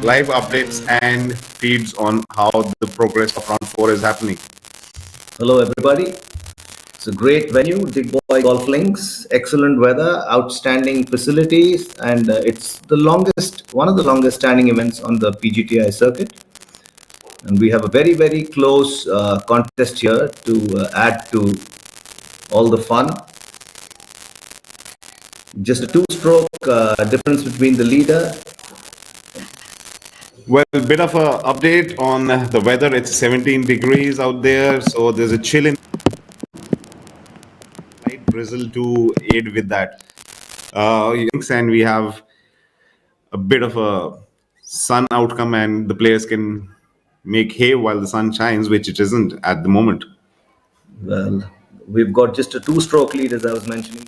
live updates and feeds on how the progress of round 4 is happening. Hello, everybody. It's a great venue, Digboi Golf Links. Excellent weather, outstanding facilities, and it's one of the longest standing events on the PGTI circuit. And we have a very, very close contest here to add to all the fun. Just a two-stroke difference between the leader. Well, a bit of an update on the weather. It's 17 degrees out there, so there's a chill in light drizzle to aid with that. And we have a bit of a sun outcome, and the players can make hay while the sun shines, which it isn't at the moment. Well, we've got just a two-stroke lead, as I was mentioning.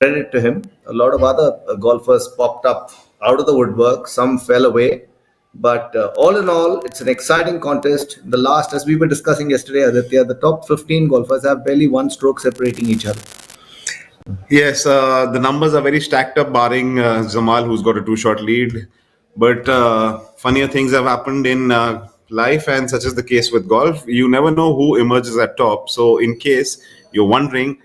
Credit to him. A lot of other golfers popped up out of the woodwork. Some fell away. But all in all, it's an exciting contest. The last, as we were discussing yesterday, Aditya, the top 15 golfers have barely one stroke separating each other. Yes, the numbers are very stacked up, barring Zamal, who's got a two-shot lead. But funnier things have happened in life, and such is the case with golf. You never know who emerges at top. So in case you're wondering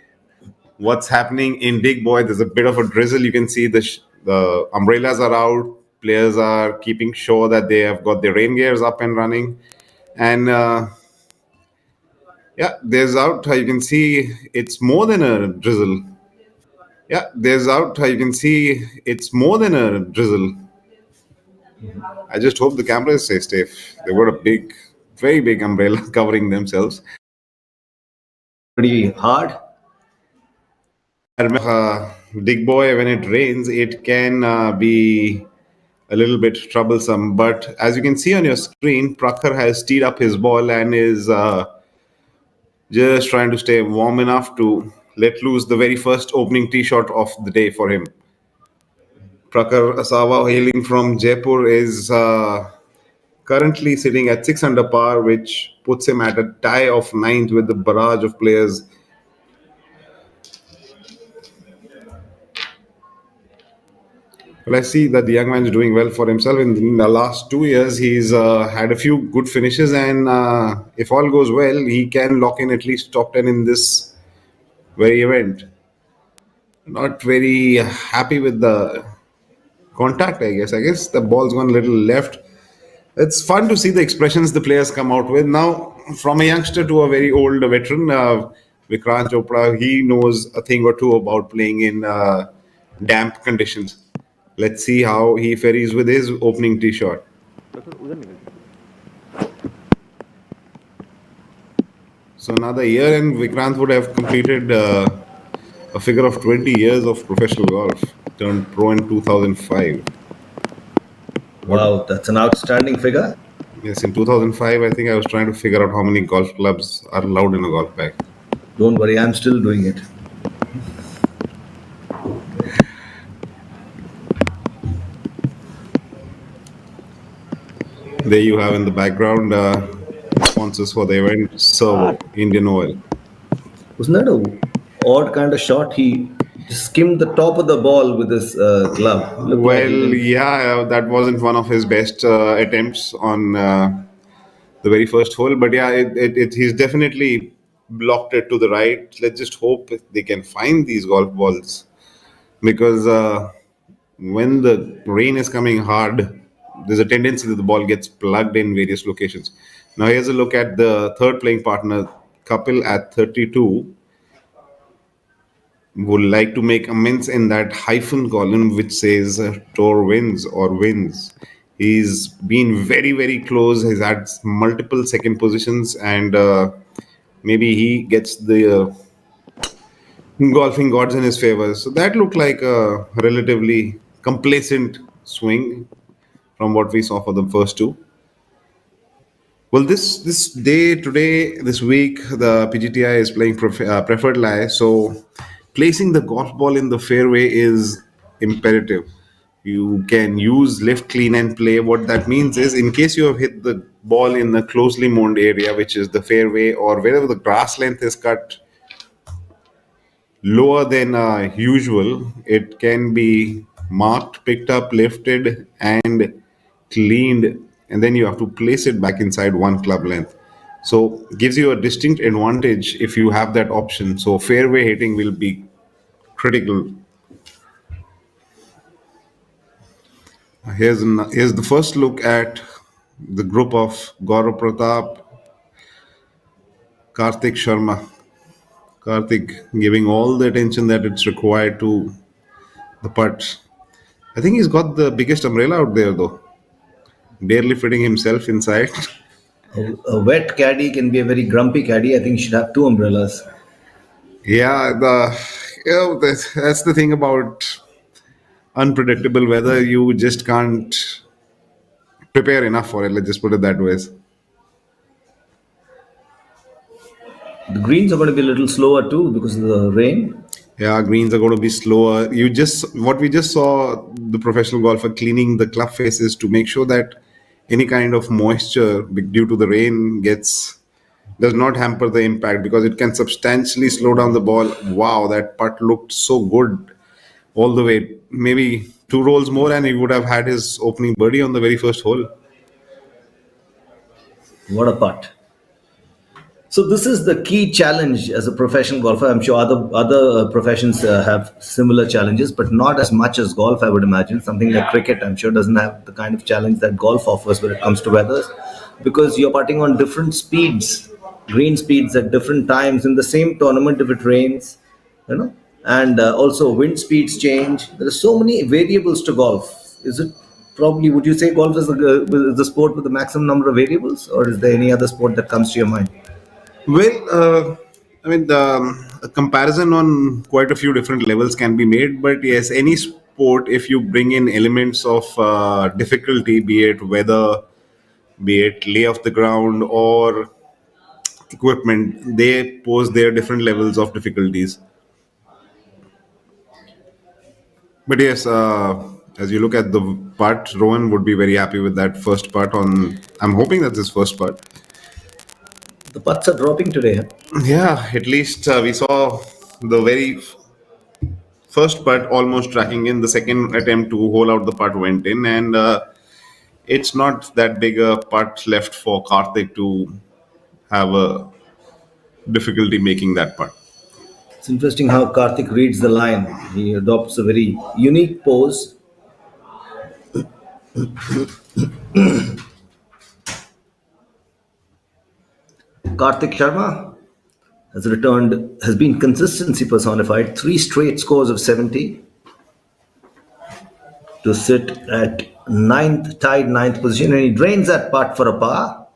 what's happening in Digboi, there's a bit of a drizzle. You can see the umbrellas are out. Players are keeping sure that they have got their rain gears up and running. And yeah, there's out. You can see it's more than a drizzle. Yeah, there's out. You can see it's more than a drizzle. I just hope the camera is safe. They've got a big, very big umbrella covering themselves. Pretty hard. I remember Digboi, when it rains, it can be a little bit troublesome. But as you can see on your screen, Prakhar has teed up his ball and is just trying to stay warm enough to let loose the very first opening tee shot of the day for him. Prakhar Asawa, hailing from Jaipur, is currently sitting at 6 under par, which puts him at a tie of ninth with the barrage of players. Well, I see that the young man is doing well for himself. In the last 2 years, he's had a few good finishes, and if all goes well, he can lock in at least top 10 in this very event. Not very happy with the contact, I guess. I guess the ball's gone a little left. It's fun to see the expressions the players come out with. Now, from a youngster to a very old veteran, Vikrant Chopra, he knows a thing or two about playing in damp conditions. Let's see how he fares with his opening tee shot. So another year and Vikrant would have completed a figure of 20 years of professional golf. Turned pro in 2005. Wow, that's an outstanding figure. Yes, in 2005, I think I was trying to figure out how many golf clubs are allowed in a golf bag. Don't worry, I'm still doing it. There you have in the background sponsors for the event, Servo, Indian Oil. Wasn't that a odd kind of shot? He just skimmed the top of the ball with his glove. Looked like he Well, didn't- yeah, that wasn't one of his best attempts on the very first hole, but yeah, he's definitely blocked it to the right. Let's just hope they can find these golf balls, because when the rain is coming hard, there's a tendency that the ball gets plugged in various locations. Now, here's a look at the third playing partner, Kapil, at 32. Would like to make amends in that hyphen column which says tour wins or wins. He's been very, very close. He's had multiple second positions, and maybe he gets the golfing gods in his favor. So that looked like a relatively complacent swing from what we saw for the first two. Well, this day today, this week, the PGTI is playing preferred lie. So placing the golf ball in the fairway is imperative. You can use lift, clean, and play. What that means is, in case you have hit the ball in a closely mown area, which is the fairway, or wherever the grass length is cut lower than usual, it can be marked, picked up, lifted, and cleaned, and then you have to place it back inside one club length. So gives you a distinct advantage if you have that option. So fairway hitting will be critical. Here's the first look at the group of Gaurav Pratap, Karthik Sharma. Karthik giving all the attention that it's required to the putts. I think he's got the biggest umbrella out there though, barely fitting himself inside. A wet caddy can be a very grumpy caddy. I think you should have two umbrellas. Yeah, that's the thing about unpredictable weather. You just can't prepare enough for it. Let's just put it that way. The greens are going to be a little slower too because of the rain. Yeah, greens are going to be slower. You just what we just saw the professional golfer cleaning the club faces to make sure that any kind of moisture due to the rain gets does not hamper the impact because it can substantially slow down the ball. Wow, that putt looked so good all the way. Maybe two rolls more and he would have had his opening birdie on the very first hole. What a putt. So this is the key challenge as a professional golfer. I'm sure other professions have similar challenges, but not as much as golf. I would imagine something like cricket. I'm sure doesn't have the kind of challenge that golf offers when it comes to weather, because you're putting on different speeds, green speeds at different times in the same tournament. If it rains, you know, and also wind speeds change. There are so many variables to golf. Is it probably? Would you say golf is the sport with the maximum number of variables, or is there any other sport that comes to your mind? Well, I mean, a comparison on quite a few different levels can be made, but yes, any sport, if you bring in elements of difficulty, be it weather, be it lay of the ground, or equipment, they pose their different levels of difficulties. But yes, as you look at the putt, Rowan would be very happy with that first putt on. I'm hoping that's his first putt. The putts are dropping today. Huh? Yeah, at least we saw the very first putt almost tracking in. The second attempt to hole out the putt went in, and it's not that big a putt left for Karthik to have a difficulty making that putt. It's interesting how Karthik reads the line. He adopts a very unique pose. Karthik Sharma has been consistency personified. Three straight scores of 70 to sit at tied ninth position, and he drains that putt for a par.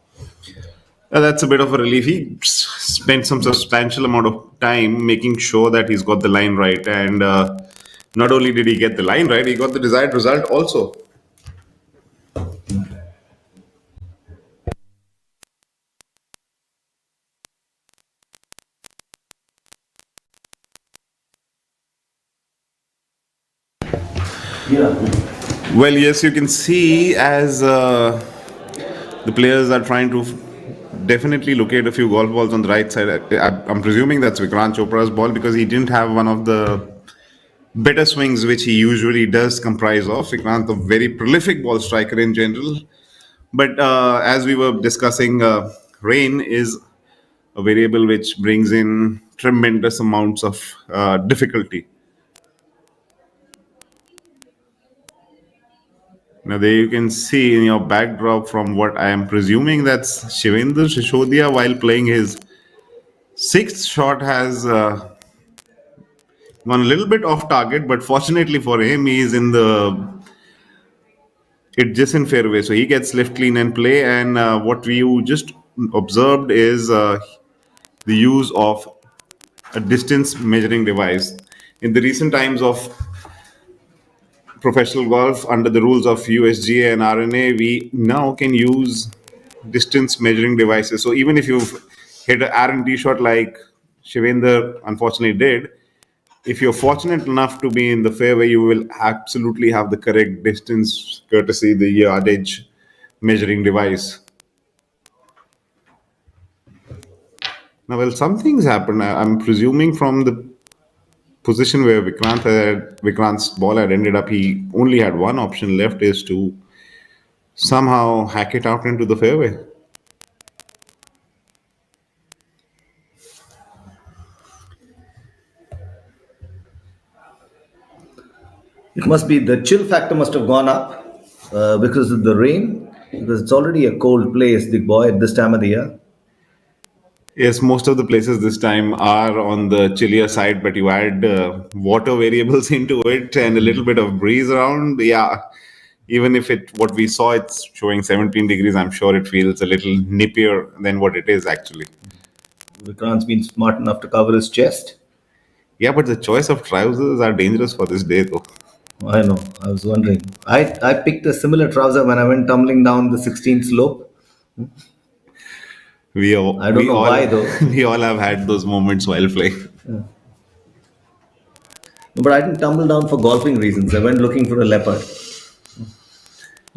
That's a bit of a relief. He spent some substantial amount of time making sure that he's got the line right, and not only did he get the line right, he got the desired result also. Yeah. Well, yes, you can see as the players are trying to definitely locate a few golf balls on the right side. I'm presuming that's Vikrant Chopra's ball because he didn't have one of the better swings which he usually does comprise of. Vikrant, a very prolific ball striker in general. But as we were discussing, rain is a variable which brings in tremendous amounts of difficulty. Now, there you can see in your backdrop from what I am presuming that's Shivendra Shishodia while playing his sixth shot has gone a little bit off target, but fortunately for him, he is in the adjacent fairway, so he gets left clean and play. And what we just observed is the use of a distance measuring device. In the recent times of professional golf, under the rules of USGA and RNA, we now can use distance measuring devices. So even if you've hit an R&D shot like Shivendra unfortunately did, if you're fortunate enough to be in the fairway, you will absolutely have the correct distance, courtesy the yardage measuring device. Now, well, some things happen. I'm presuming from the position where Vikrant's ball had ended up, he only had one option left, is to somehow hack it out into the fairway. It must be the chill factor must have gone up because of the rain, because it's already a cold place, Digboi, at this time of the year. Yes, most of the places this time are on the chillier side, but you add water variables into it and a little bit of breeze around. Yeah, even if what we saw, it's showing 17 degrees, I'm sure it feels a little nippier than what it is actually. Vikrant's been smart enough to cover his chest. Yeah, but the choice of trousers are dangerous for this day, though. I know. I was wondering. I picked a similar trouser when I went tumbling down the 16th slope. I don't We know all why though. we all have had those moments while playing. But I didn't tumble down for golfing reasons. I went looking for a leopard.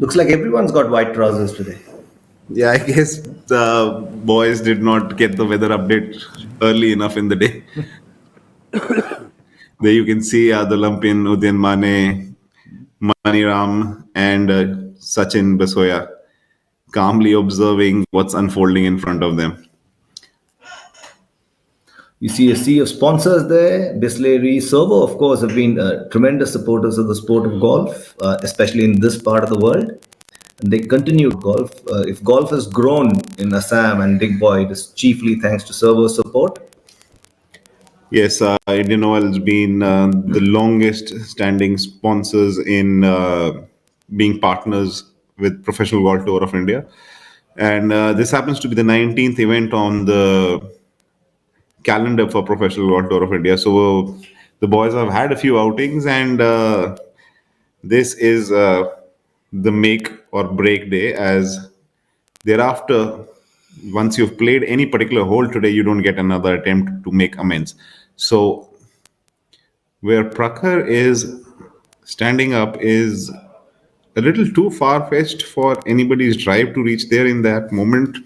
Looks like everyone's got white trousers today. Yeah, I guess the boys did not get the weather update early enough in the day. There you can see the Lumpian, Udyan Mane, Maniram, and Sachin Basoya calmly observing what's unfolding in front of them. You see a sea of sponsors there. Bisleri, Servo, of course, have been tremendous supporters of the sport of golf, especially in this part of the world. And they continue golf. If golf has grown in Assam and Digboi, it is chiefly thanks to Servo's support. Yes, IndianOil has been the longest standing sponsors in being partners with Professional Golf Tour of India. And this happens to be the 19th event on the calendar for Professional Golf Tour of India. So the boys have had a few outings, and this is the make or break day, as thereafter, once you've played any particular hole today, you don't get another attempt to make amends. So where Prakhar is standing up is a little too far-fetched for anybody's drive to reach there in that moment.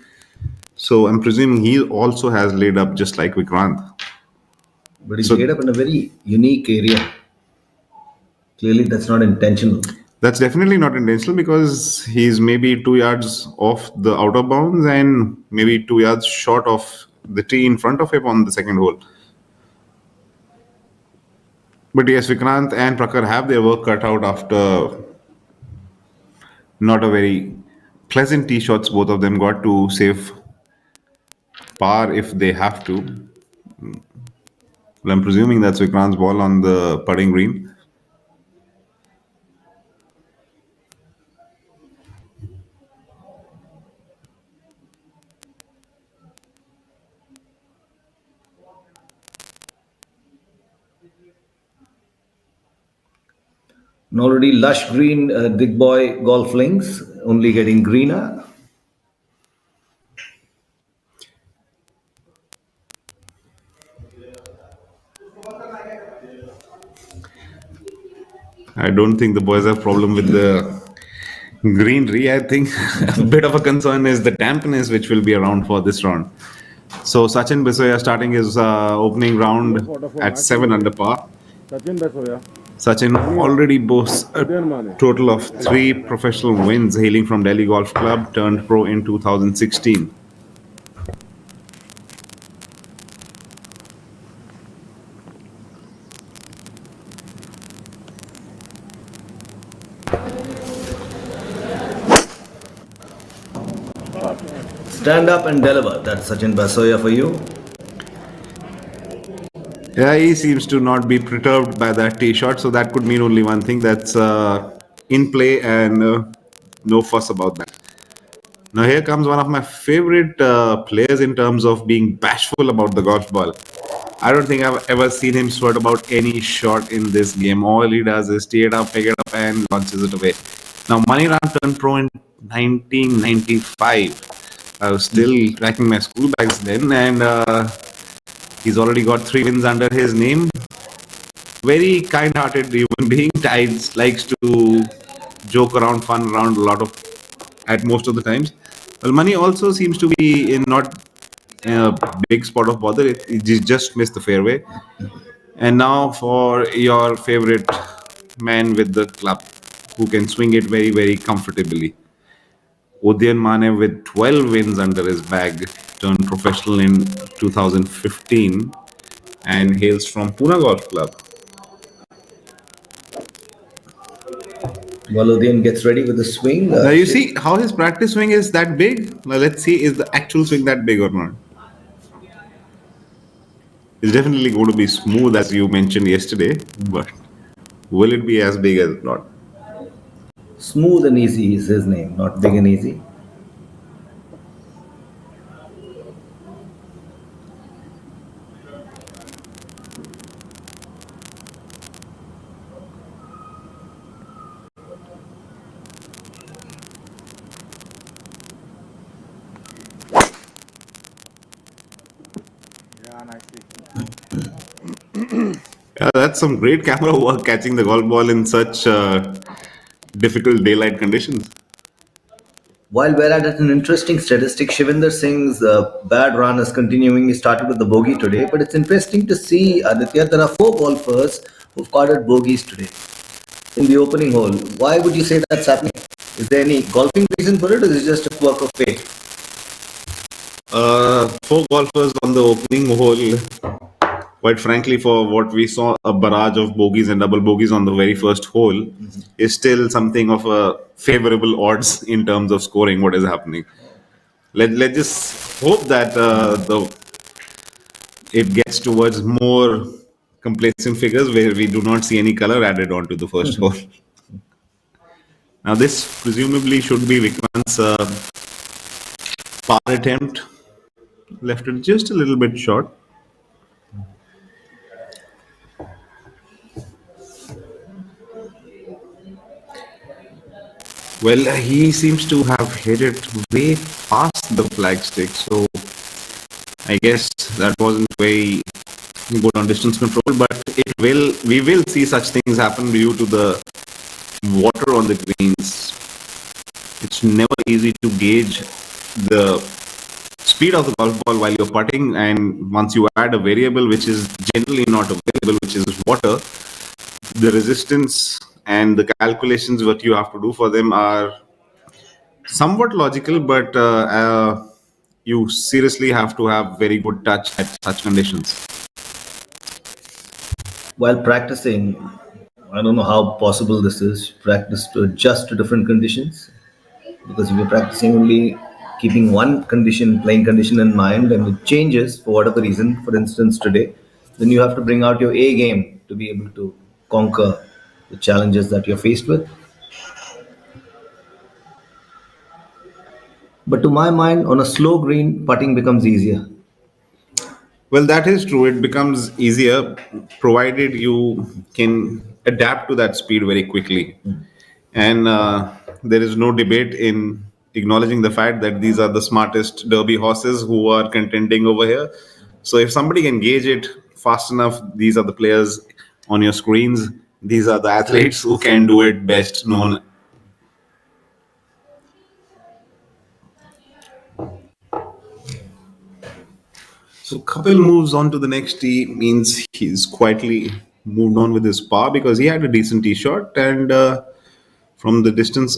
So I'm presuming he also has laid up just like Vikrant. But he's So laid up in a very unique area. Clearly, that's not intentional. that's definitely not intentional, because he's maybe 2 yards off the outer bounds and maybe 2 yards short of the tee in front of him on the second hole. But yes, Vikrant and Prakhar have their work cut out after not a very pleasant tee shots. Both of them got to save par if they have to. Well, I'm presuming that's Vikrant's ball on the putting green. An already lush green Digboi golf links, only getting greener. I don't think the boys have problem with the greenery. I think a bit of a concern is the dampness, which will be around for this round. So Sachin Basoya starting his opening round at 7 under par. Sachin already boasts a total of 3 professional wins, hailing from Delhi Golf Club, turned pro in 2016. Stand up and deliver. That's Sachin Basoya for you. Yeah, he seems to not be perturbed by that tee shot, so that could mean only one thing, that's in play, and no fuss about that. Now here comes one of my favorite players in terms of being bashful about the golf ball. I don't think I've ever seen him sweat about any shot in this game. All he does is tee it up, pick it up, and launches it away. Now Maniram turned pro in 1995. I was still racking my school bags then, and he's already got 3 wins under his name. very kind-hearted human being. Tides likes to joke around, fun around a lot of at most of the times. Well, money also seems to be in not a big spot of bother. It just missed the fairway. And now for your favorite man with the club, who can swing it very, very comfortably. Udayan Mane with 12 wins under his bag, turned professional in 2015 and hails from Pune Golf Club. Walodian gets ready with the swing. Now you see how his practice swing is that big. Now let's see, is the actual swing that big or not? It's definitely going to be smooth as you mentioned yesterday, but will it be as big as not? Smooth and easy is his name, not big and easy. Yeah, that's some great camera work catching the golf ball in such difficult daylight conditions. While we're at an interesting statistic, Shivinder Singh's bad run is continuing. He started with the bogey today, but it's interesting to see, Aditya, there are four golfers who've carded bogeys today in the opening hole. Why would you say that's happening? Is there any golfing reason for it, or is it just a quirk of fate? Four golfers on the opening hole. Quite frankly, for what we saw, a barrage of bogeys and double bogeys on the very first hole is still something of a favorable odds in terms of scoring what is happening. Let's just hope that it gets towards more complacent figures where we do not see any color added onto the first hole. Now, this presumably should be Vikrant's par attempt. Left it just a little bit short. Well, he seems to have hit it way past the flagstick, so I guess that wasn't very good on distance control. But we will see such things happen due to the water on the greens. It's never easy to gauge the speed of the golf ball while you're putting, and once you add a variable which is generally not a variable, which is water, the resistance and the calculations what you have to do for them are somewhat logical, but you seriously have to have very good touch at such conditions. While practicing, I don't know how possible this is, practice to adjust to different conditions. Because if you're practicing only keeping one condition, playing condition in mind, and it changes for whatever reason, for instance, today, then you have to bring out your A game to be able to conquer the challenges that you're faced with. But to my mind, on a slow green, putting becomes easier. Well, that is true. It becomes easier provided you can adapt to that speed very quickly. And there is no debate in acknowledging the fact that these are the smartest derby horses who are contending over here. So if somebody can gauge it fast enough, these are the players on your screens. These are the athletes who can do it best known. So Kapil moves on to the next tee, means he's quietly moved on with his par because he had a decent tee shot, and from the distance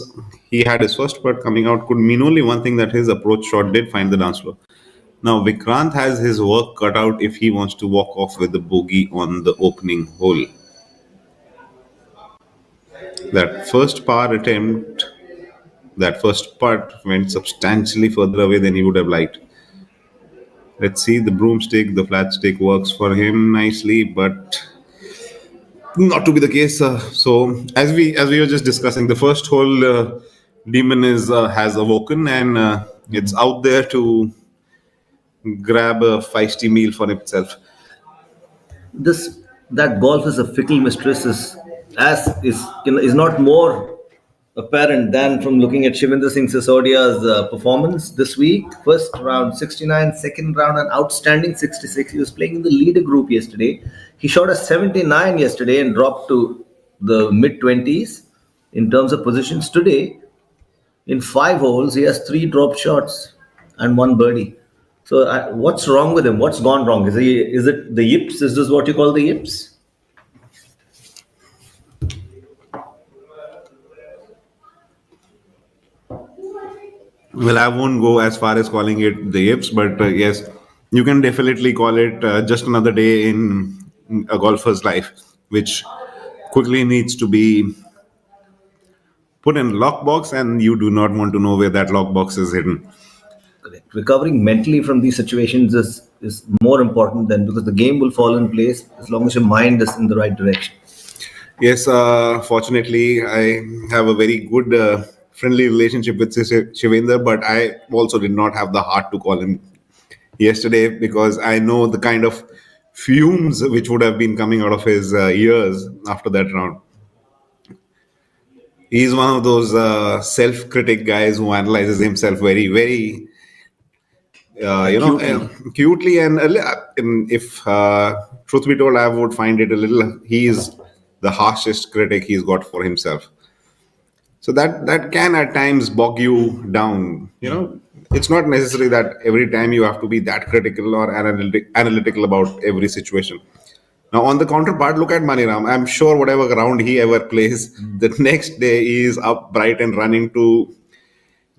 he had his first putt coming out could mean only one thing, that his approach shot did find the dance floor. Now Vikrant has his work cut out if he wants to walk off with the bogey on the opening hole. That first par attempt, that first putt went substantially further away than he would have liked. Let's see, the broomstick, the flat stick works for him nicely, but not to be the case. So, as we were just discussing, the first hole demon is has awoken, and it's out there to grab a feisty meal for itself. This that golf is a fickle mistress is as is not more apparent than from looking at Shivinder Singh Sisodia's performance this week. First round 69, second round an outstanding 66. He was playing in the leader group yesterday. He shot a 79 yesterday and dropped to the mid 20s in terms of positions. Today, in 5 holes, he has 3 drop shots and 1 birdie. So, what's wrong with him? What's gone wrong? Is it the yips? Is this what you call the yips? Well, I won't go as far as calling it the yips, but yes, you can definitely call it just another day in a golfer's life, which quickly needs to be put in lockbox, and you do not want to know where that lockbox is hidden. Correct. Recovering mentally from these situations is more important than, because the game will fall in place as long as your mind is in the right direction. Yes, fortunately, I have a very good friendly relationship with Shivendra, but I also did not have the heart to call him yesterday because I know the kind of fumes which would have been coming out of his ears after that round. He's one of those self-critic guys who analyzes himself very, very, Acutely. cutely. And if truth be told, I would find it a little. He's the harshest critic he's got for himself. So that can at times bog you down. It's not necessary that every time you have to be that critical or analytical about every situation. Now, on the counterpart, look at Maniram. I'm sure whatever round he ever plays, the next day he is up bright and running to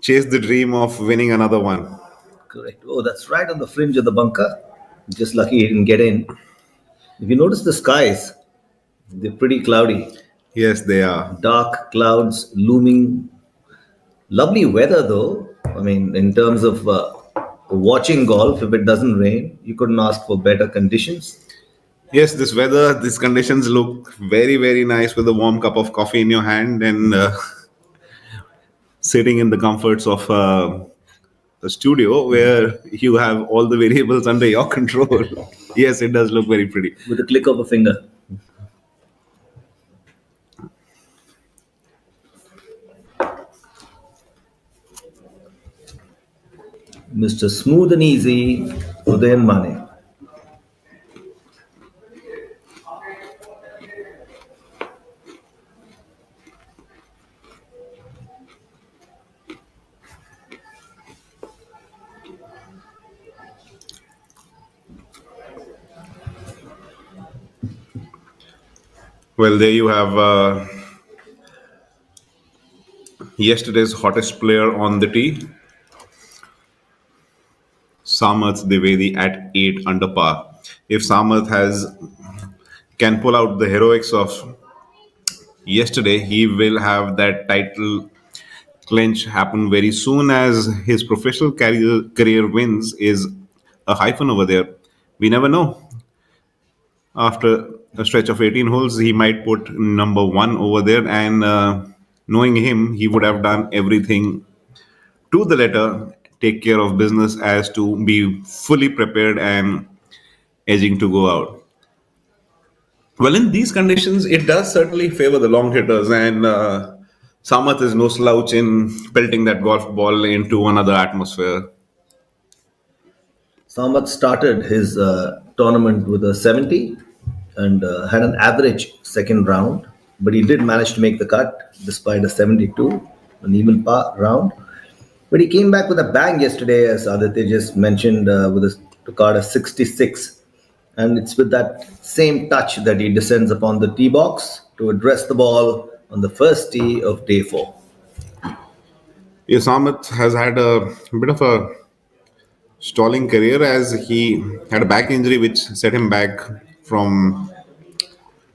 chase the dream of winning another one. Correct. Oh, that's right on the fringe of the bunker. Just lucky he didn't get in. If you notice the skies, they're pretty cloudy. Yes, they are. Dark clouds looming. Lovely weather though. I mean, in terms of watching golf, if it doesn't rain, you couldn't ask for better conditions. Yes, this weather, these conditions look very, very nice with a warm cup of coffee in your hand and sitting in the comforts of a studio where you have all the variables under your control. Yes, it does look very pretty. With a click of a finger. Mr. Smooth and Easy, Udayan Mane. Well, there you have yesterday's hottest player on the tee, Samarth Dwivedi at 8 under par. If Samarth can pull out the heroics of yesterday, he will have that title clinch happen very soon, as his professional career wins is a hyphen over there. We never know. After a stretch of 18 holes, he might put number one over there, and knowing him, he would have done everything to the letter, take care of business as to be fully prepared and edging to go out. Well, in these conditions, it does certainly favor the long hitters, and Samath is no slouch in pelting that golf ball into another atmosphere. Samat started his tournament with a 70 and had an average second round, but he did manage to make the cut despite a 72, an even par round. But he came back with a bang yesterday, as Aditya just mentioned, with his card of 66. And it's with that same touch that he descends upon the tee box to address the ball on the first tee of day 4. Yes, Samath has had a bit of a stalling career as he had a back injury which set him back from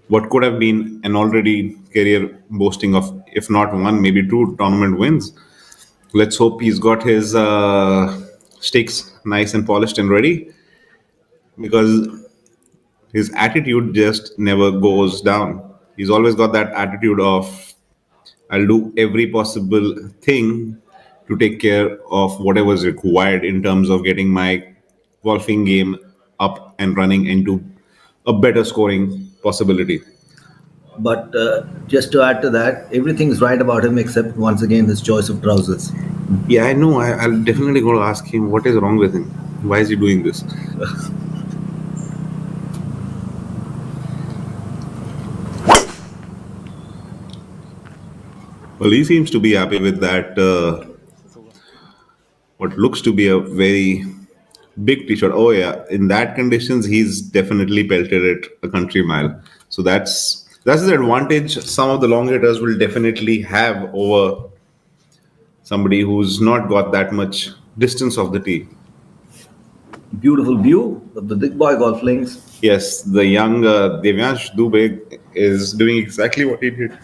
what could have been an already career boasting of, if not one, maybe two tournament wins. Let's hope he's got his sticks nice and polished and ready, because his attitude just never goes down. He's always got that attitude of, I'll do every possible thing to take care of whatever is required in terms of getting my golfing game up and running into a better scoring possibility. But just to add to that, everything's right about him except once again his choice of trousers. Yeah, I know. I'll definitely go to ask him what is wrong with him. Why is he doing this? Well, he seems to be happy with that. What looks to be a very big t-shirt. Oh yeah, in that conditions, he's definitely pelted it a country mile. So that's the advantage some of the long hitters will definitely have over somebody who's not got that much distance of the tee. Beautiful view of the Digboi golf links. Yes, the young Devyansh Dubey is doing exactly what he did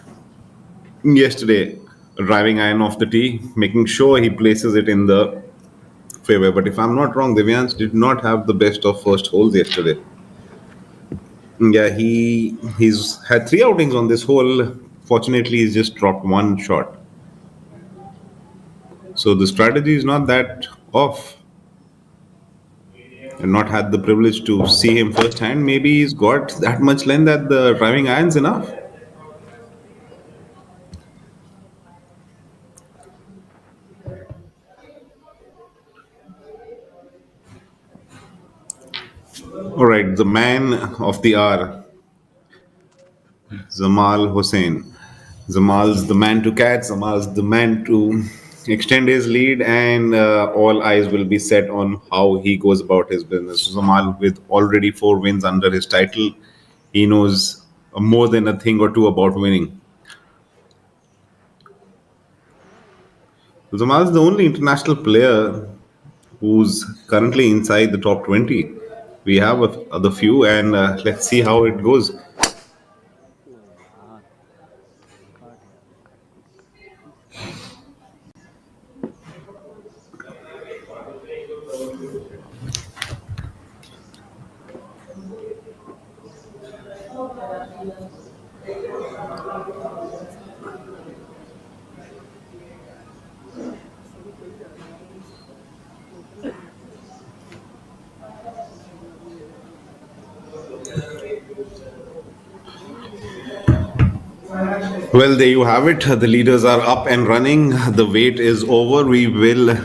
yesterday, driving iron off the tee, making sure he places it in the fairway. But if I'm not wrong, Devyansh did not have the best of first holes yesterday. Yeah, he's had three outings on this hole. Fortunately, he's just dropped one shot. So the strategy is not that off. And not had the privilege to see him firsthand. Maybe he's got that much length that the driving iron's enough. All right, the man of the hour, Zamal Hussain. Zamal's the man to catch. Zamal's the man to extend his lead, and all eyes will be set on how he goes about his business. Zamal, with already 4 wins under his title, he knows more than a thing or two about winning. Zamal's the only international player who's currently inside the top 20. We have other few, and let's see how it goes. Well, there you have it. The leaders are up and running. The wait is over. We will,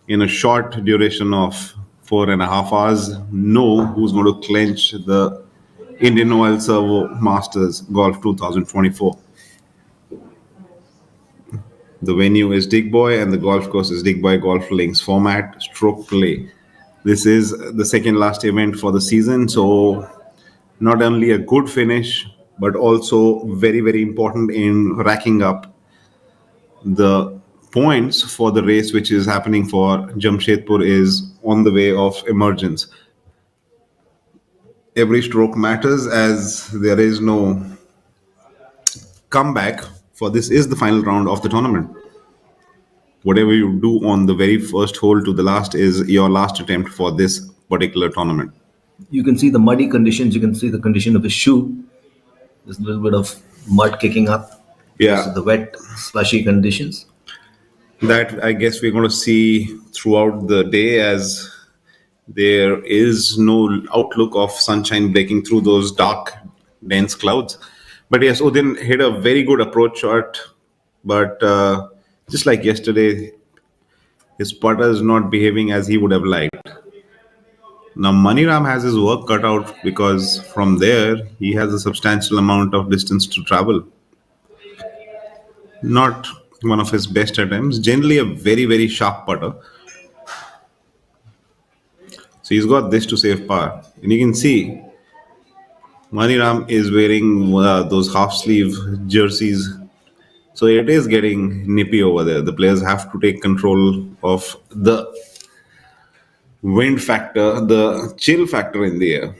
in a short duration of 4.5 hours, know who's going to clinch the IndianOil Servo Masters Golf 2024. The venue is Digboi and the golf course is Digboi Golf Links. Format stroke play. This is the second last event for the season, so not only a good finish, but also very, very important in racking up the points for the race which is happening for Jamshedpur is on the way of emergence. Every stroke matters as there is no comeback, for this is the final round of the tournament. Whatever you do on the very first hole to the last is your last attempt for this particular tournament. You can see the muddy conditions. You can see the condition of his shoe. There's a little bit of mud kicking up because of Yeah, the wet, slushy conditions. that I guess we're going to see throughout the day as there is no outlook of sunshine breaking through those dark, dense clouds. But yes, Udin hit a very good approach shot. But just like yesterday, his putter is not behaving as he would have liked. Now, Maniram has his work cut out because from there he has a substantial amount of distance to travel. Not one of his best attempts. Generally, a very, very sharp putter. So he's got this to save par. And you can see Maniram is wearing those half sleeve jerseys. So it is getting nippy over there. The players have to take control of the wind factor, the chill factor in the air.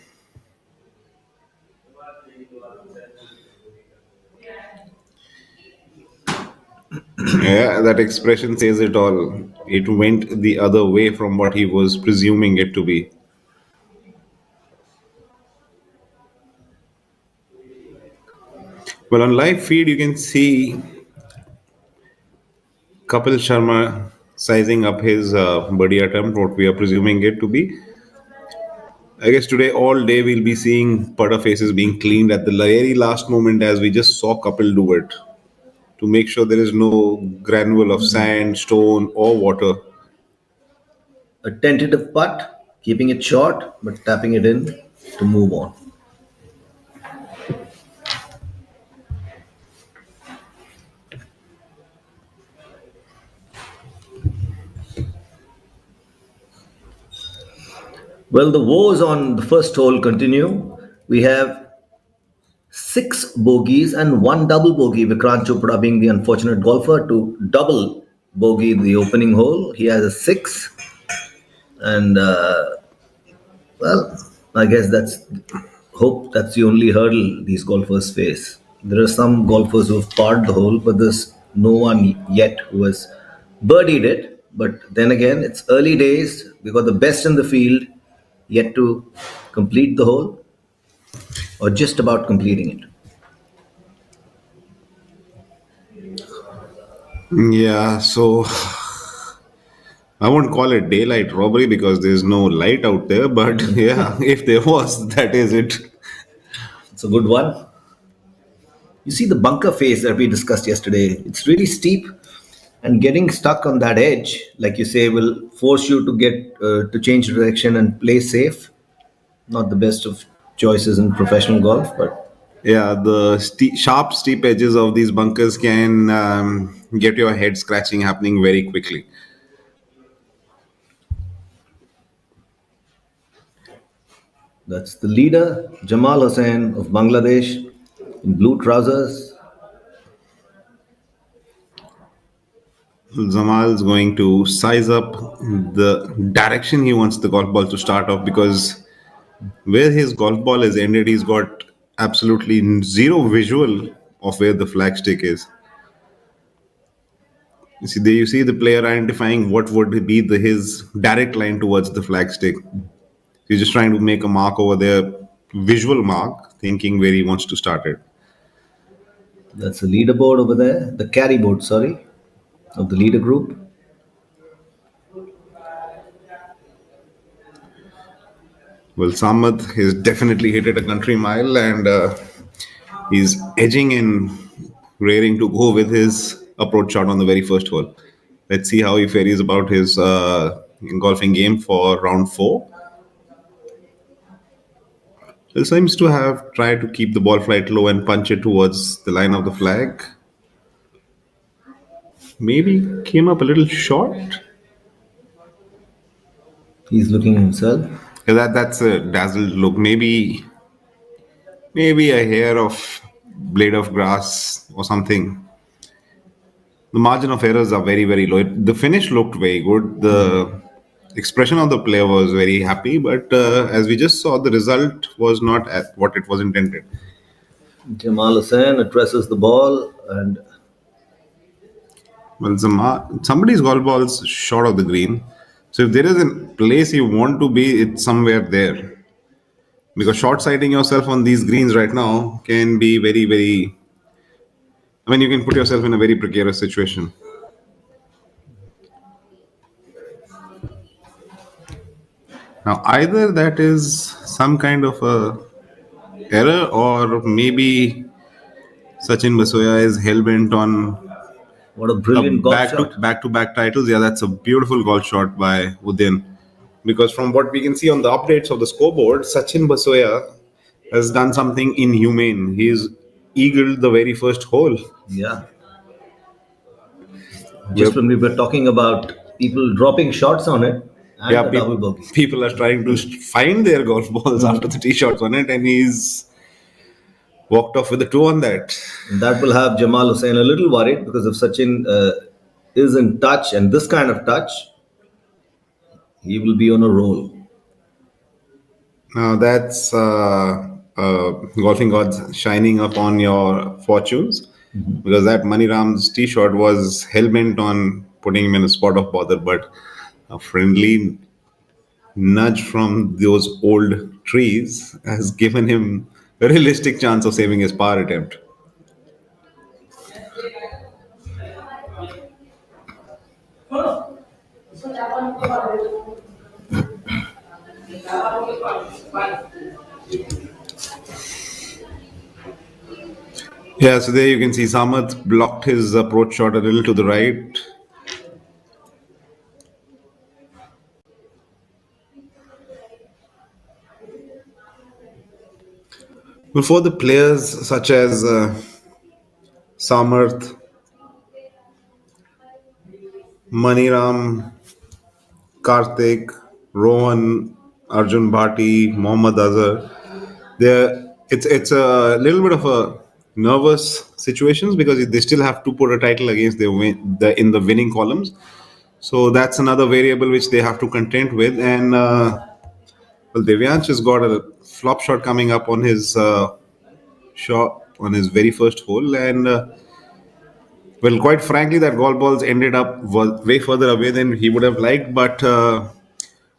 Yeah, that expression says it all. It went the other way from what he was presuming it to be. Well, on live feed, you can see Kapil Sharma sizing up his birdie attempt, what we are presuming it to be. I guess today all day we'll be seeing putter faces being cleaned at the very last moment, as we just saw couple do it, to make sure there is no granule of sand, stone, or water. A tentative putt, keeping it short but tapping it in to move on. Well, the woes on the first hole continue. We have six bogeys and one double bogey. Vikrant Chopra being the unfortunate golfer to double bogey the opening hole. He has a six, and well, I guess that's the only hurdle these golfers face. There are some golfers who have parred the hole, but there's no one yet who has birdied it. But then again, it's early days. We got the best in the field yet to complete the hole or just about completing it. Yeah, so I won't call it daylight robbery because there's no light out there, but yeah, if there was, that is it. It's a good one. You see the bunker face that we discussed yesterday. It's really steep, and getting stuck on that edge, like you say, will force you to get to change direction and play safe. Not the best of choices in professional golf, but Yeah, the sharp, steep edges of these bunkers can get your head scratching happening very quickly. that's the leader, Jamal Hussain of Bangladesh, in blue trousers. Zamal's going to size up the direction he wants the golf ball to start off, because where his golf ball is ended, he's got absolutely zero visual of where the flagstick is. You see the player identifying what would be his direct line towards the flagstick. He's just trying to make a mark over there, visual mark, thinking where he wants to start it. That's the leaderboard over there, the carry board, sorry, of the leader group. Well, Samad has definitely hit it a country mile, and he's edging and raring to go with his approach shot on the very first hole. Let's see how he fares about his golfing game for round four. He seems to have tried to keep the ball flight low and punch it towards the line of the flag. Maybe came up a little short. He's looking himself. Yeah, that's a dazzled look. Maybe a hair of blade of grass or something. The margin of errors are very, very low. The finish looked very good. The expression of the player was very happy, but as we just saw, the result was not at what it was intended. Jamal Hussain addresses the ball, and Well, somebody's golf ball's short of the green. So if there is a place you want to be, it's somewhere there. Because short sighting yourself on these greens right now can be very, very. I mean, you can put yourself in a very precarious situation. Now, either that is some kind of a error, or maybe Sachin Basoya is hell bent on what a a brilliant golf shot. back to back titles. Yeah, that's a beautiful golf shot by Udin. Because from what we can see on the updates of the scoreboard, Sachin Basoya has done something inhumane. He's eagled the very first hole. Yeah. Where, Just when we were talking about people dropping shots on it and yeah, a double bogey. people are trying to find their golf balls after the tee shots on it, and he's walked off with a two on that. And that will have Jamal Hussain a little worried because if Sachin is in touch and this kind of touch, he will be on a roll. Now that's golfing gods shining upon your fortunes, because that Maniram's tee shot was hell bent on putting him in a spot of bother, but a friendly nudge from those old trees has given him a realistic chance of saving his par attempt. Yeah, so there you can see Samath blocked his approach shot a little to the right. Before the players such as Samarth, Maniram, Karthik, Rohan, Arjun Bhati, Mohammad Azhar, it's a little bit of a nervous situations because they still have to put a title against the in the winning columns. So that's another variable which they have to contend with. And well, Devyansh has got a flop shot coming up on his shot on his very first hole, and well, quite frankly, that golf balls ended up way further away than he would have liked. But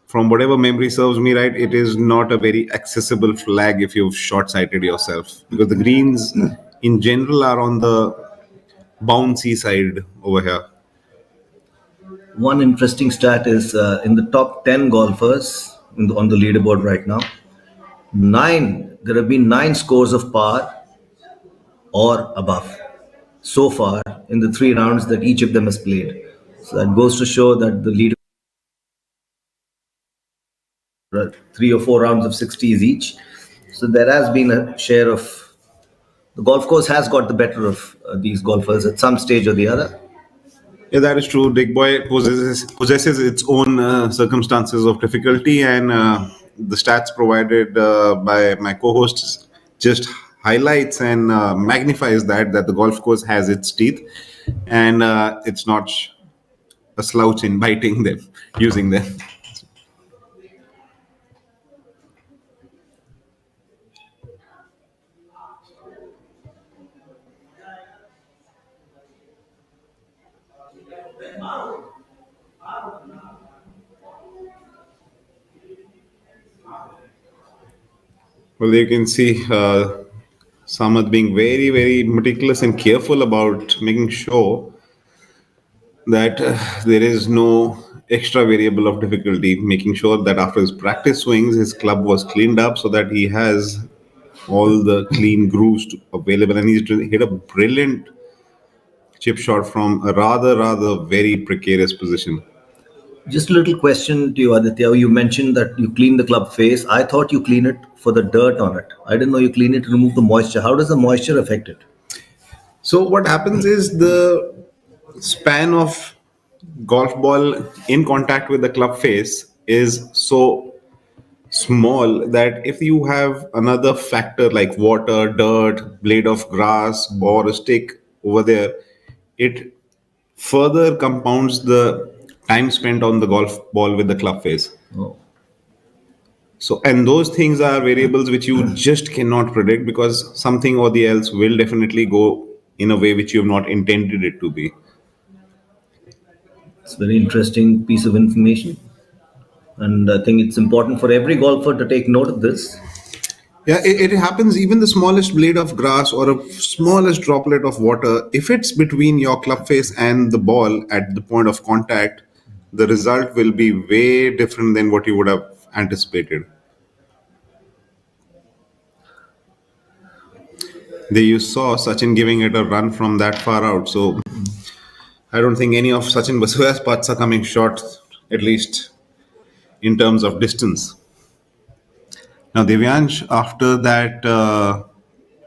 from whatever memory serves me right, it is not a very accessible flag if you've short-sighted yourself because the greens in general are on the bouncy side over here. One interesting stat is in the top 10 golfers on the leaderboard right now, there have been nine scores of par or above so far in the 3 rounds that each of them has played. So that goes to show that the leader 3 or 4 rounds of 60s each. So there has been a share of the golf course has got the better of these golfers at some stage or the other. Yeah, that is true. Digboi possesses its own circumstances of difficulty, and the stats provided by my co-hosts just highlights and magnifies that the golf course has its teeth, and it's not a slouch in biting them, using them. Well, you can see Samad being very, very meticulous and careful about making sure that there is no extra variable of difficulty, making sure that after his practice swings, his club was cleaned up so that he has all the clean grooves available. And he's hit a brilliant chip shot from a rather, very precarious position. Just a little question to you, Aditya. You mentioned that you clean the club face. I thought you clean it for the dirt on it. I didn't know you clean it to remove the moisture. How does the moisture affect it? So, what happens is the span of golf ball in contact with the club face is so small that if you have another factor like water, dirt, blade of grass, or a stick over there, it further compounds the time spent on the golf ball with the club face. Oh, So, and those things are variables which you just cannot predict because something or the else will definitely go in a way which you have not intended it to be. it's a very interesting piece of information. And I think it's important for every golfer to take note of this. Yeah, it happens even the smallest blade of grass or a smallest droplet of water. If it's between your club face and the ball at the point of contact, the result will be way different than what you would have anticipated. There you saw Sachin giving it a run from that far out. So I don't think any of Sachin Basuya's putts are coming short, at least in terms of distance. Now, Devyansh, after that,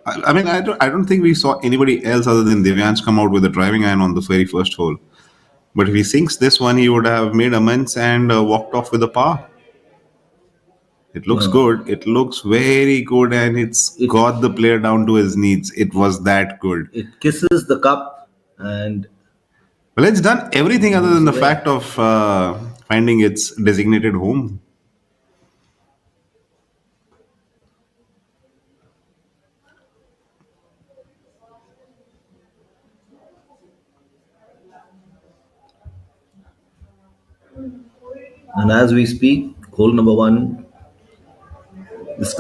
I mean, I don't think we saw anybody else other than Devyansh come out with a driving iron on the very first hole. But if he sinks this one, he would have made amends and walked off with a par. It looks Uh, good. It looks very good, and it's it got the player down to his knees. It was that good. it kisses the cup and Well, it's done everything other than moves the away. fact of finding its designated home. And as we speak, hole number one has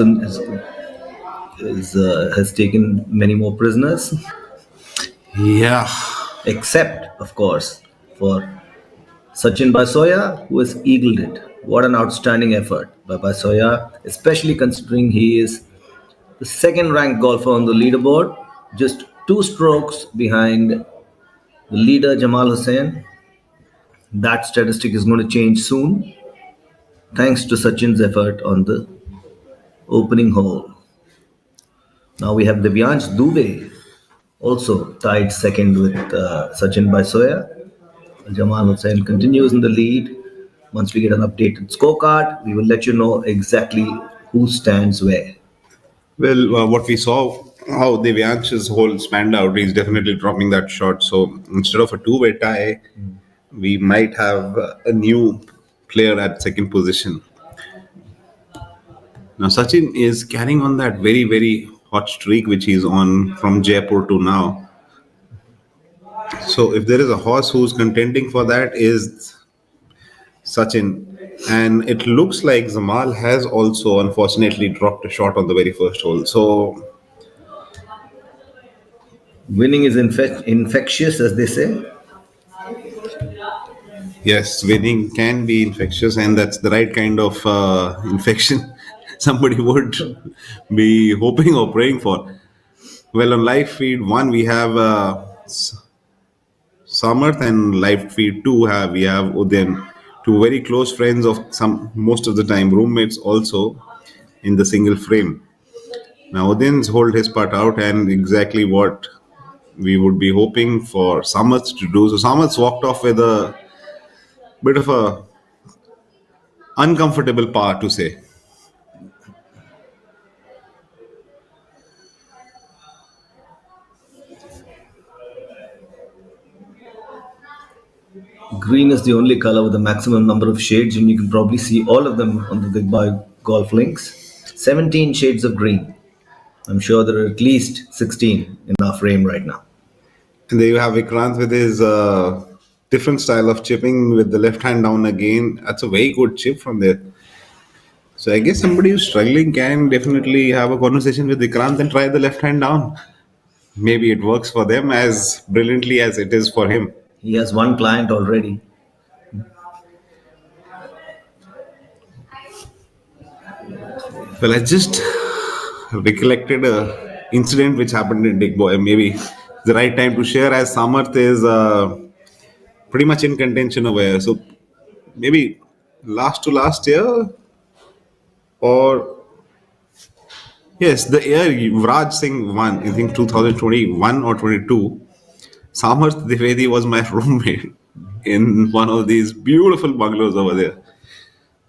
taken many more prisoners, Yeah. except, of course, for Sachin Basoya, who has eagled it. What an outstanding effort by Basoya, especially considering he is the second ranked golfer on the leaderboard, just two strokes behind the leader Jamal Hussain. That statistic is going to change soon, thanks to Sachin's effort on the opening hole. Now we have Divyansh Dubey, also tied second with Sachin Basoya. Jamal Hussain continues in the lead. Once we get an updated scorecard, we will let you know exactly who stands where. Well, what we saw, how Devyansh's hole spanned out, he's definitely dropping that shot. So instead of a two-way tie, we might have a new player at second position. Now, Sachin is carrying on that very, very hot streak which he's on from Jaipur to now. So, if there is a horse who's contending for that, is Sachin. And it looks like Zamal has also unfortunately dropped a shot on the very first hole. So, Winning is infectious, as they say. yes, winning can be infectious, and that's the right kind of infection somebody would be hoping or praying for. Well, on live feed one, we have Samarth, and live feed two we have Udayan, two very close friends of some most of the time roommates also in the single frame. Now Udayan's hold his part out, and exactly what we would be hoping for Samarth to do. So Samarth's walked off with a bit of a uncomfortable par to say. Green is the only color with the maximum number of shades, and you can probably see all of them on the Digboi golf links. 17 shades of green. I'm sure there are at least 16 in our frame right now. And there you have Vikrant with his different style of chipping with the left hand down again. That's a very good chip from there. So I guess somebody who's struggling can definitely have a conversation with Vikrant and try the left hand down. Maybe it works for them as brilliantly as it is for him. He has one client already. Well, I just recollected a incident which happened in Digboi. Maybe the right time to share as Samarth is pretty much in contention over here. So maybe last to last year, or yes, the year Vraj Singh won, I think 2021 or 22. Samarth Dwivedi was my roommate in one of these beautiful bungalows over there.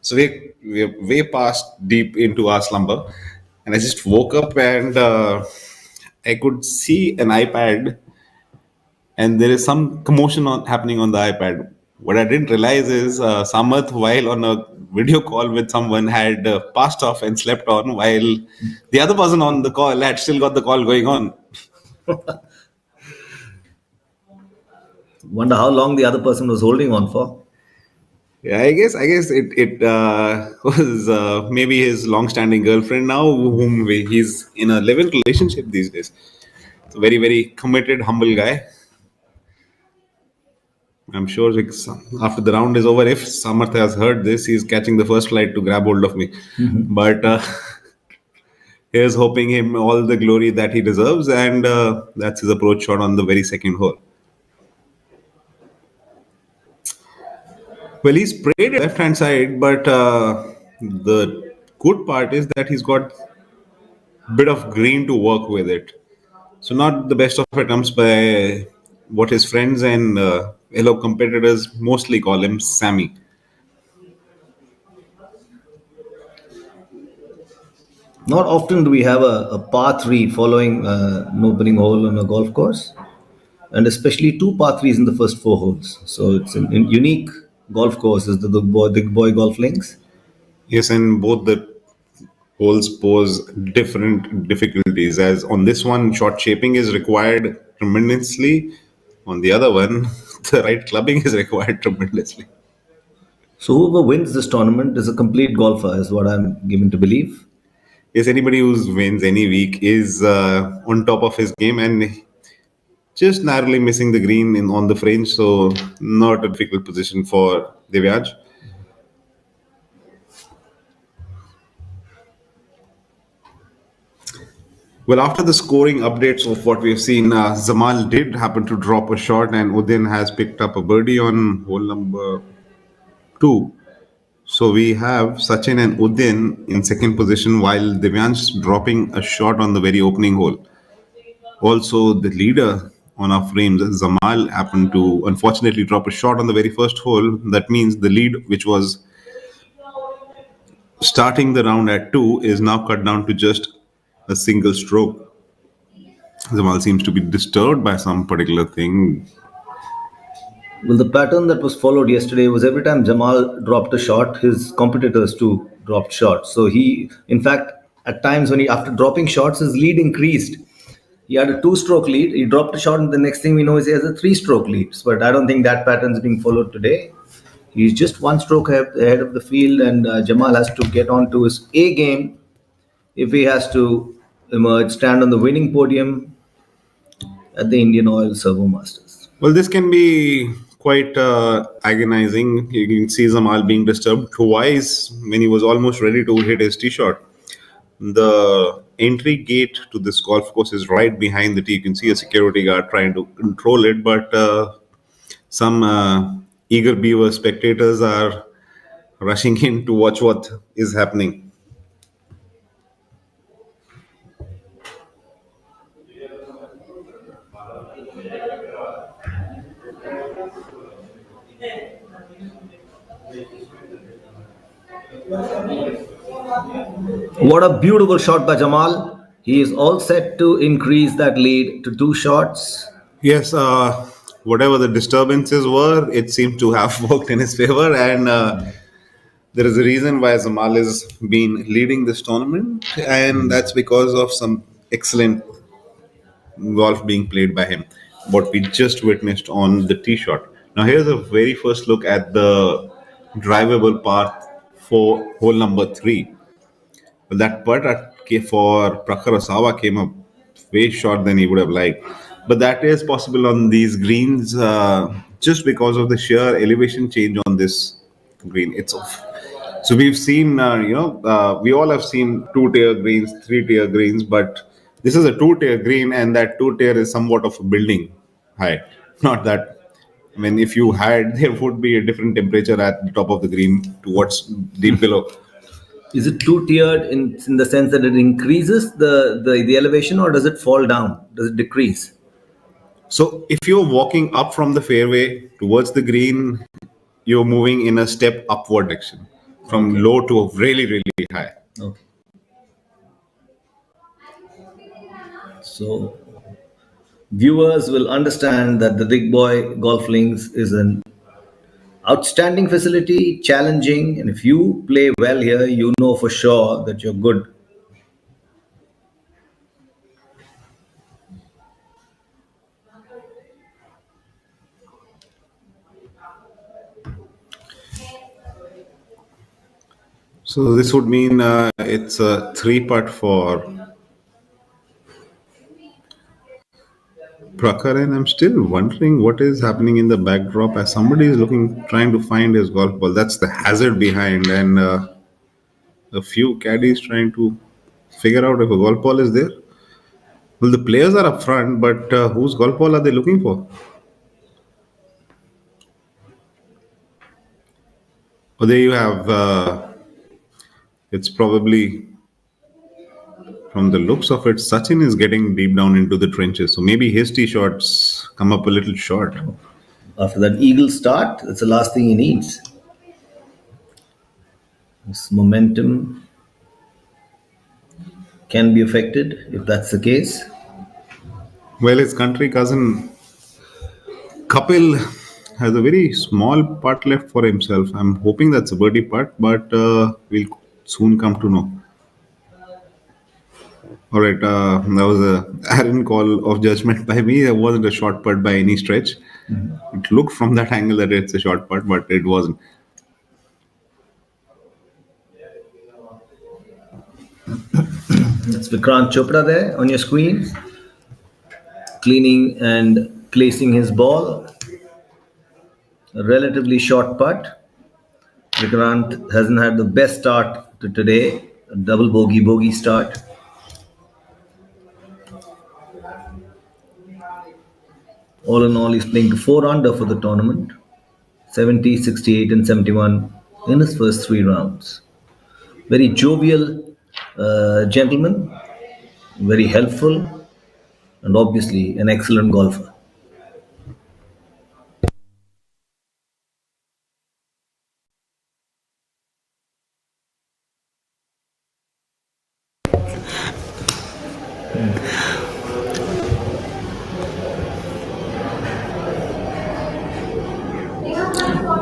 So we're way past deep into our slumber, and I just woke up and I could see an iPad, and there is some commotion happening on the iPad. What I didn't realize is Samarth, while on a video call with someone, had passed off and slept on, while the other person on the call had still got the call going on. Wonder how long the other person was holding on for. Yeah, I guess it was maybe his long-standing girlfriend now, whom he's in a live-in relationship these days. It's a very very committed, humble guy. I'm sure after the round is over, if Samarth has heard this, he's catching the first flight to grab hold of me. But here's hoping him all the glory that he deserves, and that's his approach shot on the very second hole. Well, he's sprayed left hand side, but the good part is that he's got bit of green to work with it. So not the best of attempts by what his friends and fellow competitors mostly call him Sammy. Not often do we have a par 3 following an opening hole on a golf course, and especially two par 3s in the first four holes. So it's a unique golf course, is the Digboi golf links. Yes, and both the holes pose different difficulties. As on this one, short shaping is required tremendously. On the other one, the right clubbing is required tremendously. So whoever wins this tournament is a complete golfer, is what I'm given to believe. Yes, anybody who wins any week is on top of his game, and just narrowly missing the green on the fringe, so not a difficult position for Divyansh. Well, after the scoring updates of what we've seen, Zamal did happen to drop a shot, and Udin has picked up a birdie on hole number two. So we have Sachin and Udin in second position, while Divyansh dropping a shot on the very opening hole. Also, the leader on our frames, Zamal, happened to unfortunately drop a shot on the very first hole. That means the lead, which was starting the round at two, is now cut down to just a single stroke. Zamal seems to be disturbed by some particular thing. Well, the pattern that was followed yesterday was every time Jamal dropped a shot, his competitors too dropped shots. So he, in fact, at times when he, after dropping shots, his lead increased. He had a two-stroke lead. He dropped a shot, and the next thing we know is he has a three-stroke lead. But I don't think that pattern is being followed today. He's just one stroke ahead of the field, and Jamal has to get on to his A game if he has to emerge, stand on the winning podium at the Indian Oil Servo Masters. Well, this can be quite agonizing. You can see Zamal being disturbed twice when he was almost ready to hit his tee shot. The entry gate to this golf course is right behind the tee. You can see a security guard trying to control it, but some eager beaver spectators are rushing in to watch what is happening. What a beautiful shot by Jamal. He is all set to increase that lead to two shots. Yes, whatever the disturbances were, it seemed to have worked in his favor, and there is a reason why Zamal has been leading this tournament, and that's because of some excellent golf being played by him. What we just witnessed on the tee shot. Now, here's a very first look at the drivable path for hole number three. Well, that for Prakhar Osawa came up way short than he would have liked. But that is possible on these greens just because of the sheer elevation change on this green itself. So we've seen, we all have seen two-tier greens, three-tier greens, but this is a two-tier green, and that two-tier is somewhat of a building height. Not that, I mean, if you had, there would be a different temperature at the top of the green to what's deep below. Is it two-tiered in the sense that it increases the elevation, or does it fall down? Does it decrease? So if you're walking up from the fairway towards the green, you're moving in a step upward direction from Okay. low to really, really high. Okay. So viewers will understand that the Digboi Golf Links is an outstanding facility, challenging, and if you play well here, you know for sure that you're good. So this would mean it's a three-putt for Prakhar, and I'm still wondering what is happening in the backdrop as somebody is trying to find his golf ball. That's the hazard behind, and a few caddies trying to figure out if a golf ball is there. Well, the players are up front, but whose golf ball are they looking for? Oh, there you have. It's probably, from the looks of it, Sachin is getting deep down into the trenches. So maybe his tee shots come up a little short. After that eagle start, that's the last thing he needs. This momentum can be affected if that's the case. Well, his country cousin Kapil has a very small putt left for himself. I'm hoping that's a birdie putt, but we'll soon come to know. All right, that was a errant call of judgment by me. It wasn't a short putt by any stretch. It looked from that angle that it's a short putt, but it wasn't. That's Vikrant Chopra there on your screen. cleaning and placing his ball. A relatively short putt. Vikrant hasn't had the best start to today. A double bogey start. All in all, he's playing 4 under for the tournament. 70, 68, and 71 in his first 3 rounds. Very jovial gentleman, very helpful, and obviously an excellent golfer.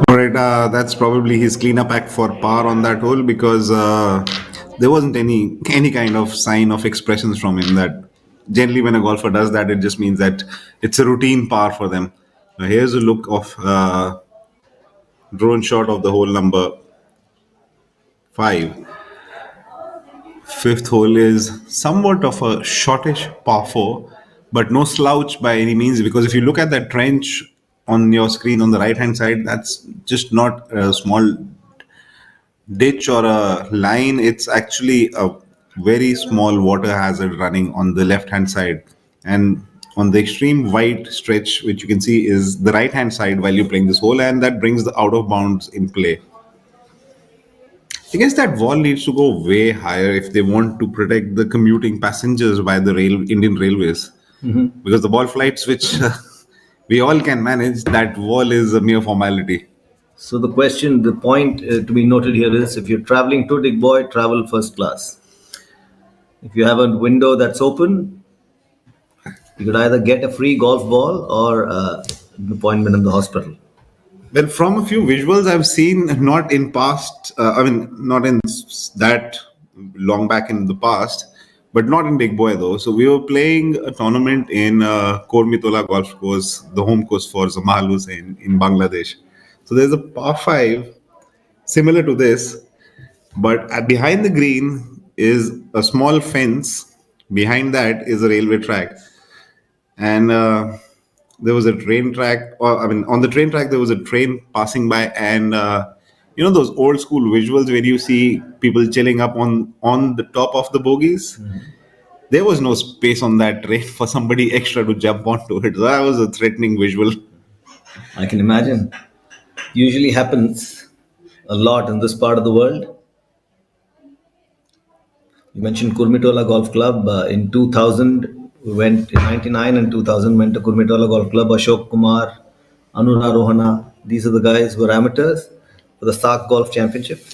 All right, that's probably his cleanup act for par on that hole because there wasn't any kind of sign of expressions from him. That generally, when a golfer does that, it just means that it's a routine par for them. Now, here's a look of drone shot of the hole number 5. Fifth hole is somewhat of a shortish par 4, but no slouch by any means. Because if you look at that trench on your screen on the right hand side, that's just not a small ditch or a line. It's actually a very small water hazard running on the left hand side, and on the extreme wide stretch which you can see is the right hand side while you're playing this hole, and that brings the out of bounds in play. I guess that wall needs to go way higher if they want to protect the commuting passengers by the Indian Railways, because the ball flights which we all can manage, that wall is a mere formality. So the point to be noted here is if you're traveling to Digboi, travel first class. If you have a window that's open, you could either get a free golf ball or an appointment in the hospital. Well, from a few visuals I've seen, not in past, not in that long back in the past, but not in Digboi though. So we were playing a tournament in Kormitola Golf Course, the home course for Zamal Hussain in Bangladesh. So there's a par 5 similar to this, but behind the green is a small fence. Behind that is a railway track. And there was a train track, on the train track, there was a train passing by. And those old school visuals where you see people chilling up on the top of the bogies. There was no space on that train for somebody extra to jump onto it. So that was a threatening visual. I can imagine. Usually happens a lot in this part of the world. You mentioned Kurmitola Golf Club. In 2000, we went in 99 and 2000, went to Kurmitola Golf Club. Ashok Kumar, Anura Rohana, these are the guys who are amateurs for the SARC Golf Championship.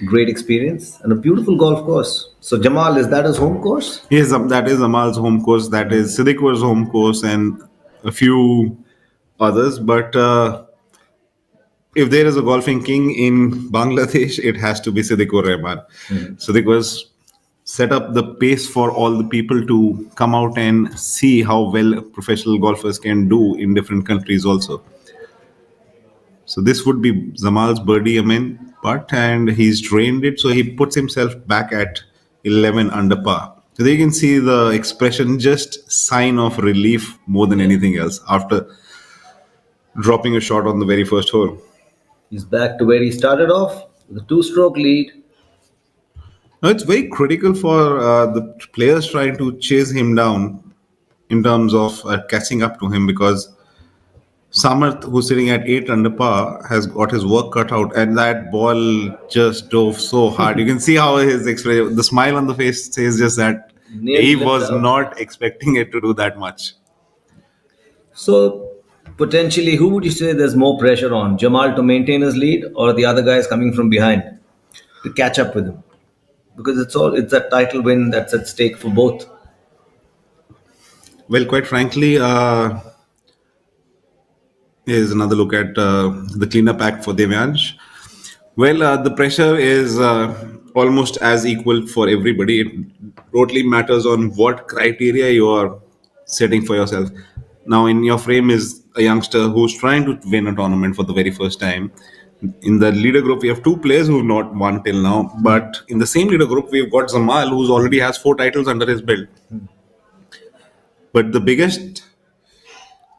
Great experience and a beautiful golf course. So Jamal, is that his home course? Yes, that is Amal's home course. That is Siddique's home course and a few others. But if there is a golfing king in Bangladesh, it has to be Siddiqur Rahman. Siddiq was set up the pace for all the people to come out and see how well professional golfers can do in different countries also. So this would be Zamal's birdie putt, and he's drained it. So he puts himself back at 11 under par. So there you can see the expression, just sign of relief more than anything else after dropping a shot on the very first hole. He's back to where he started off with a 2-stroke lead. Now it's very critical for the players trying to chase him down in terms of catching up to him, because Samarth, who's sitting at 8 under par, has got his work cut out, and that ball just dove so hard. You can see how his expression, the smile on the face says just that he was not expecting it to do that much. So potentially, who would you say there's more pressure on? Jamal to maintain his lead, or the other guys coming from behind to catch up with him? Because it's that title win that's at stake for both. Well, quite frankly, here's another look at the cleanup act for Devyansh. Well, the pressure is almost as equal for everybody. It totally matters on what criteria you are setting for yourself. Now, in your frame is a youngster who's trying to win a tournament for the very first time. In the leader group, we have 2 players who have not won till now. But in the same leader group, we've got Zamal, who's already has 4 titles under his belt. But the biggest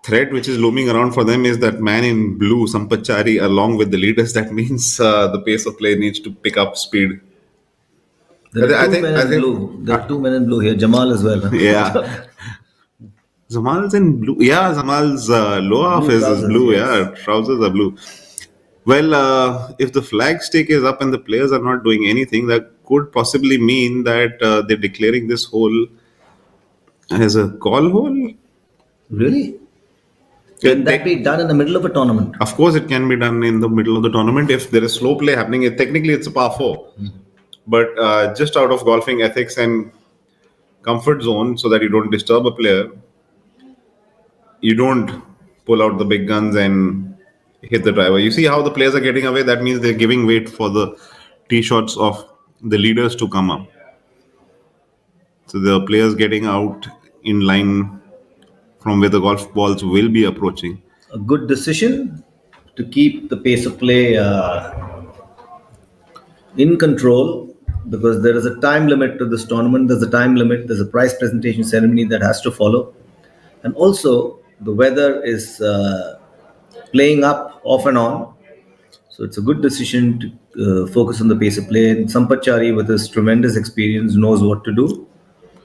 threat which is looming around for them is that man in blue, Sampachari, along with the leaders. That means the pace of play needs to pick up speed. There are two men I in think, blue. There are two men in blue here. Jamal as well. yeah. Zamal's in blue. Yeah, Zamal's lower half Blue is trousers, blue. yes. Yeah, trousers are blue. Well, if the flag stake is up and the players are not doing anything, that could possibly mean that they're declaring this hole as a call hole. Really? Can It that be done in the middle of a tournament? Of course, it can be done in the middle of the tournament if there is slow play happening. Technically, it's a par four, but just out of golfing ethics and comfort zone, so that you don't disturb a player, you don't pull out the big guns and hit the driver. You see how the players are getting away? That means they're giving weight for the tee shots of the leaders to come up. So the players getting out in line from where the golf balls will be approaching. A good decision to keep the pace of play in control, because there is a time limit to this tournament. There's a time limit. There's a prize presentation ceremony that has to follow, and also the weather is playing up off and on. So it's a good decision to focus on the pace of play. And Sampachari, with his tremendous experience, knows what to do.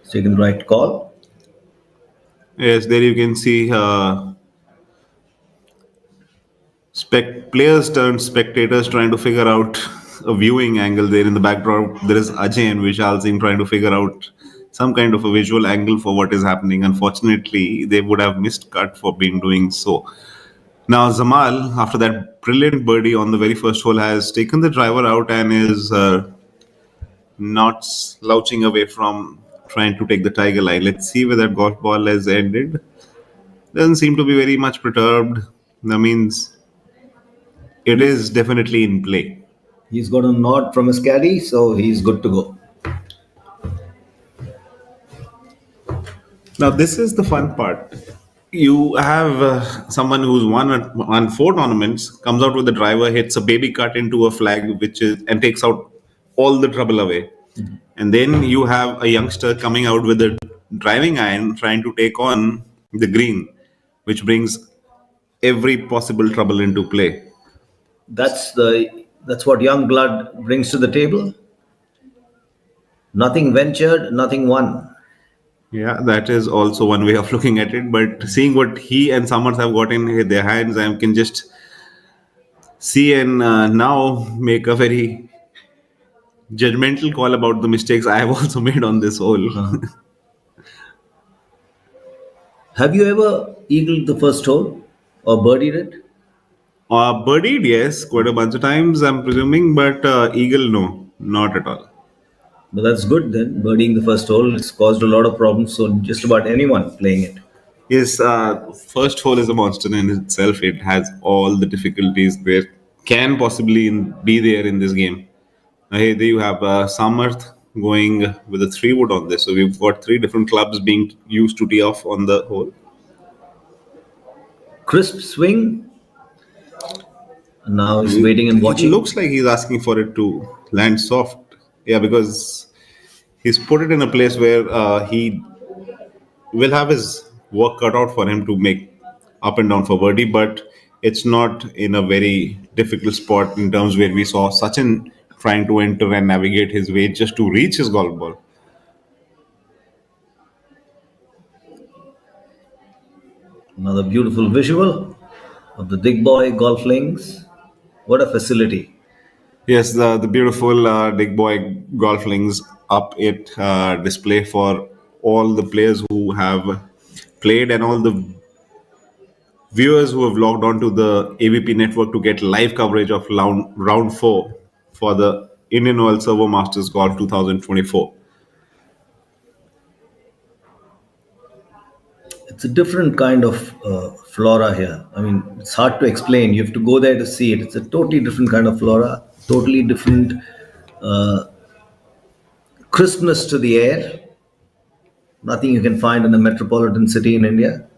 He's taken the right call. Yes, there you can see players turned spectators trying to figure out a viewing angle. There in the backdrop, there is Ajay and Vishal Singh trying to figure out some kind of a visual angle for what is happening. Unfortunately, they would have missed cut for being doing so. Now, Zamal, after that brilliant birdie on the very first hole, has taken the driver out and is not slouching away from trying to take the tiger line. Let's see where that golf ball has ended. Doesn't seem to be very much perturbed. That means it is definitely in play. He's got a nod from his caddy, so he's good to go. Now, this is the fun part. You have someone who's won four tournaments, comes out with the driver, hits a baby cut into a flag, which is and takes out all the trouble away. And then you have a youngster coming out with a driving iron, trying to take on the green, which brings every possible trouble into play. That's what young blood brings to the table. Nothing ventured, nothing won. Yeah, that is also one way of looking at it. But seeing what he and Summers have got in their hands, I can just see and now make a very judgmental call about the mistakes I have also made on this hole. Have you ever eagled the first hole or birdied it? Birdied, yes, quite a bunch of times, I'm presuming, but eagle, no, not at all. But that's good then. Birdieing the first hole, it's caused a lot of problems for just about anyone playing it. Yes, first hole is a monster in itself. It has all the difficulties there can possibly be there in this game. Hey, there you have Samarth going with a 3 wood on this. So we've got 3 different clubs being used to tee off on the hole. Crisp swing. And now he's waiting and It watching. looks like he's asking for it to land soft. Yeah, because he's put it in a place where he will have his work cut out for him to make up and down for birdie, but it's not in a very difficult spot in terms where we saw Sachin trying to enter and navigate his way just to reach his golf ball. Another beautiful visual of the Digboi golf links. What a facility. Yes, the beautiful Digboi golf links up it display for all the players who have played and all the viewers who have logged on to the ABP network to get live coverage of round 4 for the IndianOil Servo Masters Golf 2024. It's a different kind of flora here. I mean, it's hard to explain. You have to go there to see it. It's a totally different kind of flora, totally different crispness to the air. Nothing you can find in a metropolitan city in India.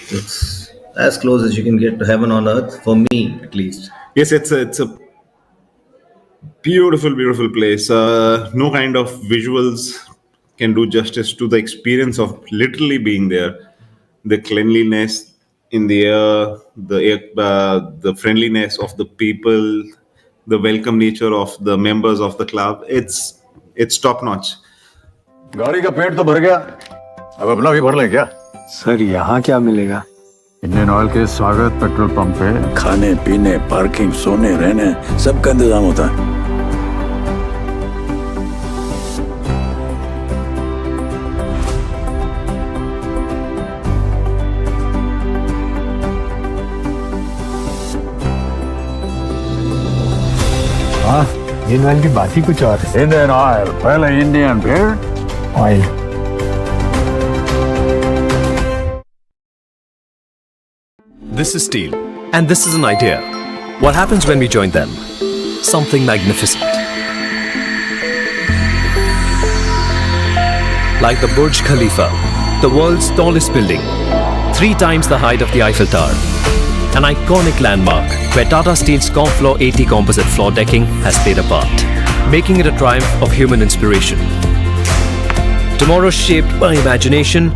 It's as close as you can get to heaven on earth, for me at least. Yes, it's a beautiful, beautiful place. No kind of visuals can do justice to the experience of literally being there. The cleanliness in the air, the friendliness of the people, the welcome nature of the members of the club. It's top notch. गाड़ी का पेट तो भर गया, अब अपना भी भर लें क्या? सर यहाँ क्या मिलेगा? इंडियन ऑयल के स्वागत पेट्रोल पंप पे खाने पीने पार्किंग सोने रहने सबका इंतजाम होता है. हाँ, इंडियन ऑयल की बात ही कुछ और है. इंडियन ऑयल पहले इंडियन फिर oil. This is steel, and this is an idea. What happens when we join them? Something magnificent. Like the Burj Khalifa, the world's tallest building, 3 times the height of the Eiffel Tower. An iconic landmark where Tata Steel's Comfloor 80 composite floor decking has played a part, making it a triumph of human inspiration. Tomorrow shaped by imagination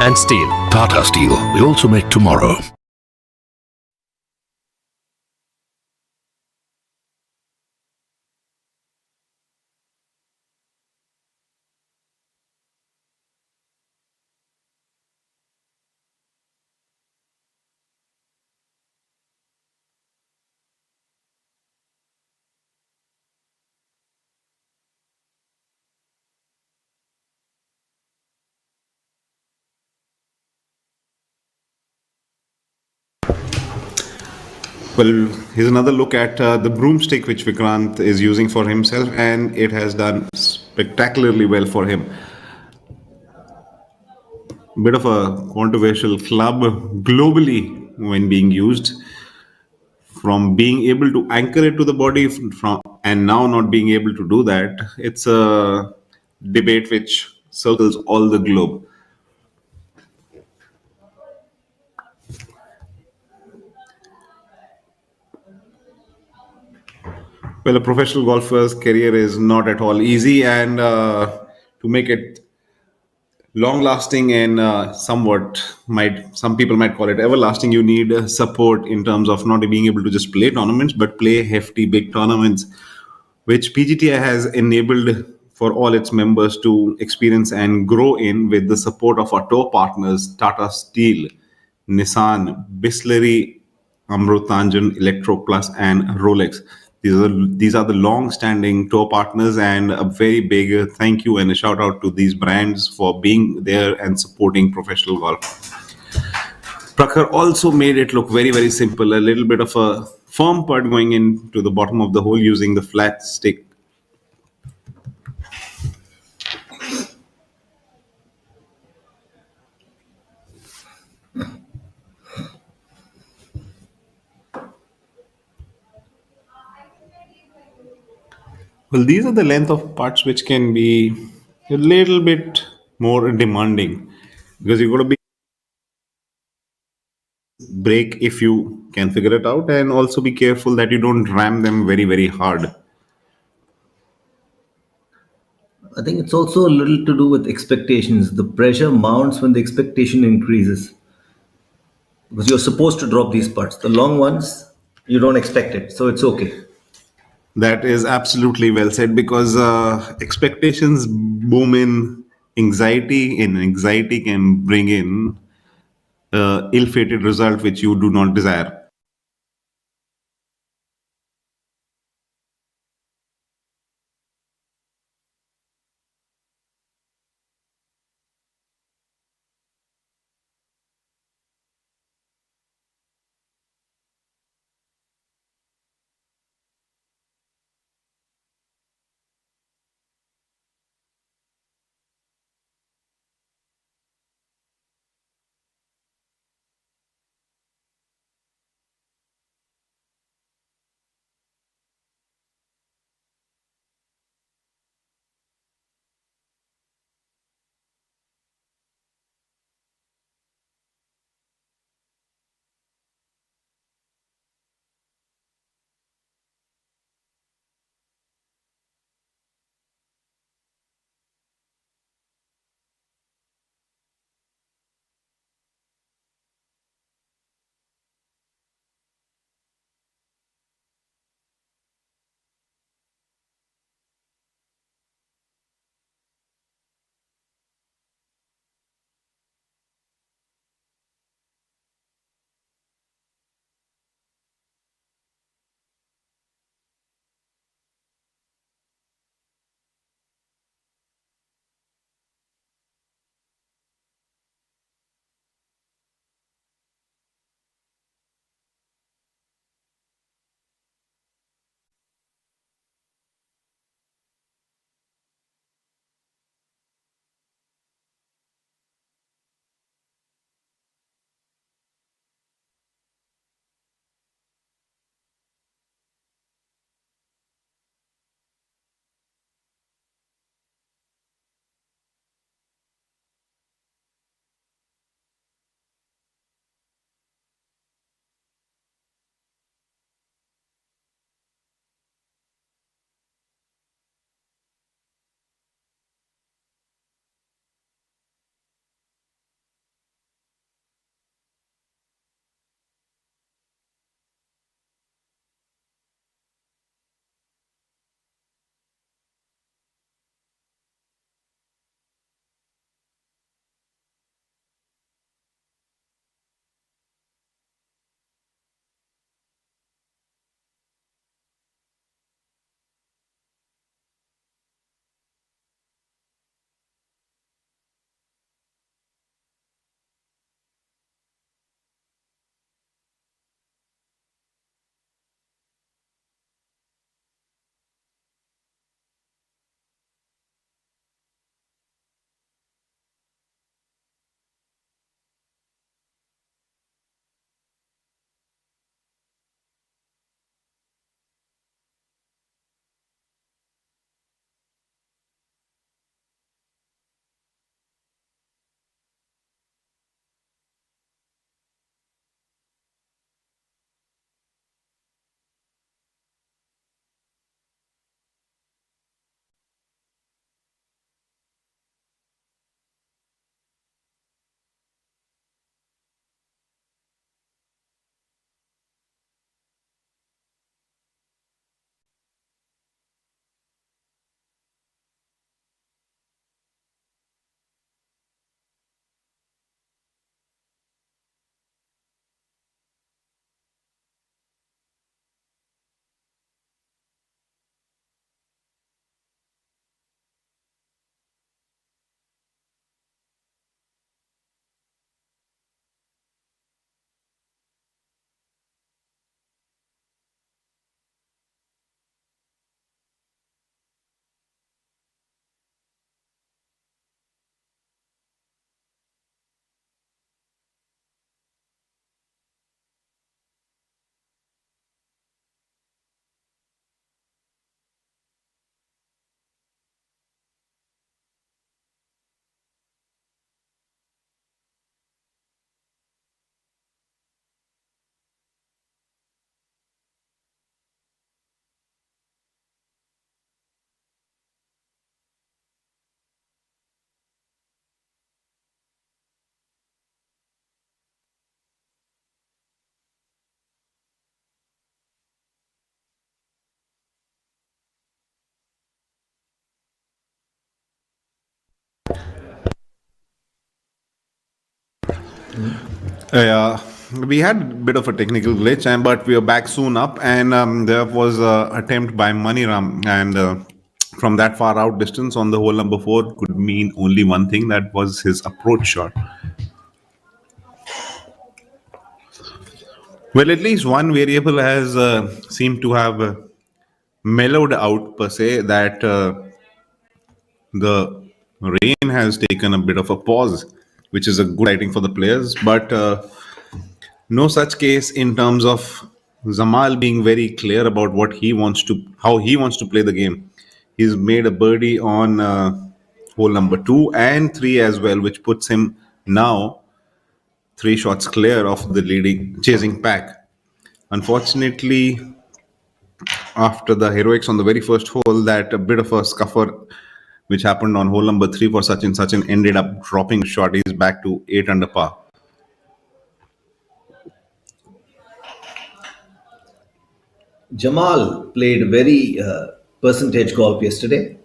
and steel. Tata Steel, we also make tomorrow. Well, here's another look at the broomstick which Vikrant is using for himself, and it has done spectacularly well for him. Bit of a controversial club globally when being used, from being able to anchor it to the body from and now not being able to do that. It's a debate which circles all the globe. Well, a professional golfer's career is not at all easy, and to make it long lasting and somewhat might some people might call it everlasting, you need support in terms of not being able to just play tournaments but play hefty big tournaments, which PGTI has enabled for all its members to experience and grow in with the support of our tour partners Tata Steel, Nissan, Bisleri, Amrutanjan, Electro Plus, and Rolex. These are the long-standing tour partners, and a very big thank you and a shout out to these brands for being there and supporting professional golf. Prakhar also made it look very, very simple. A little bit of a firm putt going into the bottom of the hole using the flat stick. Well, these are the length of putts which can be a little bit more demanding, because you've got to be break if you can figure it out, and also be careful that you don't ram them very, very hard. I think it's also a little to do with expectations. The pressure mounts when the expectation increases because you're supposed to drop these parts. The long ones, you don't expect it, so it's okay. That is absolutely well said, because expectations boom in anxiety, and anxiety can bring in ill-fated result which you do not desire. Yeah, we had a bit of a technical glitch, and but we are back soon up. And there was a attempt by Maniram, and from that far out distance on the hole number 4 could mean only one thing. That was his approach shot. Well, at least one variable has seemed to have mellowed out per se. That the rain has taken a bit of a pause, which is a good writing for the players, but. No such case in terms of Zamal being very clear about how he wants to play the game. He's made a birdie on hole number 2 and 3 as well, which puts him now 3 shots clear of the chasing pack. Unfortunately, after the heroics on the very first hole, that a bit of a scuffer which happened on hole number 3 for Sachin ended up dropping the shot. He's back to 8 under par. Jamal played very percentage golf yesterday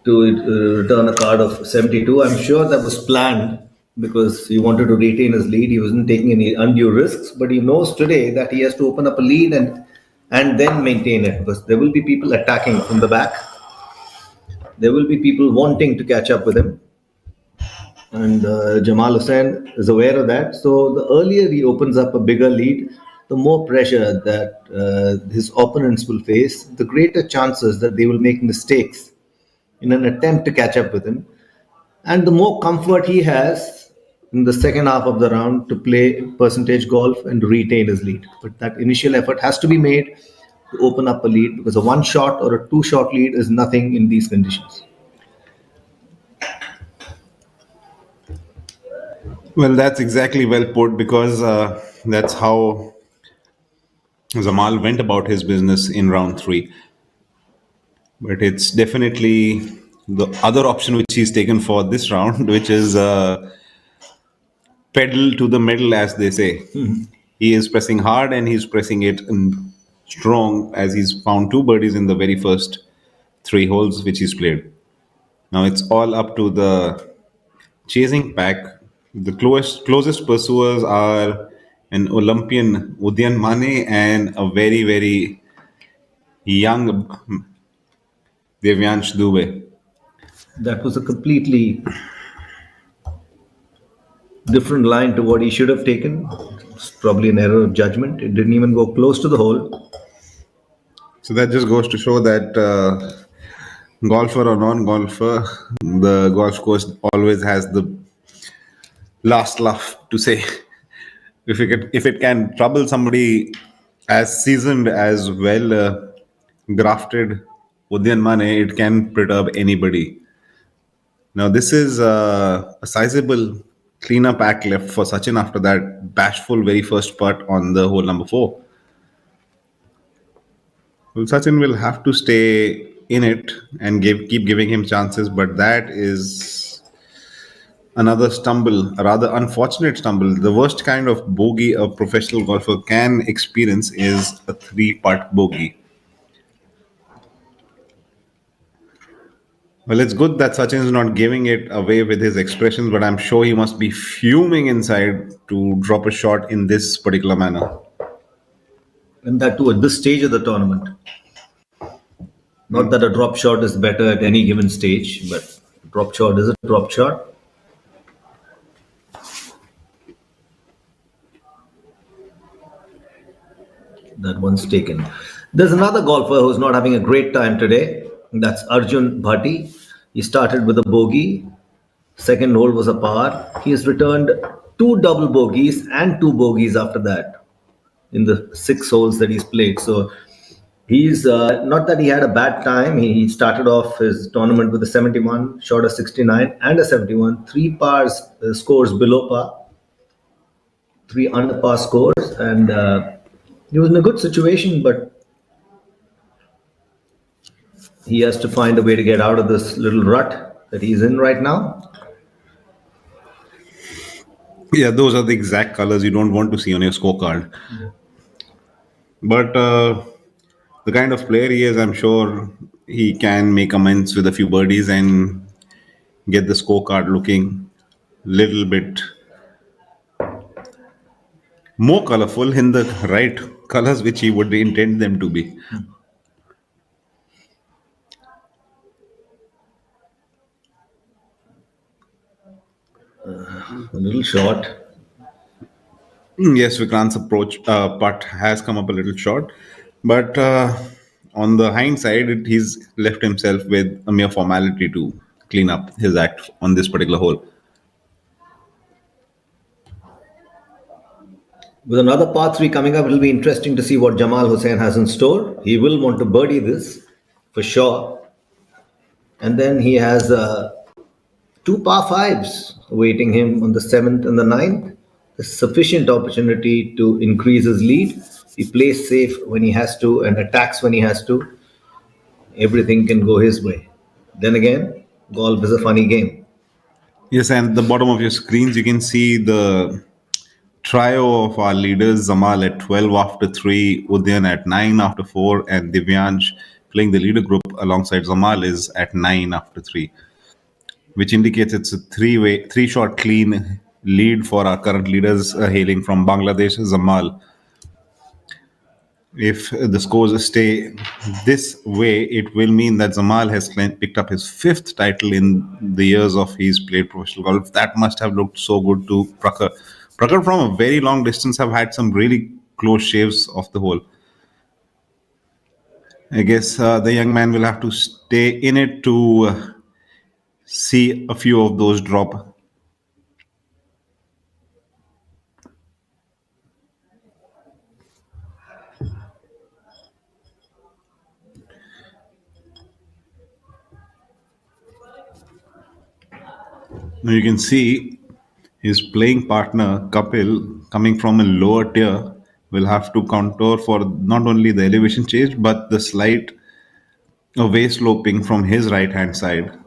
to return a card of 72. I'm sure that was planned because he wanted to retain his lead. He wasn't taking any undue risks, but he knows today that he has to open up a lead and then maintain it, because there will be people attacking from the back. There will be people wanting to catch up with him. And Jamal Hussain is aware of that. So the earlier he opens up a bigger lead, the more pressure that his opponents will face, the greater chances that they will make mistakes in an attempt to catch up with him. And the more comfort he has in the second half of the round to play percentage golf and retain his lead. But that initial effort has to be made to open up a lead, because a 1-shot or a 2-shot lead is nothing in these conditions. Well, that's exactly well put, because that's how Zamal went about his business in round 3. But it's definitely the other option which he's taken for this round, which is pedal to the middle, as they say. He is pressing hard and he's pressing it strong, as he's found 2 birdies in the very first 3 holes which he's played. Now it's all up to the chasing pack. The closest pursuers are an Olympian Udian Mane and a very, very young Devyansh Dubey. That was a completely different line to what he should have taken. It's probably an error of judgment. It didn't even go close to the hole. So that just goes to show that golfer or non-golfer, the golf course always has the last laugh to say. If it can trouble somebody as seasoned, as well grafted Udian Mane, it can perturb anybody. Now this is a sizable cleanup act left for Sachin after that bashful very first putt on the hole number 4. Well, Sachin will have to stay in it and keep giving him chances, but that is another stumble, a rather unfortunate stumble. The worst kind of bogey a professional golfer can experience is a 3-putt bogey. Well, it's good that Sachin is not giving it away with his expressions, but I'm sure he must be fuming inside to drop a shot in this particular manner. And that too at this stage of the tournament. Not that a drop shot is better at any given stage, but a drop shot is a drop shot. That one's taken. There's another golfer who's not having a great time today. That's Arjun Bhatti. He started with a bogey. Second hole was a par. He has returned 2 double bogeys and 2 bogeys after that in the 6 holes that he's played. So he's not that he had a bad time. He started off his tournament with a 71, shot a 69 and a 71. 3 pars scores below par. 3 under par scores. And he was in a good situation, but he has to find a way to get out of this little rut that he's in right now. Yeah, those are the exact colors you don't want to see on your scorecard. But the kind of player he is, I'm sure he can make amends with a few birdies and get the scorecard looking little bit more colorful in the right colors which he would intend them to be. A little short. Yes, Vikrant's approach putt has come up a little short, but on the hindsight, he's left himself with a mere formality to clean up his act on this particular hole. With another par 3 coming up, it'll be interesting to see what Jamal Hussain has in store. He will want to birdie this for sure. And then he has two par 5s awaiting him on the 7th and the 9th. A sufficient opportunity to increase his lead. He plays safe when he has to and attacks when he has to. Everything can go his way. Then again, golf is a funny game. Yes, and at the bottom of your screens, you can see the trio of our leaders: Zamal at 12 after 3, Udyan at 9 after 4, and Divyansh playing the leader group alongside Zamal is at 9 after 3, which indicates it's a three shot clean lead for our current leaders hailing from Bangladesh, Zamal. If the scores stay this way, it will mean that Zamal has picked up his 5th title in the years of he's played professional golf. That must have looked so good to Prakhar. Prakhar from a very long distance have had some really close shaves of the hole. I guess the young man will have to stay in it to see a few of those drop. Now you can see his playing partner Kapil, coming from a lower tier, will have to contour for not only the elevation change but the slight away sloping from his right hand side.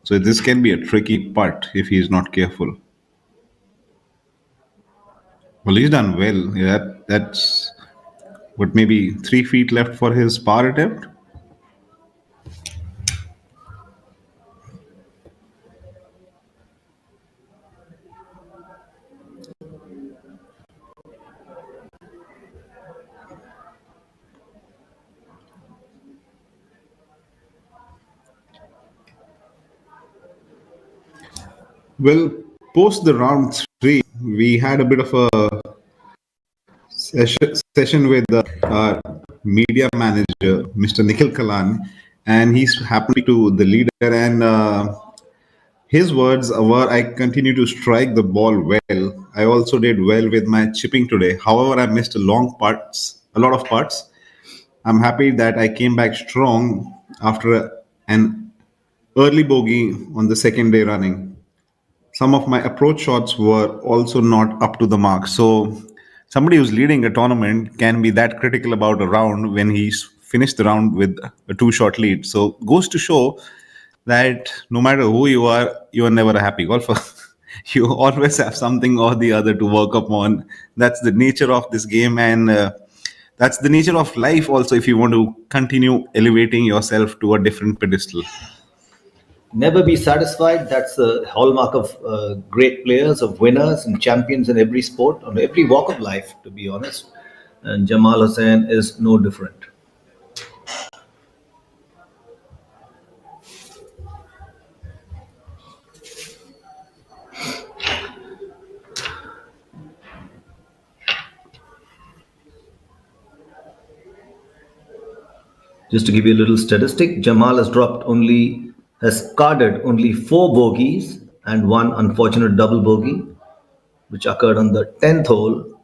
So this can be a tricky putt if he is not careful. Well, he's done well. Yeah, that's what, maybe 3 feet left for his par attempt. Well, post the round 3, we had a bit of a session with our media manager, Mr. Nikhil Kalan, and he's happened to the leader. And his words were, "I continue to strike the ball well. I also did well with my chipping today. However, I missed a lot of putts. I'm happy that I came back strong after an early bogey on the second day running. Some of my approach shots were also not up to the mark." So, somebody who's leading a tournament can be that critical about a round when he's finished the round with a 2-shot lead. So, goes to show that no matter who you are never a happy golfer. You always have something or the other to work upon. That's the nature of this game, and that's the nature of life also, if you want to continue elevating yourself to a different pedestal. Never be satisfied. That's the hallmark of great players, of winners and champions in every sport, on every walk of life, to be honest. And Jamal Hussain is no different. Just to give you a little statistic, Jamal has carded only 4 bogeys and 1 unfortunate double bogey, which occurred on the 10th hole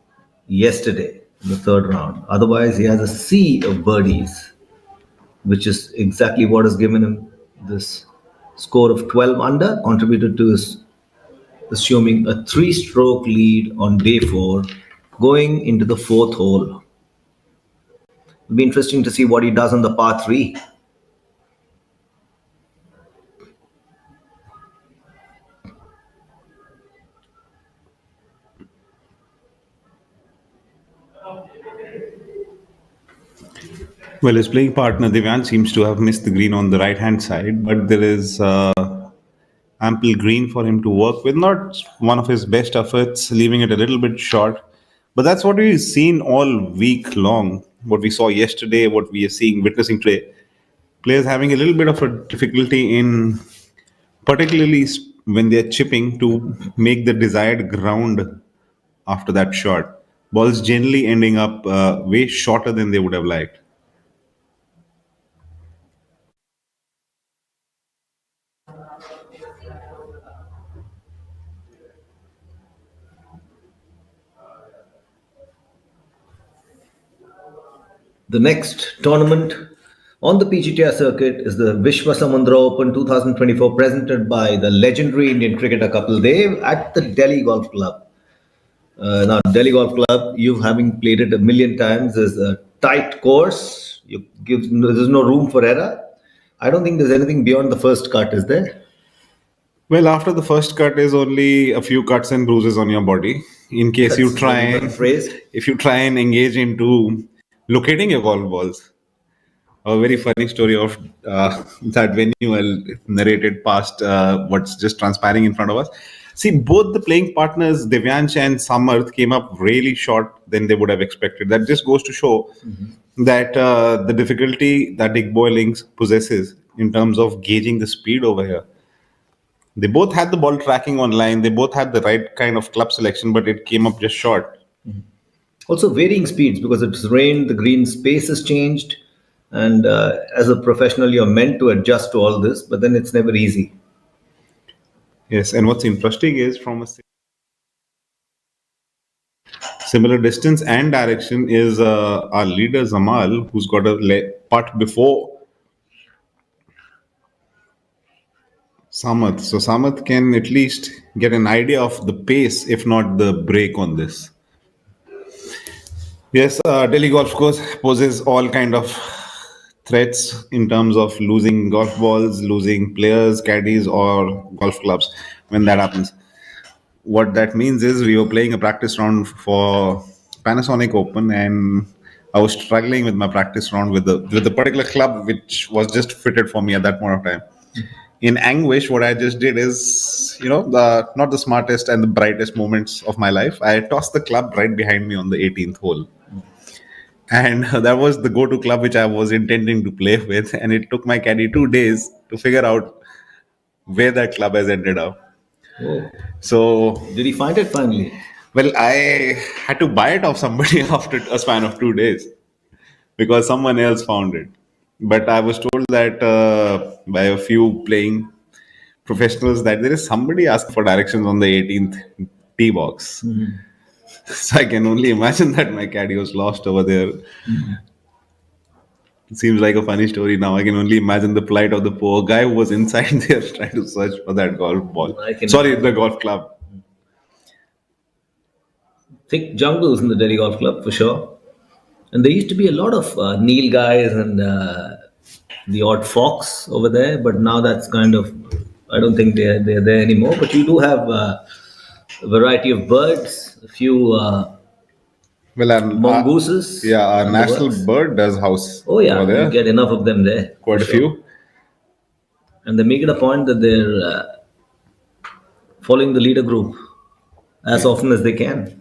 yesterday in the 3rd round. Otherwise, he has a sea of birdies, which is exactly what has given him this score of 12 under, contributed to his assuming a 3-stroke lead on day 4, going into the 4th hole. It'll be interesting to see what he does on the par 3. Well, his playing partner Divyan seems to have missed the green on the right hand side, but there is ample green for him to work with. Not one of his best efforts, leaving it a little bit short. But that's what we've seen all week long. What we saw yesterday, what we are seeing, witnessing today. Players having a little bit of a difficulty in, particularly when they're chipping to make the desired ground after that shot. Balls generally ending up way shorter than they would have liked. The next tournament on the PGTI circuit is the Vishwa Samundra Open 2024, presented by the legendary Indian cricketer Kapil Dev at the Delhi Golf Club. Now, Delhi Golf Club, you having played it a million times, is a tight course. There's no room for error. I don't think there's anything beyond the first cut, is there? Well, after the first cut is only a few cuts and bruises on your body. In case you That's try very well and phrased. if you try and engage into locating your golf balls. A very funny story of that venue I'll narrate it past what's just transpiring in front of us. See, both the playing partners, Devyansh and Samarth, came up really short than they would have expected. That just goes to show that the difficulty that Digboi Links possesses in terms of gauging the speed over here. They both had the ball tracking online. They both had the right kind of club selection, but it came up just short. Also, varying speeds because it's rained, the green space has changed, and as a professional, you're meant to adjust to all this, but then it's never easy. Yes, and what's interesting is from a similar distance and direction is our leader Zamal, who's got a putt before Samath. So Samath can at least get an idea of the pace, if not the break on this. Yes, Delhi Golf Course poses all kind of threats in terms of losing golf balls, losing players, caddies, or golf clubs when that happens. What that means is we were playing a practice round for Panasonic Open, and I was struggling with my practice round with the particular club which was just fitted for me at that point of time. In anguish, what I just did is, the not the smartest and the brightest moments of my life. I tossed the club right behind me on the 18th hole. And that was the go-to club which I was intending to play with. And it took my caddy 2 days to figure out where that club has ended up. Oh, So, did he find it finally? well, I had to buy it off somebody after a span of 2 days because someone else found it. But I was told that by a few playing professionals that there is somebody asking for directions on the 18th tee box. So I can only imagine that my caddy was lost over there. It seems like a funny story now. I can only imagine the plight of the poor guy who was inside there trying to search for that golf ball. The golf club. Thick jungles in the Delhi Golf Club for sure. And there used to be a lot of Neil guys and the odd fox over there, but now that's kind of, I don't think they're there anymore. But you do have a variety of birds, a few Well, mongooses. our and the national works. bird does house Oh yeah, over you there. get enough of them there. Quite a for sure. few. And they make it a point that they're following the leader group as often as they can.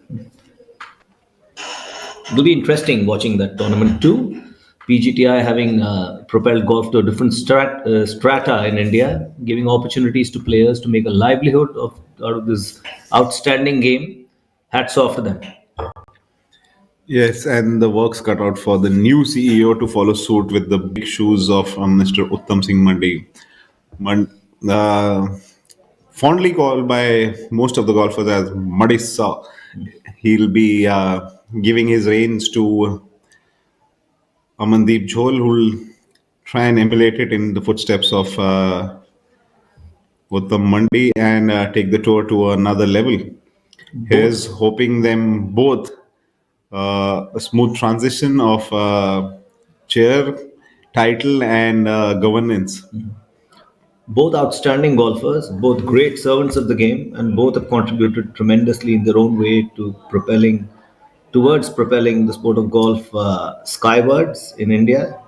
It'll be interesting watching that tournament too. PGTI having propelled golf to a different strata in India, giving opportunities to players to make a livelihood out of this outstanding game. Hats off to them. Yes, and the work's cut out for the new CEO to follow suit with the big shoes of Mr. Uttam Singh Mandi. Fondly called by most of the golfers as Madissa. He'll be giving his reins to Amandeep Jhol, who'll try and emulate it in the footsteps of Uttam Mandi and take the tour to another level. Here's hoping them both a smooth transition of chair, title, and governance. Both outstanding golfers, both great servants of the game, and both have contributed tremendously in their own way to propelling the sport of golf skywards in India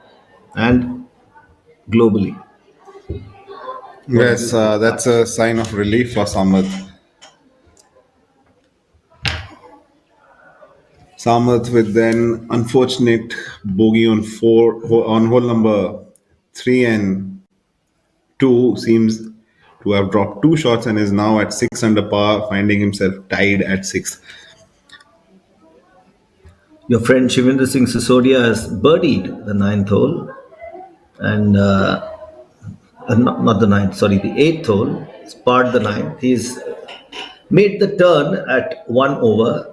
and globally. Yes, that's a sign of relief for Samad. Samarth with an unfortunate bogey on hole number 3 and 2 seems to have dropped 2 shots and is now at 6 under par, finding himself tied at 6th. Your friend Shivendra Singh Sisodia has birdied the ninth hole, and not the ninth, sorry, the eighth hole. He's parred the ninth. He's made the turn at 1 over.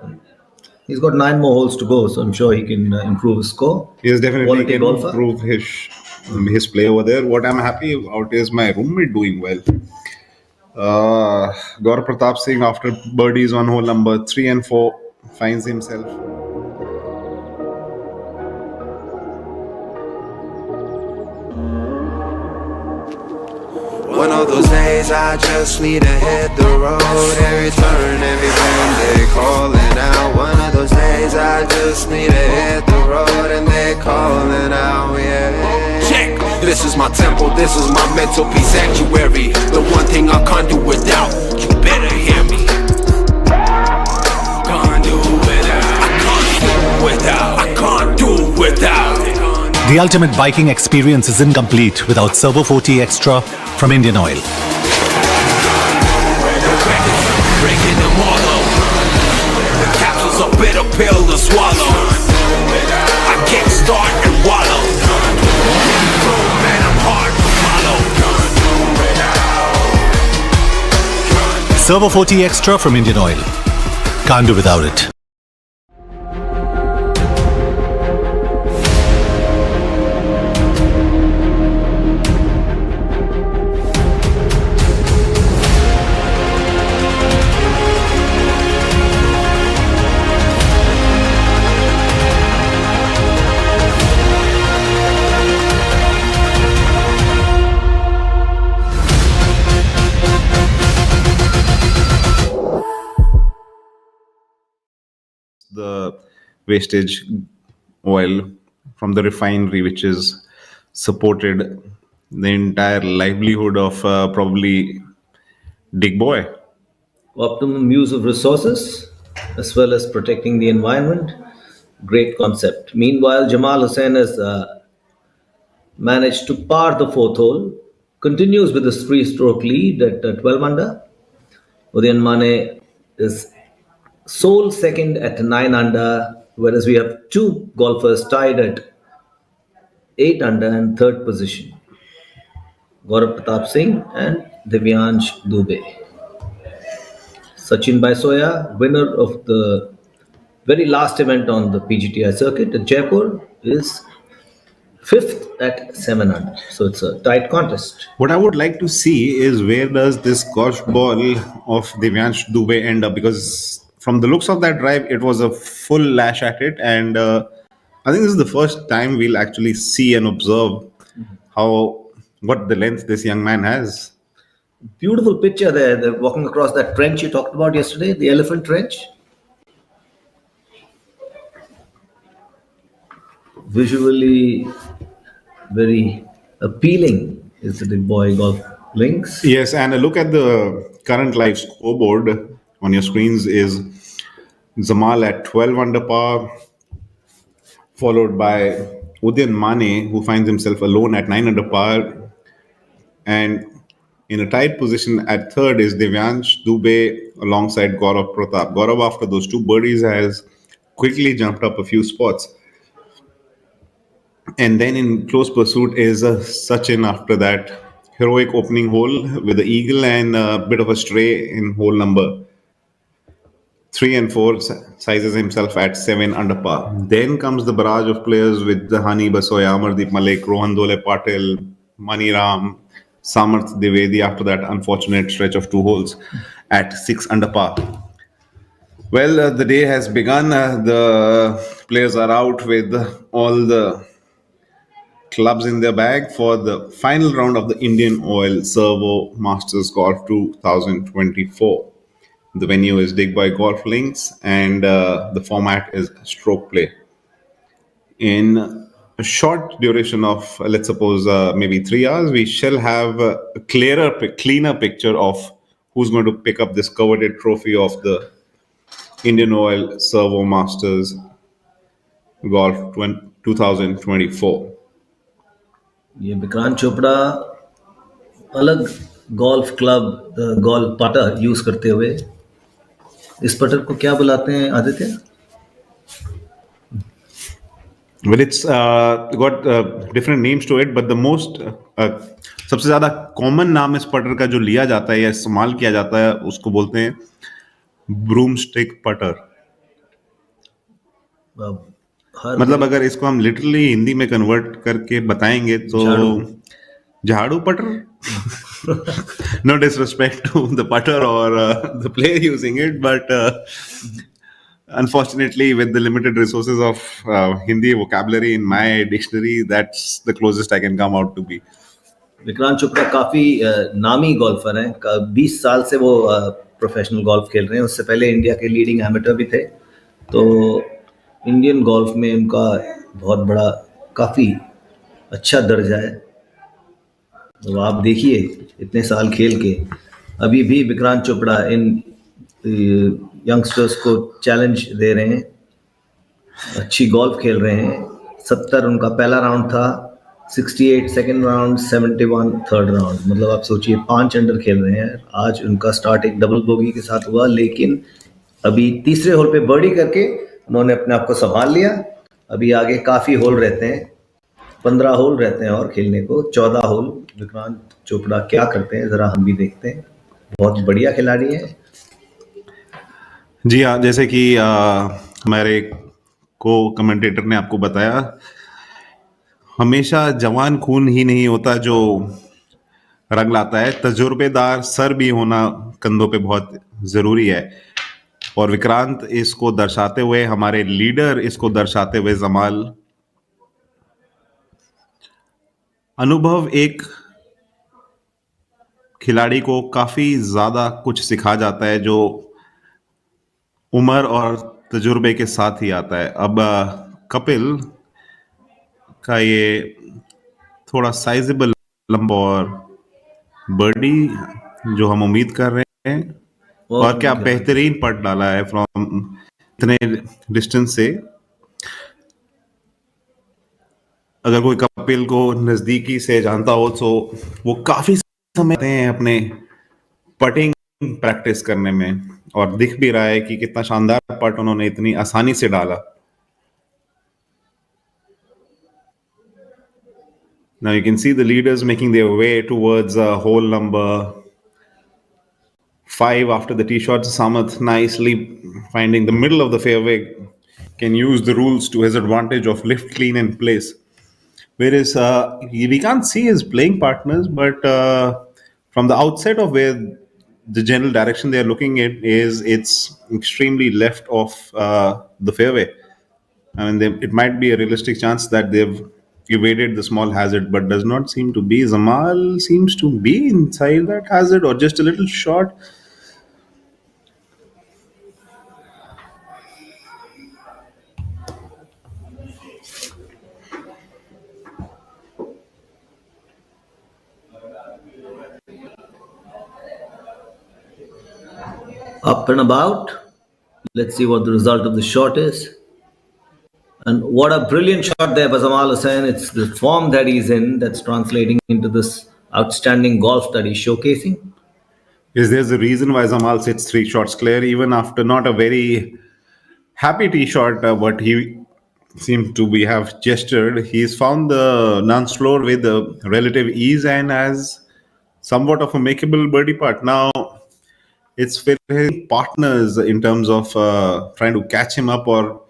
He's got 9 more holes to go, so I'm sure he can improve his score. He is definitely Quality can golfer. improve his play over there. What I'm happy about is my roommate doing well. Gaurav Pratap Singh, after birdies on hole number 3 and 4, finds himself. One of those days I just need to hit the road. Every turn, every bend, they calling out. One of those days I just need to hit the road and they calling out, yeah. Check, this is my temple, this is my mental peace sanctuary. The one thing I can't do without, you better hear me. Can't do without, I can't do without, I can't do without. The ultimate biking experience is incomplete without Servo 40 Extra from Indian Oil. Breaking them all up. The capsule's a bitter pill to swallow. I can't start and wallow. Man, I'm hard to follow. Servo 40 Extra from Indian Oil. Can't do without it. The wastage oil from the refinery, which is supported the entire livelihood of probably Digboi. Optimum use of resources as well as protecting the environment. Great concept. Meanwhile, Jamal Hussain has managed to par the fourth hole, continues with his 3-stroke lead at 12 under. Udayan Mane is sole second at 9 under, whereas we have two golfers tied at 8 under and third position. Gaurav Pratap Singh and Divyansh Dubey. Sachin Baisoya, winner of the very last event on the PGTI circuit at Jaipur, is fifth at 7 under. So it's a tight contest. What I would like to see is where does this golf ball of Divyansh Dubey end up? Because from the looks of that drive, it was a full lash at it. And I think this is the first time we'll actually see and observe what the length this young man has. Beautiful picture there. They're walking across that trench you talked about yesterday, the elephant trench. Visually very appealing is the Digboi golf links. Yes, and a look at the current live scoreboard on your screens is Jamal at 12 under par, followed by Udayan Mane, who finds himself alone at 9 under par. And in a tight position at third is Divyansh Dubey alongside Gaurav Pratap. Gaurav, after those two birdies, has quickly jumped up a few spots. And then in close pursuit is Sachin after that heroic opening hole with the eagle and a bit of a stray in hole number 3 and 4, sizes himself at 7 under par. Then comes the barrage of players with the Hani Basoya, Amardeep Malik, Rohan Dole Patil, Mani Ram, Samarth Dwivedi after that unfortunate stretch of 2 holes at 6 under par. Well, the day has begun. The players are out with all the clubs in their bag for the final round of the IndianOil Servo Masters Golf 2024. The venue is Digboi Golf Links, and the format is stroke play. In a short duration of, let's suppose, maybe 3 hours, we shall have a cleaner picture of who's going to pick up this coveted trophy of the IndianOil Servo Masters Golf 2024. ये विक्रांत चोपड़ा अलग golf club golf पटर use करते हुए, इस पटर को क्या बुलाते हैं Aditya? Well, it's got different names to it, but the most सबसे ज़्यादा कॉमन नाम इस पटर का जो लिया जाता है या इस्तेमाल किया जाता है उसको बोलते हैं ब्रूमस्टिक पटर. हर मतलब अगर इसको हम लिटरली हिंदी में कन्वर्ट करके बताएंगे तो झाड़ू पटर. No disrespect to the putter or the player using it, but unfortunately, with the limited resources of Hindi vocabulary in my dictionary, that's the closest I can come out to be. Vikrant Chopra काफी नामी golfer हैं. 20 साल से वो professional golf खेल रहे हैं. उससे पहले इंडिया के लीडिंग एमेटर भी थे. तो इंडियन गोल्फ में उनका बहुत बड़ा काफी अच्छा दर्जा है. तो आप देखिए इतने साल खेल के अभी भी विक्रांत चोपड़ा इन यंगस्टर्स को चैलेंज दे रहे हैं. अच्छी गोल्फ खेल रहे हैं. 70 उनका पहला राउंड था, 68 सेकंड राउंड, 71 थर्ड राउंड. मतलब आप सोचिए 5 अंडर खेल रहे हैं. आज उनका स्टार्ट एक डबल बोगी के साथ हुआ, लेकिन अभी तीसरे होल पे बर्डी करके उन्होंने अपने आप को संभाल लिया. अभी आगे काफ़ी होल रहते हैं, 15 होल रहते हैं और खेलने को. 14 होल. विक्रांत चोपड़ा क्या करते हैं ज़रा हम भी देखते हैं. बहुत बढ़िया खिलाड़ी है. जी हाँ, जैसे कि हमारे को कमेंटेटर ने आपको बताया, हमेशा जवान खून ही नहीं होता जो रंग लाता है, तजुर्बेदार सर भी होना कंधों पे बहुत ज़रूरी है. और विक्रांत इसको दर्शाते हुए, हमारे लीडर इसको दर्शाते हुए, जमाल, अनुभव एक खिलाड़ी को काफ़ी ज़्यादा कुछ सिखा जाता है जो उम्र और तजुर्बे के साथ ही आता है. अब कपिल का ये थोड़ा साइजेबल लंबा और बर्डी जो हम उम्मीद कर रहे हैं, और क्या बेहतरीन पट डाला है फ्रॉम इतने डिस्टेंस से. अगर कोई कपिल को नज़दीकी से जानता हो तो वो काफ़ी समय देते हैं अपने पटिंग प्रैक्टिस करने में, और दिख भी रहा है कि कितना शानदार पट उन्होंने इतनी आसानी से डाला. Now you can see the leaders making their way towards hole number 5 after the tee shots. Samath nicely finding the middle of the fairway, can use the rules to his advantage of lift, clean and place. Whereas we can't see his playing partners, but from the outset of where the general direction they're looking at is, it's extremely left of the fairway. I mean, it might be a realistic chance that they've evaded the small hazard, but does not seem to be. Zamal seems to be inside that hazard or just a little short. Up and about. Let's see what the result of the shot is. And what a brilliant shot there by Zamal Hussain. It's the form that he's in that's translating into this outstanding golf that he's showcasing. Yes, there's a reason why Zamal sits 3 shots clear, even after not a very happy tee shot, but he seemed to have gestured. He's found the nance floor with relative ease and has somewhat of a makeable birdie putt. Now, it's for his partners in terms of trying to catch him up or,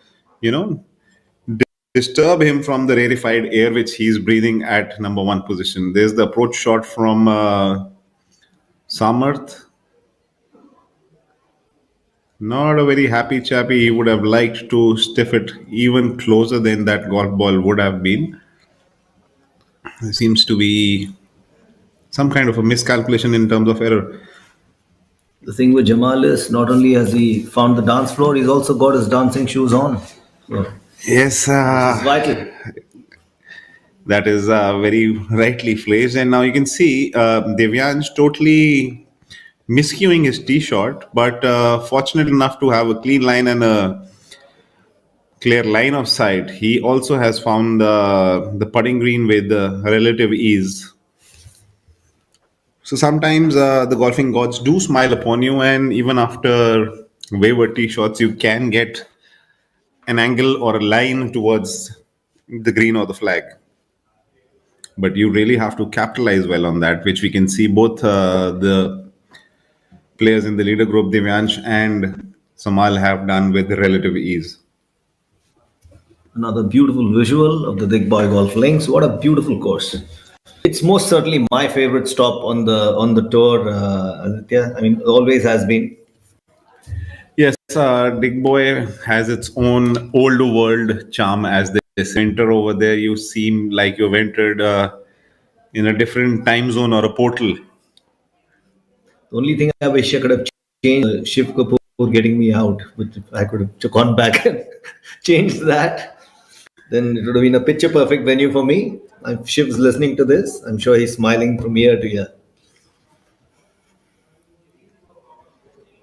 disturb him from the rarefied air which he's breathing at number 1 position. There's the approach shot from Samarth. Not a very happy chappy. He would have liked to stiff it even closer than that golf ball would have been. There seems to be some kind of a miscalculation in terms of error. The thing with Jamal is not only has he found the dance floor, he's also got his dancing shoes on. So, yes, it's vital. That is very rightly phrased. And now you can see Devyansh totally miscuing his tee shot, but fortunate enough to have a clean line and a clear line of sight, he also has found the putting green with relative ease. So sometimes the golfing gods do smile upon you, and even after wayward tee shots, you can get an angle or a line towards the green or the flag. But you really have to capitalize well on that, which we can see both the players in the leader group, Divyansh and Samal, have done with relative ease. Another beautiful visual of the Digboi Golf Links. What a beautiful course! It's most certainly my favorite stop on the tour, Aditya. I mean, always has been. Yes, Digboi has its own old world charm. As they enter over there, you seem like you've entered in a different time zone or a portal. The only thing I wish I could have changed Shiv Kapoor getting me out, which if I could have gone back and changed that, then it would have been a picture perfect venue for me. If Shiv's listening to this, I'm sure he's smiling from ear to ear.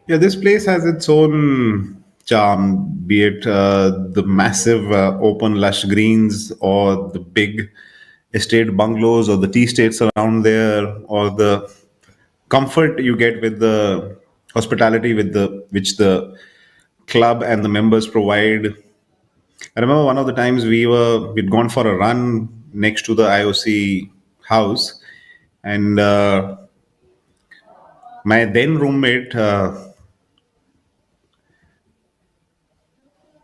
Yeah, this place has its own charm, be it the massive open lush greens or the big estate bungalows or the tea estates around there, or the comfort you get with the hospitality with the which the club and the members provide. I remember one of the times we'd gone for a run next to the IOC house, and my then roommate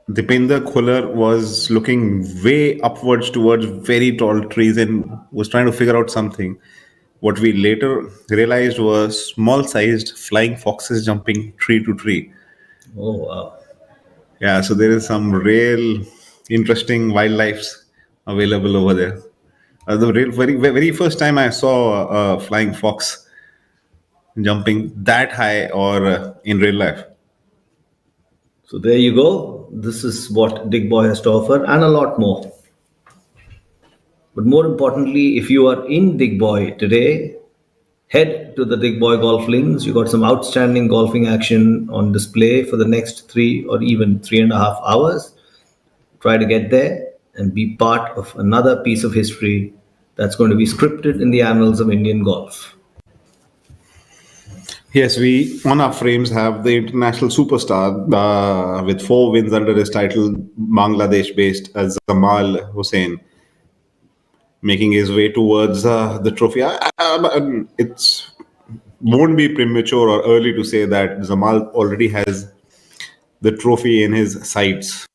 Dipinder Khuller was looking way upwards towards very tall trees and was trying to figure out something. What we later realized was small sized flying foxes jumping tree to tree. Oh, wow. Yeah, so there is some real interesting wildlife available over there. The very first time I saw a flying fox jumping that high or in real life. So there you go. This is what Digboi has to offer and a lot more. But more importantly, if you are in Digboi today, head to the Digboi Golf Links. You got some outstanding golfing action on display for the next 3 or even 3.5 hours. Try to get there and be part of another piece of history that's going to be scripted in the annals of Indian golf. Yes, we on our frames have the international superstar with 4 wins under his title, Bangladesh-based Zamal Hussain, making his way towards the trophy. It's won't be premature or early to say that Zamal already has the trophy in his sights.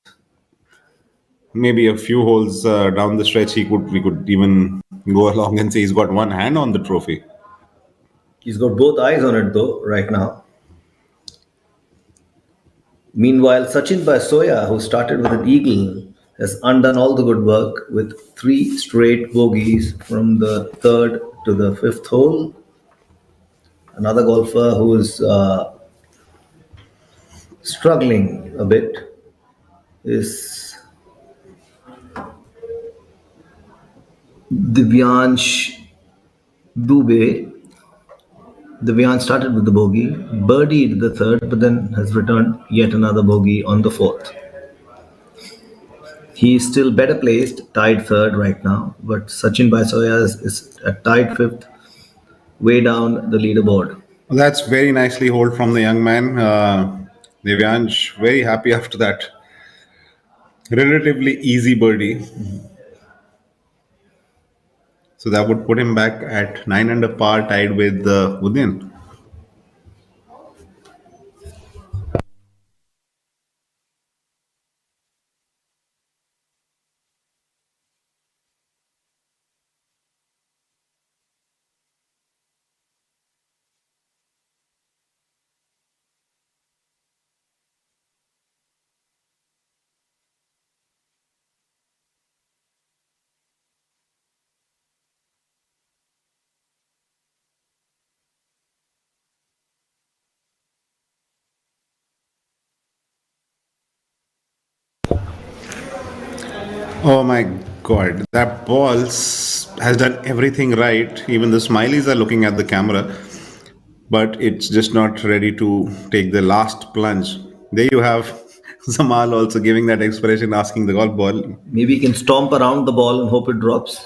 Maybe a few holes down the stretch, we could even go along and say he's got one hand on the trophy. He's got both eyes on it though, right now. Meanwhile, Sachin Basoya, who started with an eagle, has undone all the good work with 3 straight bogeys from the 3rd to the 5th hole. Another golfer who is struggling a bit is Divyansh Dubey. Divyan started with the bogey, birdied the 3rd, but then has returned yet another bogey on the 4th. He is still better placed, tied 3rd right now, but Sachin Basoya is at tied 5th, way down the leaderboard. Well, that's very nicely hold from the young man. Divyansh, very happy after that relatively easy birdie. So that would put him back at 9 under par, tied with Udin. Oh my god, that ball has done everything right. Even the smileys are looking at the camera, but it's just not ready to take the last plunge. There you have Samal also giving that expression, asking the golf ball. Maybe he can stomp around the ball and hope it drops.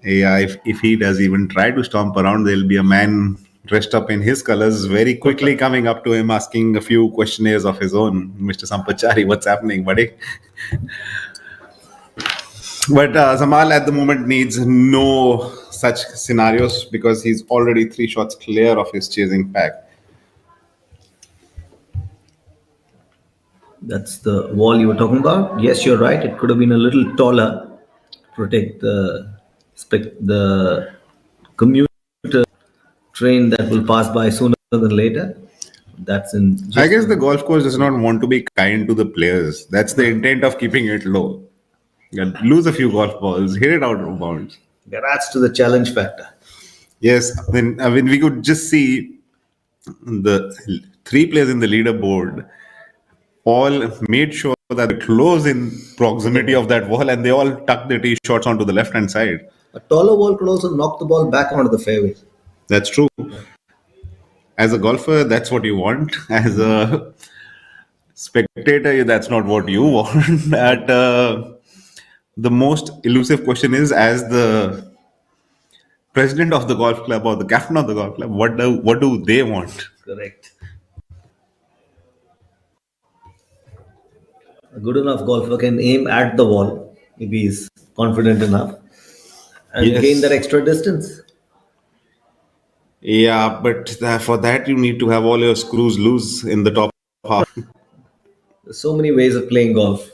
Yeah, if he does even try to stomp around, there'll be a man dressed up in his colors very quickly coming up to him, asking a few questionnaires of his own. Mr. Sampachari, what's happening, buddy? But Zamal at the moment needs no such scenarios because he's already 3 shots clear of his chasing pack. That's the wall you were talking about. Yes, you're right. It could have been a little taller, protect the commuter train that will pass by sooner than later. That's in. I guess the golf course does not want to be kind to the players. That's the intent of keeping it low. You lose a few golf balls, hit it out of bounds. That adds to the challenge factor. Yes, then I mean we could just see the 3 players in the leaderboard all made sure that they're close in proximity of that wall, and they all tucked their tee shots onto the left-hand side. A taller wall could also knock the ball back onto the fairway. That's true. As a golfer, that's what you want. As a spectator, that's not what you want. The most elusive question is, as the president of the golf club or the captain of the golf club, what do they want? Correct. A good enough golfer can aim at the wall if he's confident enough and Yes. gain that extra distance. Yeah, but for that you need to have all your screws loose in the top half. There's so many ways of playing golf.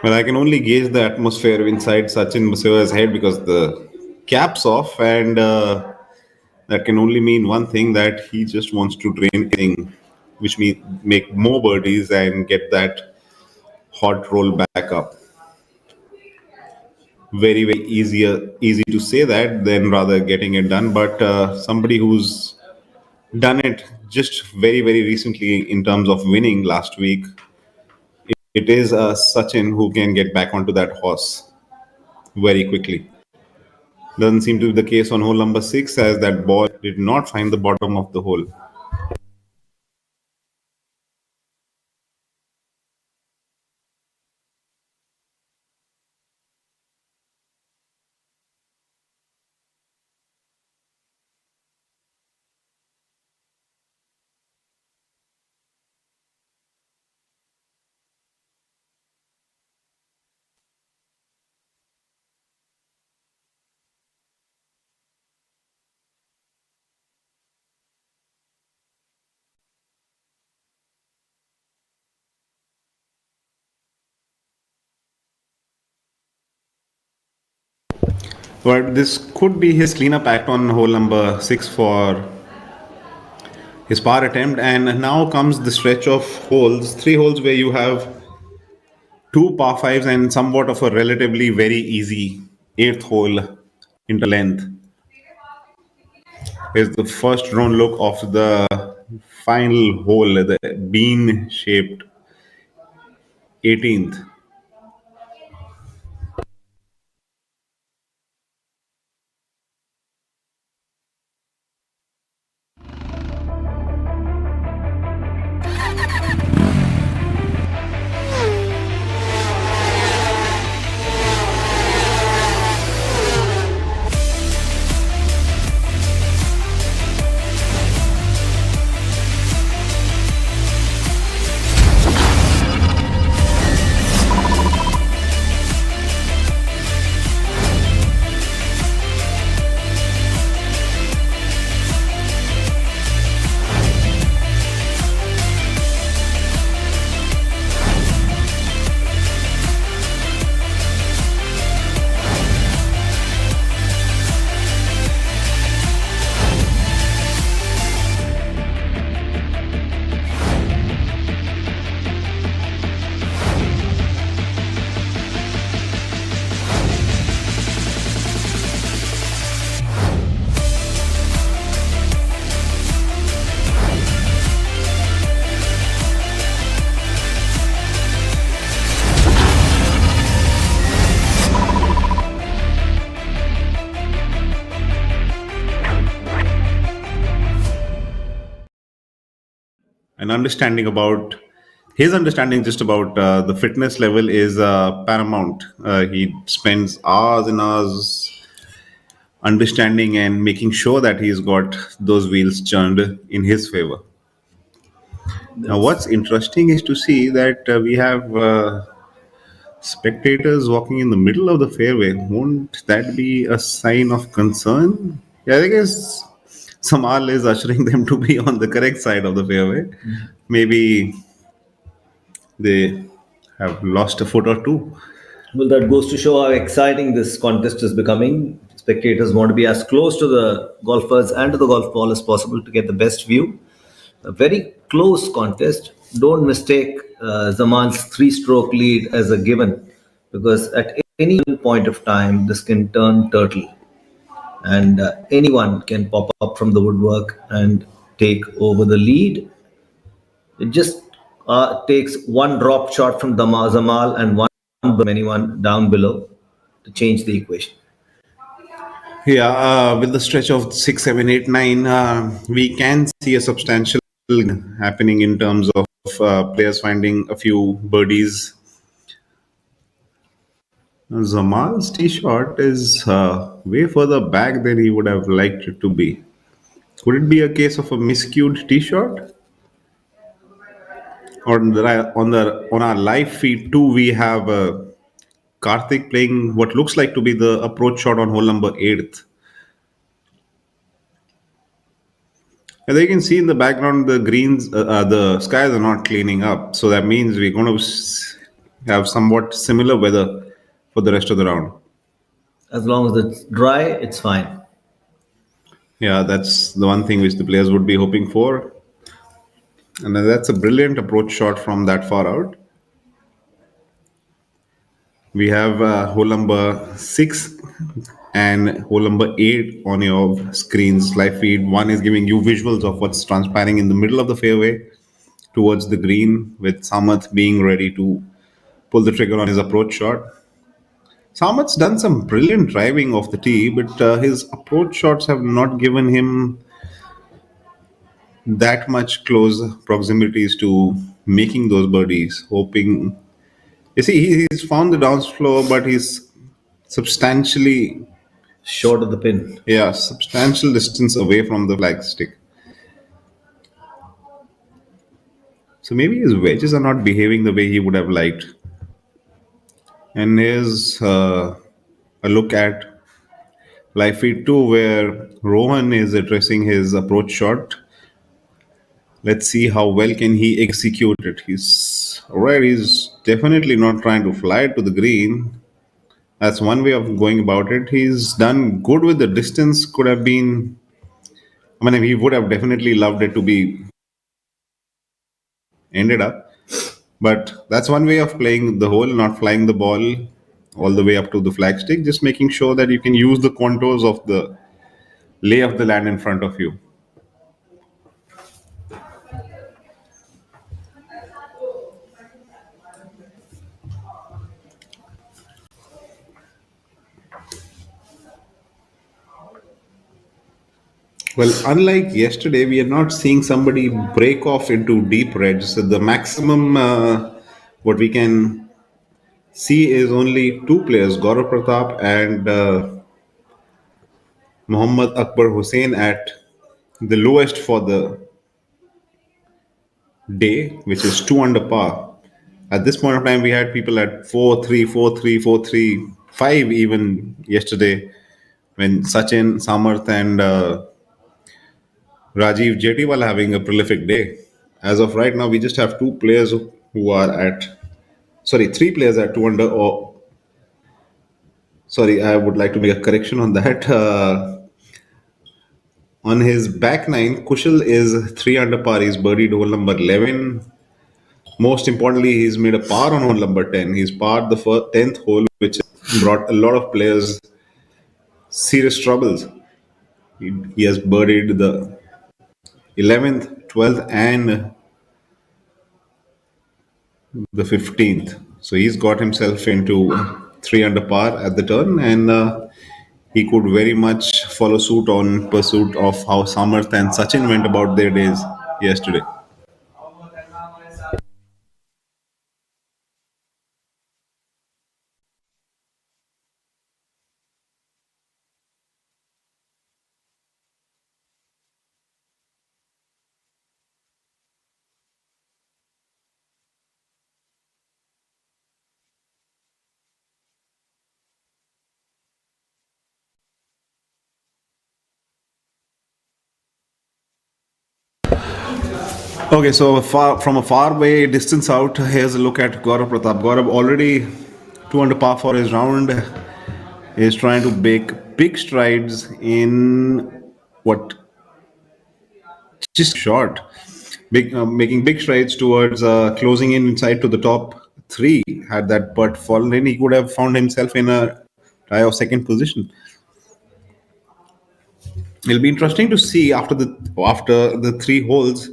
Well, I can only gauge the atmosphere inside Sachin Museva's head because the cap's off, and that can only mean one thing, that he just wants to drain thing, which means make more birdies and get that hot roll back up. Very, very easy to say that than rather getting it done. But somebody who's done it just very, very recently in terms of winning last week, it is Sachin who can get back onto that horse very quickly. Doesn't seem to be the case on hole number 6, as that ball did not find the bottom of the hole. But this could be his cleanup act on hole number 6 for his par attempt. And now comes the stretch of holes, 3 holes where you have 2 par 5s and somewhat of a relatively very easy 8th hole into length. Here's the first drone look of the final hole, the bean-shaped 18th. an understanding about his understanding just about the fitness level is paramount. He spends hours and hours understanding and making sure that he's got those wheels churned in his favor. Now, what's interesting is to see that we have spectators walking in the middle of the fairway. Won't that be a sign of concern? Yeah, I guess Samal is ushering them to be on the correct side of the fairway. Maybe they have lost a foot or two. Well, that goes to show how exciting this contest is becoming. Spectators want to be as close to the golfers and to the golf ball as possible to get the best view. A very close contest. Don't mistake Zaman's three-stroke lead as a given, because at any point of time, this can turn turtle, and anyone can pop up from the woodwork and take over the lead. It just takes one drop shot from Zamal and one from anyone down below to change the equation. Yeah, with the stretch of 6, 7, 8, 9, we can see a substantial happening in terms of players finding a few birdies. Zamal's tee shot is way further back than he would have liked it to be. Could it be a case of a miscued tee shot? Or on our live feed too, we have Karthik playing what looks like to be the approach shot on hole number 8. As you can see in the background, the greens, the skies are not cleaning up. So that means we're going to have somewhat similar weather for the rest of the round. As long as it's dry, it's fine. Yeah, that's the one thing which the players would be hoping for. And that's a brilliant approach shot from that far out. We have hole number 6 and hole number 8 on your screens live feed. One is giving you visuals of what's transpiring in the middle of the fairway towards the green, with Samath being ready to pull the trigger on his approach shot. Samath's done some brilliant driving off the tee, but his approach shots have not given him that much close proximities to making those birdies. Hoping, you see, he's found the downs floor, but he's substantially short of the pin. Yeah, substantial distance away from the flagstick. So maybe his wedges are not behaving the way he would have liked. And here's a look at live feed 2 where Rohan is addressing his approach shot. Let's see how well can he execute it. He's definitely not trying to fly it to the green. That's one way of going about it. He's done good with the distance. Could have been, I mean, he would have definitely loved it to be ended up. But that's one way of playing the hole, not flying the ball all the way up to the flagstick, just making sure that you can use the contours of the lay of the land in front of you. Well, unlike yesterday, we are not seeing somebody break off into deep reds. So the maximum what we can see is only 2 players, Gaurav Pratap and Muhammad Akbar Hussain, at the lowest for the day, which is 2 under par. At this point of time, we had people at 4-3, 4-3, 4-3, 5 even yesterday when Sachin, Samarth and Rajiv Jetiwal having a prolific day. As of right now, we just have 2 players who are at, 3 players at 2 under, or, I would like to make a correction on that. On his back 9, Kushal is 3 under par. He's birdied hole number 11. Most importantly, he's made a par on hole number 10. He's parred the 10th hole, which brought a lot of players serious troubles. He has birdied the 11th, 12th, and the 15th. So he's got himself into 3 under par at the turn, and he could very much follow suit on pursuit of how Samarth and Sachin went about their days yesterday. Okay, so from a far way distance out, here's a look at Gaurav Pratap. Gaurav already 2 under par for his round, is trying to make big strides in what just short, making big strides towards closing in inside to the top three. Had that putt fallen in, he could have found himself in a tie of second position. It'll be interesting to see after the three holes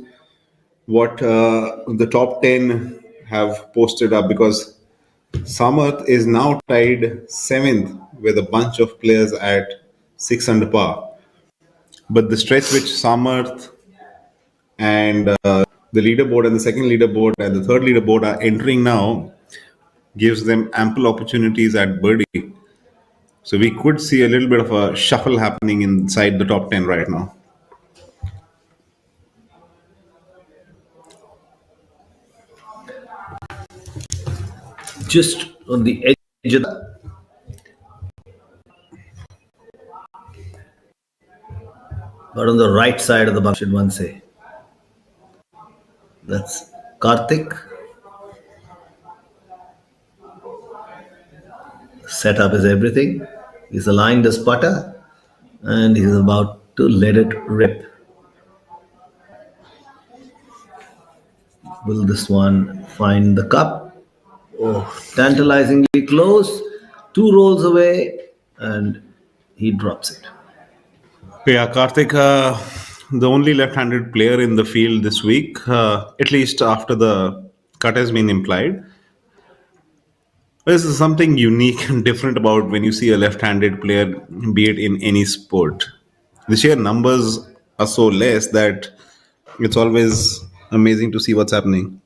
what the top 10 have posted up, because Samarth is now tied seventh with a bunch of players at 6 under par. But the stretch which Samarth and the leaderboard and the second leaderboard and the third leaderboard are entering now gives them ample opportunities at birdie. So we could see a little bit of a shuffle happening inside the top 10 right now. Just on the edge of the, but on the right side of the bump, should one say. That's Karthik. Setup is everything. He's aligned his putter and he's about to let it rip. Will this one find the cup? Oh, tantalizingly close. 2 rolls away and he drops it. Yeah, Karthik, the only left-handed player in the field this week, at least after the cut has been implied. This is something unique and different about when you see a left-handed player, be it in any sport. The sheer numbers are so less that it's always amazing to see what's happening.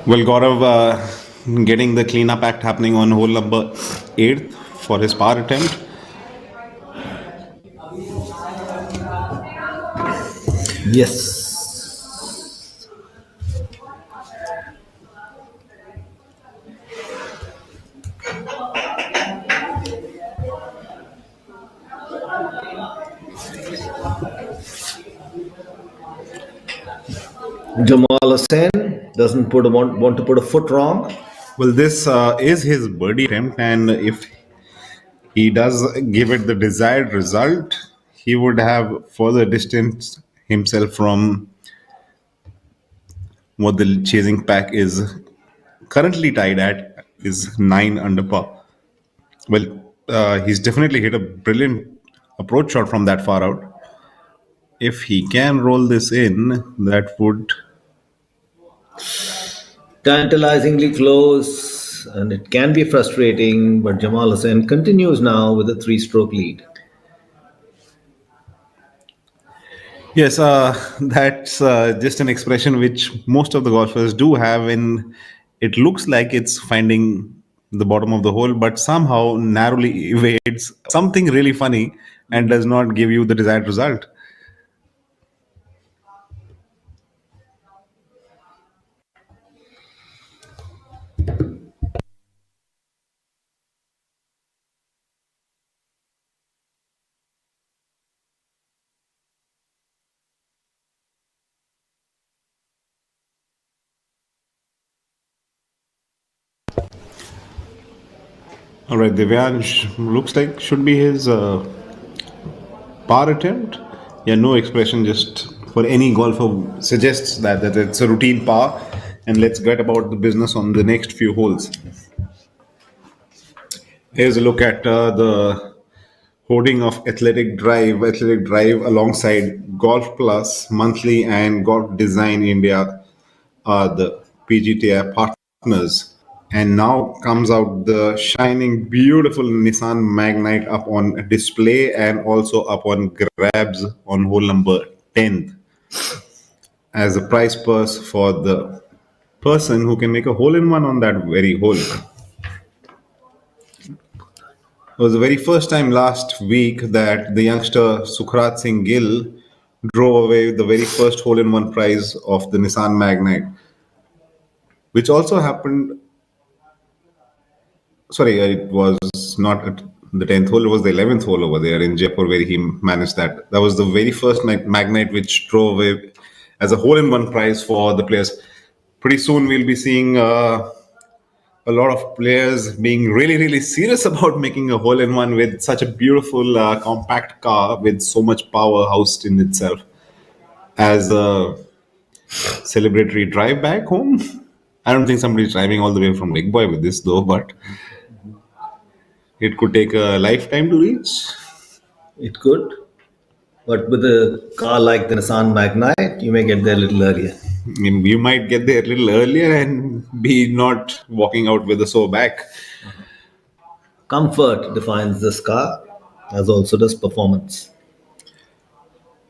Well, Gaurav getting the cleanup act happening on hole number 8 for his par attempt. Yes. Jamal Hussain doesn't want to put a foot wrong. Well, this is his birdie attempt, and if he does give it the desired result, he would have further distanced himself from what the chasing pack is currently tied at, is 9 under par. Well, he's definitely hit a brilliant approach shot from that far out. If he can roll this in, that would. Tantalizingly close, and it can be frustrating, but Jamal Hussain continues now with a 3-stroke lead. Yes, that's just an expression which most of the golfers do have when it looks like it's finding the bottom of the hole, but somehow narrowly evades something really funny and does not give you the desired result. All right, Divyansh looks like should be his par attempt. Yeah, no expression, just for any golfer suggests that it's a routine par, and let's get about the business on the next few holes. Here's a look at the hoarding of Athletic Drive alongside Golf Plus Monthly and Golf Design India are the PGTI partners. And now comes out the shining, beautiful Nissan Magnite up on display and also up on grabs on hole number 10th as a prize purse for the person who can make a hole in one on that very hole. It was the very first time last week that the youngster Sukhrat Singh Gill drove away with the very first hole in one prize of the Nissan Magnite, which also happened. Sorry, it was not at the 10th hole, it was the 11th hole over there in Jaipur where he managed that. That was the very first Magnite which drove away as a hole in one prize for the players. Pretty soon we'll be seeing a lot of players being really, really serious about making a hole in one with such a beautiful, compact car with so much power housed in itself as a celebratory drive back home. I don't think somebody's driving all the way from Digboi with this though, but it could take a lifetime to reach. It could, but with a car like the Nissan Magnite, you may get there a little earlier. I mean, you might get there a little earlier and be not walking out with a sore back. Comfort defines this car, as also does performance.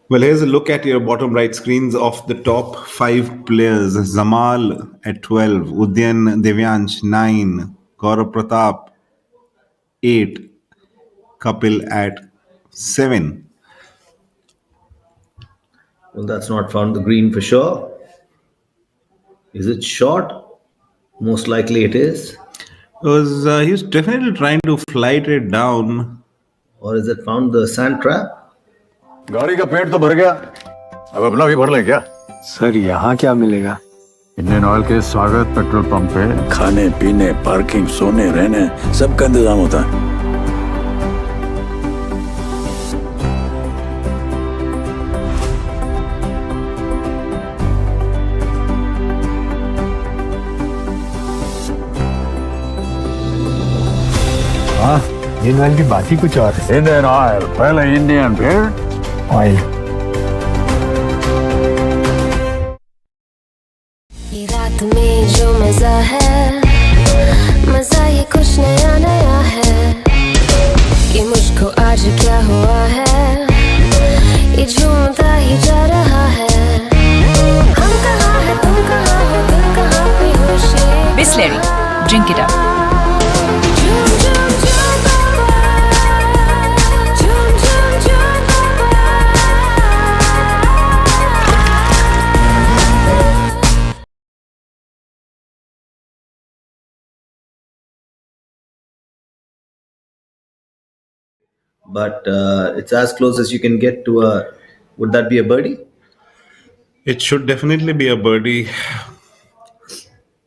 Well, here's a look at your bottom right screens of the top 5 players. Zamal at 12, Udyan Devyansh 9, Gaurav Pratap 8, Kapil at 7. Well, that's not found the green for sure. Is it short? Most likely it is. Because he was definitely trying to flight it down. Or is it found the sand trap? गाड़ी का पेट तो भर गया, अब अपना भी भर लें क्या? सर यहाँ क्या मिलेगा? इंडियन ऑयल के स्वागत पेट्रोल पंप पे खाने पीने पार्किंग सोने रहने सबका इंतजाम होता है. हाँ, दिन वाली की बात ही कुछ और है. इंडियन ऑयल, पहले इंडियन फिर ऑयल. ये रात में जो मजा है, मजा ये कुछ नया नया है. ये मुझको आज क्या हुआ है, ये झूमता ही जा रहा है. हम कहाँ है, तुम कहाँ हो, दिल कहाँ पे होश ये. Bisleri, drink it up. झूम झूम झूम बाबा, झूम झूम झूम बाबा. But it's as close as you can get to a. Would that be a birdie? It should definitely be a birdie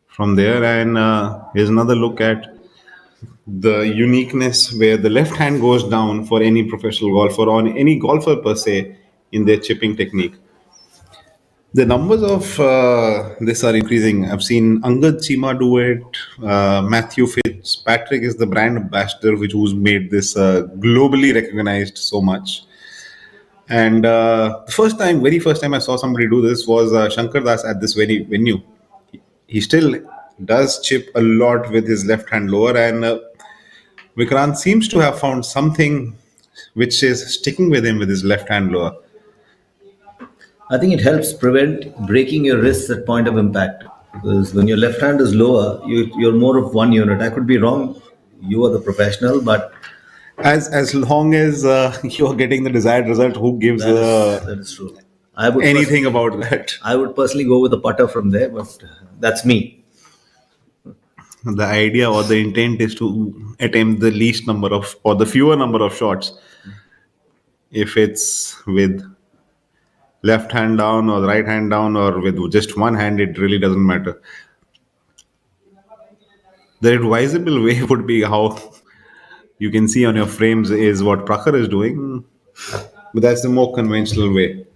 from there. And here's another look at the uniqueness where the left hand goes down for any professional golfer or any golfer per se in their chipping technique. The numbers of this are increasing. I've seen Angad Chima do it. Matthew Fitzpatrick is the brand ambassador who's made this globally recognized so much. And the very first time I saw somebody do this was Shankar Das at this very venue. He still does chip a lot with his left hand lower, and Vikrant seems to have found something which is sticking with him with his left hand lower. I think it helps prevent breaking your wrists at point of impact. Because when your left hand is lower, you're more of one unit. I could be wrong. You are the professional, but As long as you are getting the desired result, who gives that is true. I would anything about that? I would personally go with the putter from there, but that's me. The idea or the intent is to attempt the least number of or the fewer number of shots. If it's with left hand down or right hand down or with just one hand, it really doesn't matter. The advisable way would be how you can see on your frames is what Prakhar is doing, but that's the more conventional way.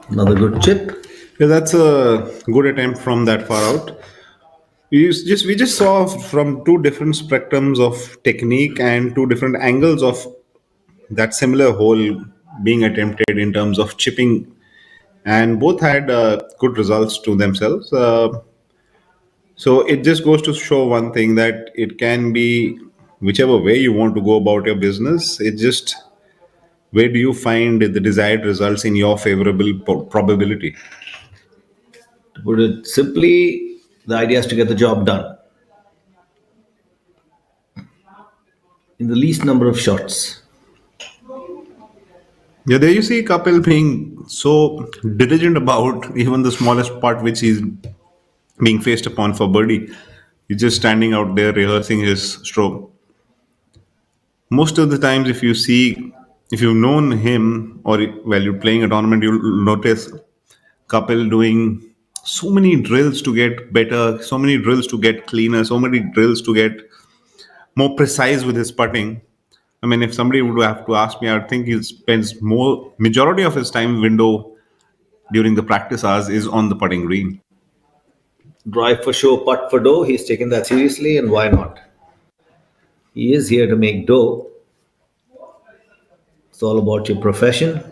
Another good chip. Yeah, that's a good attempt from that far out. We just saw from two different spectrums of technique and two different angles of that similar hole being attempted in terms of chipping, and both had good results to themselves. So it just goes to show one thing, that it can be whichever way you want to go about your business. It just, where do you find the desired results in your favorable probability? To put it simply, the idea is to get the job done in the least number of shots. Yeah, there you see Kapil being so diligent about even the smallest part which he's being faced upon for birdie. He's just standing out there rehearsing his stroke. Most of the times, if you've known him, or while you're playing a tournament, you'll notice Kapil doing so many drills to get better, so many drills to get cleaner, so many drills to get more precise with his putting. I mean, if somebody would have to ask me, I would think he spends more majority of his time window during the practice hours is on the putting green. Drive for show, putt for dough. He's taken that seriously, and why not? He is here to make dough. It's all about your profession.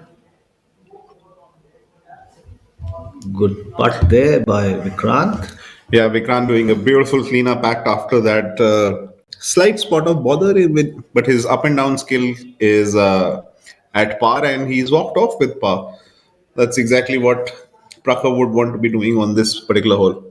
Good putt there by Vikrant. Yeah, Vikrant doing a beautiful cleanup act after that slight spot of bother with, but his up and down skill is at par, and he's walked off with par. That's exactly what Prakha would want to be doing on this particular hole.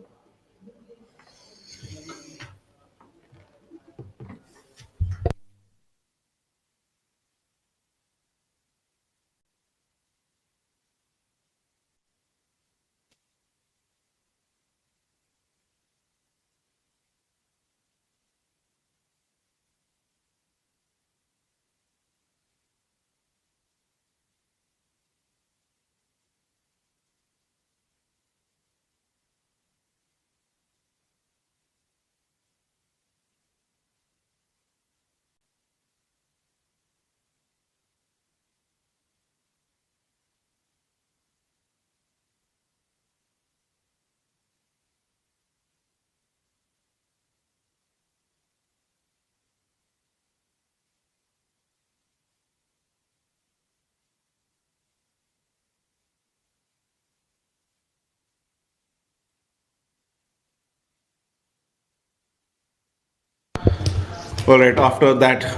All right, after that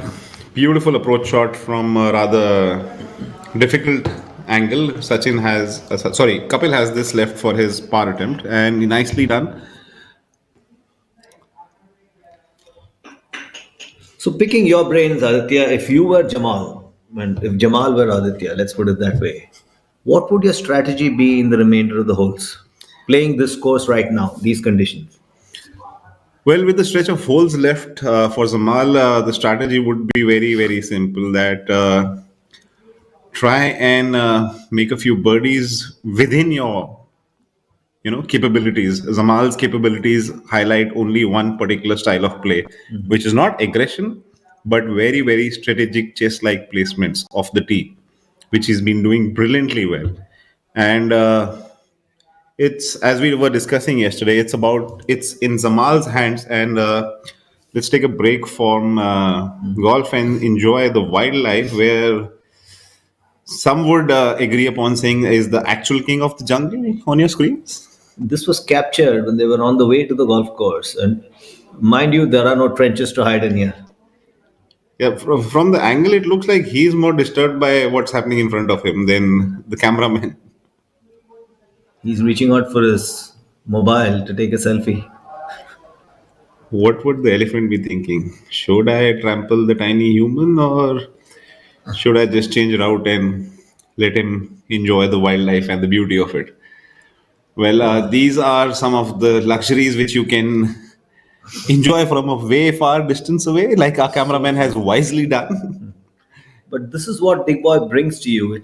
beautiful approach shot from a rather difficult angle, Kapil has this left for his par attempt, and nicely done. So, picking your brains, Aditya, if you were Jamal, and if Jamal were Aditya, let's put it that way, what would your strategy be in the remainder of the holes? Playing this course right now, these conditions. Well, with the stretch of holes left for Zamal, the strategy would be very, very simple. That try and make a few birdies within your, capabilities. Zamal's capabilities highlight only one particular style of play, which is not aggression, but very, very strategic chess-like placements of the tee, which he's been doing brilliantly well. And it's, as we were discussing yesterday, it's in Zamal's hands. And let's take a break from golf and enjoy the wildlife, where some would agree upon saying is the actual king of the jungle on your screens. This was captured when they were on the way to the golf course. And mind you, there are no trenches to hide in here. Yeah, from the angle, it looks like he's more disturbed by what's happening in front of him than the cameraman. He's reaching out for his mobile to take a selfie. What would the elephant be thinking? Should I trample the tiny human, or should I just change route and let him enjoy the wildlife and the beauty of it? Well, these are some of the luxuries which you can enjoy from a way far distance away, like our cameraman has wisely done. But this is what Digboi brings to you.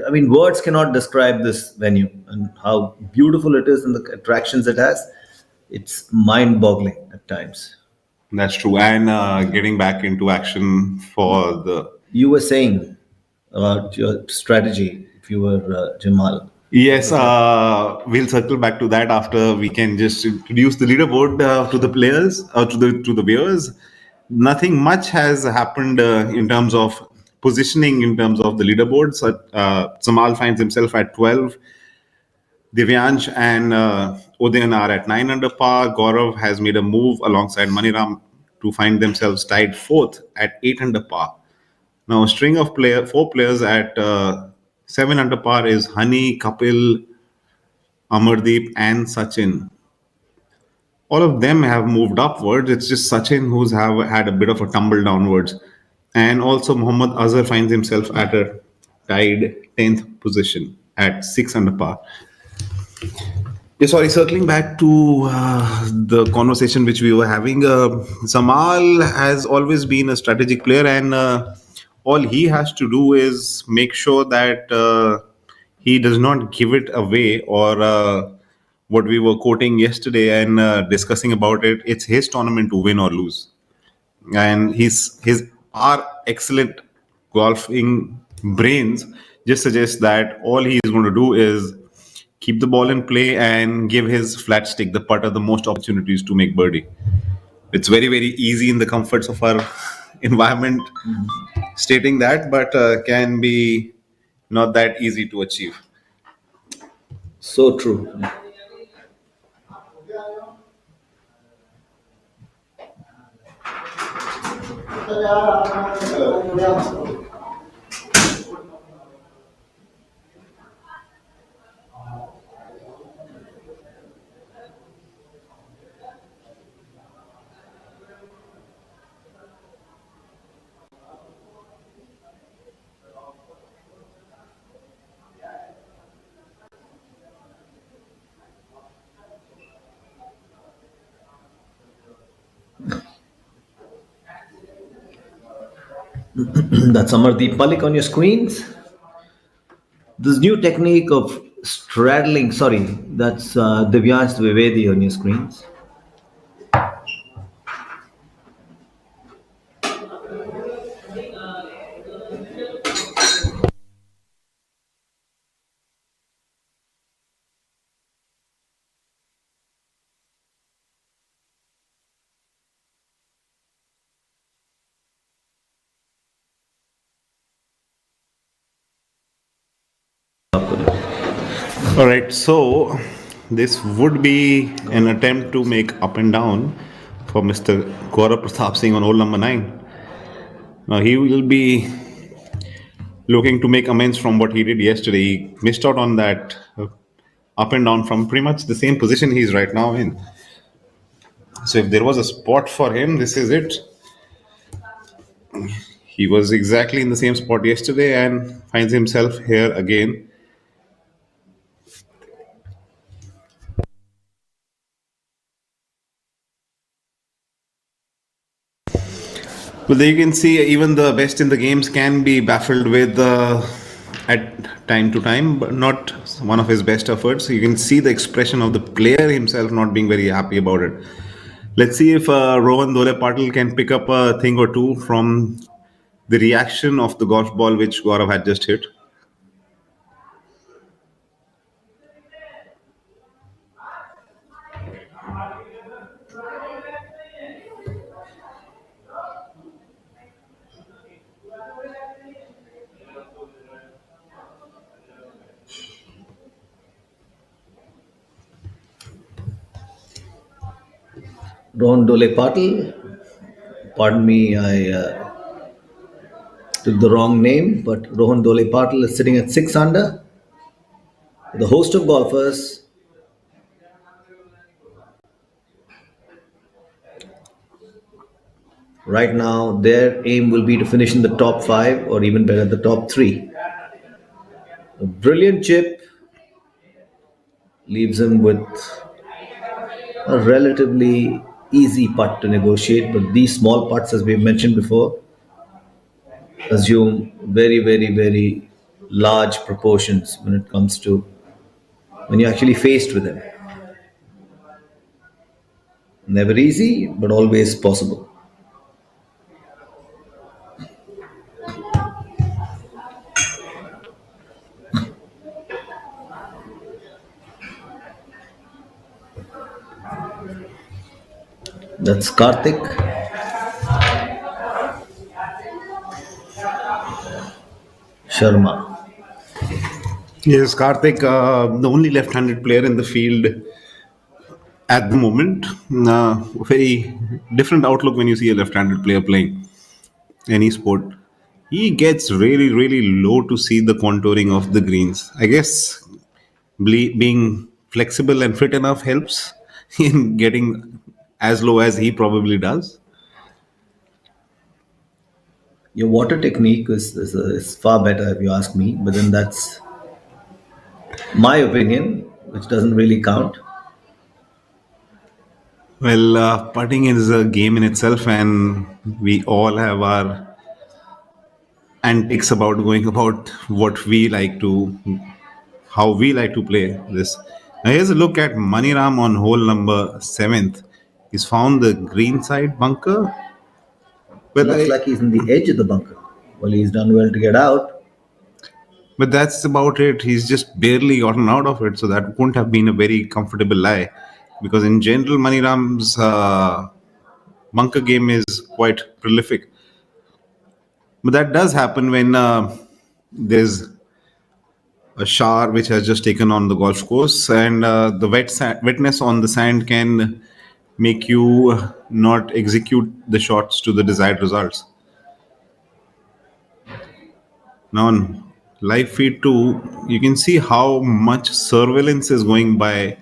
I mean, words cannot describe this venue and how beautiful it is and the attractions it has. It's mind-boggling at times. That's true. And getting back into action for the... You were saying about your strategy if you were Jamal. Yes, we'll circle back to that after we can just introduce the leaderboard to the players, to the viewers. Nothing much has happened in terms of positioning in terms of the leaderboard. So, Samal finds himself at 12. Divyansh and Udayan are at 9 under par. Gaurav has made a move alongside Maniram to find themselves tied fourth at 8 under par. Now, a string of four players at 7 under par is Hani, Kapil, Amardeep, and Sachin. All of them have moved upwards. It's just Sachin who's have had a bit of a tumble downwards. And also Muhammad Azhar finds himself at a tied 10th position at 6 under par. Yeah, sorry, circling back to the conversation which we were having, Samal has always been a strategic player, and all he has to do is make sure that he does not give it away, or what we were quoting yesterday and discussing about it. It's his tournament to win or lose, and his our excellent golfing brains just suggest that all he is going to do is keep the ball in play and give his flat stick, the putter, the most opportunities to make birdie. It's very, very easy in the comforts of our environment stating that, but can be not that easy to achieve. So true. That's Amardeep Malik on your screens. This new technique of straddling, sorry, that's Divyansh Dwivedi on your screens. All right, so this would be an attempt to make up and down for Mr. Gaurav Pratap Singh on hole number 9. Now he will be looking to make amends from what he did yesterday. He missed out on that up and down from pretty much the same position he's right now in. So if there was a spot for him, this is it. He was exactly in the same spot yesterday and finds himself here again. Well, there you can see even the best in the games can be baffled with at time to time, but not one of his best efforts. You can see the expression of the player himself not being very happy about it. Let's see if Rohan Dole Patil can pick up a thing or two from the reaction of the golf ball which Gaurav had just hit. Ron Dole Patil, pardon me, I took the wrong name, but Rohan Dole Patil is sitting at 6 under. The host of golfers. Right now, their aim will be to finish in the top 5 or even better, the top 3. A brilliant chip leaves him with a relatively easy putt to negotiate, but these small putts, as we mentioned before, assume very, very, very large proportions when it comes to when you're actually faced with him. Never easy, but always possible. That's Karthik. Sharma. Yes, Karthik, the only left-handed player in the field at the moment. Very different outlook when you see a left-handed player playing any sport. He gets really, really low to see the contouring of the greens. I guess being flexible and fit enough helps in getting as low as he probably does. Your water technique is far better if you ask me, but then that's my opinion, which doesn't really count. Well, putting is a game in itself, and we all have our antics about going about what we like to, how we like to play this. Now, here's a look at Maniram on hole number seventh. He's found the green side bunker. Well, Looks like he's in the edge of the bunker. Well, he's done well to get out. but that's about it. He's just barely gotten out of it, so that wouldn't have been a very comfortable lie. Because in general, Maniram's bunker game is quite prolific. But that does happen when there's a shower which has just taken on the golf course, and the wetness on the sand can make you not execute the shots to the desired results. Now, on live feed 2, you can see how much surveillance is going by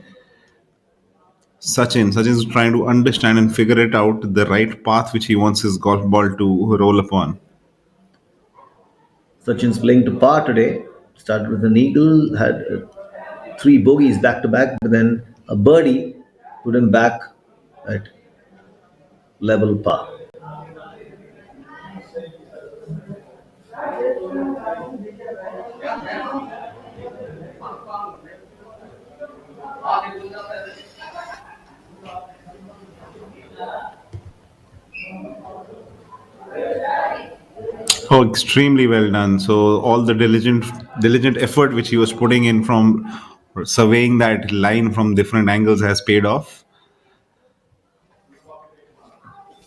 Sachin. Sachin is trying to understand and figure it out the right path which he wants his golf ball to roll upon. Sachin's playing to par today. Started with an eagle, had three bogeys back to back, but then a birdie put him back at level par. Oh, extremely well done. So all the diligent effort which he was putting in from surveying that line from different angles has paid off.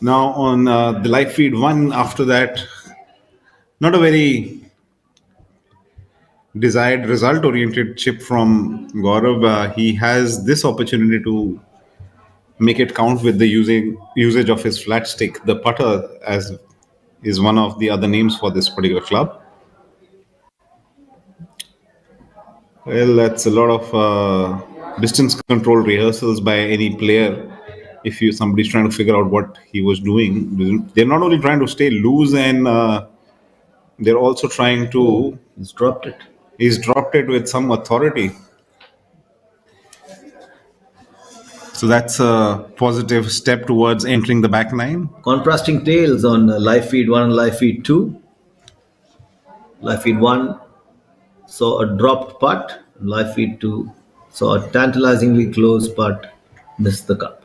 Now on the live feed 1, after that, not a very desired result oriented chip from Gaurav. He has this opportunity to make it count with the usage of his flat stick. The putter, as is one of the other names for this particular club. Well, that's a lot of distance control rehearsals by any player. If somebody's trying to figure out what he was doing, they're not only trying to stay loose, and they're also trying to. He's dropped it. He's dropped it with some authority. So that's a positive step towards entering the back nine. Contrasting tales on live feed 1 and live feed 2. Live feed 1 saw a dropped putt. Live feed 2 saw a tantalizingly close putt, missed the cup.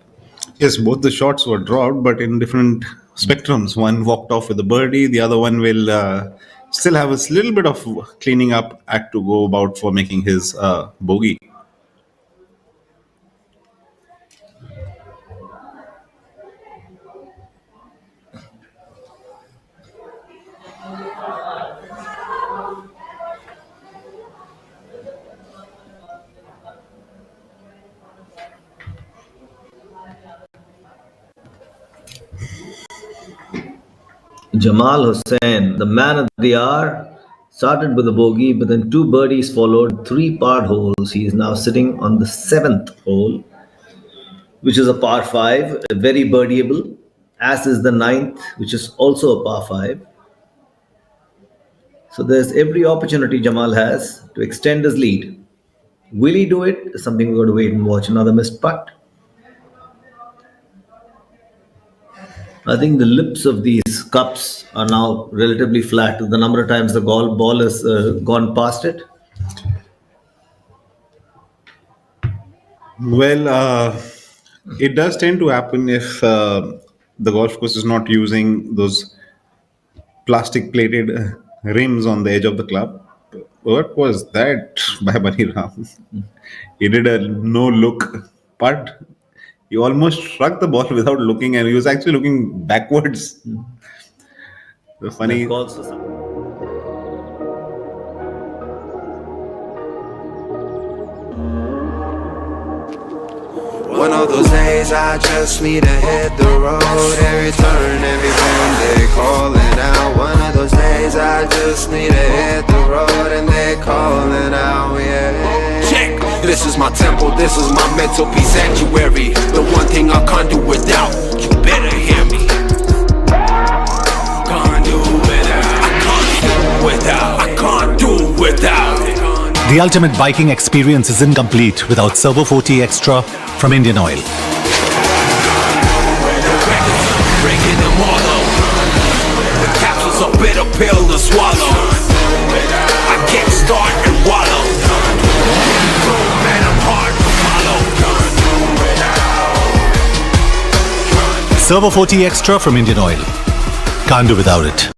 Yes, both the shots were dropped, but in different spectrums. One walked off with a birdie. The other one will still have a little bit of cleaning up act to go about for making his bogey. Jamal Hussain, the man of the hour, started with a bogey, but then two birdies followed, three par holes. He is now sitting on the seventh hole, which is a par 5, very birdieable, as is the ninth, which is also a par 5. So there's every opportunity Jamal has to extend his lead. Will he do it? Is something we've got to wait and watch. Another missed putt. I think the lips of these cups are now relatively flat. The number of times the golf ball has gone past it. Well, it does tend to happen if the golf course is not using those plastic plated rims on the edge of the club. What was that by Bunny Ram? He did a no look putt. He almost struck the ball without looking, and he was actually looking backwards. The funny. That calls for some. One of those days I just need to hit the road. Every turn, every bend, they calling out. One of those days I just need to hit the road and they calling out, yeah. Check. This is my temple, this is my mental peace sanctuary. The one thing I can't do without. You better hear me. Can't do without. I can't do without. I can't do without. The ultimate biking experience is incomplete without Servo 40 Extra from Indian Oil. Breaking them all out. The capsule's a bitter pill to swallow. I can't start and wallow. Man, I'm hard to follow. Servo 40 Extra from Indian Oil. Can't do without it.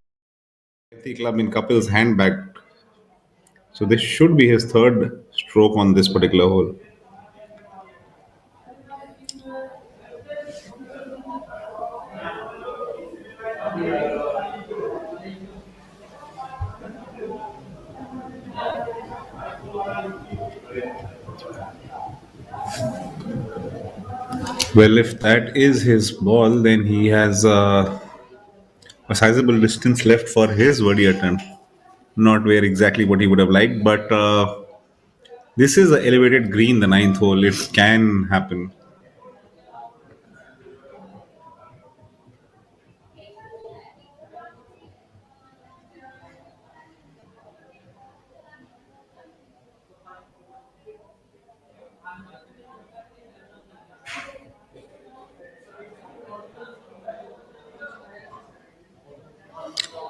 Club in Kapil's handbag. So this should be his third stroke on this particular hole. Well, if that is his ball, then he has a sizable distance left for his birdie attempt. Not where exactly what he would have liked, but this is an elevated green, the ninth hole. It can happen.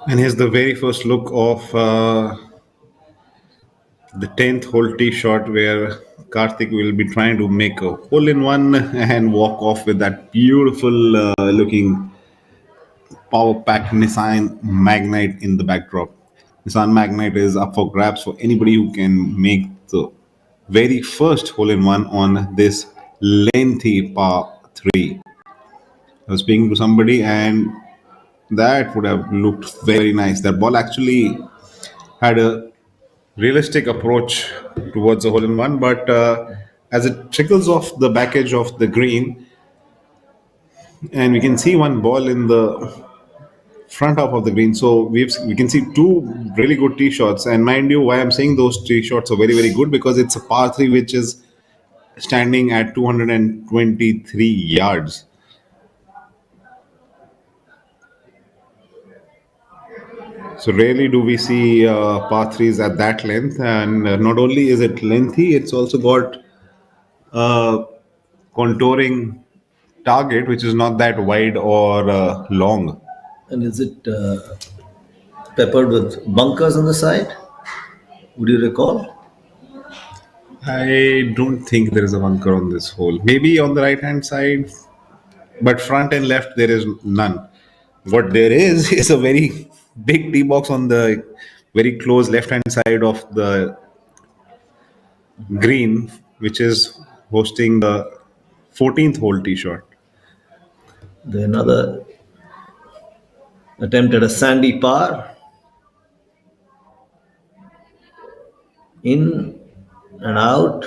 And here's the very first look of the 10th hole tee shot, where Karthik will be trying to make a hole in one and walk off with that beautiful looking power pack Nissan Magnite in the backdrop. Nissan Magnite is up for grabs for anybody who can make the very first hole in one on this lengthy par 3. I was speaking to somebody, and that would have looked very nice. That ball actually had a realistic approach towards the hole in one, but as it trickles off the back edge of the green, and we can see one ball in the front half of the green. So we can see two really good tee shots. And mind you, why I'm saying those tee shots are very, very good, because it's a par 3 which is standing at 223 yards. So rarely do we see par 3s at that length, and not only is it lengthy, it's also got a contouring target which is not that wide or long. And is it peppered with bunkers on the side? Would you recall? I don't think there is a bunker on this hole. Maybe on the right hand side, but front and left there is none. What there is a very big tee box on the very close left hand side of the green, which is hosting the 14th hole tee shot. Then another attempt at a sandy par. In and out,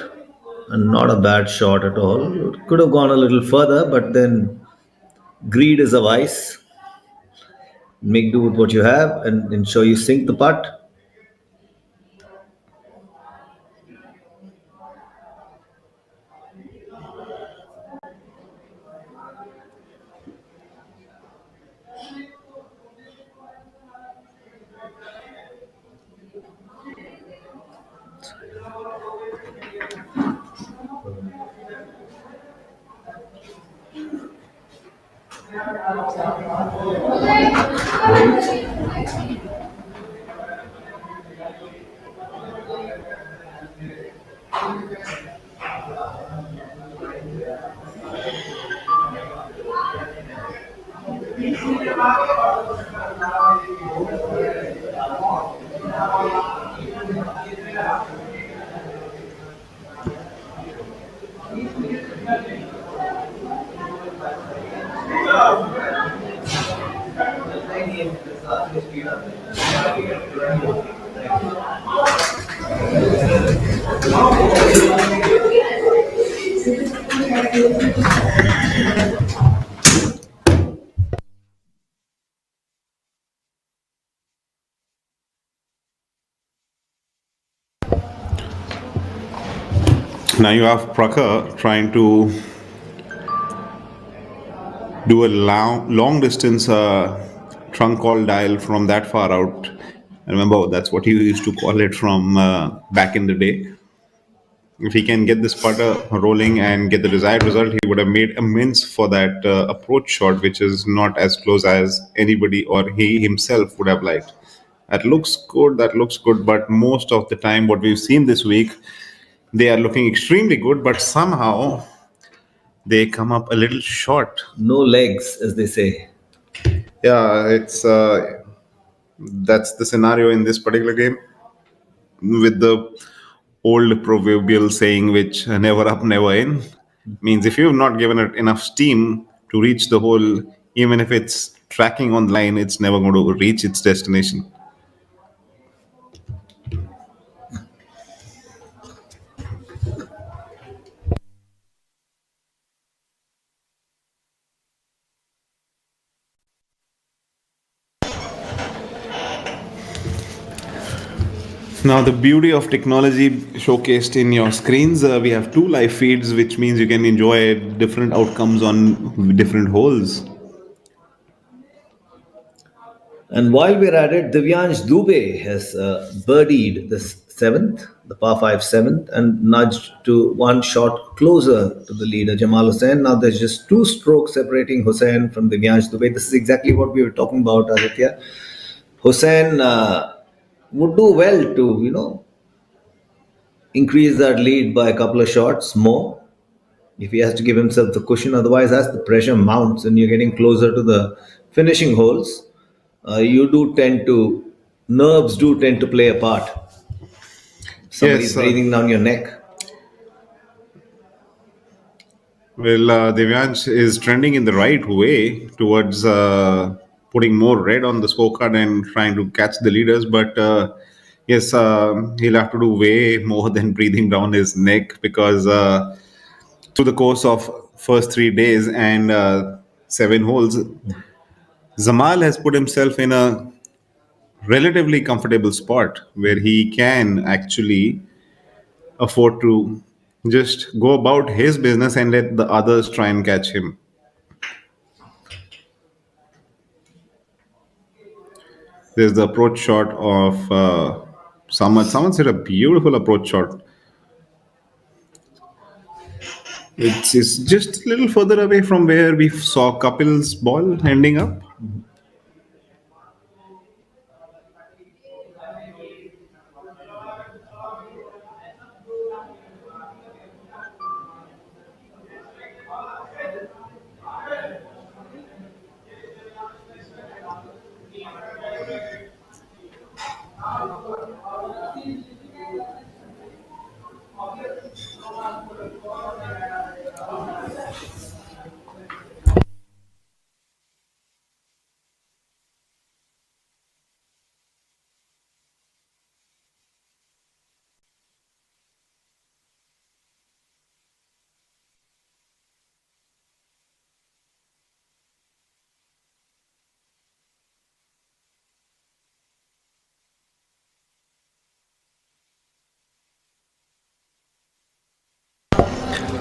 and not a bad shot at all. It could have gone a little further, but then greed is a vice. Make do with what you have and ensure you sink the putt. Now you have Prakhar trying to do a long distance trunk call dial from that far out. I remember that's what you used to call it from back in the day. If he can get this putter rolling and get the desired result, he would have made amends for that approach shot, which is not as close as anybody or he himself would have liked. That looks good, but most of the time, what we've seen this week, they are looking extremely good, but somehow they come up a little short. No legs, as they say. Yeah, it's that's the scenario in this particular game, with the old proverbial saying, which never up, never in, means if you've not given it enough steam to reach the hole, even if it's tracking on the line, it's never going to reach its destination. Now, the beauty of technology showcased in your screens, we have two live feeds, which means you can enjoy different outcomes on different holes. And while we're at it, Divyansh Dubey has birdied the seventh, the par 5 seventh, and nudged to one shot closer to the leader, Jamal Hussain. Now there's just 2 strokes separating Hussain from Divyansh Dubey. This is exactly what we were talking about, Aditya. Hussain would do well to, increase that lead by a couple of shots more if he has to give himself the cushion. Otherwise, as the pressure mounts and you're getting closer to the finishing holes, nerves do tend to play a part. Somebody's breathing down your neck. Well, Divyansh is trending in the right way towards putting more red on the scorecard and trying to catch the leaders. But yes, he'll have to do way more than breathing down his neck, because through the course of first 3 days and 7 holes, Jamal has put himself in a relatively comfortable spot where he can actually afford to just go about his business and let the others try and catch him. There's the approach shot of Samad. Someone said a beautiful approach shot. It's just a little further away from where we saw Kapil's ball ending up.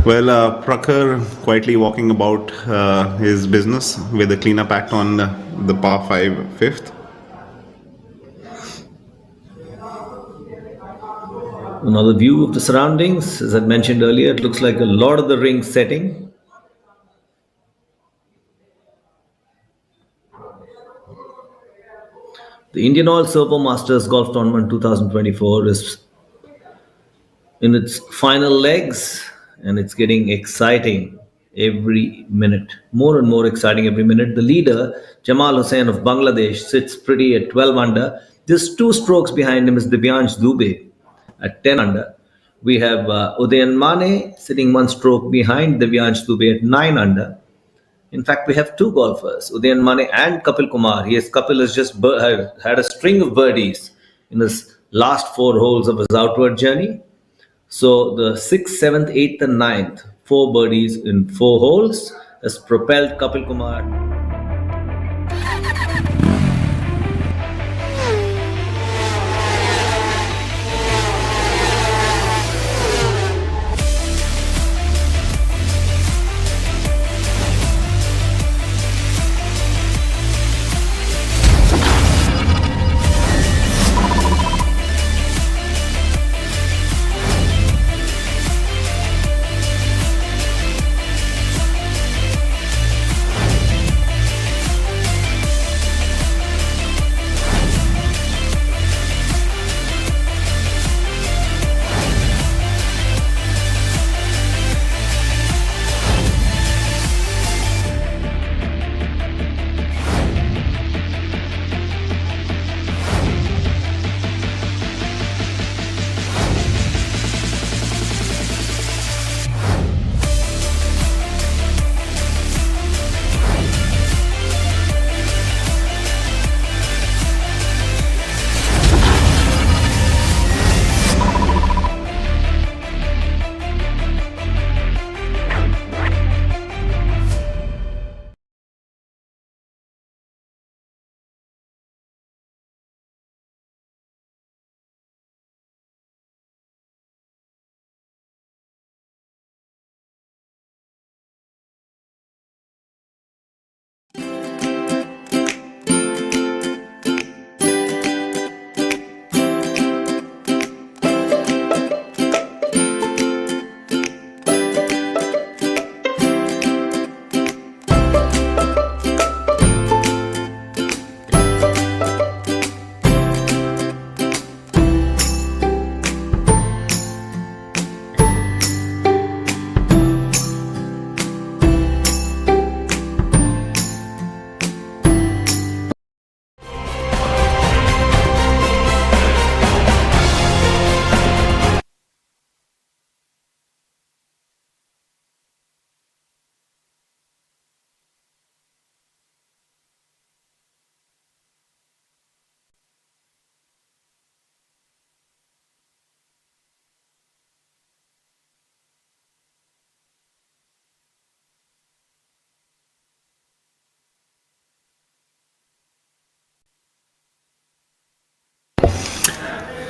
Well, Prakhar quietly walking about his business with a cleanup act on the par 5 fifth. Another view of the surroundings, as I mentioned earlier, it looks like a lot of the ring setting. The IndianOil Servo Masters Golf Tournament 2024 is in its final legs, and it's getting exciting every minute. More and more exciting every minute. The leader, Jamal Hussain of Bangladesh, sits pretty at 12 under. Just 2 strokes behind him is Divyansh Dubey at 10 under. We have Udayan Mane sitting 1 stroke behind Divyansh Dubey at 9 under. In fact, we have two golfers, Udayan Mane and Kapil Kumar. Yes, Kapil has just had a string of birdies in his last four holes of his outward journey. So the 6th, 7th, 8th, and 9th, four birdies in four holes, has propelled Kapil Kumar.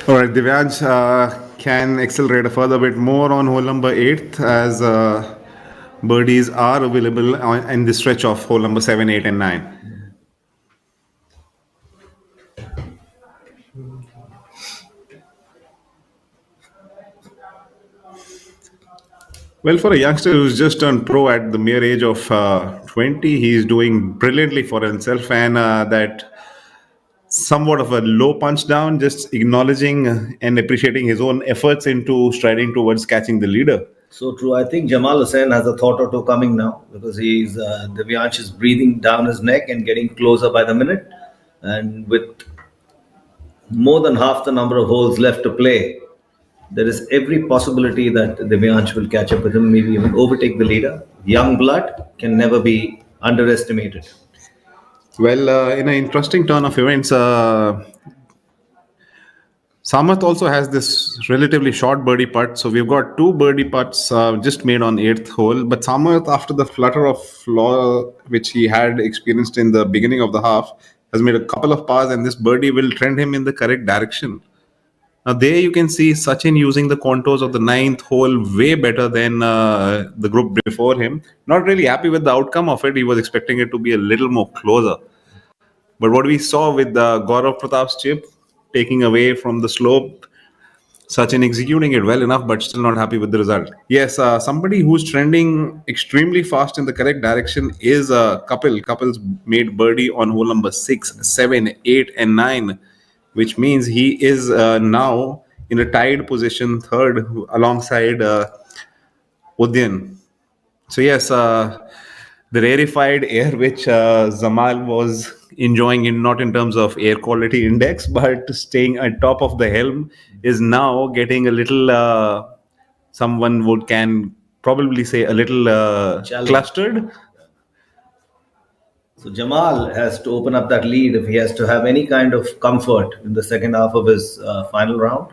All right, Divyansh can accelerate a further bit more on hole number 8 as birdies are available in the stretch of hole number 7, 8, and 9. Well, for a youngster who's just turned pro at the mere age of 20, he's doing brilliantly for himself, and that somewhat of a low punch down, just acknowledging and appreciating his own efforts into striding towards catching the leader. So true. I think Jamal Hussain has a thought or two coming now because Divyansh is breathing down his neck and getting closer by the minute. And with more than half the number of holes left to play, there is every possibility that Divyansh will catch up with him, maybe even overtake the leader. Young blood can never be underestimated. Well, in an interesting turn of events, Samath also has this relatively short birdie putt. So we've got two birdie putts just made on 8th hole. But Samath, after the flutter of flaw which he had experienced in the beginning of the half, has made a couple of pars, and this birdie will trend him in the correct direction. Now there you can see Sachin using the contours of the 9th hole way better than the group before him. Not really happy with the outcome of it. He was expecting it to be a little more closer. But what we saw with Gaurav Pratap's chip taking away from the slope, Sachin executing it well enough, but still not happy with the result. Yes, somebody who's trending extremely fast in the correct direction is Kapil. Kapil's made birdie on hole number 6, 7, 8, and 9, which means he is now in a tied position, third, alongside Udyan. So yes, the rarefied air which Zamal was enjoying, in not in terms of air quality index, but staying at top of the helm, is now getting a little, someone can probably say a little clustered. So Jamal has to open up that lead if he has to have any kind of comfort in the second half of his final round.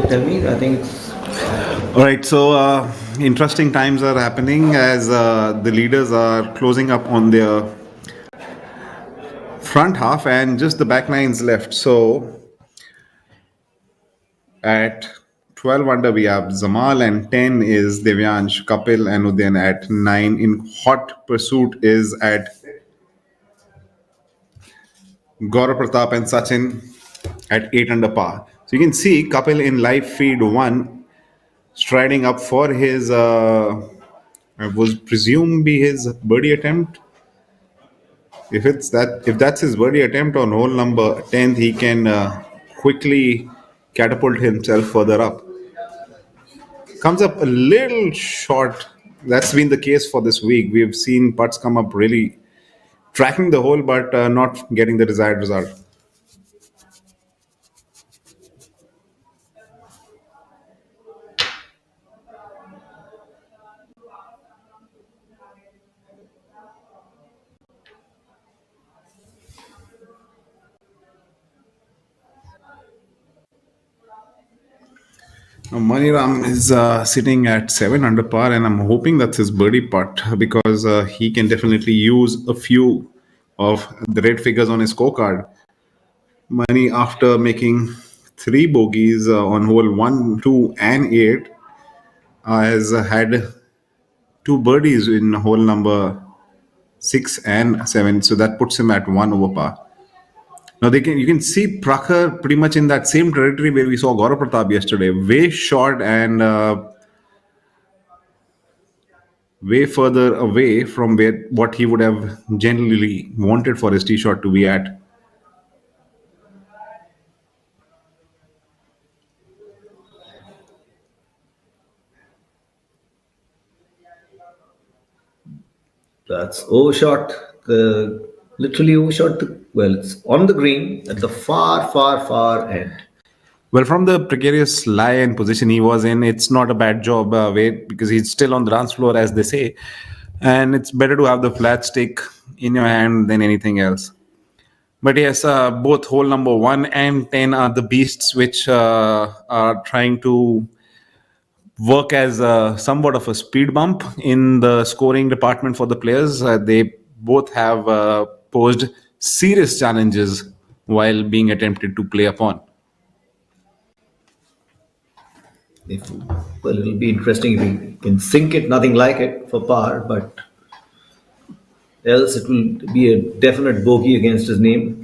Tell me, I think it's All right, so interesting times are happening as the leaders are closing up on their front half and just the back lines left. So at 12 under, we have Zamal, and 10 is Devyansh, Kapil, and Udayan at 9. In hot pursuit is at Gaurav Pratap and Sachin at 8 under par. So you can see Kapil in live feed 1 striding up for his, I was presume be his birdie attempt. If that's his birdie attempt on hole number 10th, he can quickly catapult himself further up. Comes up a little short. That's been the case for this week. We've seen putts come up really tracking the hole, but not getting the desired result. Now, Maniram is sitting at 7 under par, and I'm hoping that's his birdie putt because he can definitely use a few of the red figures on his scorecard. Money, after making 3 bogeys on hole 1, 2, and 8, has had 2 birdies in hole number 6 and 7, so that puts him at 1 over par. Now you can see Prakhar pretty much in that same territory where we saw Gaurav Pratap yesterday, way short and way further away from where what he would have generally wanted for his tee shot to be at. That's overshot. The literally overshot. Well, it's on the green at the far, far, far end. Well, from the precarious lie and position he was in, it's not a bad job because he's still on the dance floor, as they say. And it's better to have the flat stick in your hand than anything else. But yes, both hole number 1 and 10 are the beasts which are trying to work as somewhat of a speed bump in the scoring department for the players. They both have posed serious challenges while being attempted to play upon. Well, it'll be interesting if he can sink it, nothing like it for par, but else it will be a definite bogey against his name.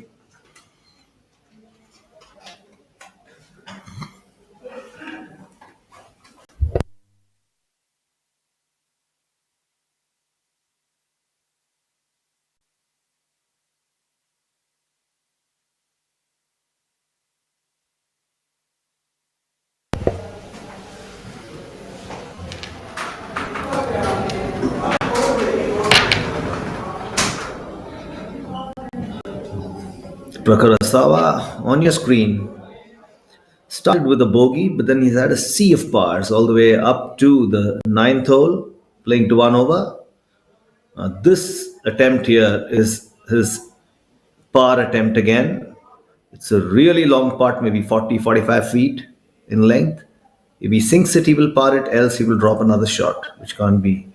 Prakarasawa on your screen started with a bogey, but then he's had a sea of pars all the way up to the ninth hole, playing to 1 over. This attempt here is his par attempt again. It's a really long putt, maybe 40, 45 feet in length. If he sinks it, he will par it, else he will drop another shot, which can't be.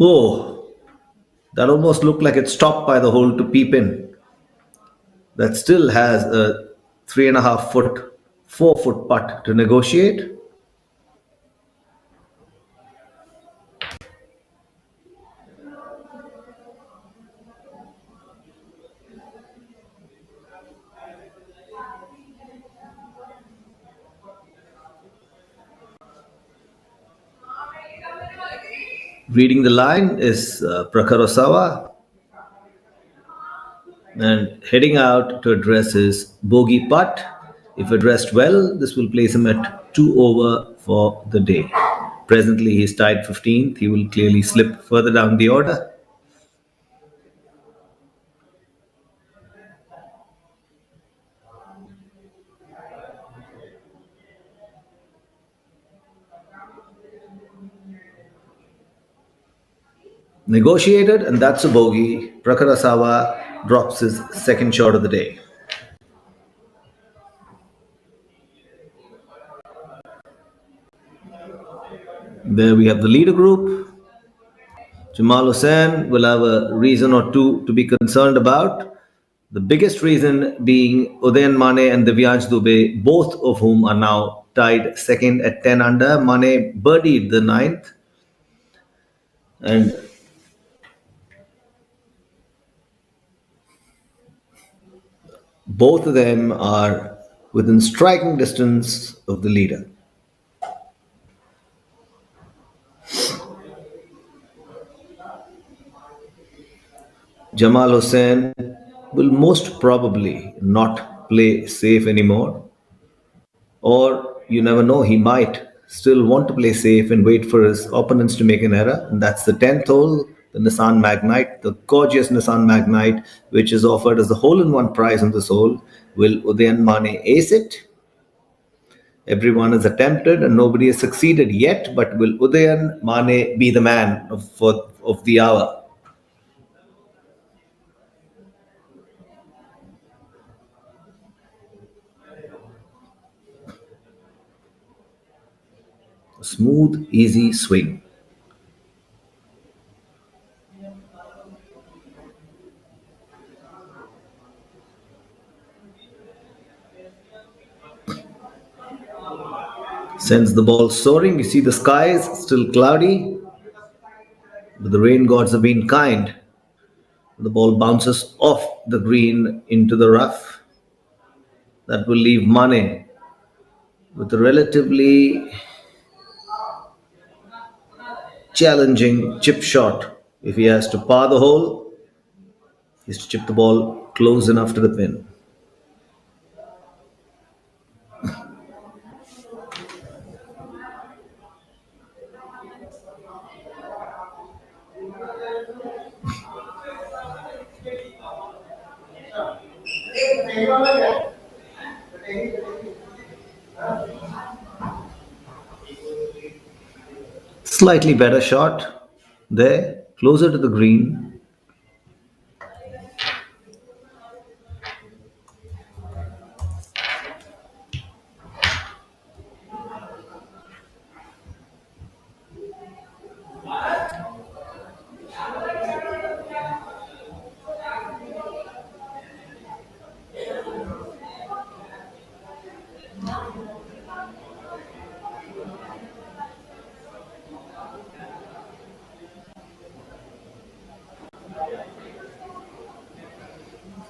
Oh, that almost looked like it stopped by the hole to peep in. That still has a 3.5 foot, 4 foot putt to negotiate. Reading the line is Prakarosawa, and heading out to address his bogey putt. If addressed well, this will place him at 2 over for the day. Presently, he's tied 15th. He will clearly slip further down the order. Negotiated, and that's a bogey. Prakarasawa drops his second shot of the day. There we have the leader group. Jamal Hussain will have a reason or two to be concerned about. The biggest reason being Udayan Mane and Divyansh Dubey, both of whom are now tied second at 10 under. Mane birdied the ninth, and both of them are within striking distance of the leader. Jamal Hussain will most probably not play safe anymore. Or you never know, he might still want to play safe and wait for his opponents to make an error. And that's the 10th hole, the Nissan Magnite, the gorgeous Nissan Magnite, which is offered as the hole-in-one prize on this hole. Will Udayan Mane ace it? Everyone has attempted and nobody has succeeded yet, but will Udayan Mane be the man of the hour? A smooth, easy swing. Sends the ball soaring. You see the skies still cloudy, but the rain gods have been kind. The ball bounces off the green into the rough. That will leave Mane with a relatively challenging chip shot. If he has to par the hole, he has to chip the ball close enough to the pin. Slightly better shot there, closer to the green.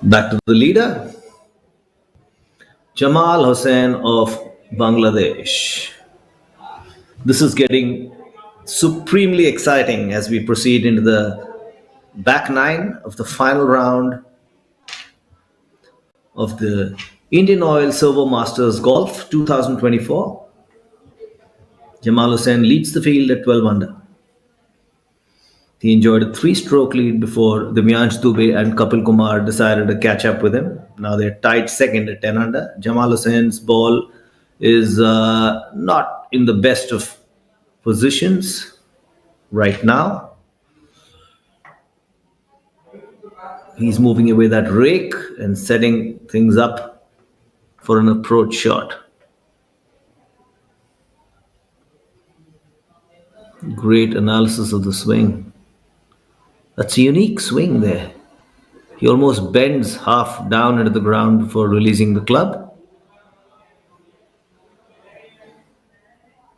Back to the leader, Jamal Hussain of Bangladesh. This is getting supremely exciting as we proceed into the back nine of the final round of the IndianOil Servo Masters Golf 2024. Jamal Hussain leads the field at 12 under. He enjoyed a three-stroke lead before Divyansh Dubey and Kapil Kumar decided to catch up with him. Now they're tied second at 10 under. Jamal Hussain's ball is not in the best of positions right now. He's moving away that rake and setting things up for an approach shot. Great analysis of the swing. That's a unique swing there. He almost bends half down into the ground before releasing the club.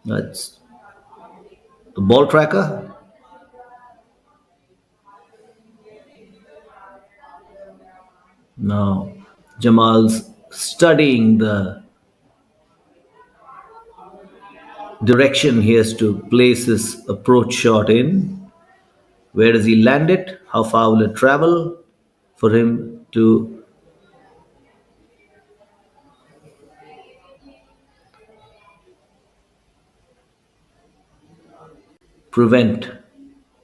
That's the ball tracker. Now, Jamal's studying the direction he has to place his approach shot in. Where does he land it? How far will it travel for him to prevent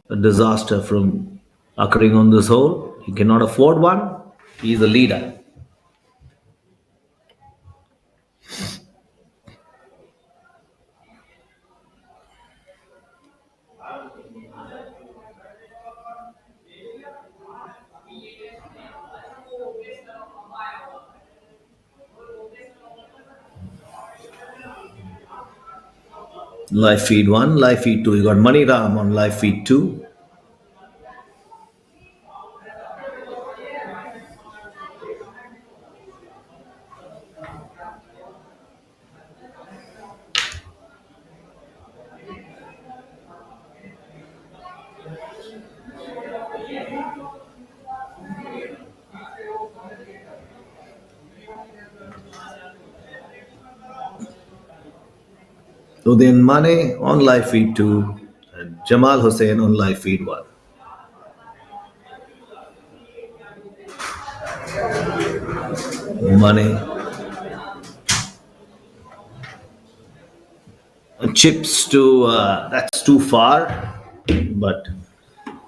a disaster from occurring on this hole? He cannot afford one. He's a leader. Live feed 1, live feed 2. You got Mani Ram on live feed 2. Udayan Mane on live feed 2 and Jamal Hussain on live feed 1. Mane chips to that's too far, but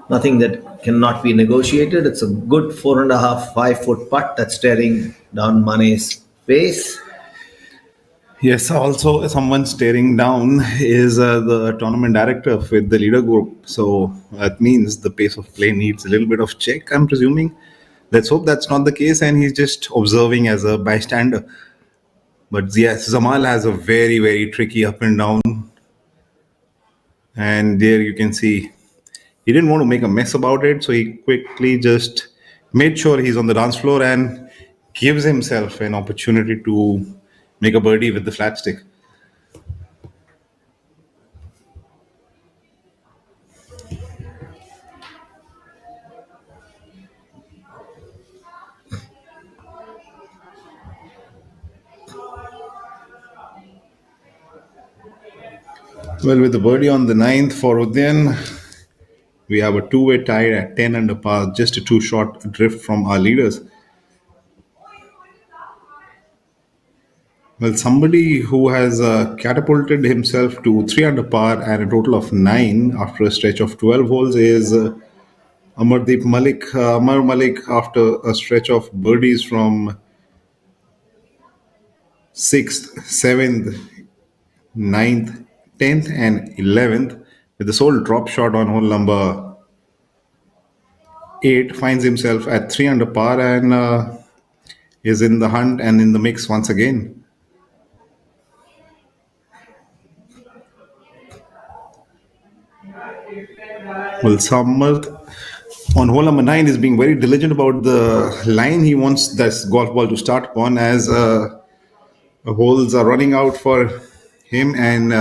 nothing that cannot be negotiated. It's a good 4.5, 5-foot putt that's staring down Mane's face. Yes, also someone staring down is the tournament director with the leader group. So that means the pace of play needs a little bit of check, I'm presuming. Let's hope that's not the case and he's just observing as a bystander. But yes, Zamal has a very, very tricky up and down. And there you can see he didn't want to make a mess about it. So he quickly just made sure he's on the dance floor and gives himself an opportunity to make a birdie with the flat stick. Well, with the birdie on the 9th for Udayan, we have a two-way tie at 10 under par, just a two-shot drift from our leaders. Well, somebody who has catapulted himself to 3 under par and a total of 9 after a stretch of 12 holes is Amar Malik after a stretch of birdies from 6th, 7th, 9th, 10th and 11th with the sole drop shot on hole number 8 finds himself at 3 under par and is in the hunt and in the mix once again. Well, Samarth on hole number 9 is being very diligent about the line he wants this golf ball to start on as holes are running out for him and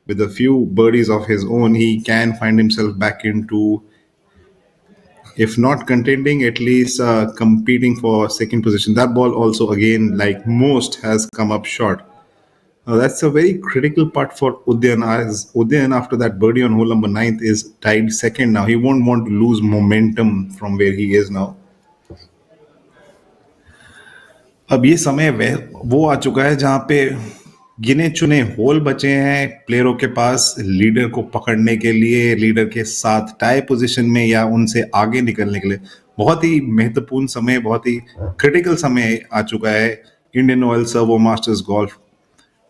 with a few birdies of his own, he can find himself back into, if not contending, at least competing for second position. That ball also, again, like most, has come up short. That's a very critical part for Udayan, as Udayan, after that birdie on hole number 9th, is tied second now. He won't want to lose momentum from where he is now. अब ये समय वो आ चुका है जहाँ पे गिने चुने होल बचे हैं प्लेयरों के पास लीडर को पकड़ने के लिए, लीडर के साथ टाई पोजीशन में या उनसे आगे निकलने के लिए। बहुत ही महत्वपूर्ण समय, बहुत ही क्रिटिकल समय आ चुका है Indian oil servo masters golf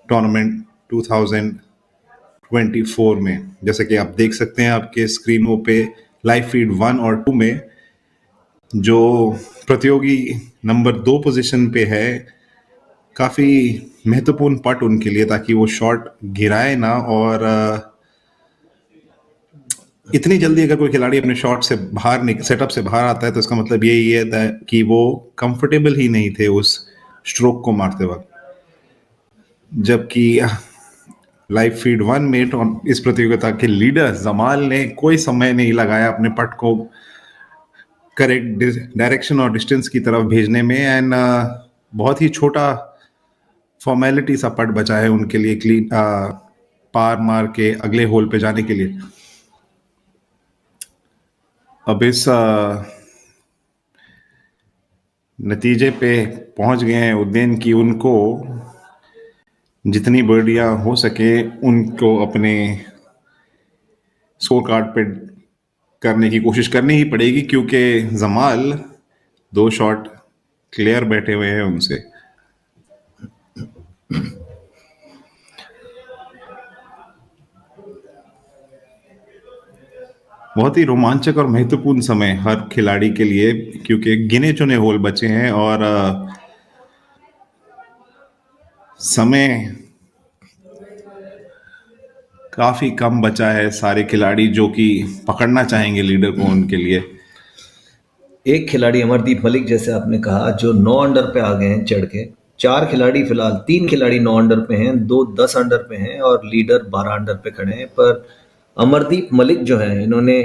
tournament 2024 में। जैसे कि आप देख सकते हैं आपके स्क्रीनों पे लाइव फीड 1 और 2 में, जो प्रतियोगी नंबर 2 पोजीशन पे है, काफ़ी महत्वपूर्ण पट उनके लिए, ताकि वो शॉट गिराए ना। और इतनी जल्दी अगर कोई खिलाड़ी अपने शॉट से बाहर सेटअप से बाहर आता है तो इसका मतलब यही है कि वो कंफर्टेबल ही नहीं थे उस स्ट्रोक को मारते वक्त। जबकि लाइव फीड 1 में इस प्रतियोगिता के लीडर जमाल ने कोई समय नहीं लगाया अपने पट को करेक्ट डायरेक्शन और डिस्टेंस की तरफ भेजने में। एंड बहुत ही छोटा फॉर्मेलिटी सा पट बचा है उनके लिए क्लीन पार मार के अगले होल पे जाने के लिए। अब इस नतीजे पे पहुंच गए हैं उद्देन की उनको जितनी बर्डियां हो सके उनको अपने स्कोर कार्ड पे करने की कोशिश करनी ही पड़ेगी, क्योंकि जमाल 2 शॉट क्लियर बैठे हुए हैं उनसे। बहुत ही रोमांचक और महत्वपूर्ण समय हर खिलाड़ी के लिए, क्योंकि गिने चुने होल बचे हैं और समय काफी कम बचा है। सारे खिलाड़ी जो कि पकड़ना चाहेंगे लीडर को, उनके लिए एक खिलाड़ी अमरदीप मलिक, जैसे आपने कहा, जो 9 अंडर पे आ गए हैं चढ़ के। 4 खिलाड़ी फिलहाल, 3 खिलाड़ी 9 अंडर पे हैं, 2 10 अंडर पे हैं और लीडर 12 अंडर पे खड़े हैं। पर अमरदीप मलिक जो हैं, इन्होंने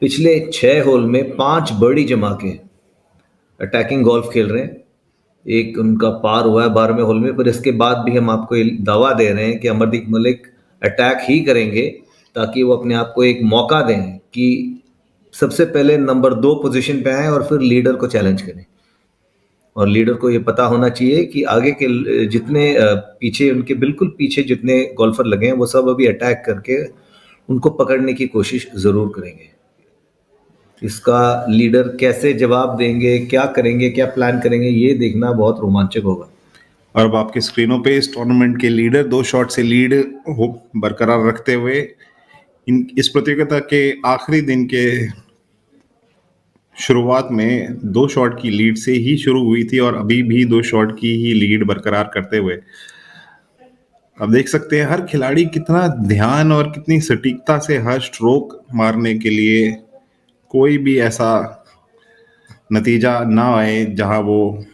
पिछले 6 होल में 5 बर्डी जमा के अटैकिंग गोल्फ खेल रहे हैं। एक उनका पार हुआ है 12वें होल में, पर इसके बाद भी हम आपको दावा दे रहे हैं कि अमरदीप मलिक अटैक ही करेंगे, ताकि वो अपने आप को एक मौका दें कि सबसे पहले नंबर 2 पोजीशन पे आए और फिर लीडर को चैलेंज करें। और लीडर को ये पता होना चाहिए कि आगे के जितने पीछे, उनके बिल्कुल पीछे जितने गोल्फर लगे हैं, वो सब अभी अटैक करके उनको पकड़ने की कोशिश ज़रूर करेंगे। इसका लीडर कैसे जवाब देंगे, क्या करेंगे, क्या प्लान करेंगे, ये देखना बहुत रोमांचक होगा। और अब आपके स्क्रीनों पे इस टूर्नामेंट के लीडर 2 शॉट से लीड बरकरार रखते हुए इस प्रतियोगिता के आखिरी दिन के शुरुआत में 2 शॉट की लीड से ही शुरू हुई थी और अभी भी 2 शॉट की ही लीड बरकरार करते हुए अब देख सकते हैं हर खिलाड़ी कितना ध्यान और कितनी सटीकता से हर स्ट्रोक मारने के लिए, कोई भी ऐसा नतीजा ना आए जहां वो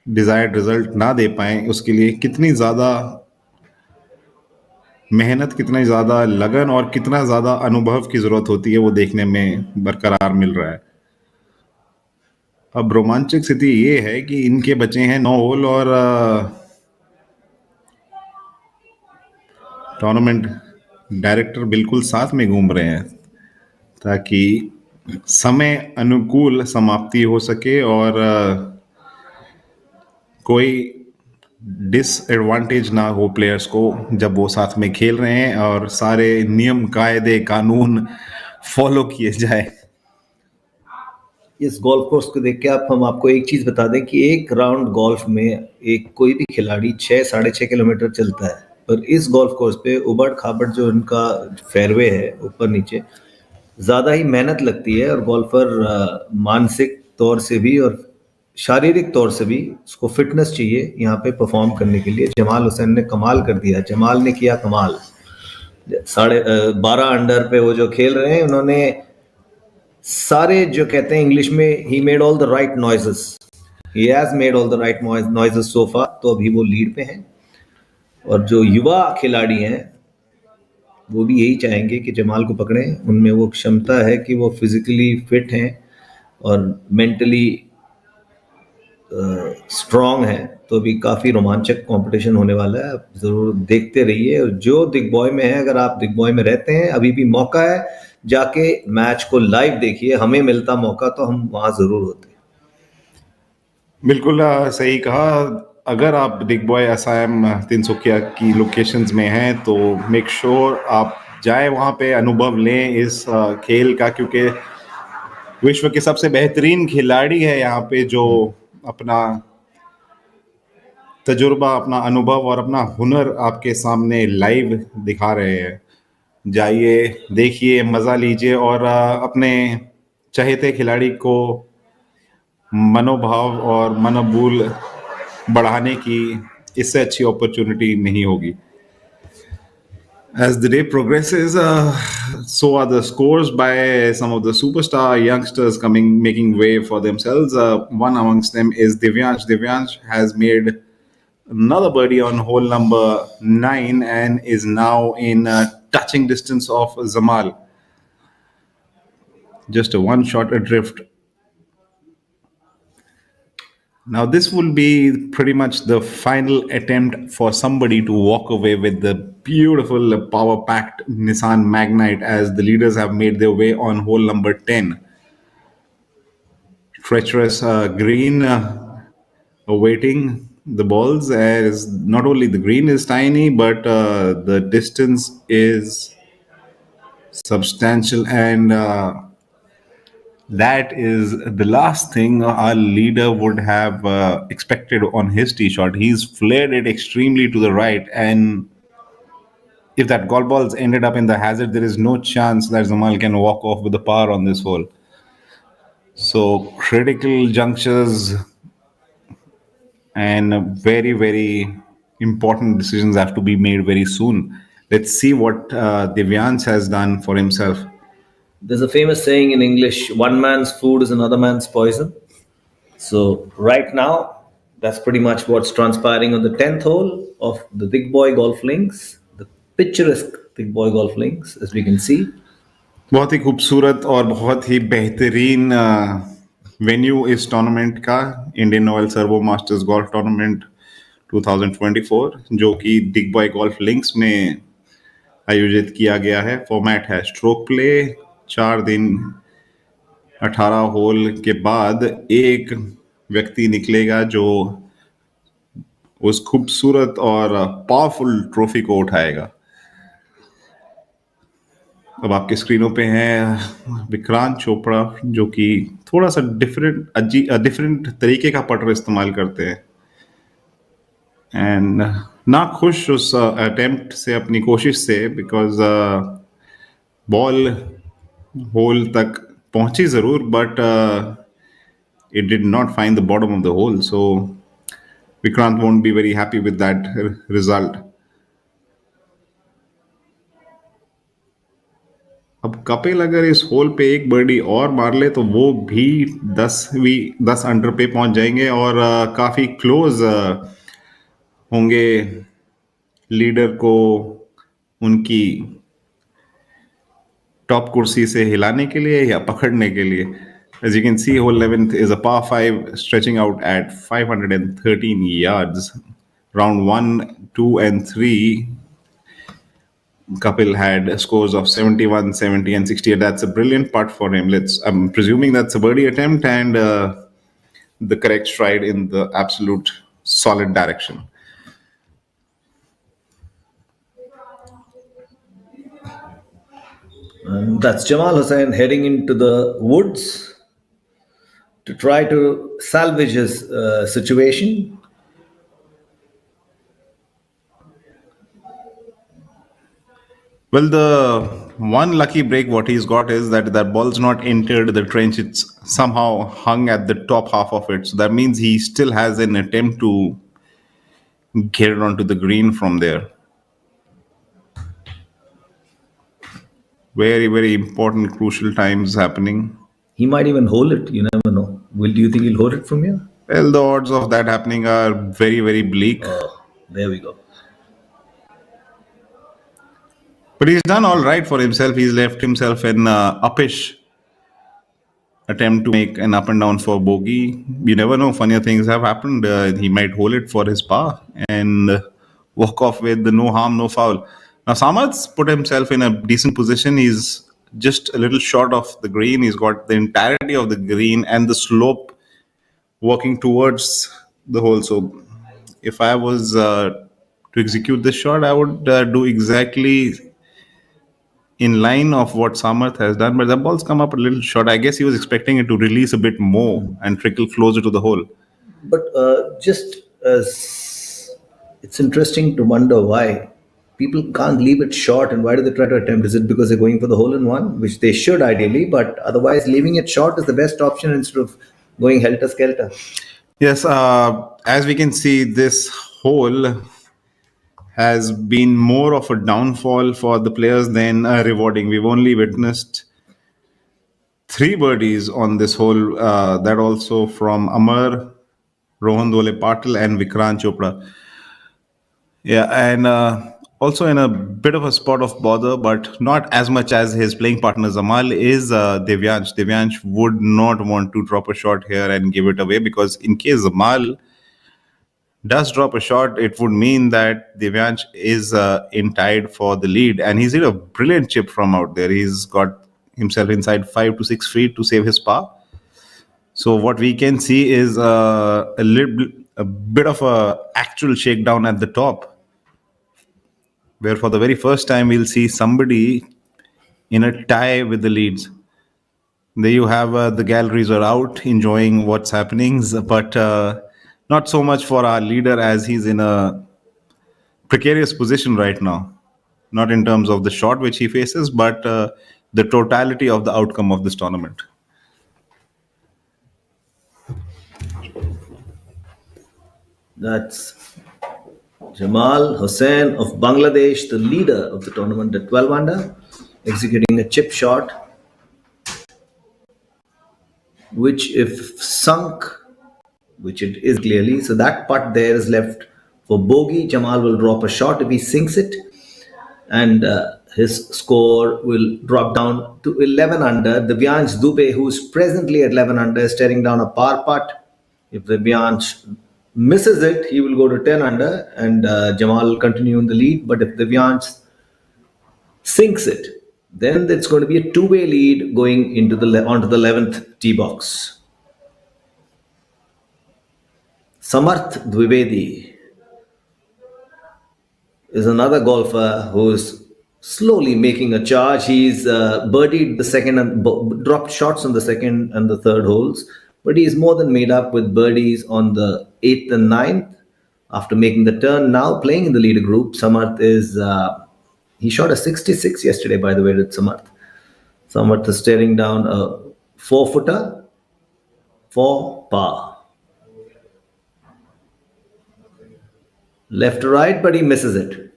डिजायर्ड रिजल्ट ना दे पाए, उसके लिए कितनी ज़्यादा मेहनत, कितना ज़्यादा लगन और कितना ज़्यादा अनुभव की ज़रूरत होती है, वो देखने में बरकरार मिल रहा है। अब रोमांचक स्थिति ये है कि इनके बचे हैं 9 होल और टूर्नामेंट डायरेक्टर बिल्कुल साथ में घूम रहे हैं ताकि समय अनुकूल समाप्ति हो सके और कोई डिसएडवांटेज ना हो प्लेयर्स को जब वो साथ में खेल रहे हैं और सारे नियम कायदे कानून फॉलो किए जाए। इस गोल्फ कोर्स को देख के हम आपको एक चीज़ बता दें कि एक राउंड गोल्फ में एक कोई भी खिलाड़ी 6-6.5 किलोमीटर चलता है, पर इस गोल्फ कोर्स पे उबड़ खाबड़ जो इनका फेयरवे है ऊपर नीचे, ज़्यादा ही मेहनत लगती है और गोल्फर मानसिक तौर से भी और शारीरिक तौर से भी उसको फिटनेस चाहिए यहाँ पे परफॉर्म करने के लिए। जमाल हुसैन ने कमाल कर दिया, जमाल ने किया कमाल। 12.5 अंडर पे वो जो खेल रहे हैं, उन्होंने सारे जो कहते हैं इंग्लिश में, he made all the right noises, he has made all the right noises so far. तो अभी वो लीड पे हैं और जो युवा खिलाड़ी हैं वो भी यही चाहेंगे कि जमाल को पकड़ें। उनमें वो क्षमता है कि वो फिजिकली फिट हैं और मेंटली स्ट्रॉन्ग है। तो अभी काफ़ी रोमांचक कंपटीशन होने वाला है, आप ज़रूर देखते रहिए। और जो दिग्बॉय में है, अगर आप दिग्बॉय में रहते हैं, अभी भी मौका है, जाके मैच को लाइव देखिए। हमें मिलता मौका तो हम वहाँ ज़रूर होते। बिल्कुल सही कहा। अगर आप दिग्बॉय असम तिनसुकिया की लोकेशंस में हैं तो मेक श्योर आप जाए वहाँ पे, अनुभव लें इस खेल का, क्योंकि विश्व के सबसे बेहतरीन खिलाड़ी है यहाँ पे जो अपना तजुर्बा, अपना अनुभव और अपना हुनर आपके सामने लाइव दिखा रहे हैं। जाइए, देखिए, मज़ा लीजिए और अपने चहेते खिलाड़ी को मनोभाव और मनोबल बढ़ाने की इससे अच्छी अपॉर्चुनिटी नहीं होगी। As the day progresses, so are the scores by some of the superstar youngsters making way for themselves. One amongst them is Divyansh. Divyansh has made another birdie on hole number 9 and is now in touching distance of Zamal. Just a one shot adrift. Now, this will be pretty much the final attempt for somebody to walk away with the beautiful power packed Nissan Magnite as the leaders have made their way on hole number 10. Treacherous green awaiting the balls, as not only the green is tiny, but the distance is substantial, and that is the last thing our leader would have expected on his tee shot. He's flared it extremely to the right, and if that golf ball's ended up in the hazard, there is no chance that Zamal can walk off with the par on this hole. So critical junctures and very, very important decisions have to be made very soon. Let's see what Divyansh has done for himself. There's a famous saying in English, one man's food is another man's poison. So right now, that's pretty much what's transpiring on the 10th hole of the Digboi Golf Links, the picturesque Digboi Golf Links, as we can see. बहुत ही खूबसूरत और बहुत ही बेहतरीन venue इस tournament का, Indian oil servo masters golf tournament 2024, जो कि Digboi golf links में आयोजित किया गया है। फॉर्मेट है स्ट्रोक प्ले। 4 दिन 18 होल के बाद एक व्यक्ति निकलेगा जो उस खूबसूरत और पावरफुल ट्रॉफी को उठाएगा। अब आपके स्क्रीनों पे हैं विक्रांत चोपड़ा, जो कि थोड़ा सा डिफरेंट तरीके का पटर इस्तेमाल करते हैं, एंड ना खुश उस अटेम्प्ट से, अपनी कोशिश से, बिकॉज बॉल होल तक पहुंची ज़रूर, but it did not find the bottom of the hole, so Vikrant won't be very happy with that result. अब कपिल अगर इस होल पे एक बर्डी और मार ले तो वो भी 10 अंडर पे पहुंच जाएंगे और काफ़ी क्लोज होंगे लीडर को उनकी टॉप कुर्सी से हिलाने के लिए या पकड़ने के लिए। As you can see, hole 11th is a par 5 stretching out at 513 yards. Round 1, 2, and 3, Kapil had scores of 71, 70, and 68. That's a brilliant putt for him. I'm presuming that's a birdie attempt and the correct stride in the absolute solid direction. And that's Jamal Hussain heading into the woods to try to salvage his situation. Well, the one lucky break what he's got is that ball's not entered the trench. It's somehow hung at the top half of it. So that means he still has an attempt to get it onto the green from there. Very, very important, crucial times happening. He might even hold it. You never know. Do you think he'll hold it from here? Well, the odds of that happening are very, very bleak. Oh, there we go. But he's done all right for himself. He's left himself an uppish attempt to make an up and down for bogey. You never know. Funnier things have happened. He might hold it for his par and walk off with the no harm, no foul. Now, Samad's put himself in a decent position. He's just a little short of the green. He's got the entirety of the green and the slope working towards the hole. So if I was to execute this shot, I would do exactly in line of what Samarth has done. But the ball's come up a little short. I guess he was expecting it to release a bit more and trickle closer to the hole. But just as it's interesting to wonder why people can't leave it short and why do they try to attempt? Is it because they're going for the hole in one, which they should ideally, but otherwise leaving it short is the best option instead of going helter skelter? Yes, as we can see, this hole has been more of a downfall for the players than rewarding. We've only witnessed 3 birdies on this hole, that also from Amar, Rohan Dole Patil, and Vikrant Chopra. Yeah, and also in a bit of a spot of bother, but not as much as his playing partner Zamal, is Devyansh. Devyansh would not want to drop a shot here and give it away, because in case Zamal does drop a shot, it would mean that Devyansh is in tied for the lead. And he's hit a brilliant chip from out there. He's got himself inside 5 to 6 feet to save his par. So what we can see is a bit of a actual shakedown at the top, where for the very first time we'll see somebody in a tie with the leads. There you have the galleries are out enjoying what's happening, but not so much for our leader, as he's in a precarious position right now. Not in terms of the shot which he faces, but the totality of the outcome of this tournament. That's Jamal Hussain of Bangladesh, the leader of the tournament at 12 under, executing a chip shot, which if sunk, which it is clearly, so that putt there is left for bogey. Jamal will drop a shot if he sinks it, and his score will drop down to 11 under. Divyansh Dubey, who's presently at 11 under, is staring down a par putt. If Divyansh misses it, he will go to 10 under, and Jamal will continue in the lead. But if Divyansh sinks it, then it's going to be a two-way lead going into onto the 11th tee box. Samarth Dwivedi is another golfer who's slowly making a charge. He's birdied the second and dropped shots on the second and the third holes, but he's more than made up with birdies on the 8th and 9th. After making the turn, now playing in the leader group, Samarth is he shot a 66 yesterday, by the way, with Samarth. Samarth is staring down a 4-footer for par. Left to right, but he misses it.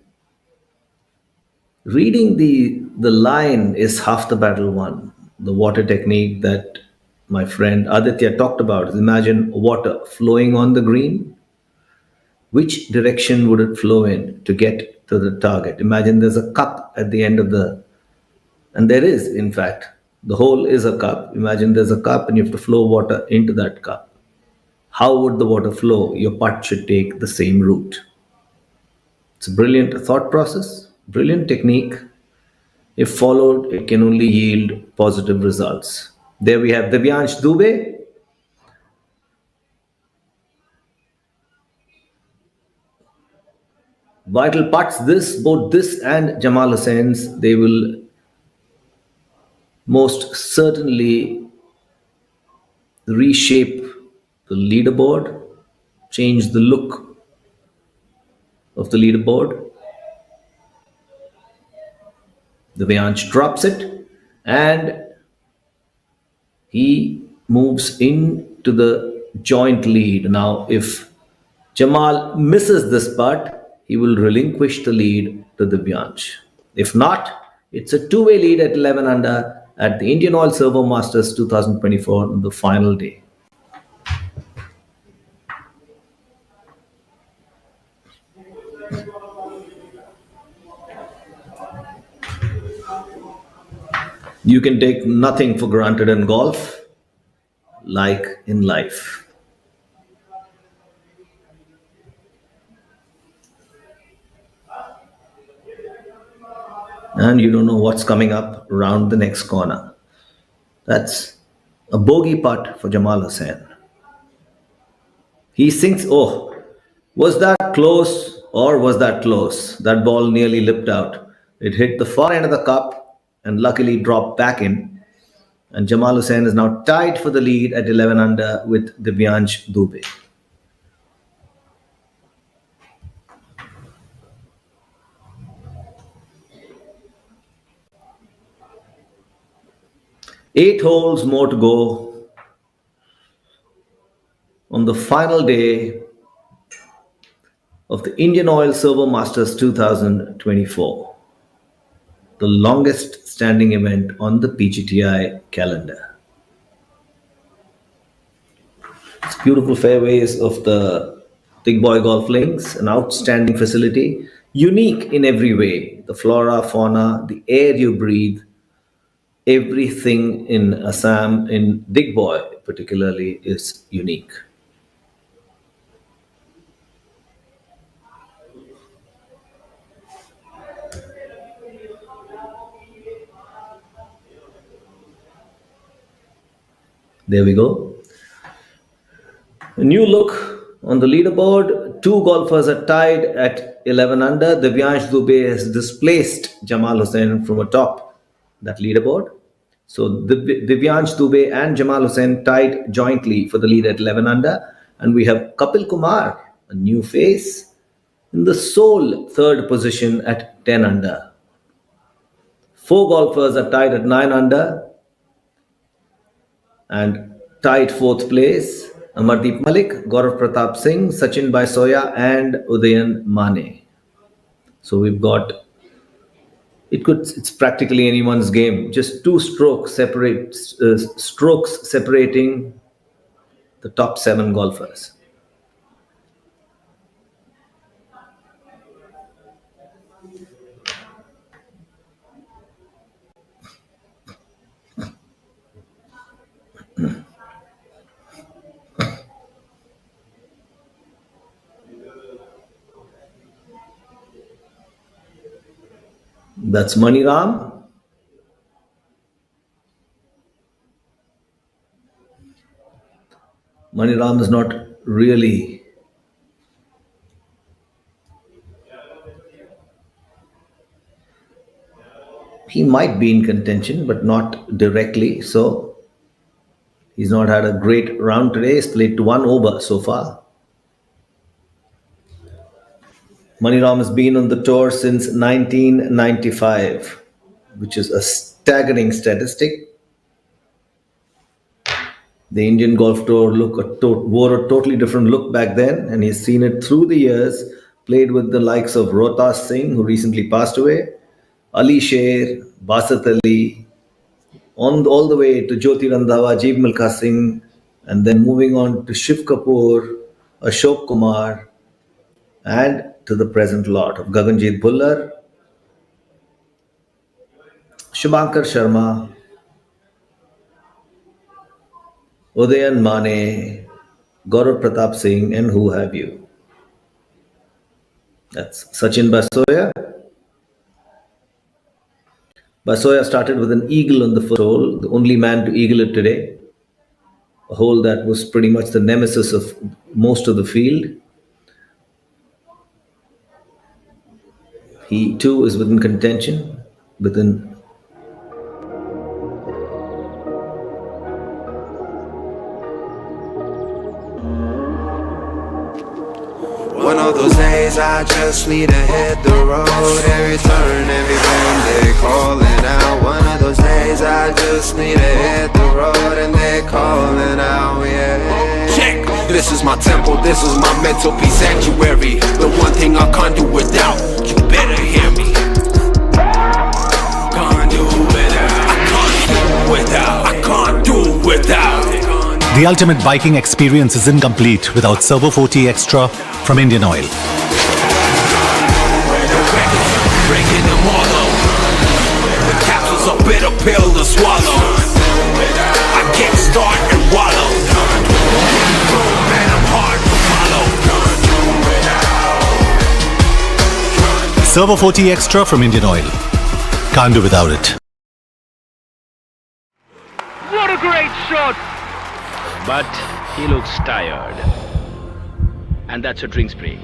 Reading the line is half the battle won. The water technique that my friend Aditya talked about is, imagine water flowing on the green. Which direction would it flow in to get to the target? Imagine there's a cup at the end of and there is, in fact, the hole is a cup. Imagine there's a cup and you have to flow water into that cup. How would the water flow? Your putt should take the same route. It's a brilliant thought process, brilliant technique. If followed, it can only yield positive results. There we have Divyansh Dubey. Vital putts, both this and Jamal Hussain's, they will most certainly reshape the leaderboard, change the look of the leaderboard. Divyansh drops it and he moves into the joint lead. Now, if Jamal misses this putt, he will relinquish the lead to Divyansh. If not, it's a two-way lead at 11 under at the IndianOil Servo Masters 2024 on the final day. You can take nothing for granted in golf, like in life. And you don't know what's coming up around the next corner. That's a bogey putt for Jamal Hussain. He sinks, Was that close or was that close? That ball nearly lipped out. It hit the far end of the cup and luckily dropped back in. And Jamal Hussain is now tied for the lead at 11 under with Divyansh Dubey. Eight holes more to go on the final day of the Indian Oil Servo Masters 2024, the longest standing event on the PGTI calendar. It's beautiful fairways of the Digboi golf links, an outstanding facility, unique in every way. The flora, fauna, the air you breathe, everything in Assam, in Digboi particularly, is unique. There we go. A new look on the leaderboard. Two golfers are tied at 11 under. Divyansh Dubey has displaced Jamal Hussain from atop that leaderboard. So Divyansh Dubey and Jamal Hussain tied jointly for the lead at 11 under. And we have Kapil Kumar, a new face, in the sole third position at 10 under. Four golfers are tied at 9 under. And tied fourth place, Amardeep Malik, Gaurav Pratap Singh, Sachin Baisoya, and Udayan Mane. So we've got, it's practically anyone's game. Just two strokes separating the top 7 golfers. That's Mani Ram. Mani Ram is not really he might be in contention, but not directly. So he's not had a great round today. He's played to 1 over so far. Mani Ram has been on the tour since 1995, which is a staggering statistic. The Indian Golf Tour wore a totally different look back then, and he's seen it through the years. Played with the likes of Rohtas Singh, who recently passed away, Ali Sher, Basat Ali, all the way to Jyoti Randhawa, Jeev Milkha Singh, and then moving on to Shiv Kapoor, Ashok Kumar, and to the present lot of Gaganjeet Bhullar, Shubhankar Sharma, Udayan Mane, Gaurav Pratap Singh, and who have you. That's Sachin Baisoya. Baisoya started with an eagle on the first hole, the only man to eagle it today. A hole that was pretty much the nemesis of most of the field. He too is within contention, One of those days I just need to hit the road. Every turn, every bend, they calling out. One of those days I just need to hit the road and they calling out, yeah. Check, this is my temple, this is my mental peace sanctuary. The one thing I can't do without, you better hear me. Can't do without, I can't do without, I can't do without. The ultimate biking experience is incomplete without Servo 40 Extra from Indian Oil. Breaking them all out. The capsule's a bitter pill to swallow. I can't start and wallow. Man, I'm hard to follow. Servo 40 Extra from Indian Oil. Can't do without it. What a great shot! But he looks tired. and that's your drinks break.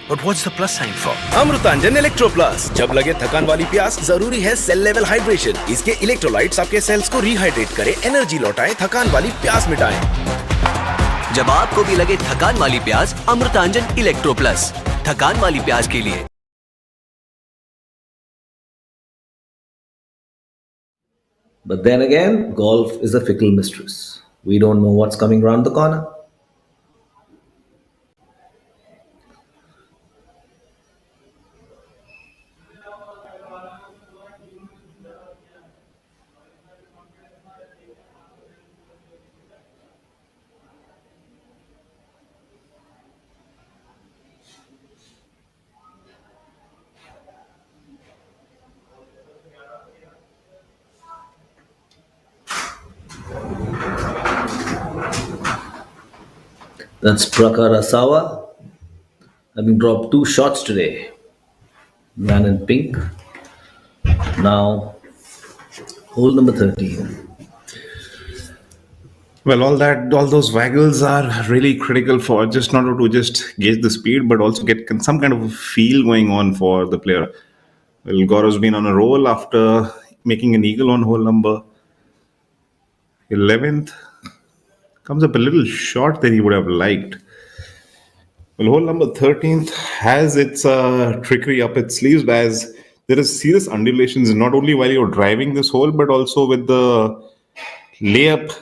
But what's the plus sign for? Amrutanjan electro plus. जब लगे थकान वाली प्यास, जरूरी है cell level hydration. इसके electrolytes आपके sales को रिहाइड्रेट करें, एनर्जी लौटाएं, थकान वाली प्यास मिटाएं। जब आपको भी लगे थकान वाली प्यास, अमृतांजन इलेक्ट्रो प्लस, थकान वाली प्यास के लिए। But then again, golf is a fickle mistress. We don't know what's coming around the corner. That's Prakar Asawa, having dropped 2 shots today. Man in pink. Now, hole number 13. Well, all those waggles are really critical for just not to just gauge the speed, but also get some kind of a feel going on for the player. Well, Gaurav's been on a roll after making an eagle on hole number 11th. Comes up a little short than he would have liked. Well, hole number 13th has its trickery up its sleeves, as there is serious undulations not only while you're driving this hole, but also with the layup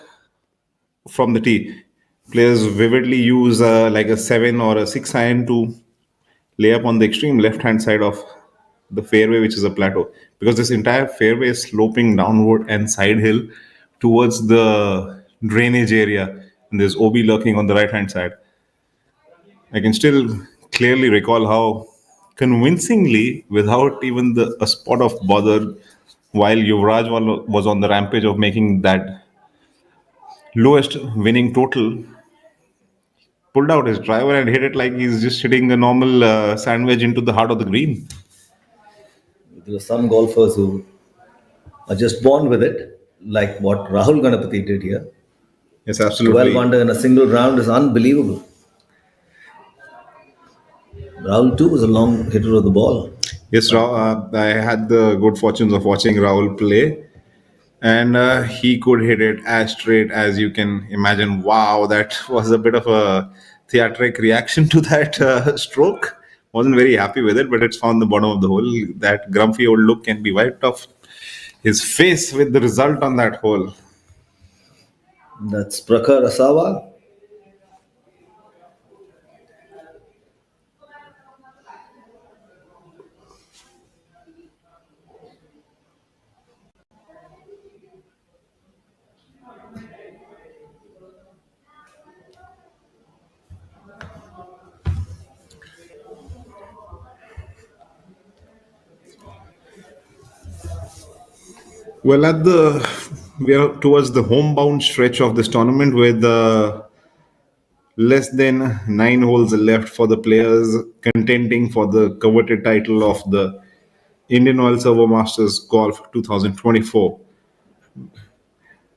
from the tee. Players vividly use like a 7 or a 6 iron to lay up on the extreme left-hand side of the fairway, which is a plateau, because this entire fairway is sloping downward and side hill towards the drainage area, and there's OB lurking on the right-hand side. I can still clearly recall how convincingly, without even a spot of bother, while Yuvraj was on the rampage of making that lowest winning total, pulled out his driver and hit it like he's just hitting a normal sandwich into the heart of the green. There are some golfers who are just born with it, like what Rahul Ganapati did here. Yes, absolutely. 12 under in a single round is unbelievable. Rahul too was a long hitter of the ball. Yes, I had the good fortunes of watching Rahul play, and he could hit it as straight as you can imagine. Wow, that was a bit of a theatric reaction to that stroke. Wasn't very happy with it, but it's found the bottom of the hole. That grumpy old look can be wiped off his face with the result on that hole. That's Prakhar Asawa. Well, we are towards the homebound stretch of this tournament with less than 9 holes left for the players contending for the coveted title of the IndianOil Servo Masters Golf 2024.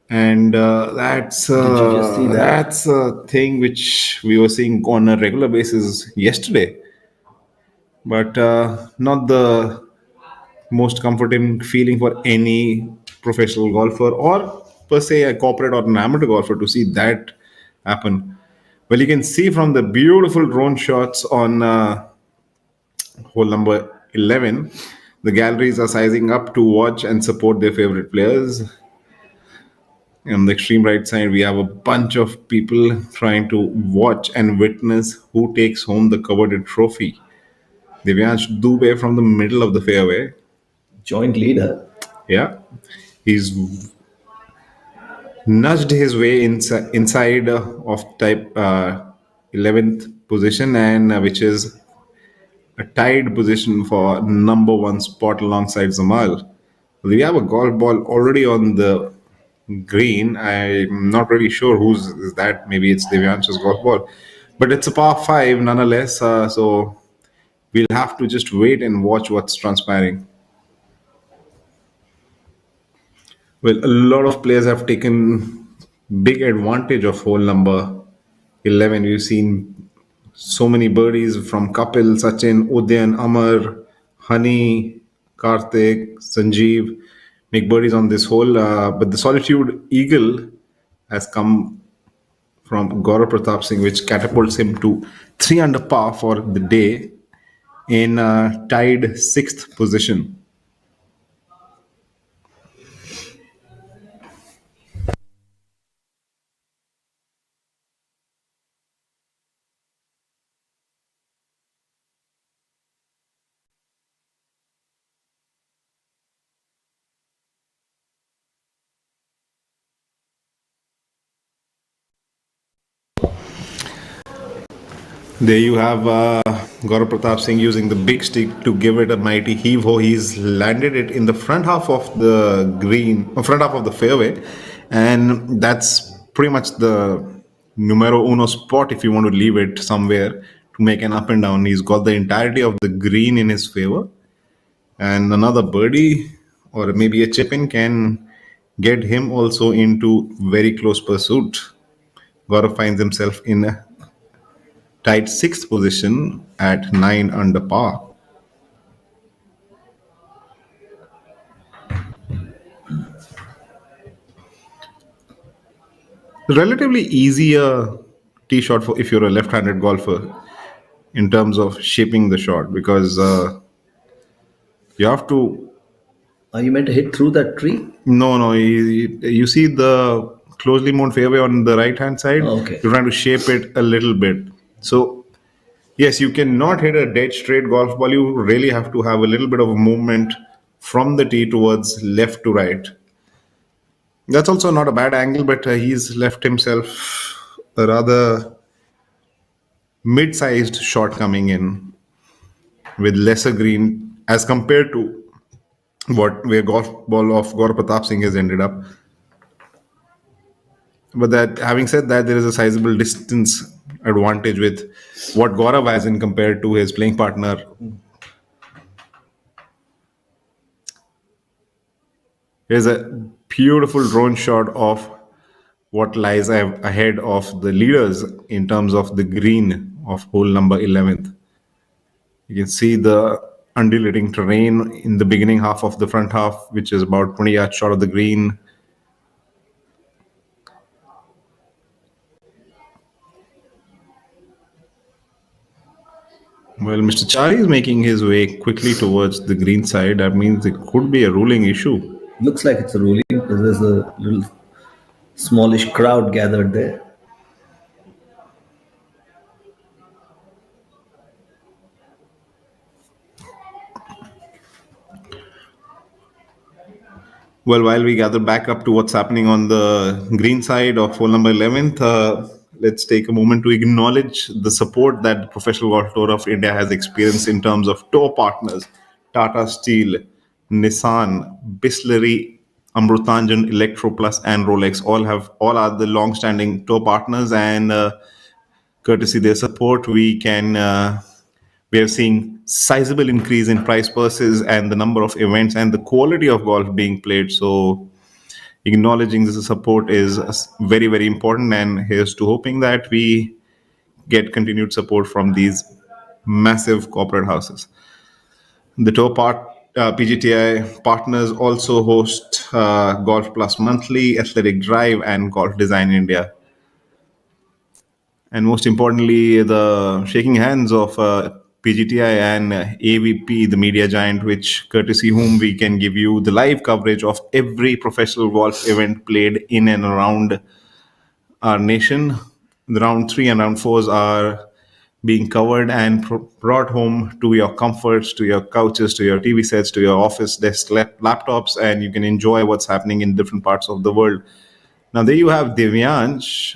And that's Did you just see that? that's a thing which we were seeing on a regular basis yesterday, but not the most comforting feeling for any professional golfer or per se a corporate or an amateur golfer to see that happen. Well, you can see from the beautiful drone shots on hole number 11, the galleries are sizing up to watch and support their favorite players. On the extreme right side, we have a bunch of people trying to watch and witness who takes home the coveted trophy. Divyansh Dubey from the middle of the fairway. Joint leader. Yeah. He's nudged his way inside of type 11th position, and which is a tied position for number 1 spot alongside Zamal. We have a golf ball already on the green. I'm not really sure whose is that. Maybe it's Devyansh's golf ball, but it's a par 5 nonetheless. So we'll have to just wait and watch what's transpiring. Well, a lot of players have taken big advantage of hole number 11. We've seen So many birdies from Kapil, Sachin, Udyan, Amar, Hani, Karthik, Sanjeev make birdies on this hole. But the Solitude Eagle has come from Gaurav Pratap Singh, which catapults him to 3 under par for the day in tied sixth position. There you have Gaurav Pratap Singh using the big stick to give it a mighty heave ho. He's landed it in the front half of the front half of the fairway, and that's pretty much the numero uno spot if you want to leave it somewhere to make an up and down. He's got the entirety of the green in his favor, and another birdie or maybe a chip in can get him also into very close pursuit. Gaurav finds himself in a tied sixth position at 9 under par. Relatively easier tee shot for if you're a left-handed golfer in terms of shaping the shot because you have to. Are you meant to hit through that tree? No. You see the closely mown fairway on the right-hand side. Oh, okay. You're trying to shape it a little bit. So yes, you cannot hit a dead straight golf ball. You really have to have a little bit of a movement from the tee towards left to right. That's also not a bad angle, but he's left himself a rather mid-sized shot coming in with lesser green as compared to where golf ball of Gaurav Pratap Singh has ended up. But that, having said that, there is a sizable distance advantage with what Gaurav has in compared to his playing partner. Here's a beautiful drone shot of what lies ahead of the leaders in terms of the green of hole number 11th. You can see the undulating terrain in the beginning half of the front half, which is about 20 yards short of the green. Well, Mr. Chari is making his way quickly towards the green side. That means it could be a ruling issue. Looks like it's a ruling because there's a little smallish crowd gathered there. Well, while we gather back up to what's happening on the green side of hole number 11th, let's take a moment to acknowledge the support that the Professional Golf Tour of India has experienced in terms of tour partners. Tata Steel, Nissan, Bisleri, Amrutanjan, Electro Plus, and Rolex all are the long-standing tour partners, and courtesy their support, we are seeing sizable increase in prize purses and the number of events and the quality of golf being played. So acknowledging this support is very, very important, and here's to hoping that we get continued support from these massive corporate houses. The PGTI partners also host Golf Plus Monthly, Athletic Drive, and Golf Design India. And most importantly, the shaking hands of PGTI and ABP, the media giant, which courtesy whom we can give you the live coverage of every professional golf event played in and around our nation. The round 3 and round 4s are being covered and brought home to your comforts, to your couches, to your TV sets, to your office desk laptops, and you can enjoy what's happening in different parts of the world. Now, there you have Divyansh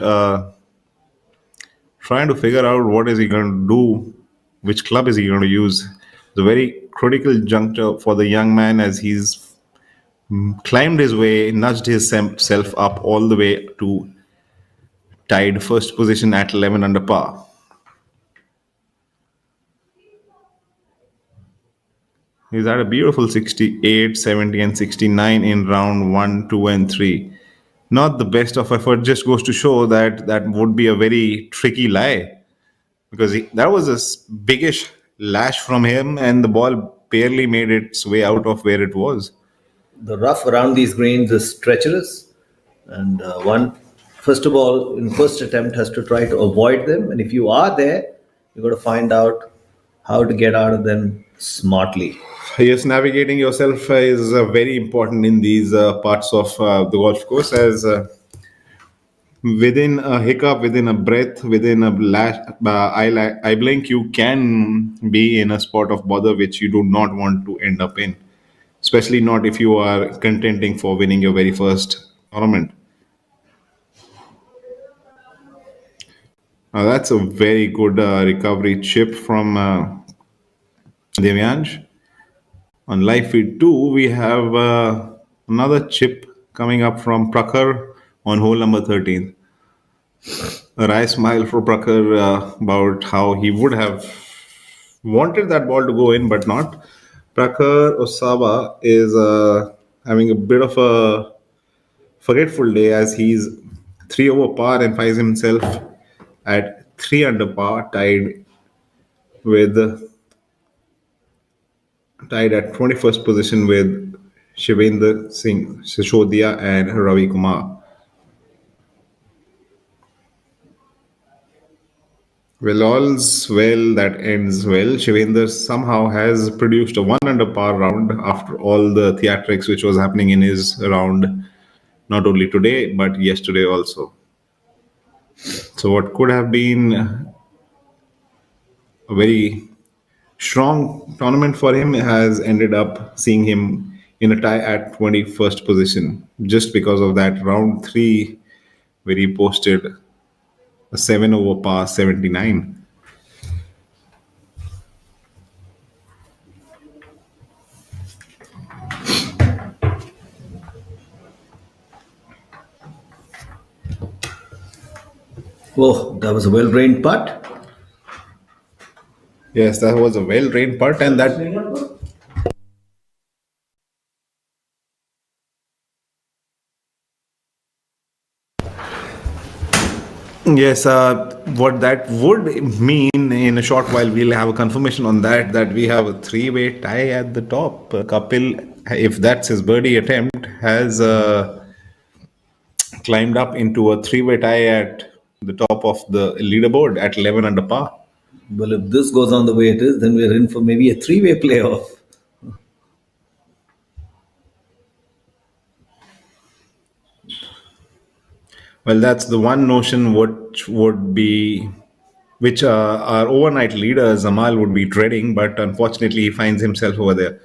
trying to figure out what is he going to do, which club is he going to use. It's a very critical juncture for the young man as he's climbed his way, nudged himself up all the way to tied first position at 11 under par. He's had a beautiful 68, 70, and 69 in round 1, 2, and 3. Not the best of effort, just goes to show that that would be a very tricky lie. because that was a biggish lash from him, and the ball barely made its way out of where it was. The rough around these greens is treacherous, and one, first of all, in first attempt, has to try to avoid them. And if you are there, you've got to find out how to get out of them smartly. Yes, navigating yourself is very important in these parts of the golf course, as within a hiccup, within a breath, within a eye blink, you can be in a spot of bother which you do not want to end up in, especially not if you are contending for winning your very first tournament. That's a very good recovery chip from Devyansh. On live feed 2, we have another chip coming up from Prakhar on hole number 13. A wry smile for Prakhar about how he would have wanted that ball to go in, but not. Prakhar Osawa is having a bit of a forgetful day, as he's 3 over par and finds himself at 3 under par, tied at 21st position with Shivendra Singh Sishodia and Ravi Kumar. Well, all's well that ends well. Shivendra somehow has produced a 1 under par round after all the theatrics which was happening in his round, not only today but yesterday also. So what could have been a very strong tournament for him has ended up seeing him in a tie at 21st position, just because of that round 3 where he posted a 7 over par 79. Oh, that was a well-drained putt. Yes, that was a well-drained putt, and that yes, what that would mean in a short while, we'll have a confirmation on that we have a 3-way tie at the top. Kapil, if that's his birdie attempt, has climbed up into a 3-way tie at the top of the leaderboard at 11 under par. Well, if this goes on the way it is, then we're in for maybe a 3-way playoff. Well, that's the one notion which our overnight leader Zamal would be dreading, but unfortunately he finds himself over there.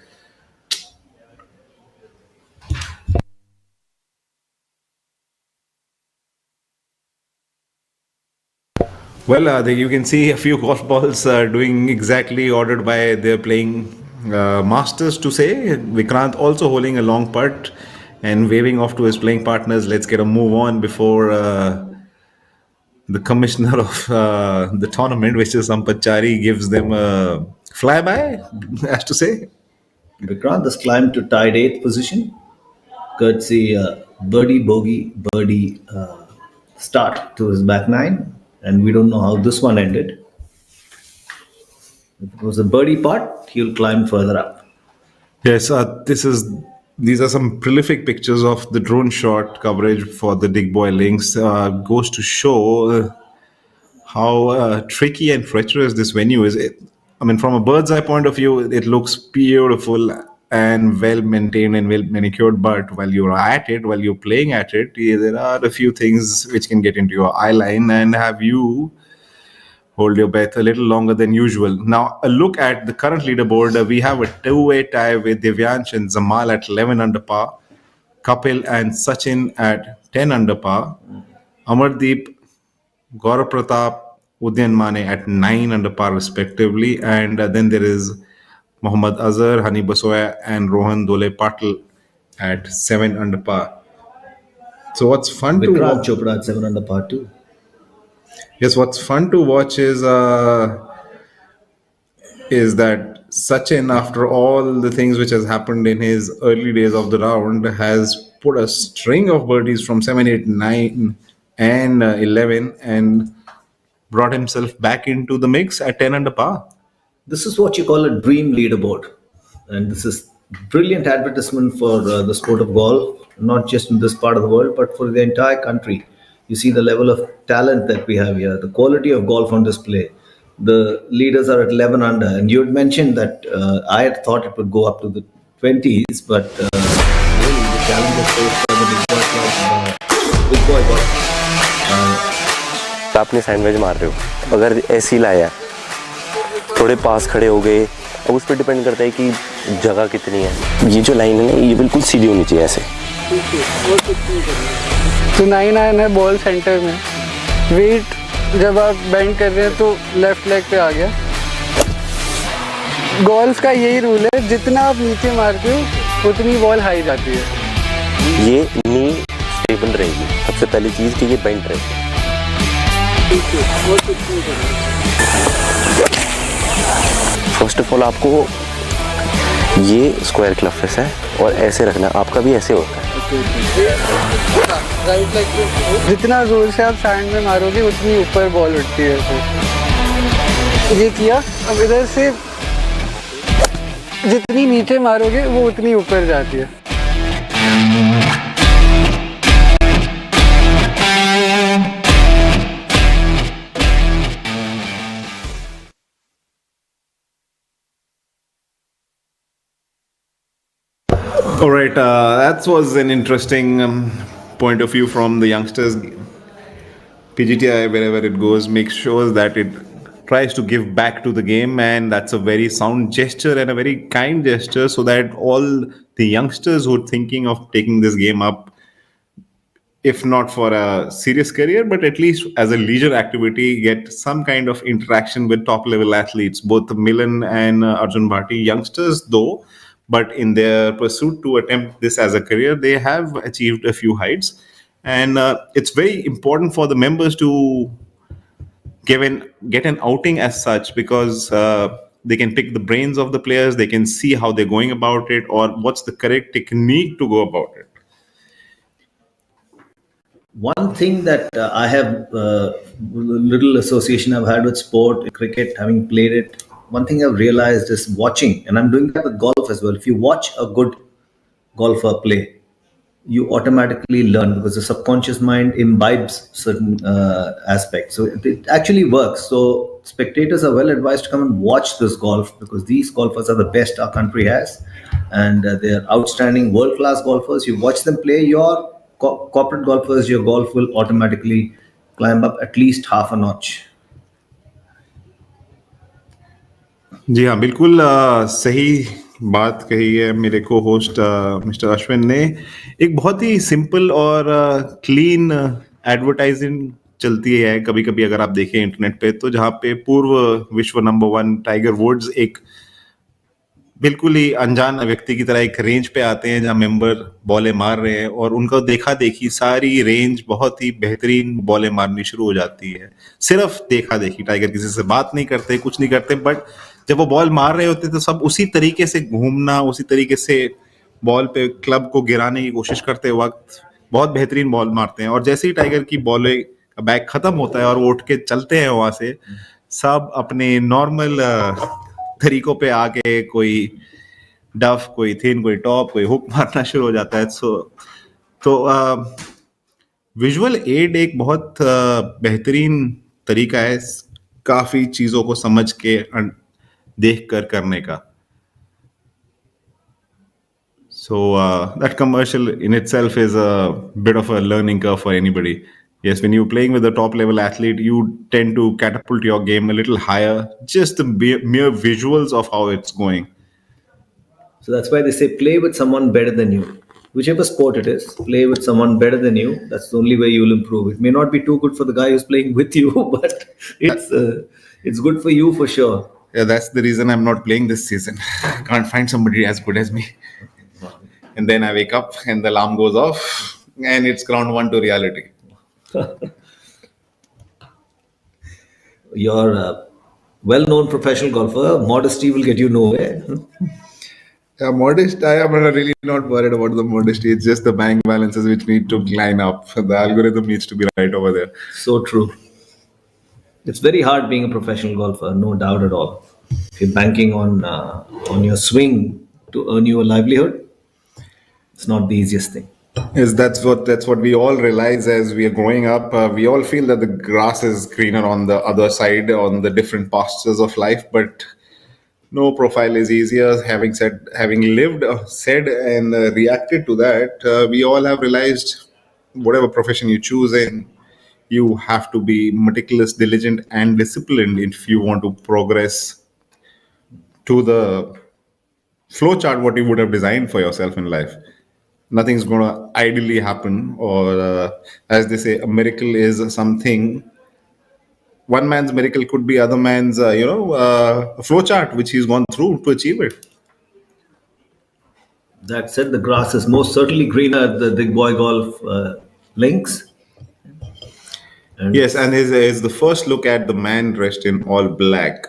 Well, you can see a few golf balls doing exactly ordered by their playing masters to say. Vikrant also holding a long putt and waving off to his playing partners, let's get a move on before the commissioner of the tournament, which is Sampachari, gives them a flyby, as to say. Vikrant has climbed to tied 8th position, courtesy birdie, bogey, birdie start to his back 9. And we don't know how this one ended. If it was a birdie putt, he'll climb further up. Yes, these are some prolific pictures of the drone shot coverage for the Digboi links. Goes to show how tricky and treacherous this venue is. I mean, from a bird's eye point of view, it looks beautiful and well maintained and well manicured. But while you're playing at it, there are a few things which can get into your eye line and have you hold your breath a little longer than usual. Now, a look at the current leaderboard. We have a 2-way tie with Devyansh and Zamal at 11 under par, Kapil and Sachin at 10 under par, Amardeep, Gaurav Pratap, Udyan Mane at 9 under par respectively, and then there is Mohammad Azhar, Hani Basoya and Rohan Dole Patil at 7 under par. So what's fun Vikrant Chopra at 7 under par too. Yes, what's fun to watch is that Sachin, after all the things which has happened in his early days of the round, has put a string of birdies from 7, 8, 9 and 11, and brought himself back into the mix at 10 under par. This is what you call a dream leaderboard. And this is brilliant advertisement for the sport of golf, not just in this part of the world, but for the entire country. You see the level of talent that we have here, the quality of golf on display. The leaders are at 11 under. And you had mentioned that I had thought it would go up to the 20s, but really the talent is faced by the big boy golf. आपने sandwich मार रहे हो, अगर ऐसी लाया थोड़े पास खड़े हो गए, अब उस पर डिपेंड करता है कि जगह कितनी है। ये जो लाइन है ना, ये बिल्कुल सीधी होनी चाहिए ऐसे। तो 9 आयन है बॉल सेंटर में, वेट जब आप बेंड कर रहे हैं तो लेफ्ट लेग पे आ गया। गोल्फ का यही रूल है, जितना आप नीचे मारते हो उतनी बॉल हाई जाती है। ये नी स्टेबल रहेगी, सबसे पहली चीज़ कि ये बेंड रहेगी। फर्स्ट ऑफ ऑल आपको ये स्क्वायर क्लब फेस है और ऐसे रखना, आपका भी ऐसे होता है। जितना जोर से आप सैंड में मारोगे उतनी ऊपर बॉल उठती है। ये किया, अब इधर से जितनी नीचे मारोगे वो उतनी ऊपर जाती है। All right, that was an interesting point of view from the youngsters. PGTI, wherever it goes, makes sure that it tries to give back to the game, and that's a very sound gesture and a very kind gesture, so that all the youngsters who are thinking of taking this game up, if not for a serious career, but at least as a leisure activity, get some kind of interaction with top level athletes, both Milan and Arjun Bhati, youngsters though, but in their pursuit to attempt this as a career, they have achieved a few heights. And it's very important for the members to get an outing as such, because they can pick the brains of the players, they can see how they're going about it, or what's the correct technique to go about it. One thing that I have little association I've had with sport, cricket, having played it, one thing I've realized is watching, and I'm doing that with golf as well. If you watch a good golfer play, you automatically learn, because the subconscious mind imbibes certain aspects. So it actually works. So spectators are well advised to come and watch this golf, because these golfers are the best our country has, and they're outstanding world-class golfers. You watch them play, your corporate golfers, your golf will automatically climb up at least half a notch. जी हाँ, बिल्कुल सही बात कही है मेरे को host mister Ashwin ने। एक बहुत ही सिंपल और क्लीन एडवर्टाइजिंग चलती है कभी कभी, अगर आप देखें इंटरनेट पे, तो जहाँ पे पूर्व विश्व नंबर 1 टाइगर वुड्स एक बिल्कुल ही अनजान व्यक्ति की तरह एक रेंज पे आते हैं जहाँ मेंबर बॉलें मार रहे हैं, और उनका देखा देखी सारी रेंज बहुत ही बेहतरीन बॉलें मारनी शुरू हो जाती है। सिर्फ देखा देखी, टाइगर किसी से बात नहीं करते, कुछ नहीं करते, बट जब वो बॉल मार रहे होते तो सब उसी तरीके से घूमना, उसी तरीके से बॉल पे क्लब को गिराने की कोशिश करते वक्त बहुत बेहतरीन बॉल मारते हैं। और जैसे ही टाइगर की बॉलें का बैग खत्म होता है और वो उठ के चलते हैं वहां से, सब अपने नॉर्मल तरीकों पे आके कोई डफ, कोई थिन, कोई टॉप, कोई हुक मारना शुरू हो जाता है। तो विजुअल एड एक बहुत बेहतरीन तरीका है काफी चीजों को समझ के देख कर करने का। So that commercial in itself is a bit of a learning curve for anybody. Yes, when you're playing with a top level athlete, you tend to catapult your game a little higher, just the mere visuals of how it's going. So that's why they say play with someone better than you. Whichever sport it is, play with someone better than you. That's the only way you will improve. It may not be too good for the guy who's playing with you, but it's good for you for sure. Yeah, that's the reason I'm not playing this season. I can't find somebody as good as me. And then I wake up and the alarm goes off and it's ground 1 to reality. You're a well-known professional golfer. Modesty will get you nowhere. Yeah, modest. I am really not worried about the modesty. It's just the bank balances which need to line up. The algorithm needs to be right over there. So true. It's very hard being a professional golfer, no doubt at all. If you're banking on your swing to earn you a livelihood, it's not the easiest thing. Yes, that's what we all realize as we are growing up. We all feel that the grass is greener on the other side, on the different pastures of life, but no profile is easier. Having lived, said, and reacted to that, we all have realized whatever profession you choose in, you have to be meticulous, diligent, and disciplined if you want to progress to the flowchart what you would have designed for yourself in life. Nothing's going to ideally happen, or as they say, a miracle is something. One man's miracle could be other man's, a flowchart which he's gone through to achieve it. That said, the grass is most certainly greener at the Digboi golf links. Yes, and is the first look at the man dressed in all black.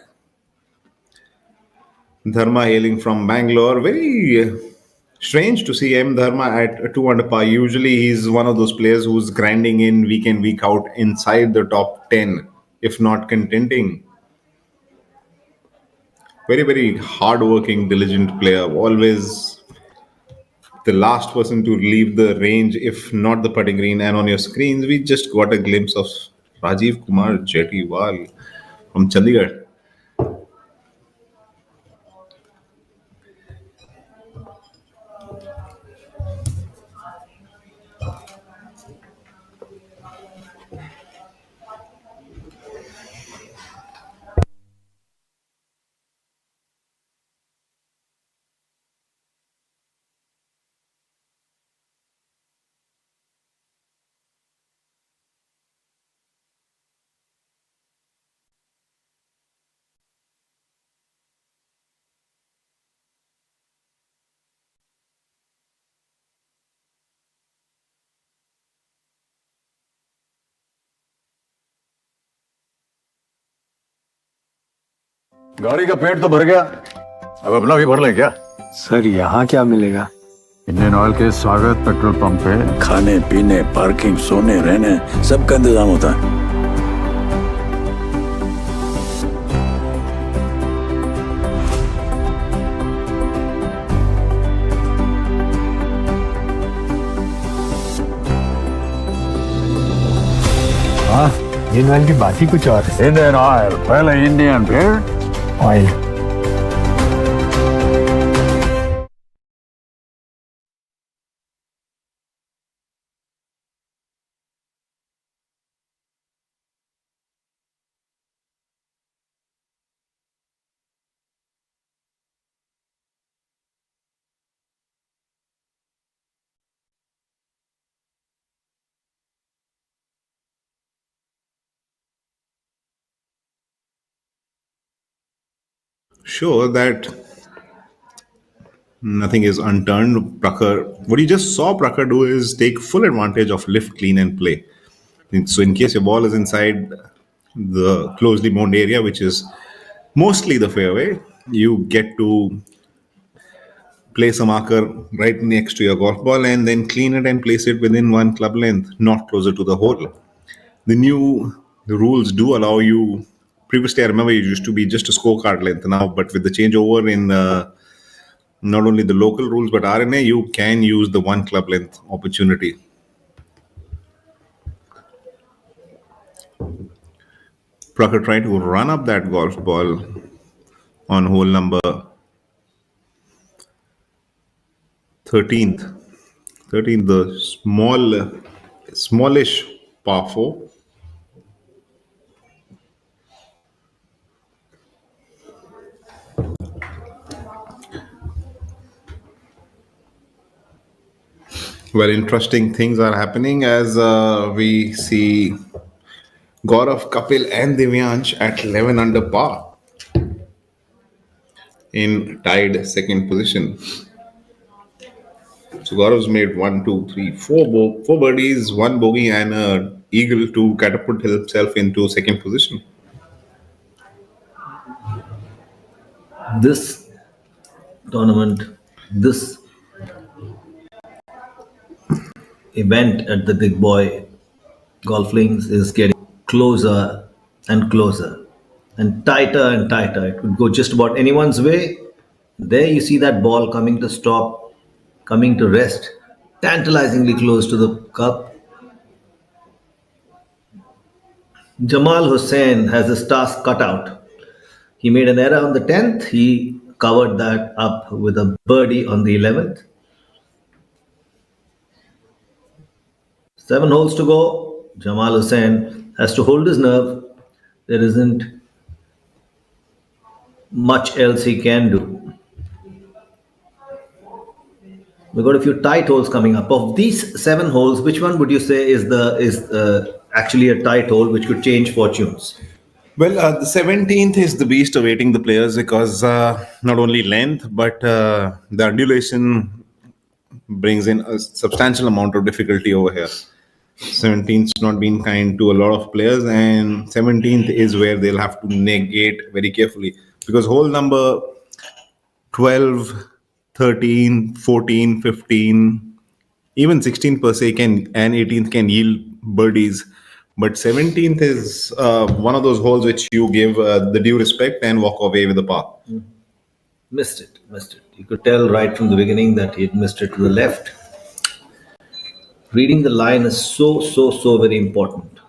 Dharma hailing from Bangalore. Very strange to see M. Dharma at 2 under par. Usually he's one of those players who's grinding in week in, week out inside the top 10, if not contending. Very, very hardworking, diligent player. Always the last person to leave the range, if not the putting green. And on your screens, we just got a glimpse of Rajiv Kumar Jettiwal from Chandigarh. गाड़ी का पेट तो भर गया, अब अपना भी भर लें क्या? सर यहाँ क्या मिलेगा? इंडियन ऑयल के स्वागत पेट्रोल पंप पे खाने पीने, पार्किंग, सोने, रहने सबका इंतजाम होता है। हाँ, इंडियन ऑयल की बात ही कुछ और है। इंडियन ऑयल, पहले इंडियन फिर oil. Sure that nothing is unturned. Prakhar, what you just saw Prakhar do is take full advantage of lift, clean, and play. So, in case your ball is inside the closely mowned area, which is mostly the fairway, you get to place a marker right next to your golf ball and then clean it and place it within one club length, not closer to the hole. The rules do allow you. Previously, I remember it used to be just a scorecard length now, but with the changeover in not only the local rules but RNA, you can use the one club length opportunity. Prakhar tried to run up that golf ball on hole number 13th. 13th, the smallish par 4. Well, interesting things are happening as we see Gaurav, Kapil, and Divyansh at 11 under par in tied second position. So Gaurav's made 4 birdies, 1 bogey, and an eagle to catapult himself into second position. This tournament, this event at the Digboi golf links is getting closer and closer and tighter and tighter. It could go just about anyone's way. There you see that ball coming to stop, coming to rest, tantalizingly close to the cup. Jamal Hussain has his task cut out. He made an error on the 10th. He covered that up with a birdie on the 11th. 7 holes to go. Jamal Hussain has to hold his nerve. There isn't much else he can do. We've got a few tight holes coming up. Of these 7 holes, which one would you say is actually a tight hole which could change fortunes? Well, the 17th is the beast awaiting the players because not only length, but the undulation brings in a substantial amount of difficulty over here. 17th not been kind to a lot of players, and 17th is where they'll have to negate very carefully because hole number 12, 13, 14, 15, even 16 per se can and 18th can yield birdies. But 17th is one of those holes which you give the due respect and walk away with a par. Missed it. You could tell right from the beginning that he'd missed it to the left. Reading the line is so very important.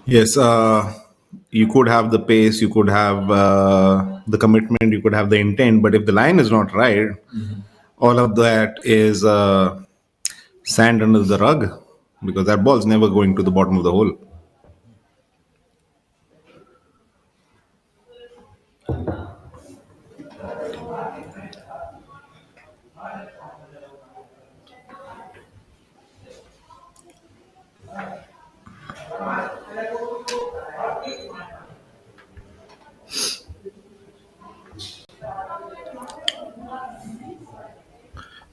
Yes, you could have the pace, you could have the commitment, you could have the intent, but if the line is not right, all of that is sand under the rug because that ball's never going to the bottom of the hole.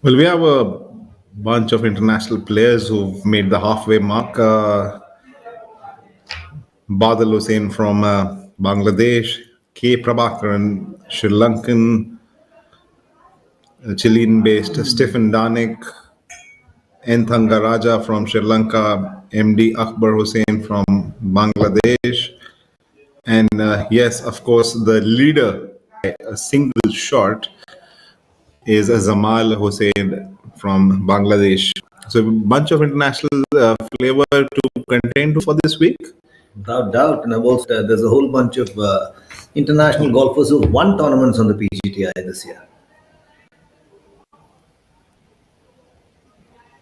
Well, we have a bunch of international players who've made the halfway mark. Badal Hussain from Bangladesh, K. Prabhakaran, Sri Lankan, Chilean-based Stephen Danik, N. Thangaraja from Sri Lanka, MD Akbar Hussain from Bangladesh, and yes, of course, the leader by a single shot is Zamal Hussain from Bangladesh. So a bunch of international flavor to contend to for this week. Without doubt. And also, there's a whole bunch of international golfers who won tournaments on the PGTI this year.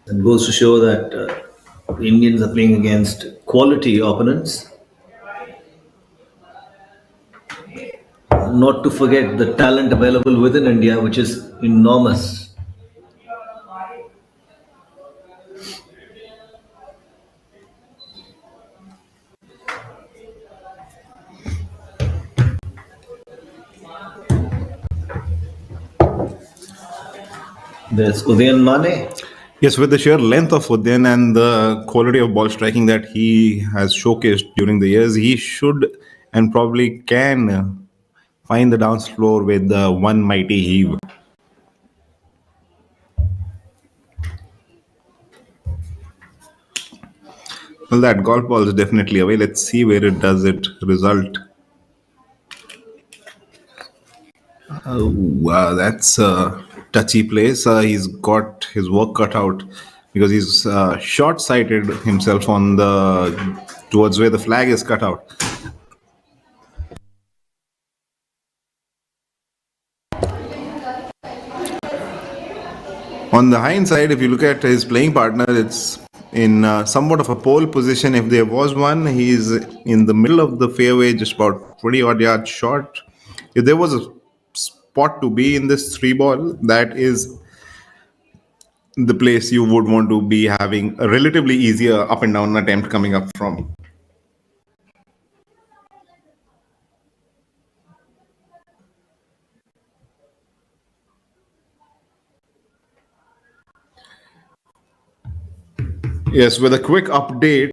It goes to show that Indians are playing against quality opponents. Not to forget the talent available within India, which is enormous. There's Udayan Mane. Yes, with the sheer length of Udayan and the quality of ball striking that he has showcased during the years, he should and probably can find the dance floor with one mighty heave. Well, that golf ball is definitely away. Let's see where it does it result. Oh, wow, that's a touchy place. He's got his work cut out because he's short-sighted himself on the towards where the flag is cut out. On the hindsight, if you look at his playing partner, it's in somewhat of a pole position. If there was one, he's in the middle of the fairway, just about 20 odd yards short. If there was a spot to be in this 3 ball, that is the place you would want to be having a relatively easier up and down attempt coming up from. Yes, with a quick update,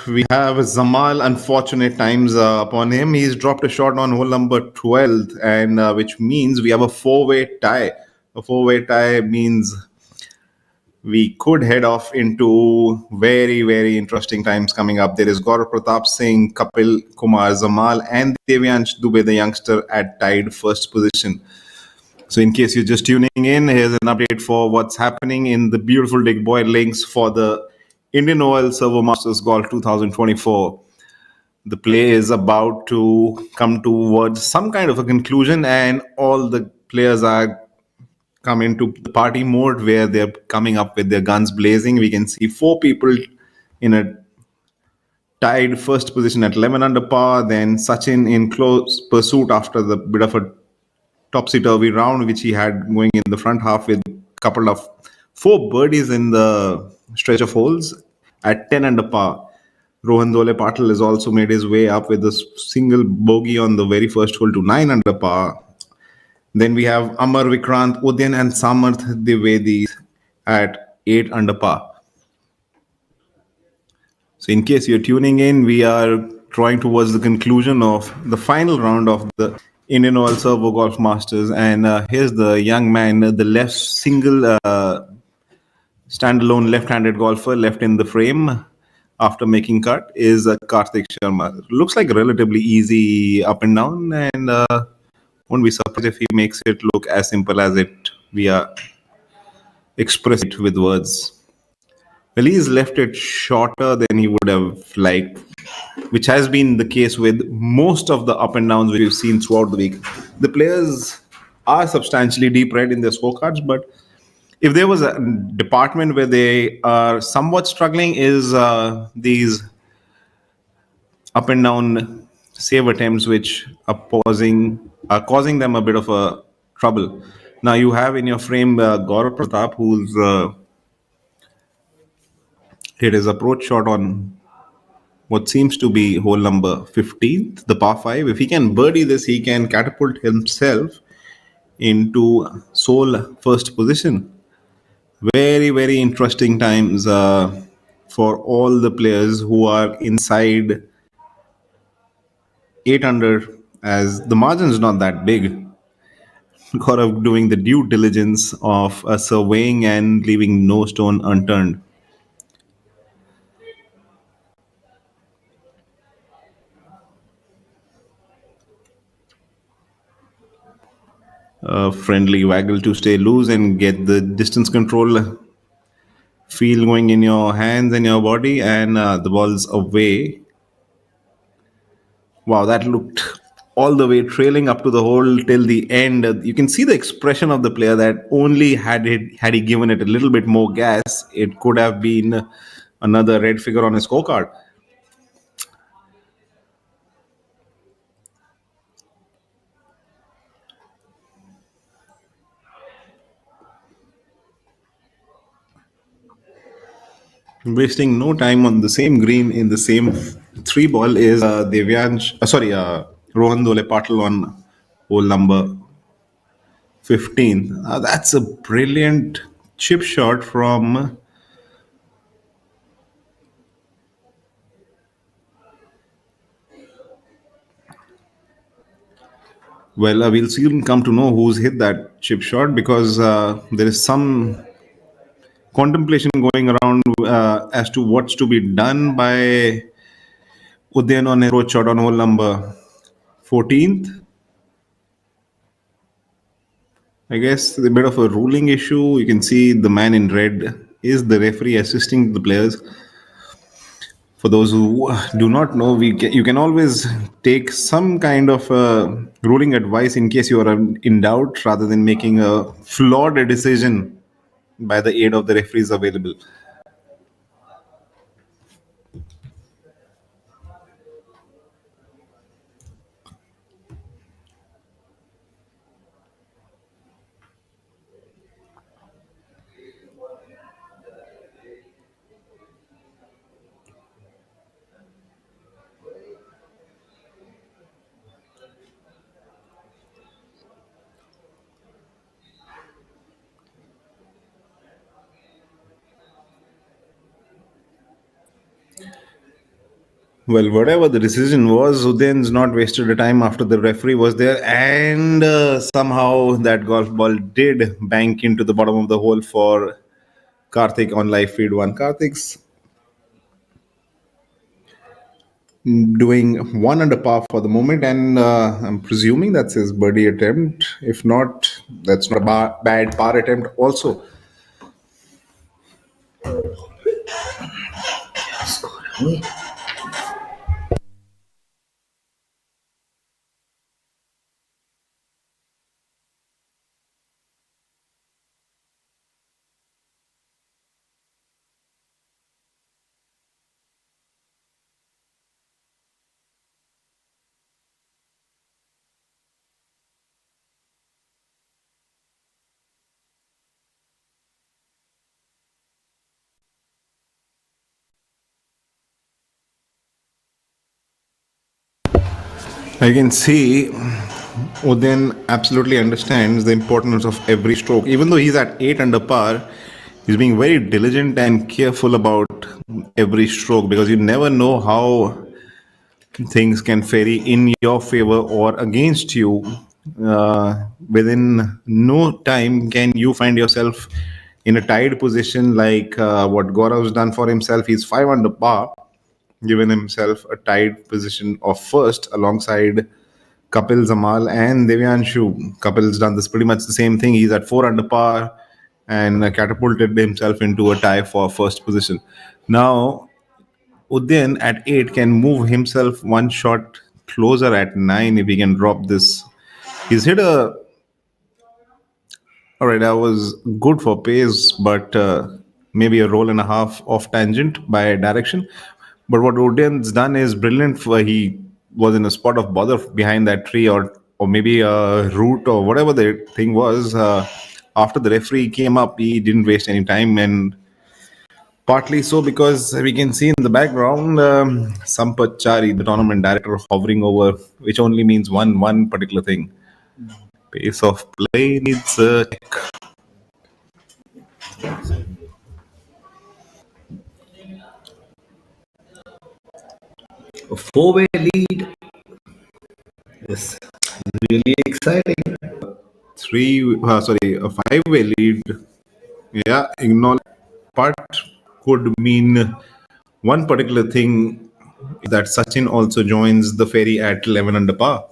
we have Zamal unfortunate times upon him. He's dropped a shot on hole number 12, and which means we have a 4-way tie. A 4-way tie means we could head off into very, very interesting times coming up. There is Gaurav Pratap Singh, Kapil Kumar Zamal, and Devyansh Dubey, the youngster, at tied first position. So, in case you're just tuning in, here's an update for what's happening in the beautiful Digboi links for the IndianOil Servo Masters Golf 2024. The play is about to come towards some kind of a conclusion, and all the players are come into the party mode where they're coming up with their guns blazing. We can see four people in a tied first position at 11 under par. Then Sachin in close pursuit after the bit of a topsy-turvy round which he had going in the front half with a couple of four birdies in the stretch of holes at 10 under par. Rohan Dole Patil has also made his way up with a single bogey on the very first hole to 9 under par. Then we have Amar, Vikrant, Udyan and Samarth Dwivedi at 8 under par. So in case you're tuning in, we are drawing towards the conclusion of the final round of the IndianOil Servo Golf Masters. And here's the young man, the left single standalone left-handed golfer left in the frame after making cut is Karthik Sharma. Looks like a relatively easy up and down, and won't be surprised if he makes it look as simple as we are expressing it with words. Well, he's left it shorter than he would have liked, which has been the case with most of the up and downs we've seen throughout the week. The players are substantially deep red in their scorecards, but if there was a department where they are somewhat struggling is these up and down save attempts, which are causing them a bit of a trouble. Now you have in your frame Gaurav Pratap, who's hit his approach shot on what seems to be hole number 15th, the par 5. If he can birdie this, he can catapult himself into sole first position. Very, very interesting times for all the players who are inside 8 under, as the margin is not that big. Gaurav doing the due diligence of surveying and leaving no stone unturned. Friendly waggle to stay loose and get the distance control feel going in your hands and your body, and the ball's away. Wow, that looked all the way trailing up to the hole till the end. You can see the expression of the player that only had he given it a little bit more gas, it could have been another red figure on his scorecard. Wasting no time on the same green in the same 3 ball is Rohan Dole Patil on hole number 15. That's a brilliant chip shot from we'll soon come to know who's hit that chip shot, because there is some contemplation going around as to what's to be done by Udyan on a road shot on hole number 14th. I guess a bit of a ruling issue. You can see the man in red is the referee assisting the players. For those who do not know, you can always take some kind of ruling advice in case you are in doubt, rather than making a flawed decision by the aid of the referees available. Well, whatever the decision was, Udyan's not wasted a time after the referee was there, and somehow that golf ball did bank into the bottom of the hole for Karthik on live feed one. Karthik's doing one under par for the moment, and I'm presuming that's his birdie attempt. If not, that's not a bad par attempt also. I can see Udayan absolutely understands the importance of every stroke. Even though he's at 8 under par, he's being very diligent and careful about every stroke, because you never know how things can vary in your favor or against you. Within no time can you find yourself in a tied position like what Gaurav's done for himself. He's 5 under par, given himself a tied position of first alongside Kapil, Zamal and Devyanshu. Kapil's done this pretty much the same thing. He's at 4 under par and catapulted himself into a tie for first position. Now, Udayan at 8 can move himself one shot closer at 9 if he can drop this. He's hit a... Alright, that was good for pace, but maybe a roll and a half off tangent by direction. But what Udayan's done is brilliant. He was in a spot of bother behind that tree, or maybe a root or whatever the thing was. After the referee came up, he didn't waste any time, and partly so because we can see in the background Sampath Chari, the tournament director, hovering over, which only means one particular thing. Pace of play needs a check. A four-way lead. Yes, really exciting. A five-way lead. Yeah, ignore part could mean one particular thing, that Sachin also joins the ferry at 11 under par.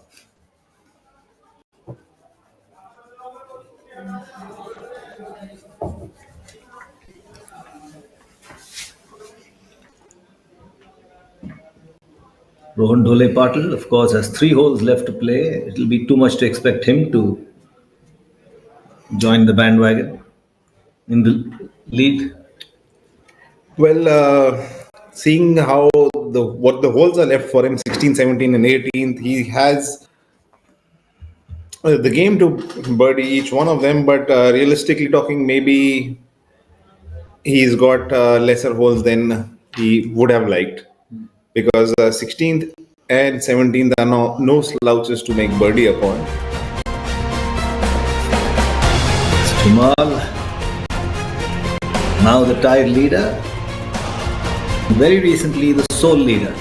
Rohan Dhole Patil, of course, has 3 holes left to play. It'll be too much to expect him to join the bandwagon in the lead. Well, seeing how what the holes are left for him, 16, 17 and 18th, he has the game to birdie each one of them, but realistically talking, maybe he's got lesser holes than he would have liked, because 16th and 17th are no slouches to make birdie upon. Jamal, now the tied leader, very recently the sole leader.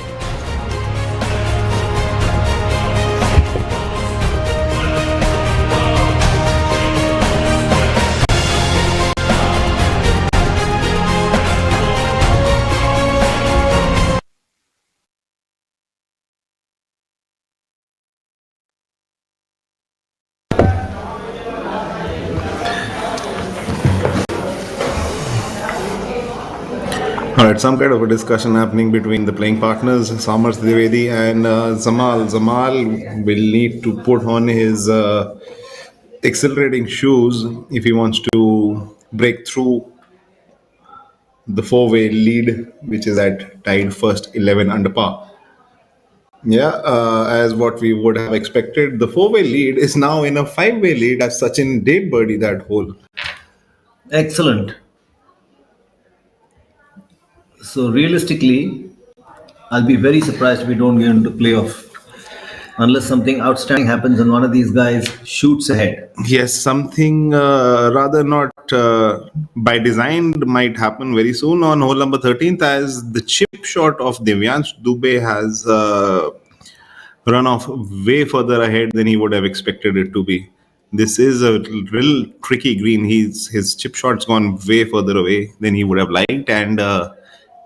Alright, some kind of a discussion happening between the playing partners, Samarth Dwivedi and Zamal. Zamal will need to put on his accelerating shoes if he wants to break through the four-way lead, which is at tied first 11 under par. Yeah, as what we would have expected, the four-way lead is now in a five-way lead as Sachin did birdie that hole. Excellent. So realistically, I'll be very surprised if we don't get into playoff unless something outstanding happens and one of these guys shoots ahead. Yes, something rather not by design might happen very soon on hole number 13th, as the chip shot of Devyansh Dubey has run off way further ahead than he would have expected it to be. This is a real tricky green. His chip shot's gone way further away than he would have liked, and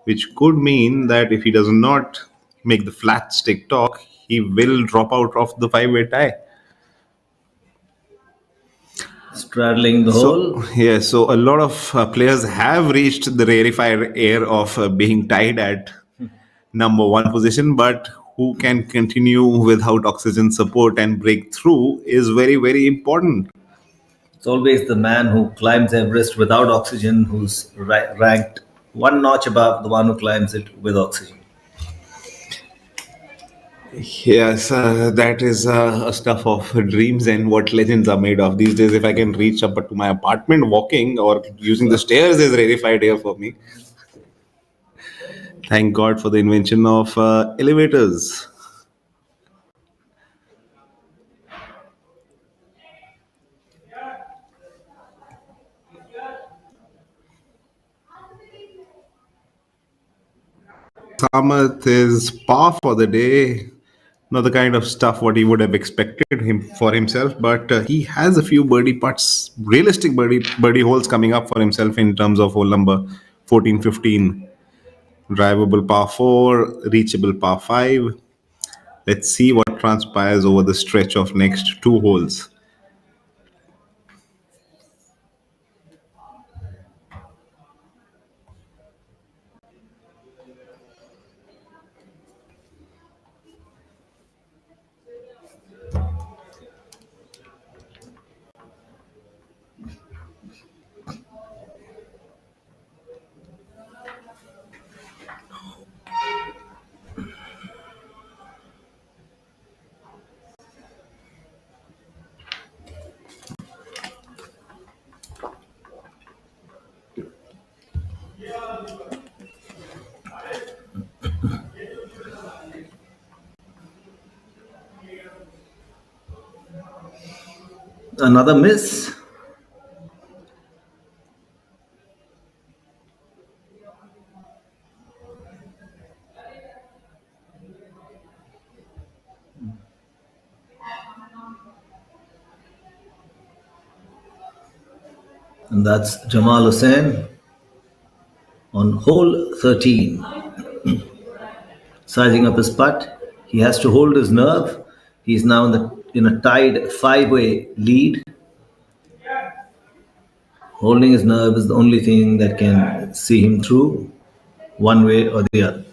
which could mean that if he does not make the flat stick talk, he will drop out of the five-way tie. Straddling the hole. So a lot of players have reached the rarefied air of being tied at number one position, but who can continue without oxygen support and break through is very, very important. It's always the man who climbs Everest without oxygen who's ranked one notch above the one who climbs it with oxygen. Yes, that is a stuff of dreams and what legends are made of. These days, if I can reach up to my apartment walking or using the stairs is rarefied air for me. Thank God for the invention of elevators. Samath is par for the day. Not the kind of stuff what he would have expected him for himself, but he has a few birdie putts, realistic birdie holes coming up for himself in terms of hole number 14, 15. Drivable par 4, reachable par 5. Let's see what transpires over the stretch of next two holes. Another miss. And that's Jamal Hussain on hole 13. Sizing up his putt. He has to hold his nerve. He's now in a tied five-way lead. Holding his nerve is the only thing that can see him through one way or the other.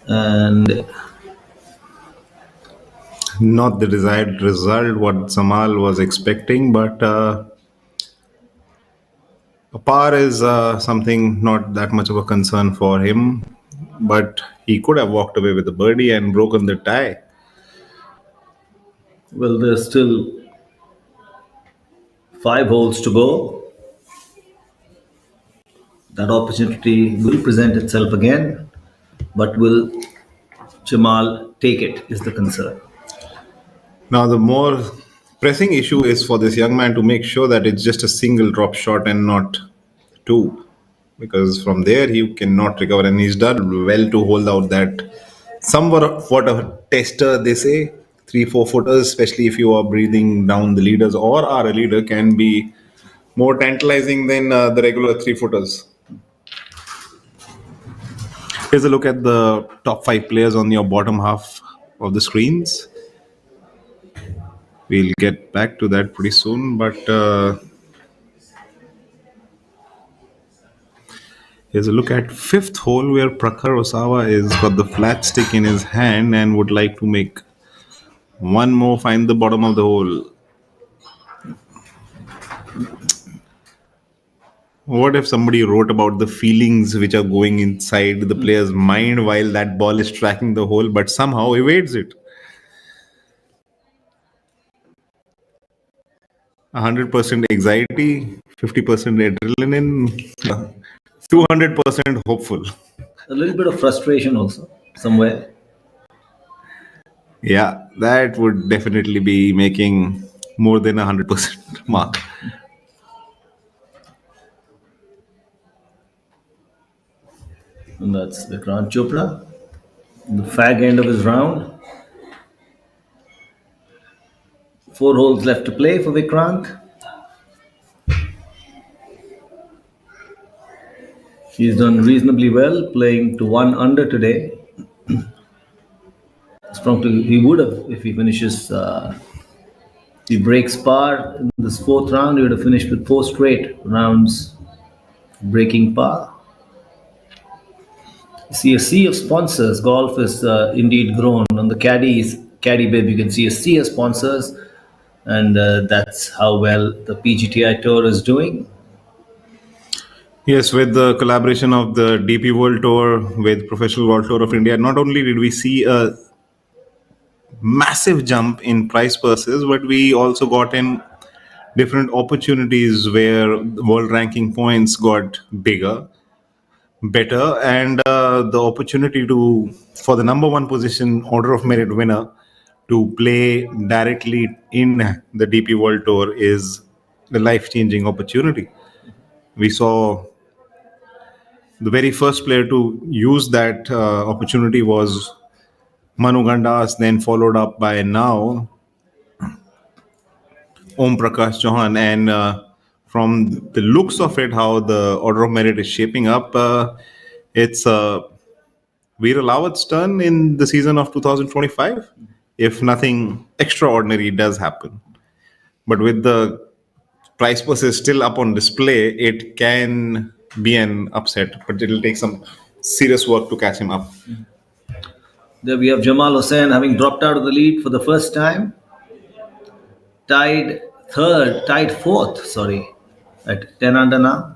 And not the desired result what Zamal was expecting, but a par is something not that much of a concern for him, but he could have walked away with a birdie and broken the tie. Well, there's still 5 holes to go. That opportunity will present itself again, but will Jamal take it is the concern. Now, the more pressing issue is for this young man to make sure that it's just a single drop shot and not two, because from there he cannot recover, and he's done well to hold out that somewhat of a tester, they say. 3-4 footers, especially if you are breathing down the leaders or are a leader, can be more tantalizing than the regular 3 footers. Here's a look at the top 5 players on your bottom half of the screens. We'll get back to that pretty soon, but here's a look at 5th hole where Prakhar Osawa is got the flat stick in his hand and would like to make one more, find the bottom of the hole. What if somebody wrote about the feelings which are going inside the player's mind while that ball is tracking the hole but somehow evades it? 100% anxiety, 50% adrenaline, 200% hopeful. A little bit of frustration also, somewhere. Yeah, that would definitely be making more than 100% mark. And that's Vikrant Chopra. The fag end of his round. 4 holes left to play for Vikrant. He's done reasonably well, playing to 1 under today. He would have if he finishes. He breaks par in this 4th round. He would have finished with 4 straight rounds breaking par. You see a sea of sponsors. Golf is indeed grown. On the caddy bib, you can see a sea of sponsors, and that's how well the PGTI Tour is doing. Yes, with the collaboration of the DP World Tour with Professional Golf Tour of India, not only did we see a massive jump in prize purses, but we also got in different opportunities where world ranking points got better, and the opportunity for the number 1 position order of merit winner to play directly in the DP World Tour is a life-changing opportunity. We saw the very first player to use that opportunity was Manu Gandas, then followed up by now Om Prakash Chauhan. And from the looks of it, how the order of merit is shaping up, it's Veer Lawat's turn in the season of 2025, if nothing extraordinary does happen. But with the price purses still up on display, it can be an upset, but it'll take some serious work to catch him up. There we have Jamal Hussain having dropped out of the lead for the first time. Tied 4th, at 10 under now.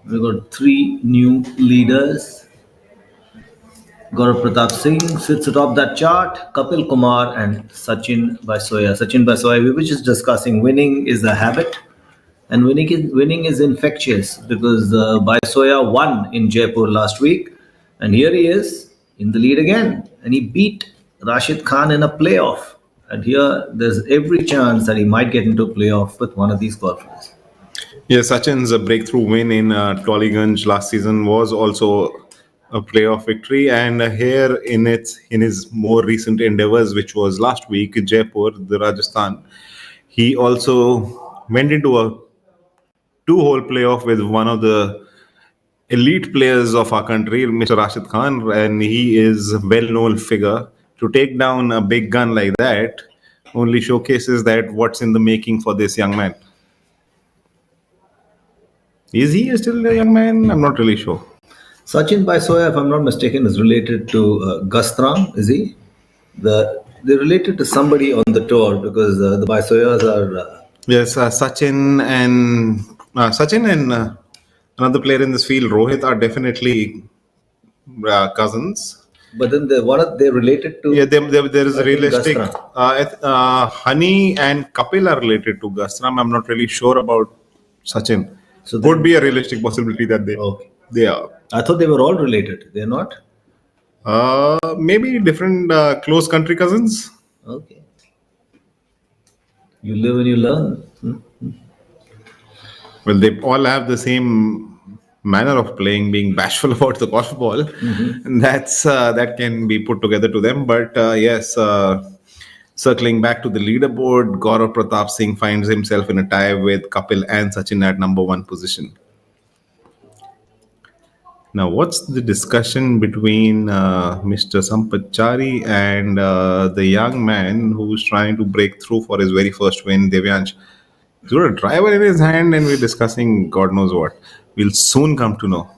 We've got 3 new leaders. Gaurav Pratap Singh sits atop that chart. Kapil Kumar and Sachin Baisoya. Sachin Baisoya, we were just discussing winning is a habit. And winning is infectious because Baisoya won in Jaipur last week. And here he is in the lead again. And he beat Rashid Khan in a playoff. And here there's every chance that he might get into a playoff with one of these golfers. Yes, Sachin's breakthrough win in Tollygunge last season was also a playoff victory. And here in his more recent endeavors, which was last week in Jaipur, the Rajasthan, he also went into a 2-hole playoff with one of the elite players of our country, Mr. Rashid Khan, and he is a well-known figure. To take down a big gun like that only showcases that what's in the making for this young man. Is he still a young man? I'm not really sure. Sachin Baisoya, if I'm not mistaken, is related to Gastram, is he? They're related to somebody on the tour because the Baisoyas are... Yes, Sachin and another player in this field, Rohit, are definitely cousins. But then they're related to... Yeah, there is a realistic... Honey and Kapil are related to Gastram. I'm not really sure about Sachin. So could be a realistic possibility that they are. I thought they were all related. They're not? Maybe different close country cousins. Okay. You live and you learn. Well, they all have the same manner of playing, being bashful about the golf ball. And that can be put together to them. But yes, circling back to the leaderboard, Gaurav Pratap Singh finds himself in a tie with Kapil and Sachin at number 1 position. Now, what's the discussion between Mr. Sampachari and the young man who's trying to break through for his very first win, Devyansh? He's got a driver in his hand and we're discussing God knows what. We'll soon come to know.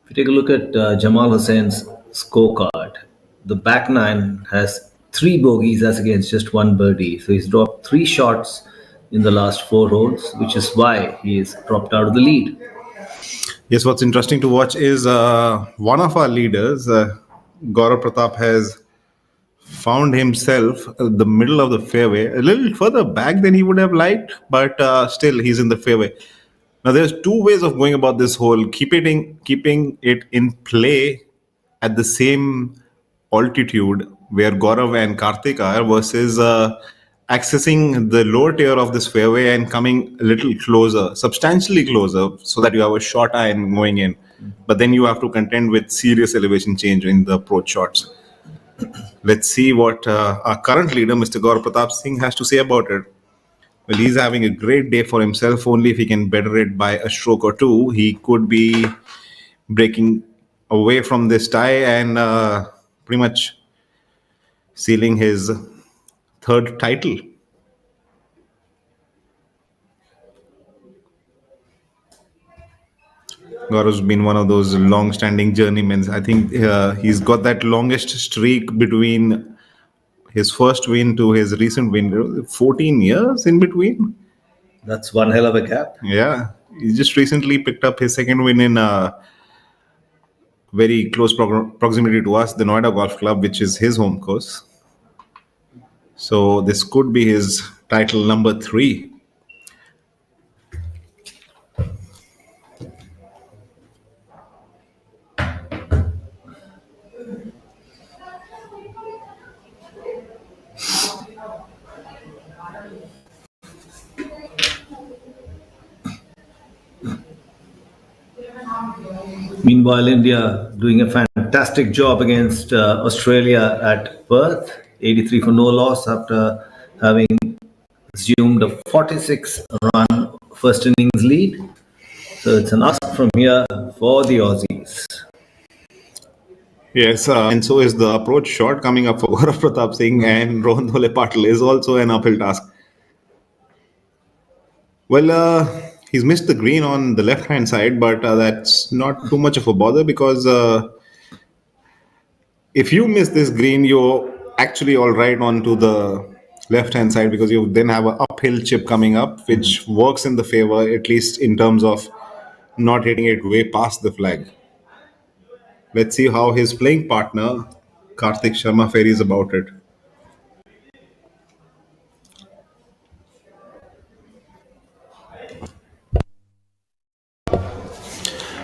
If you take a look at Jamal Hussain's scorecard, the back 9 has 3 bogeys as against just 1 birdie. So he's dropped 3 shots in the last 4 holes, which is why he is dropped out of the lead. Yes, what's interesting to watch is one of our leaders, Gaurav Pratap, has found himself in the middle of the fairway, a little further back than he would have liked, but still he's in the fairway. Now, there's 2 ways of going about this hole: keeping it in play at the same altitude where Gaurav and Karthik are, versus accessing the lower tier of this fairway and coming a little closer, substantially closer, so that you have a short iron going in. But then you have to contend with serious elevation change in the approach shots. Let's see what our current leader, Mr. Gaurav Pratap Singh, has to say about it. Well, he's having a great day for himself. Only if he can better it by a stroke or two, he could be breaking away from this tie and pretty much sealing his third title. Gaurav's been one of those long-standing journeymen. I think he's got that longest streak between his first win to his recent win. 14 years in between. That's one hell of a gap. Yeah. He just recently picked up his second win in very close proximity to us, the Noida Golf Club, which is his home course. So this could be his title number 3. Meanwhile, India doing a fantastic job against Australia at Perth, 83 for no loss after having assumed a 46-run first innings lead. So it's an ask from here for the Aussies. Yes, and so is the approach shot coming up for Gaurav Pratap Singh, and Rohan Dhole Patil is also an uphill task. Well, he's missed the green on the left-hand side, but that's not too much of a bother because if you miss this green, you're actually all right onto the left-hand side because you then have an uphill chip coming up, which works in the favor, at least in terms of not hitting it way past the flag. Let's see how his playing partner, Karthik Sharma, fares about it.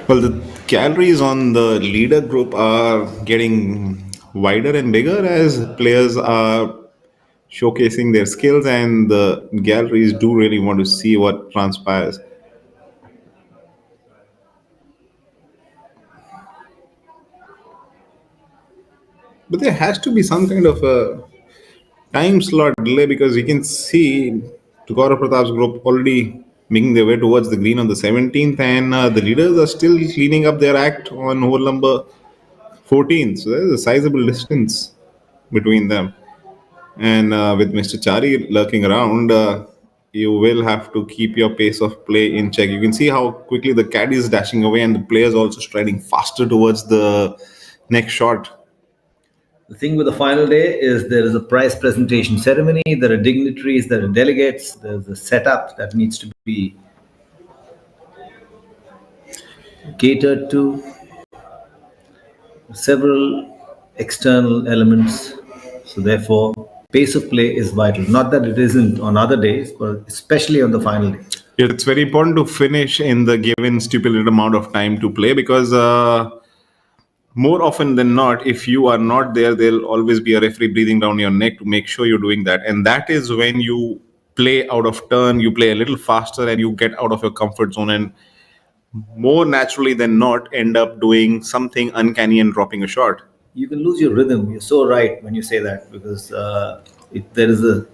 Well, the calories on the leader group are getting wider and bigger as players are showcasing their skills, and the galleries do really want to see what transpires. But there has to be some kind of a time slot delay because you can see Gaurav Pratap's group already making their way towards the green on the 17th, and the leaders are still cleaning up their act on hole number 14. So there's a sizable distance between them. And with Mr. Chari lurking around, you will have to keep your pace of play in check. You can see how quickly the caddy is dashing away, and the players also striding faster towards the next shot. The thing with the final day is there is a prize presentation ceremony, there are dignitaries, there are delegates, there's a setup that needs to be catered to, several external elements. So therefore, pace of play is vital. Not that it isn't on other days, but especially on the final day. Yeah, it's very important to finish in the given stipulated amount of time to play because more often than not, if you are not there, there'll always be a referee breathing down your neck to make sure you're doing that. And that is when you play out of turn, you play a little faster, and you get out of your comfort zone and more naturally than not end up doing something uncanny and dropping a shot. You can lose your rhythm. You're so right when you say that because there is a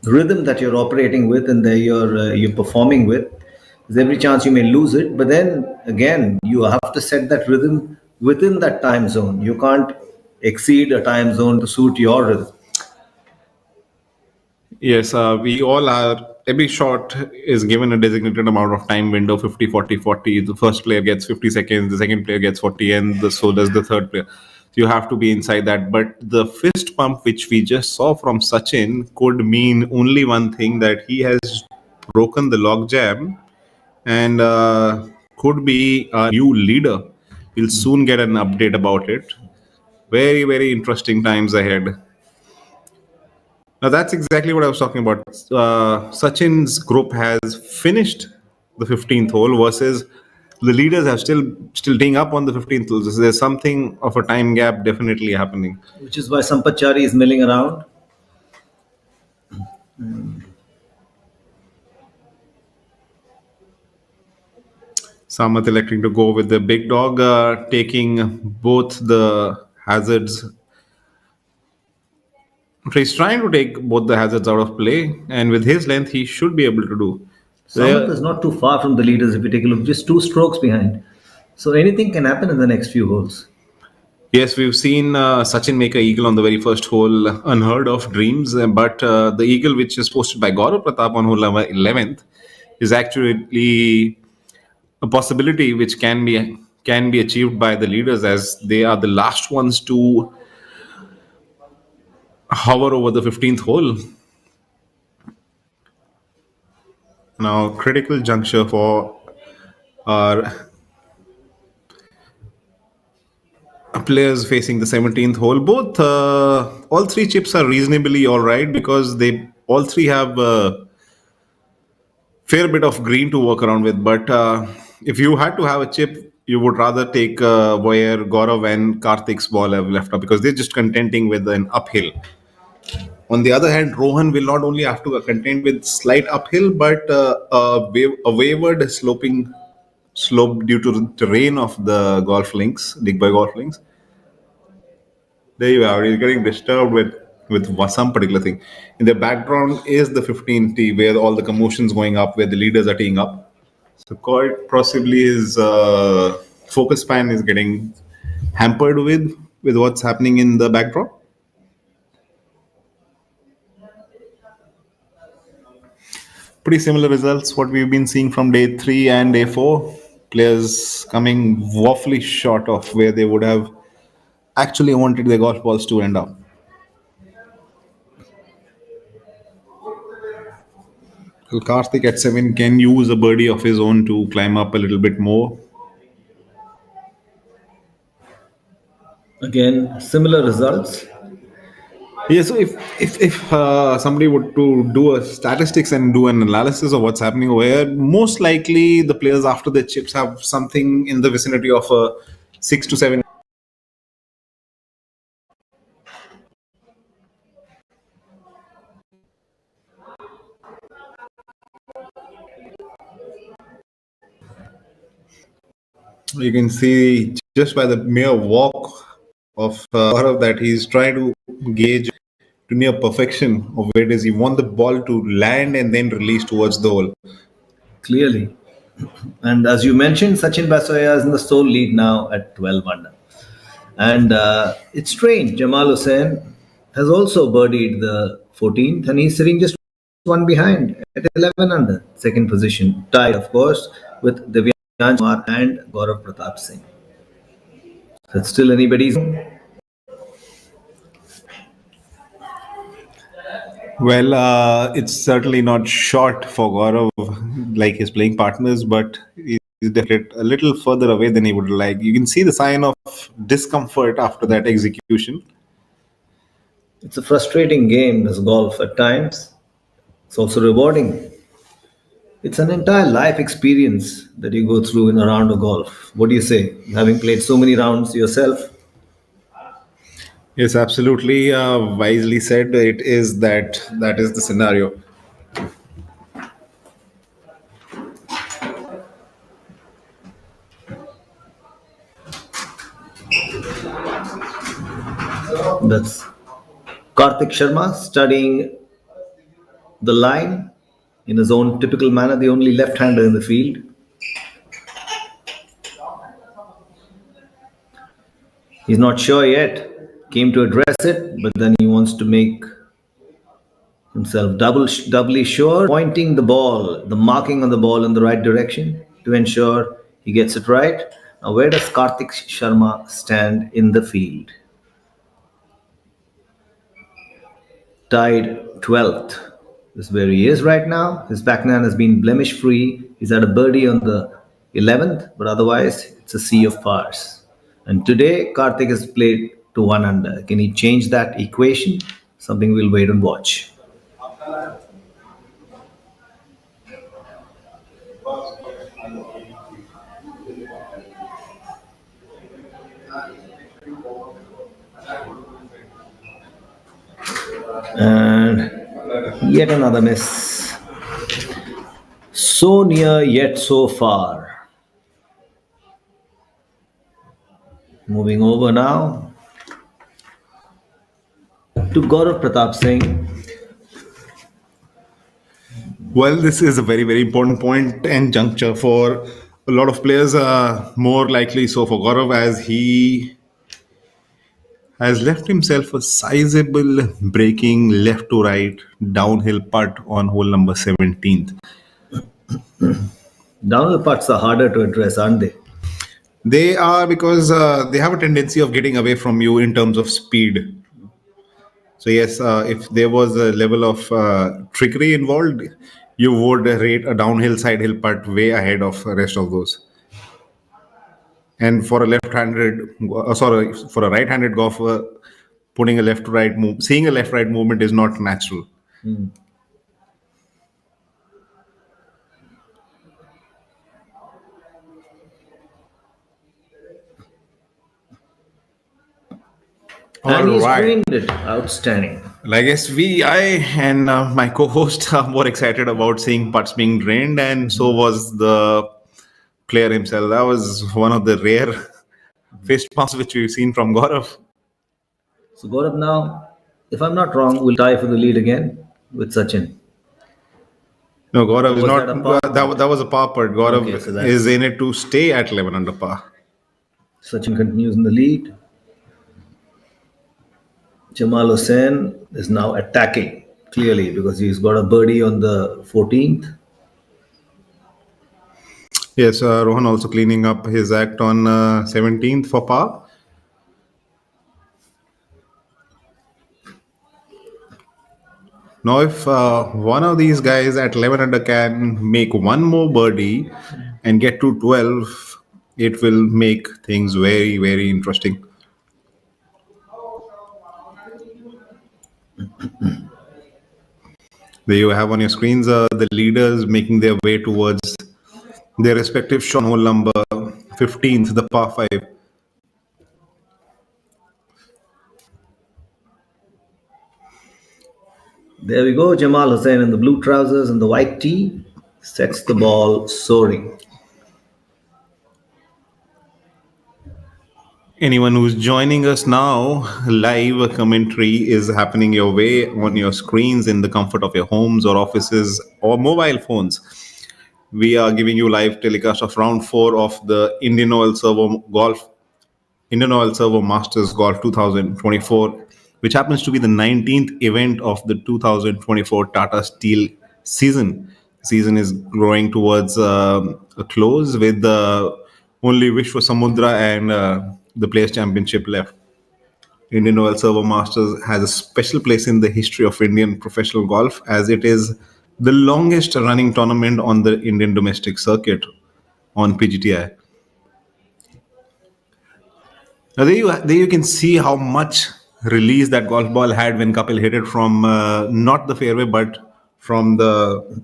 rhythm that you're operating with and that you're performing with. There's every chance you may lose it, but then again, you have to set that rhythm within that time zone. You can't exceed a time zone to suit your rhythm. Yes, we all are. Every shot is given a designated amount of time window, 50, 40, 40. The first player gets 50 seconds, the second player gets 40, and so does the third player. So you have to be inside that. But the fist pump, which we just saw from Sachin, could mean only one thing, that he has broken the logjam and could be a new leader. We'll soon get an update about it. Very, very interesting times ahead. Now, that's exactly what I was talking about. Sachin's group has finished the 15th hole versus the leaders have still teeing up on the 15th hole. So there's something of a time gap definitely happening. Which is why Sampath Chari is milling around. Samat electing to go with the big dog, taking both the hazards. He's trying to take both the hazards out of play, and with his length, he should be able to do. Samat is not too far from the leaders if you take a look, just 2 strokes behind. So anything can happen in the next few holes. Yes, we've seen Sachin make a eagle on the very first hole, unheard of dreams. But the eagle, which is posted by Gaurav Pratap on hole number 11th, is actually a possibility which can be achieved by the leaders, as they are the last ones to hover over the 15th hole. Now, critical juncture for our players facing the 17th hole. Both, all three chips are reasonably all right, because they all three have a fair bit of green to work around with. But if you had to have a chip, you would rather take where Gaurav and Karthik's ball have left up, because they're just contenting with an uphill. On the other hand, Rohan will not only have to contend with slight uphill, but a wayward slope due to the terrain of the golf links, Digboi golf links. There you are. He's getting disturbed with some particular thing. In the background is the 15th tee, where all the commotion's going up, where the leaders are teeing up. So quite possibly his focus span is getting hampered with what's happening in the backdrop. Pretty similar results what we've been seeing from day 3 and day 4. Players coming woefully short of where they would have actually wanted their golf balls to end up. Well, Karthik at 7 can use a birdie of his own to climb up a little bit more. Again, similar results. Yeah, so if somebody would to do a statistics and do an analysis of what's happening over here, most likely the players after the chips have something in the vicinity of a 6 to 7. You can see just by the mere walk of Gaurav that he's trying to gauge to near perfection of where it is. He wants the ball to land and then release towards the hole. Clearly. And as you mentioned, Sachin Basoya is in the sole lead now at 12 under. And it's strange, Jamal Hussain has also birdied the 14th, and he's sitting just one behind at 11 under, second position, tied, of course, with Divyansh Kumar and Gaurav Pratap Singh. So it's still anybody's. Well, it's certainly not short for Gaurav like his playing partners, but he's definitely a little further away than he would like. You can see the sign of discomfort after that execution. It's a frustrating game, this golf at times. It's also rewarding. It's an entire life experience that you go through in a round of golf. What do you say? Having played so many rounds yourself? Yes, absolutely. Wisely said. It is that is the scenario. That's Karthik Sharma studying the line in his own typical manner, the only left-hander in the field. He's not sure yet. Came to address it, but then he wants to make himself doubly sure, pointing the ball, the marking on the ball in the right direction to ensure he gets it right. Now, where does Karthik Sharma stand in the field? Tied 12th. This is where he is right now. His backhand has been blemish-free. He's had a birdie on the 11th, but otherwise it's a sea of pars. And today, Karthik has played to 1 under. Can he change that equation? Something we'll wait and watch. And yet another miss. So near, yet so far. Moving over now to Gaurav Pratap Singh. Well, this is a very, very important point and juncture for a lot of players. More likely so for Gaurav, as he has left himself a sizable breaking left to right downhill putt on hole number 17th. Downhill putts are harder to address, aren't they? They are, because they have a tendency of getting away from you in terms of speed. So yes, if there was a level of trickery involved, you would rate a downhill side hill putt way ahead of the rest of those. And for a for a right-handed golfer, putting a left to right move, seeing a left right movement is not natural. And he's All right. screened it. Outstanding. I guess I and my co-host are more excited about seeing putts being drained, and so was the player himself. That was one of the rare fist pumps which we've seen from Gaurav. So Gaurav now, if I'm not wrong, will tie for the lead again with Sachin. No, Gaurav is Was not. that a par? That was a par putt. Gaurav Okay, so that's- is in it to stay at 11 under par. Sachin continues in the lead. Jamal Hussain is now attacking clearly because he's got a birdie on the 14th. Yes, Rohan also cleaning up his act on 17th for par. Now, if one of these guys at 11 under can make one more birdie and get to 12, it will make things very, very interesting. There you have on your screens the leaders making their way towards their respective shot on hole number 15th, the par 5. There we go. Jamal Hussain in the blue trousers and the white tee sets the ball soaring. Anyone who's joining us now, live commentary is happening your way on your screens in the comfort of your homes or offices or mobile phones. We are giving you live telecast of round 4 of the IndianOil Servo Masters Golf 2024, which happens to be the 19th event of the 2024 Tata Steel season. Season is growing towards a close with only Vishwa Samudra and the Players Championship left. IndianOil Servo Masters has a special place in the history of Indian professional golf, as it is the longest running tournament on the Indian domestic circuit on PGTI. Now there you can see how much release that golf ball had when Kapil hit it from not the fairway but from the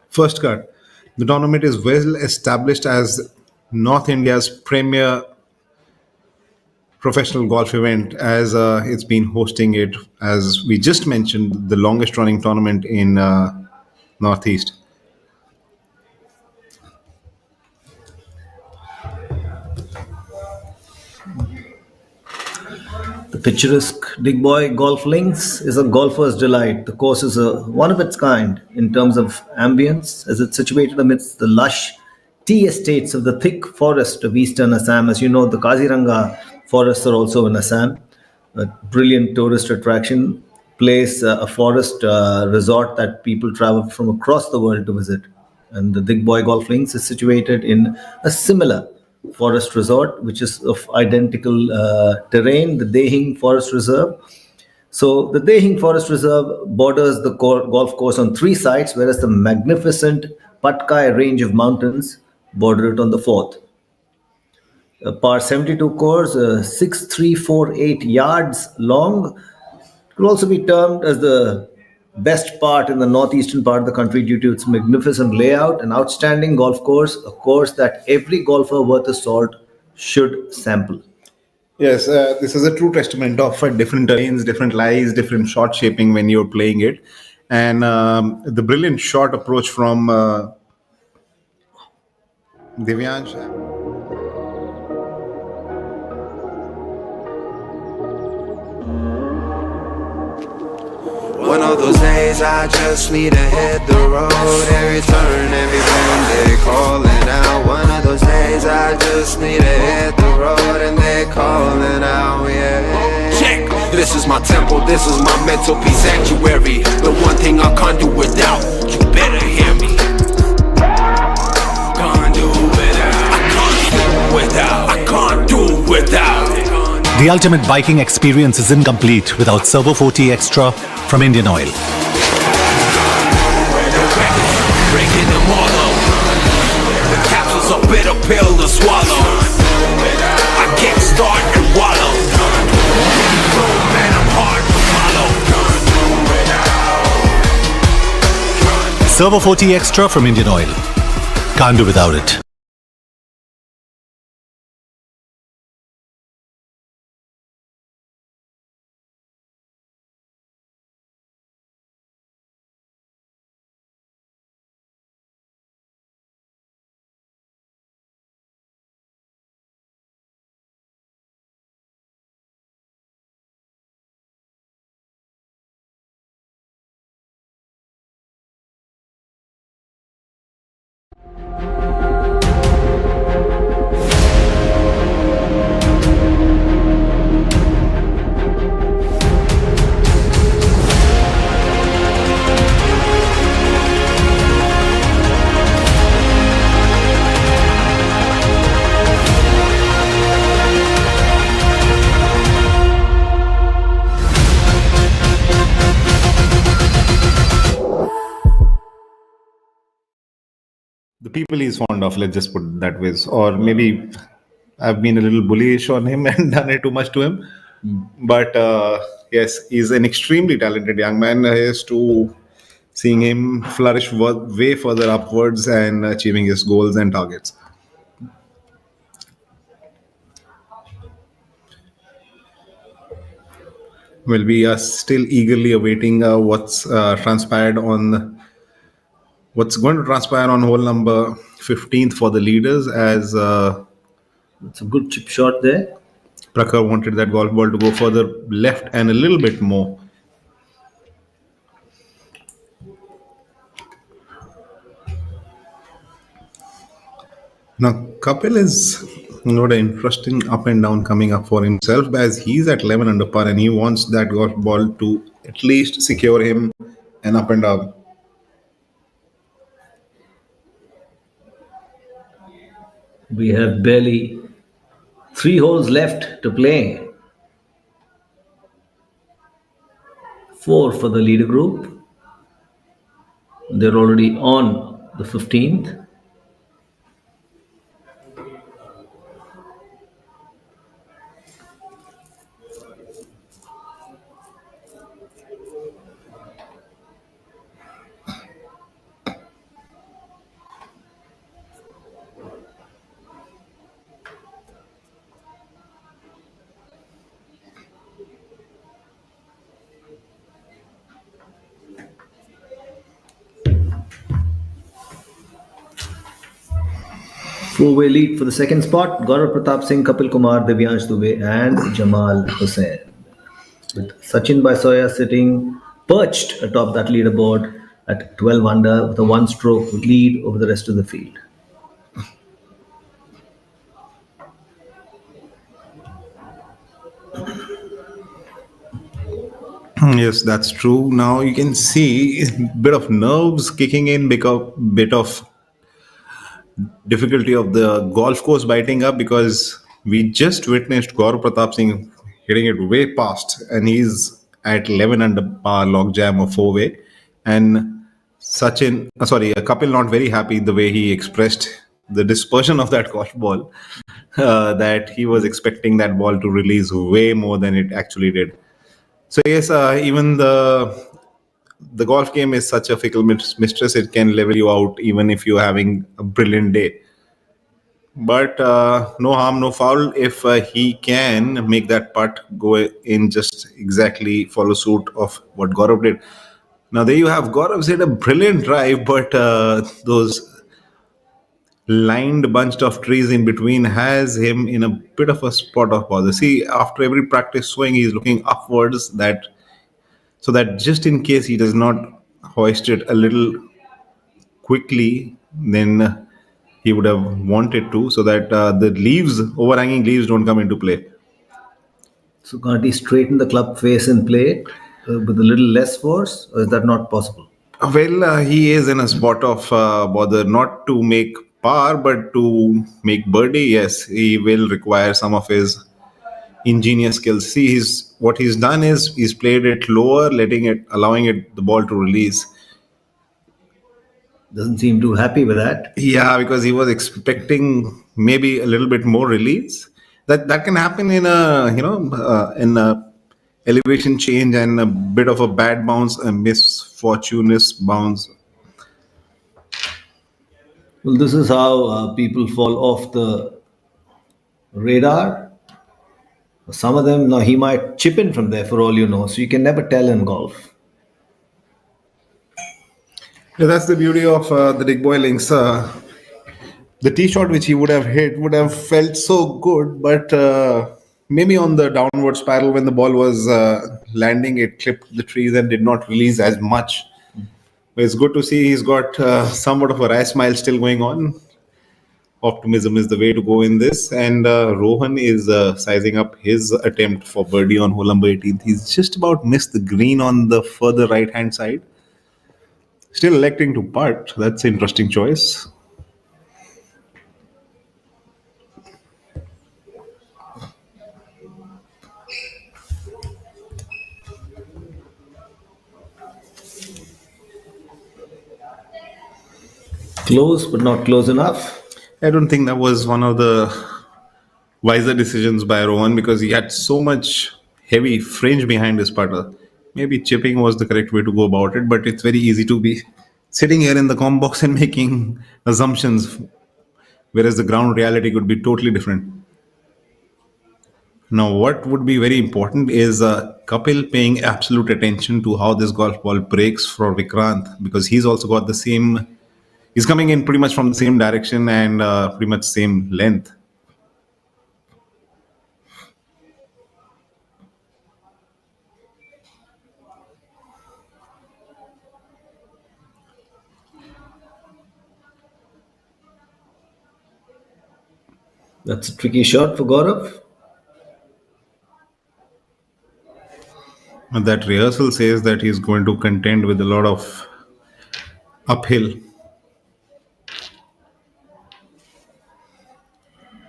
first cut. The tournament is well established as North India's premier professional golf event, as it's been hosting it, as we just mentioned, the longest running tournament in Northeast. The picturesque Digboi Golf Links is a golfer's delight. The course is one of its kind in terms of ambience, as it's situated amidst the lush tea estates of the thick forest of eastern Assam. As you know, the Kaziranga forests are also in Assam. A brilliant tourist attraction, place, a forest resort that people travel from across the world to visit. And the Digboi Golf Links is situated in a similar forest resort, which is of identical terrain, the Dehing Forest Reserve. So the Dehing Forest Reserve borders the golf course on 3 sides, whereas the magnificent Patkai range of mountains border it on the 4th. A par 72 course, 6,348 yards long. It could also be termed as the best part in the northeastern part of the country due to its magnificent layout, an outstanding golf course, a course that every golfer worth his salt should sample. Yes, this is a true testament of different terrains, different lies, different shot shaping when you're playing it. And the brilliant shot approach from Divyansh. of those days I just need to hit the road. Every turn, every bend, they calling out. One of those days I just need to hit the road and they calling out, yeah. Check. This is my temple, this is my mental peace sanctuary. The one thing I can't do without. You better hear me. Can't do without. I can't do without. I can't do without. The ultimate biking experience is incomplete without Servo 40 Extra from Indian Oil. Breaking them all up. The capsule's a bitter pill to swallow. I can't start and wallow. Man, I'm hard to follow. Servo 40 Extra from Indian Oil. Can't do without it. The people he's fond of, let's just put it that way. Or maybe I've been a little bullish on him and done it too much to him. But yes, he's an extremely talented young man. Here's to seeing him flourish way further upwards and achieving his goals and targets. Well, we are still eagerly awaiting what's going to transpire on hole number 15th for the leaders, as It's a good chip shot there. Prakhar wanted that golf ball to go further left and a little bit more. Now, Kapil is got an interesting up and down coming up for himself, as he's at 11 under par and he wants that golf ball to at least secure him an up and down. We have barely 3 holes left to play. 4 for the leader group. They're already on the 15th. Four-way lead for the second spot. Gaurav Pratap Singh, Kapil Kumar, Divyansh Dubey and Jamal Hussain. With Sachin Baisoya sitting perched atop that leaderboard at 12 under with a one-stroke lead over the rest of the field. Yes, that's true. Now you can see a bit of nerves kicking in because bit of difficulty of the golf course biting up, because we just witnessed Gaurav Pratap Singh hitting it way past and he's at 11 under par log jam of 4-way, and Kapil not very happy the way he expressed the dispersion of that golf ball, that he was expecting that ball to release way more than it actually did. So yes, even the golf game is such a fickle mistress. It can level you out even if you're having a brilliant day. But no harm, no foul. If he can make that putt go in, just exactly follow suit of what Gaurav did. Now there you have Gaurav's hit a brilliant drive, but those lined bunched of trees in between has him in a bit of a spot of bother. See, after every practice swing, he's looking upwards, that so that just in case he does not hoist it a little quickly, then he would have wanted to, so that the overhanging leaves don't come into play. So can't he straighten the club face and play it with a little less force, or is that not possible? Well, he is in a spot of bother, not to make par, but to make birdie. Yes, he will require some of his ingenious skills. See, what he's done is he's played it lower, allowing the ball to release. Doesn't seem too happy with that. Yeah, because he was expecting maybe a little bit more release. That can happen in a elevation change and a bit of a bad bounce, a misfortuneous bounce. Well, this is how people fall off the radar. Some of them, now he might chip in from there for all you know. So you can never tell in golf. Yeah, that's the beauty of the Digboi links. The tee shot which he would have hit would have felt so good, but maybe on the downward spiral when the ball was landing, it clipped the trees and did not release as much. But it's good to see he's got somewhat of a wry smile still going on. Optimism is the way to go in this, and Rohan is sizing up his attempt for birdie on hole number 18th. He's just about missed the green on the further right hand side. Still electing to putt. That's an interesting choice. Close, but not close enough. I don't think that was one of the wiser decisions by Rohan, because he had so much heavy fringe behind his putter. Maybe chipping was the correct way to go about it, but it's very easy to be sitting here in the com box and making assumptions, whereas the ground reality could be totally different. Now, what would be very important is Kapil paying absolute attention to how this golf ball breaks for Vikrant, because he's also got the same. He's coming in pretty much from the same direction and pretty much same length. That's a tricky shot for Gaurav. And that rehearsal says that he's going to contend with a lot of uphill.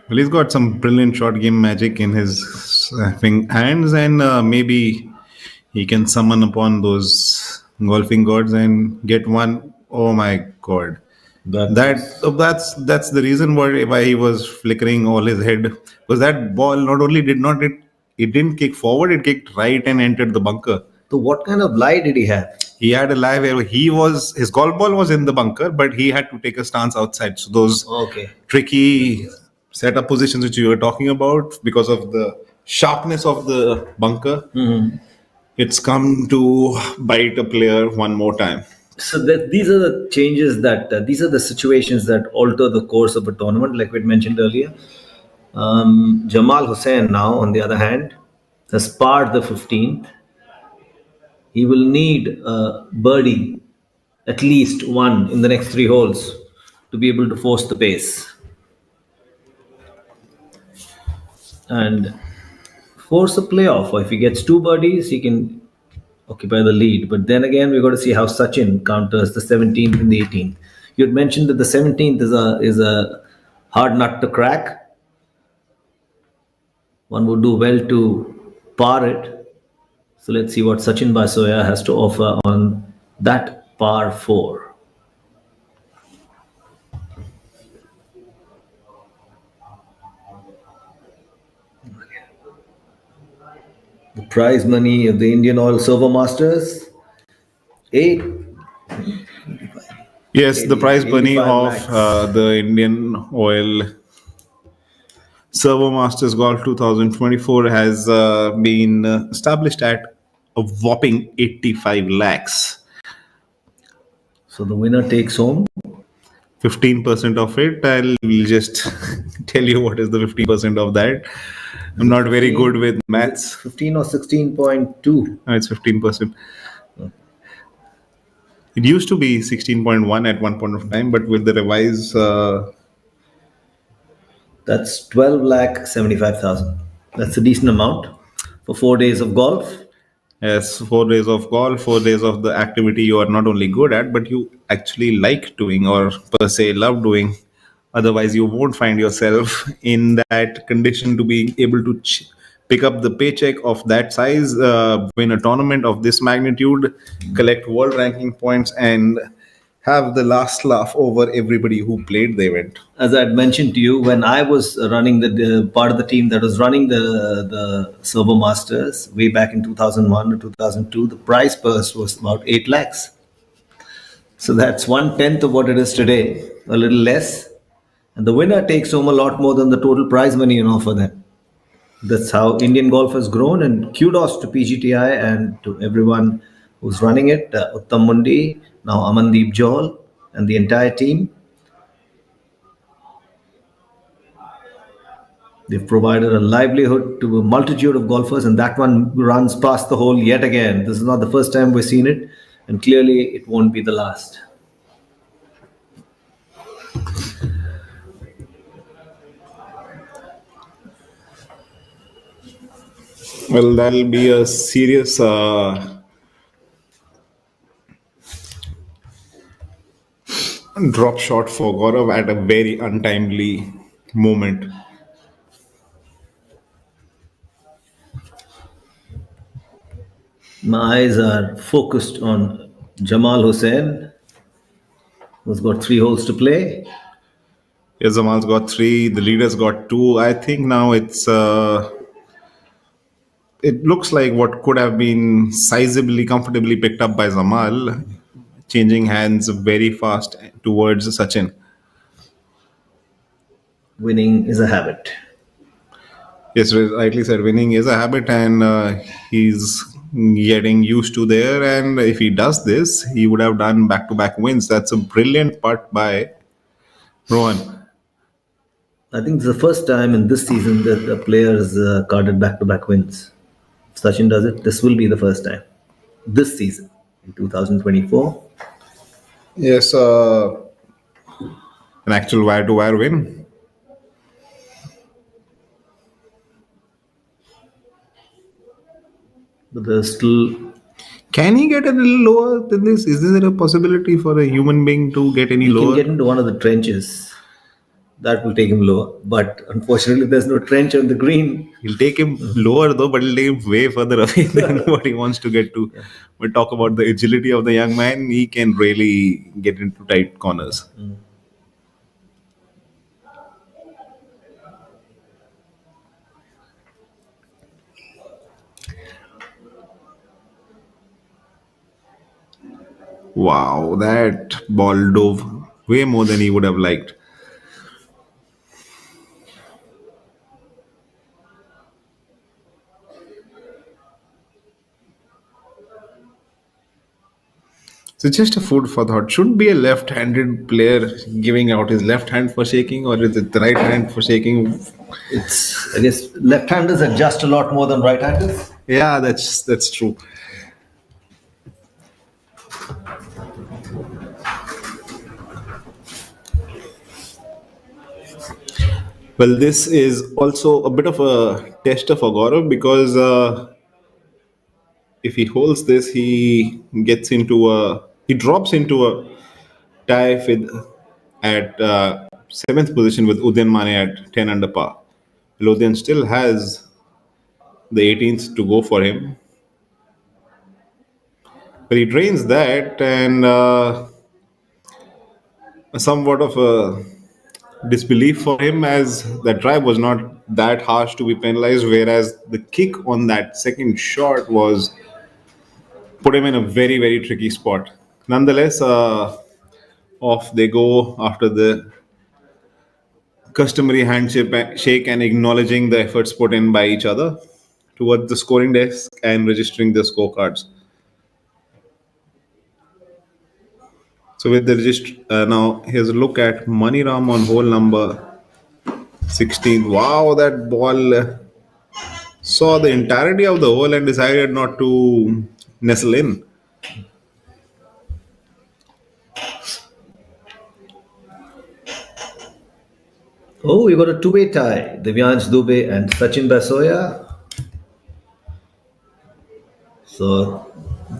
Well, he's got some brilliant short game magic in his hands, and maybe he can summon upon those golfing gods and get one. Oh my god! That's the reason why he was flickering all his head, because that ball not only it didn't kick forward, it kicked right and entered the bunker. So what kind of lie did he have? He had a lie where his golf ball was in the bunker, but he had to take a stance outside. So those tricky setup positions which you were talking about, because of the sharpness of the bunker, it's come to bite a player one more time. So these are the changes these are the situations that alter the course of a tournament, like we had mentioned earlier. Jamal Hussain now, on the other hand, has parred the 15th. He will need a birdie, at least one in the next 3 holes, to be able to force the pace and force a playoff. Or if he gets 2 birdies, he can occupy the lead. But then again, we've got to see how Sachin counters the 17th and the 18th. You had mentioned that the 17th is a hard nut to crack. One would do well to par it. So let's see what Sachin Basoya has to offer on that par 4. The prize money of the IndianOil Servo Masters, 8. Yes, the prize money of the IndianOil Servo Masters Golf 2024 has been established at a whopping 85 lakhs. So the winner takes home 15% of it. I'll just tell you what is the 50% of that. I'm not very good with maths. 15 or 16.2? No, it's 15%. It used to be 16.1 at one point of time, but with the revise, that's 12,75,000. That's a decent amount for 4 days of golf. yes, 4 days of golf, 4 days of the activity you are not only good at, but you actually like doing or per se love doing. Otherwise, you won't find yourself in that condition to be able to pick up the paycheck of that size, win a tournament of this magnitude, collect world ranking points, and have the last laugh over everybody who played the event. As I had mentioned to you, when I was running the part of the team that was running the Servo Masters way back in 2001 or 2002, the prize purse was about 8 lakhs. So that's 1/10 of what it is today, a little less. And the winner takes home a lot more than the total prize money for them. That's how Indian golf has grown, and kudos to PGTI and to everyone who's running it, Uttam Mundi, now Amandeep Johal, and the entire team. They've provided a livelihood to a multitude of golfers, and that one runs past the hole yet again. This is not the first time we've seen it, and clearly it won't be the last. Well, that'll be a serious drop shot for Gaurav at a very untimely moment. My eyes are focused on Jamal Hussain, who's got 3 holes to play. Yes, Zamal's got 3. The leader's got 2. I think now it looks like what could have been sizably, comfortably picked up by Zamal, changing hands very fast towards Sachin. Winning is a habit. Yes, rightly said. Winning is a habit, and he's getting used to there. And if he does this, he would have done back-to-back wins. That's a brilliant putt by Rohan. I think it's the first time in this season that the players carded back-to-back wins. If Sachin does it, this will be the first time. This season, in 2024. Yes, an actual wire-to-wire win. But there's still... Can he get a little lower than this? Is there a possibility for a human being to get any lower? He can get into one of the trenches. That will take him lower. But unfortunately, there's no trench on the green. He'll take him lower though, but he'll take him way further away than what he wants to get to. Yeah. But talk about the agility of the young man. He can really get into tight corners. Wow, that ball dove way more than he would have liked. So just a food for thought. Shouldn't be a left-handed player giving out his left hand for shaking, or is it the right hand for shaking? I guess left-handers adjust a lot more than right-handers. Yeah, that's true. Well, this is also a bit of a tester for Gaurav because if he holds this, he drops into a tie at 7th position with Udyan Mane at 10 under par. Udyan still has the 18th to go for him. But he drains that, and somewhat of a disbelief for him, as that drive was not that harsh to be penalized, whereas the kick on that second shot was put him in a very, very tricky spot. Nonetheless, off they go after the customary handshake and acknowledging the efforts put in by each other towards the scoring desk and registering the scorecards. So with the now here's a look at Money Ram on hole number 16. Wow, that ball saw the entirety of the hole and decided not to nestle in. Oh, we got a two-way tie. Divyansh Dubey and Sachin Basoya. So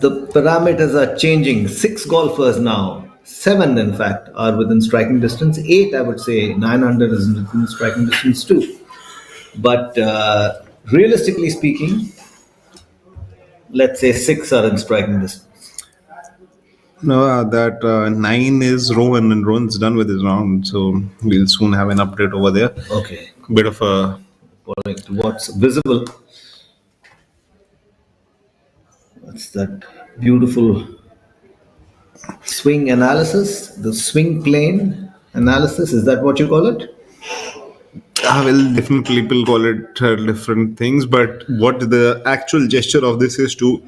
the parameters are changing. 6 golfers now. 7, in fact, are within striking distance. 8, I would say. 9 under is within striking distance too. But realistically speaking, let's say 6 are in striking distance. No, that 9 is Rowan, and Rowan's done with his round, so we'll soon have an update over there. Okay. Bit of a Correct. What's visible? What's that beautiful swing analysis? The swing plane analysis, is that what you call it? well, definitely people call it different things, but what the actual gesture of this is to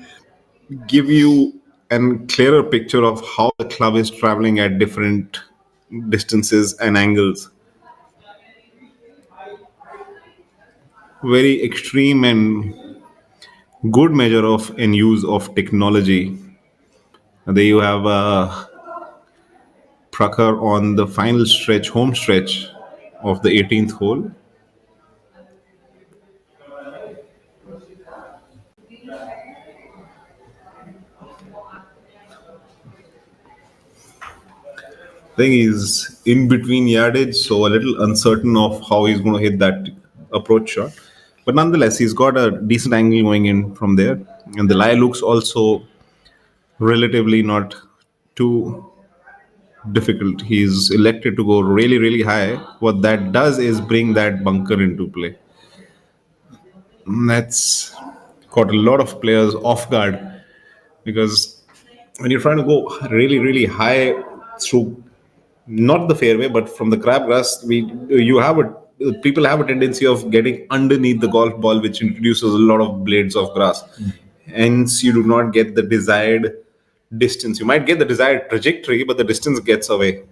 give you a clearer picture of how the club is traveling at different distances and angles. Very extreme and good measure of and use of technology. There you have Prakhar on the final stretch, home stretch of the 18th hole. Thing is in between yardage, so a little uncertain of how he's going to hit that approach shot. But nonetheless, he's got a decent angle going in from there, and the lie looks also relatively not too difficult. He's elected to go really, really high. What that does is bring that bunker into play. That's caught a lot of players off guard, because when you're trying to go really, really high through not the fairway, but from the crabgrass, people have a tendency of getting underneath the golf ball, which introduces a lot of blades of grass. Hence, you do not get the desired distance. You might get the desired trajectory, but the distance gets away.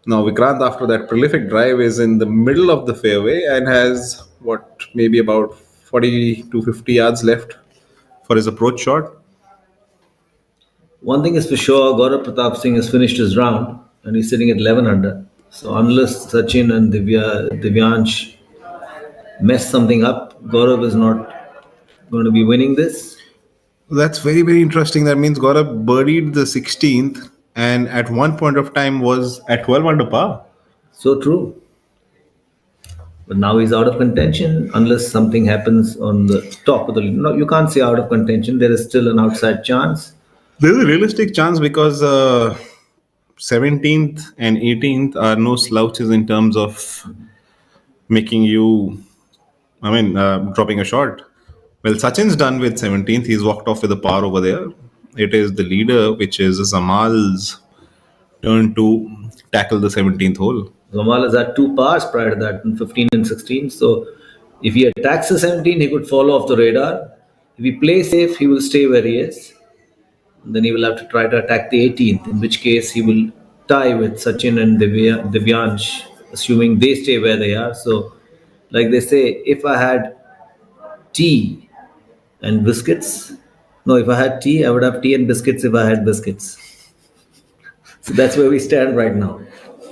Now, Vikrant, after that prolific drive, is in the middle of the fairway and has maybe about 40 to 50 yards left for his approach shot. One thing is for sure, Gaurav Pratap Singh has finished his round and he's sitting at 11 under. So unless Sachin and Divyansh mess something up, Gaurav is not going to be winning this. That's very, very interesting. That means Gaurav birdied the 16th and at one point of time was at 12 under par. So true. But now he's out of contention unless something happens on the top of the... No, you can't say out of contention. There is still an outside chance. There's a realistic chance because 17th and 18th are no slouches in terms of making you, dropping a shot. Well, Sachin's done with 17th. He's walked off with a par over there. It is the leader, which is Zamal's turn to tackle the 17th hole. Zamal has had 2 pars prior to that in 15 and 16. So if he attacks the 17, he could fall off the radar. If he plays safe, he will stay where he is. Then he will have to try to attack the 18th, in which case he will tie with Sachin and Divyansh, assuming they stay where they are. So, like they say, if I had tea and biscuits, if I had tea, I would have tea and biscuits if I had biscuits. So that's where we stand right now.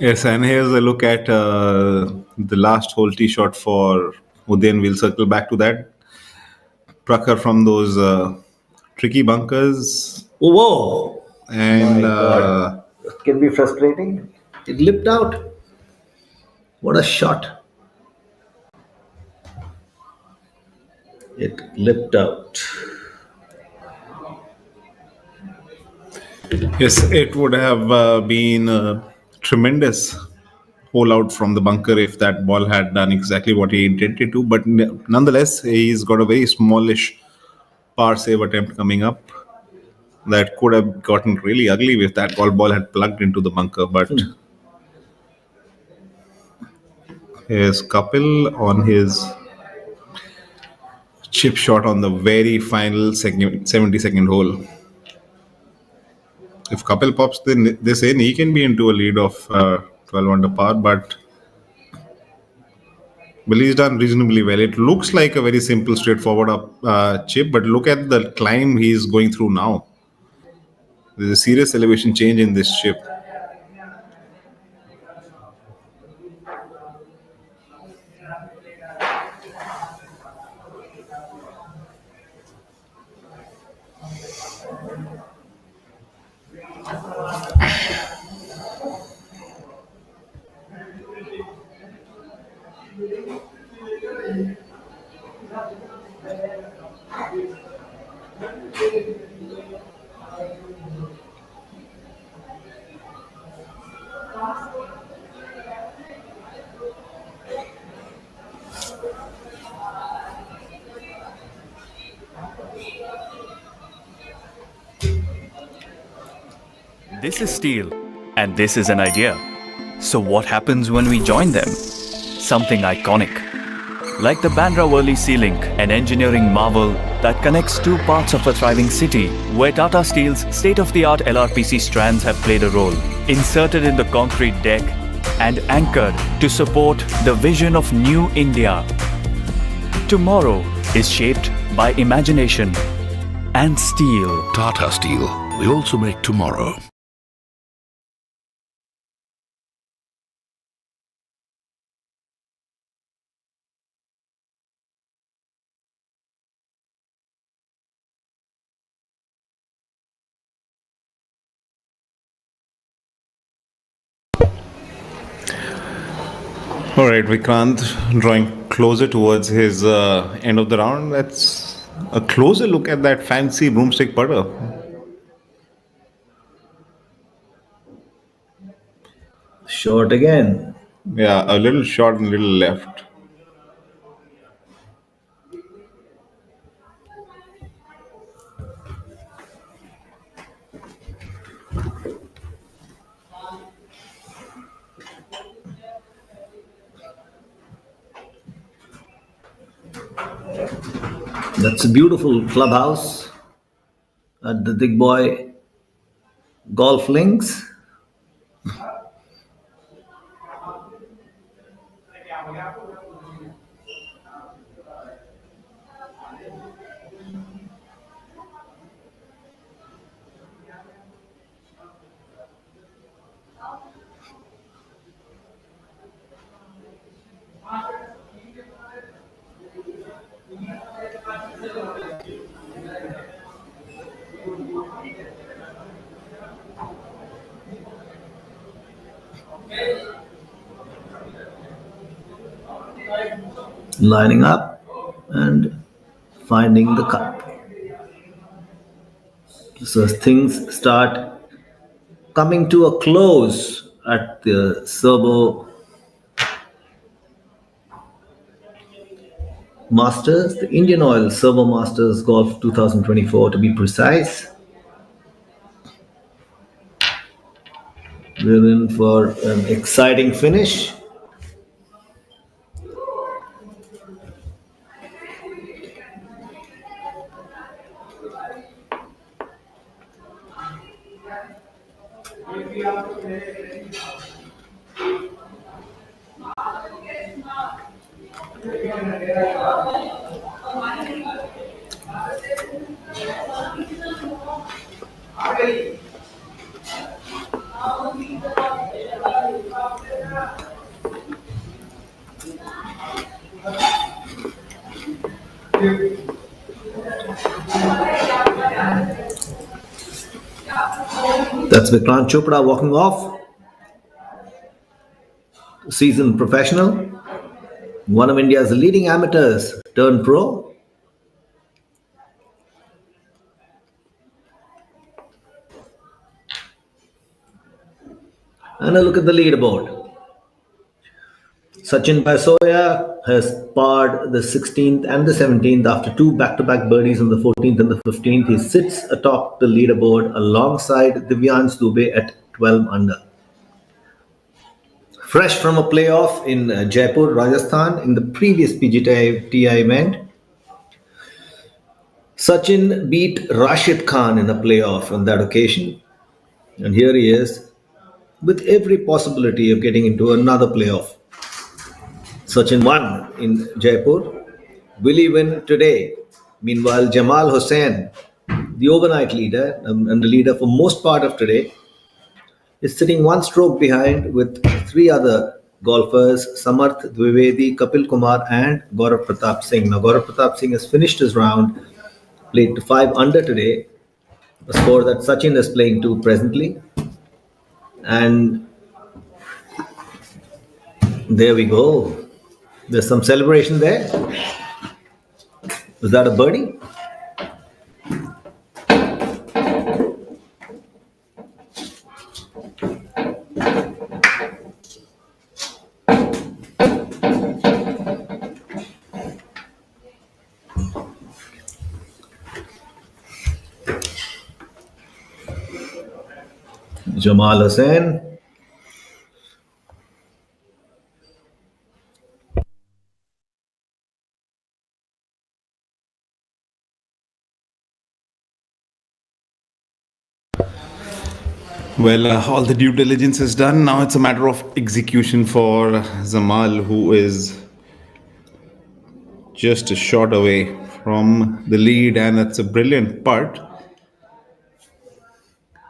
Yes, and here's a look at the last hole tee shot for Udayan. We'll circle back to that. Prakhar from those tricky bunkers. Whoa! And it can be frustrating. It lipped out. What a shot. It lipped out. Yes, it would have been a tremendous hole out from the bunker if that ball had done exactly what he intended to. But nonetheless, he's got a very smallish par save attempt coming up that could have gotten really ugly if that golf ball had plugged into the bunker. But here's Kapil on his chip shot on the very final 72nd hole. if Kapil pops, then they say he can be into a lead of 12 under par, but he's done reasonably well. It looks like a very simple, straightforward chip, but look at the climb he's going through now. There's a serious elevation change in this chip. This is steel, and this is an idea. So what happens when we join them? Something iconic. Like the Bandra Worli Sea Link, an engineering marvel that connects two parts of a thriving city, where Tata Steel's state-of-the-art LRPC strands have played a role, inserted in the concrete deck and anchored to support the vision of New India. Tomorrow is shaped by imagination and steel. Tata Steel. We also make tomorrow. All right, Vikrant, drawing closer towards his end of the round. Let's a closer look at that fancy broomstick putter. Short again. Yeah, a little short and a little left. That's a beautiful clubhouse at the Digboi golf links. Lining up and finding the cup. So things start coming to a close at the Servo Masters, the IndianOil Servo Masters Golf 2024 to be precise. We're in for an exciting finish. That's Vikrant Chopra walking off. Seasoned professional. One of India's leading amateurs turned pro. And a look at the leaderboard. Sachin Basoya has parred the 16th and the 17th after two back-to-back birdies on the 14th and the 15th. He sits atop the leaderboard alongside Divyansh Dubey at 12 under. Fresh from a playoff in Jaipur, Rajasthan in the previous PGTI event, Sachin beat Rashid Khan in a playoff on that occasion. And here he is with every possibility of getting into another playoff. Sachin won in Jaipur. Will he win today? Meanwhile, Jamal Hussain, the overnight leader and the leader for most part of today, is sitting one stroke behind with three other golfers, Samarth Dwivedi, Kapil Kumar, and Gaurav Pratap Singh. Now, Gaurav Pratap Singh has finished his round, played to 5 under today, a score that Sachin is playing to presently. And there we go. There's some celebration there. Was that a birdie? Jamal Hussain. Well, all the due diligence is done. Now it's a matter of execution for Zamal, who is just a shot away from the lead, and that's a brilliant putt.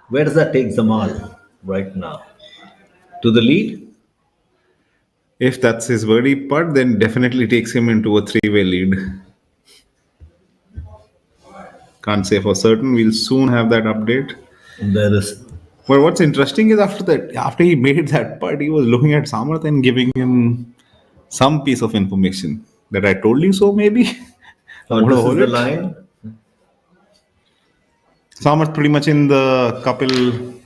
Where does that take Zamal right now? To the lead? If that's his birdie putt, then definitely takes him into a three-way lead. Can't say for certain. We'll soon have that update. There is. But what's interesting is after he made that putt, he was looking at Samarth and giving him some piece of information that I told you so. Maybe. This is the line. Samarth pretty much in the Kapil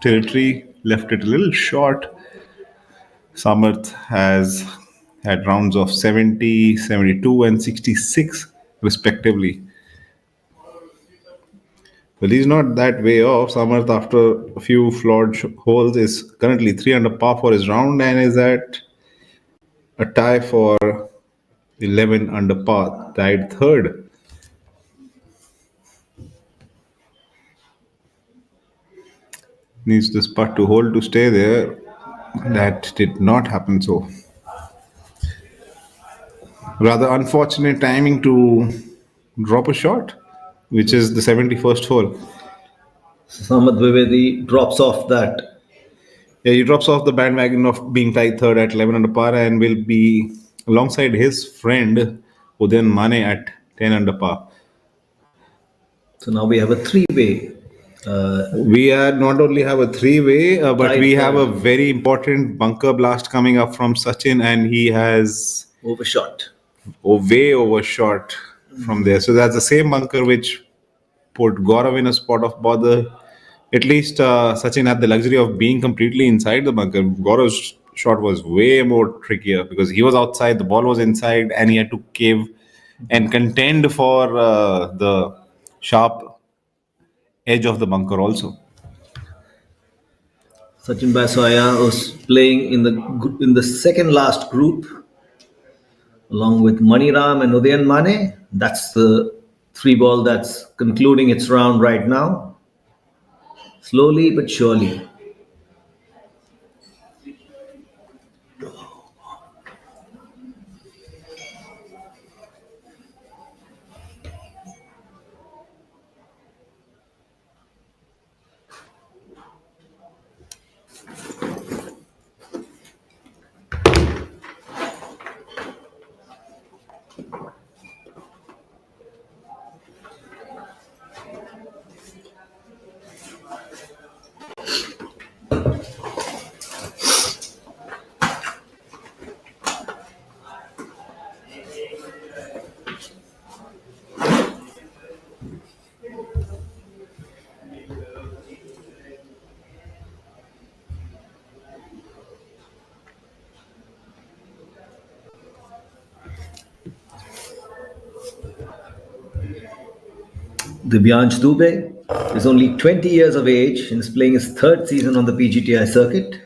territory, left it a little short. Samarth has had rounds of 70, 72, and 66 respectively. Well, he's not that way off. Samarth, after a few flawed holes, is currently 3 under par for his round and is at a tie for 11 under par, tied third. Needs this putt to hold to stay there. That did not happen so. Rather unfortunate timing to drop a shot, which is the 71st hole. Samarth Dwivedi drops off that. Yeah, he drops off the bandwagon of being tied third at 11 under par and will be alongside his friend Udayan Mane at 10 under par. So now we have a three-way. We not only have a three-way, but we have a very important bunker blast coming up from Sachin, and he has overshot. Way overshot from there. So that's the same bunker which put Gaurav in a spot of bother. At least Sachin had the luxury of being completely inside the bunker. Gaurav's shot was way more trickier because he was outside, the ball was inside, and he had to cave and contend for the sharp edge of the bunker also. Sachin Basoya was playing in the second last group along with Maniram and Udayan Mane. That's the three ball that's concluding its round right now. Slowly but surely. Divyansh Dubey is only 20 years of age and is playing his third season on the PGTI circuit.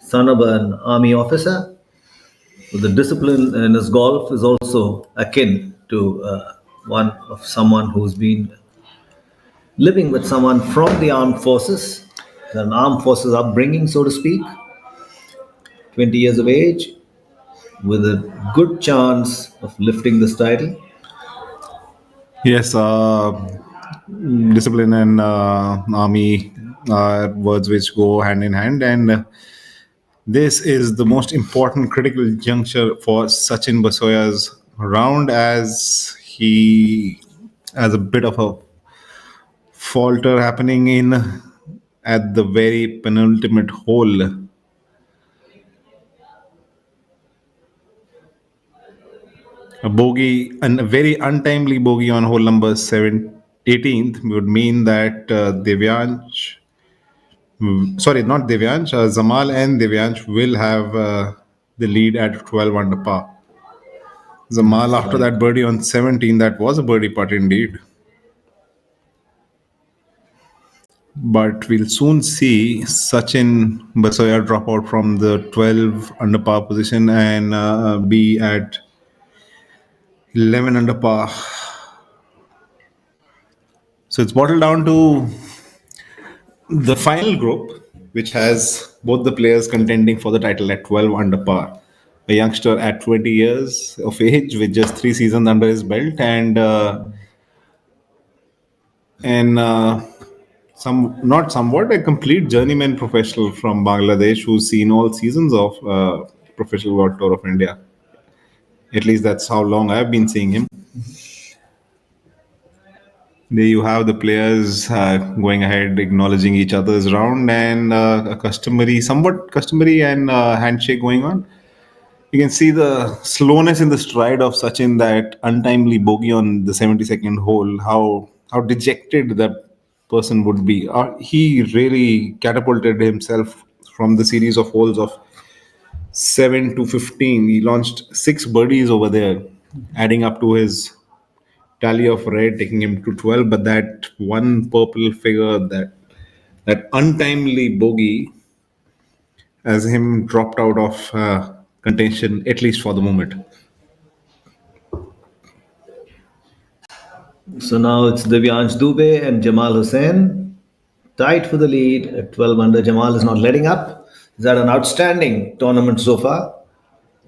Son of an army officer, so the discipline in his golf is also akin to one of someone who's been living with someone from the armed forces. an armed forces upbringing, so to speak. 20 years of age, with a good chance of lifting this title. Yes, discipline and army are words which go hand in hand, and this is the most important critical juncture for Sachin Basoya's round, as he has a bit of a falter happening in at the very penultimate hole. A bogey, and a very untimely bogey on hole number 18th would mean that not Devyansh, Zamal and Devyansh will have the lead at 12 under par. Zamal, after that birdie on 17, that was a birdie putt indeed. But we'll soon see Sachin Basoya drop out from the 12 under par position and be at 11 under par. So it's bottled down to the final group, which has both the players contending for the title at 12 under par. A youngster at 20 years of age with just 3 seasons under his belt, and a complete journeyman professional from Bangladesh who's seen all seasons of Professional World Tour of India. At least that's how long I've been seeing him. There you have the players going ahead, acknowledging each other's round, and a somewhat customary and handshake going on. You can see the slowness in the stride of Sachin, that untimely bogey on the 72nd hole, how dejected that person would be. He really catapulted himself from the series of holes of 7 to 15. He launched 6 birdies over there, adding up to his tally of red, taking him to 12. But that one purple figure, that untimely bogey, as him dropped out of contention, at least for the moment. So now it's Divyansh Dubey and Jamal Hussain tied for the lead at 12 under. Jamal is not letting up. He's had an outstanding tournament so far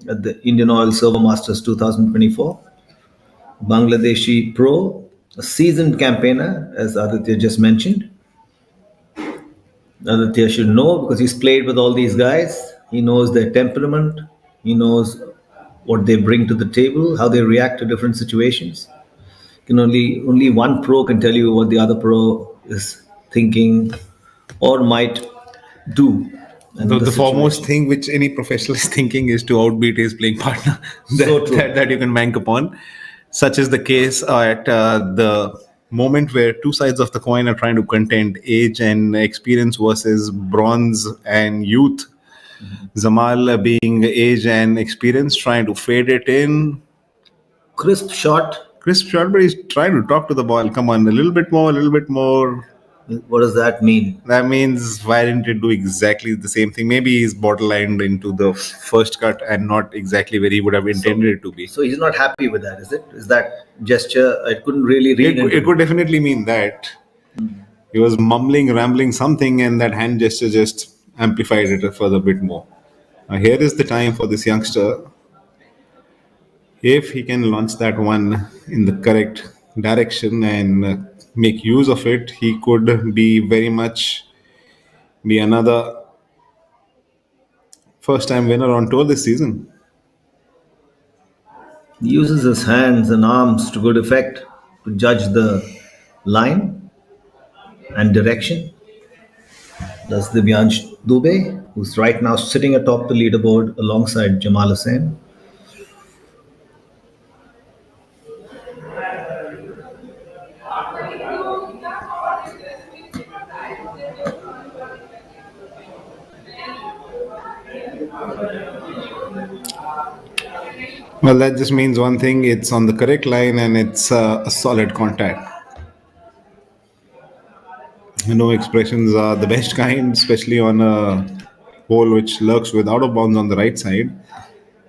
at the IndianOil Servo Masters 2024. Bangladeshi pro, a seasoned campaigner, as Aditya just mentioned. Aditya should know because he's played with all these guys. He knows their temperament. He knows what they bring to the table, how they react to different situations. Only one pro can tell you what the other pro is thinking or might do. The foremost thing which any professional is thinking is to outbeat his playing partner. that you can bank upon. Such is the case at the moment where two sides of the coin are trying to contend age and experience versus bronze and youth. Zamal being age and experience, trying to fade it in. Crisp shot, but he's trying to talk to the ball. Come on, a little bit more. What does that mean? That means why didn't it do exactly the same thing? Maybe he's borderlined into the first cut and not exactly where he would have intended it to be. So he's not happy with that, is it? Is that gesture? I couldn't really read it. It could definitely mean that. He was rambling something, and that hand gesture just amplified it a further bit more. Here is the time for this youngster. If he can launch that one in the correct direction and make use of it, he could be very much be another first-time winner on tour this season. He uses his hands and arms to good effect to judge the line and direction. That's Divyansh Dubey, who's right now sitting atop the leaderboard alongside Jamal Hussain. Well, that just means one thing: it's on the correct line and it's a solid contact. No expressions are the best kind, especially on a hole which lurks with out of bounds on the right side,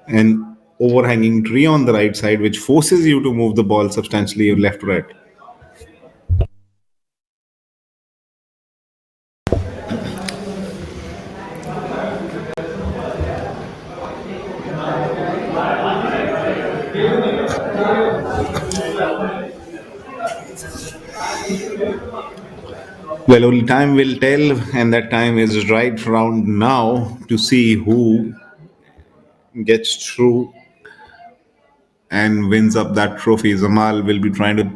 and overhanging tree on the right side, which forces you to move the ball substantially left to right. Well, only time will tell, and that time is right around now to see who gets through and wins up that trophy. Zamal will be trying to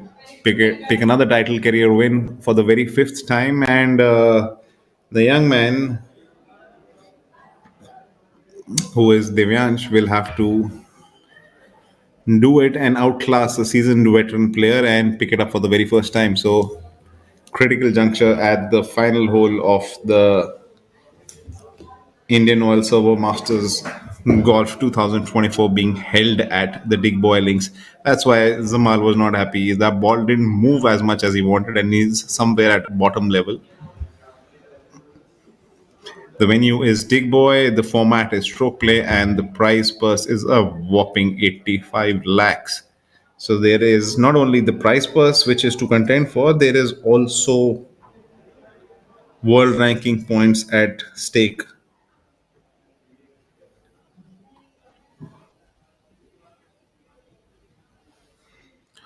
pick another title career win for the very fifth time, and the young man who is Devyansh will have to do it and outclass a seasoned veteran player and pick it up for the very first time. So, critical juncture at the final hole of the Indian Oil Servo Masters Golf 2024 being held at the Digboi links. That's why Zamal was not happy. That ball didn't move as much as he wanted, and he's somewhere at bottom level. The venue is Digboi, the format is stroke play, and the prize purse is a whopping 85 lakhs. So there is not only the prize purse which is to contend for, there is also world ranking points at stake.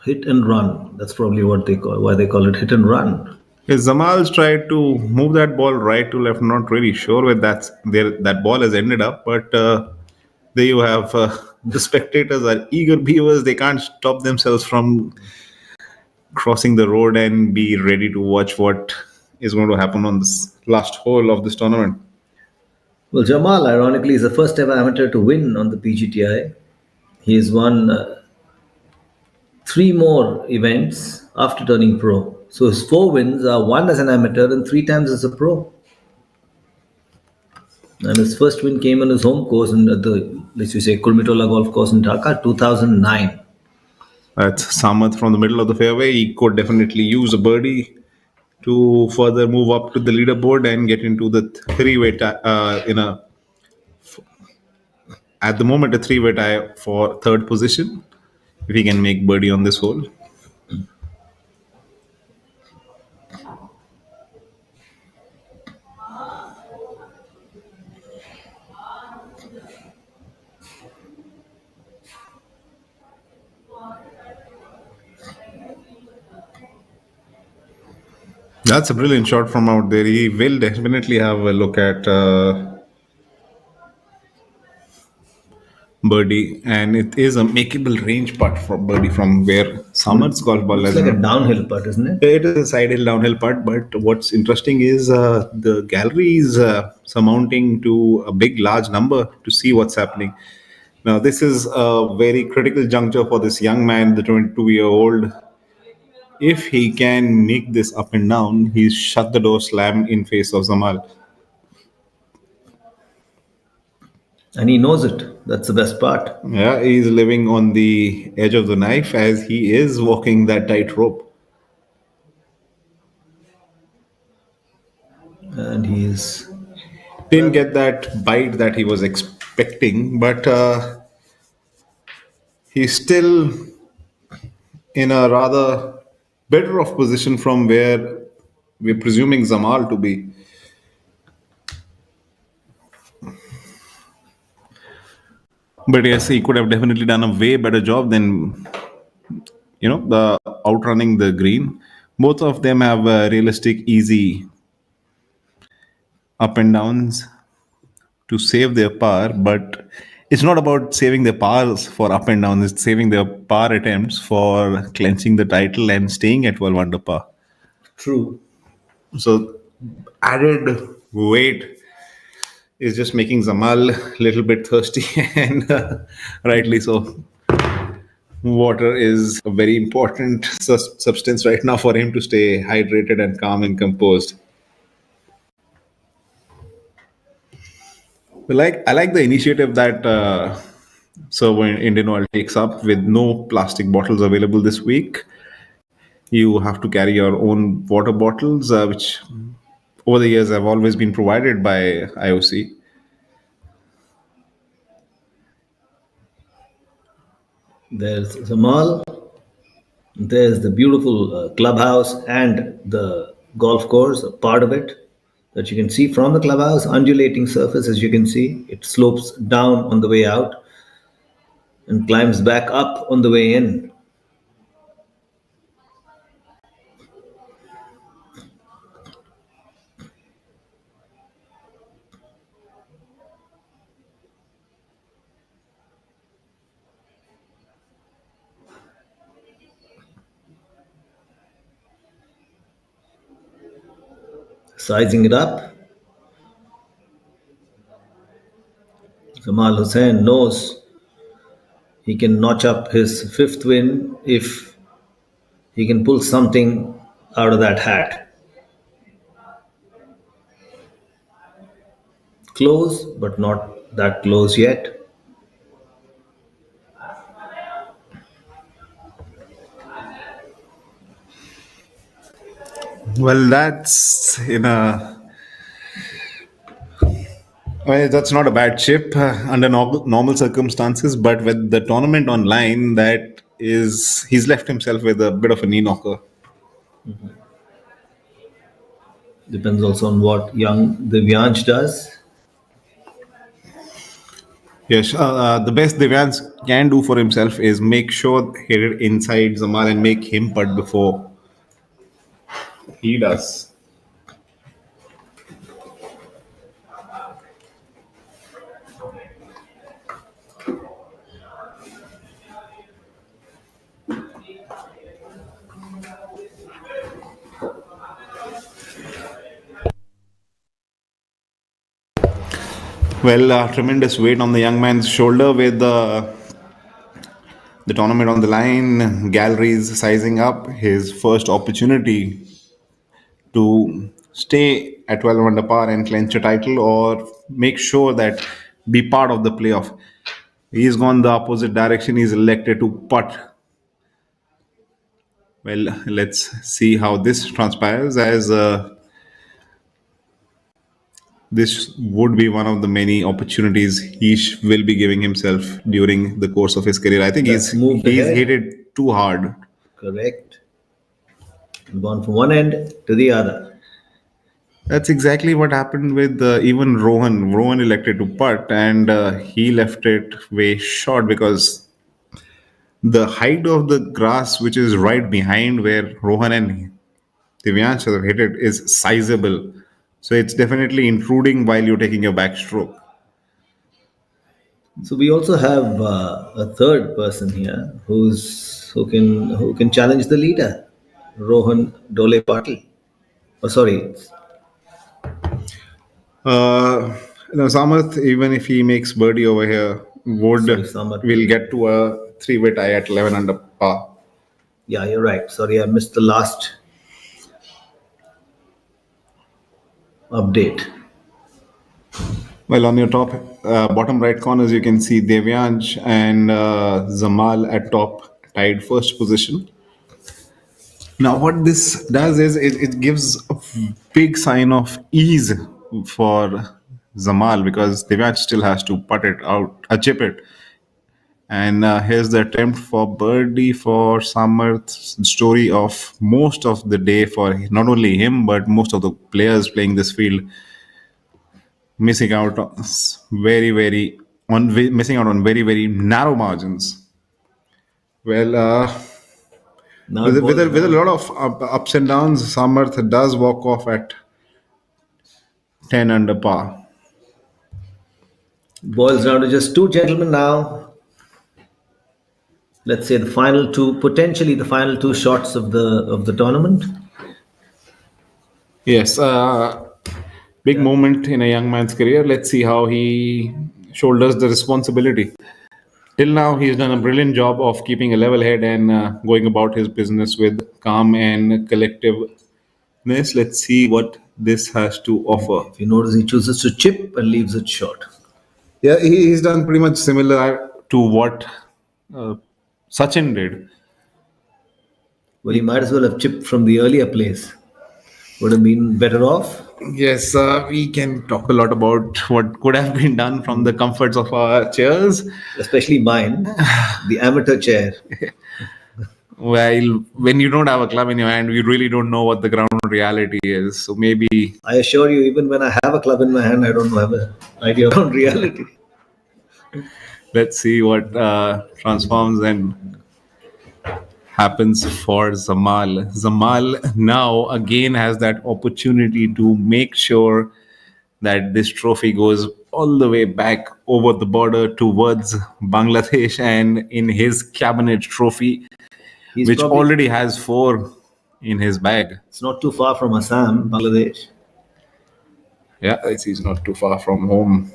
Hit and run. That's probably why they call it hit and run. Yes, Zamal's tried to move that ball right to left. Not really sure where that ball has ended up, but there you have the spectators are eager viewers. They can't stop themselves from crossing the road and be ready to watch what is going to happen on this last hole of this tournament. Well, Jamal, ironically, is the first ever amateur to win on the PGTI. He has won 3 more events after turning pro. So his 4 wins are 1 as an amateur and 3 times as a pro. And his first win came on his home course in the, let's say, Kurmitola Golf Course in Dhaka, 2009. That's Samath from the middle of the fairway. He could definitely use a birdie to further move up to the leaderboard and get into the three-way at the moment a three-way tie for third position if he can make birdie on this hole. That's a brilliant shot from out there. He will definitely have a look at birdie, and it is a makeable range putt for birdie from where Samarth's golf ball It's has like a downhill putt, isn't it? It is a side hill downhill putt, but what's interesting is the gallery is surmounting to a big, large number to see what's happening. Now, this is a very critical juncture for this young man, the 22-year-old. If he can make this up and down, he's shut the door slam in face of Zamal. And he knows it. That's the best part. Yeah, he's living on the edge of the knife as he is walking that tightrope. And he's didn't get that bite that he was expecting, but he's still in a rather better off position from where we're presuming Zamal to be. But yes, he could have definitely done a way better job than the outrunning the green. Both of them have realistic, easy up and downs to save their par, but it's not about saving their pars for up and downs. It's saving their par attempts for clenching the title and staying at 12 under par. True. So added weight is just making Zamal a little bit thirsty, and rightly so. Water is a very important substance right now for him to stay hydrated and calm and composed. I like the initiative that Servo Indian Oil takes up with no plastic bottles available this week. You have to carry your own water bottles, which over the years have always been provided by IOC. There's Zamal. There's the beautiful clubhouse and the golf course, a part of it that you can see from the clubhouse, undulating surface, as you can see. It slopes down on the way out and climbs back up on the way in. Sizing it up. Jamal Hussain knows he can notch up his fifth win if he can pull something out of that hat. Close, but not that close yet. Well, that's in a. Well, that's not a bad chip under normal circumstances, but with the tournament online, that is, he's left himself with a bit of a knee knocker. Depends also on what young Divyansh does. Yes, the best Divyans can do for himself is make sure he hit it inside Zamal and make him putt before he does. Well, tremendous weight on the young man's shoulder with the tournament on the line, galleries sizing up, his first opportunity to stay at 12 under par and clinch a title or make sure that be part of the playoff. He's gone the opposite direction. He's elected to putt. Well, let's see how this transpires as this would be one of the many opportunities he will be giving himself during the course of his career. I think That's moved he's ahead. hit it too hard. Correct. Gone from one end to the other. That's exactly what happened with even Rohan. Rohan elected to putt and he left it way short because the height of the grass, which is right behind where Rohan and Divyansh have hit it, is sizable. So it's definitely intruding while you're taking your backstroke. So we also have a third person here who can challenge the leader, Rohan Dole Patil. Oh, sorry. Samarth, even if he makes birdie over here, will get to a three-way tie at 11 under par. Yeah, you're right. Sorry, I missed the last update. Well, on your bottom right corners, you can see Devyansh and Zamal at top, tied first position. Now, what this does is it gives a big sign of ease for Zamal because Devyansh still has to putt it out, chip it. And here's the attempt for birdie for Samarth's story of most of the day for not only him but most of the players playing this field, missing out on very very narrow margins. Well, with a lot of ups and downs, Samarth does walk off at 10 under par. Boils down to just two gentlemen now. Let's say potentially the final two shots of the tournament. Yes, big moment in a young man's career. Let's see how he shoulders the responsibility. Till now, he's done a brilliant job of keeping a level head and going about his business with calm and collectiveness. Let's see what this has to offer. If you notice, he chooses to chip and leaves it short. Yeah, he's done pretty much similar to what Sachin did. Well, he might as well have chipped from the earlier place. Would have been better off. Yes, we can talk a lot about what could have been done from the comforts of our chairs. Especially mine, the amateur chair. Well, when you don't have a club in your hand, you really don't know what the ground reality is. So maybe... I assure you, even when I have a club in my hand, I don't have an idea of reality. Let's see what transforms and happens for Zamal. Zamal now again has that opportunity to make sure that this trophy goes all the way back over the border towards Bangladesh and in his cabinet trophy, which already has 4 in his bag. It's not too far from Assam, Bangladesh. Yeah, he's not too far from home.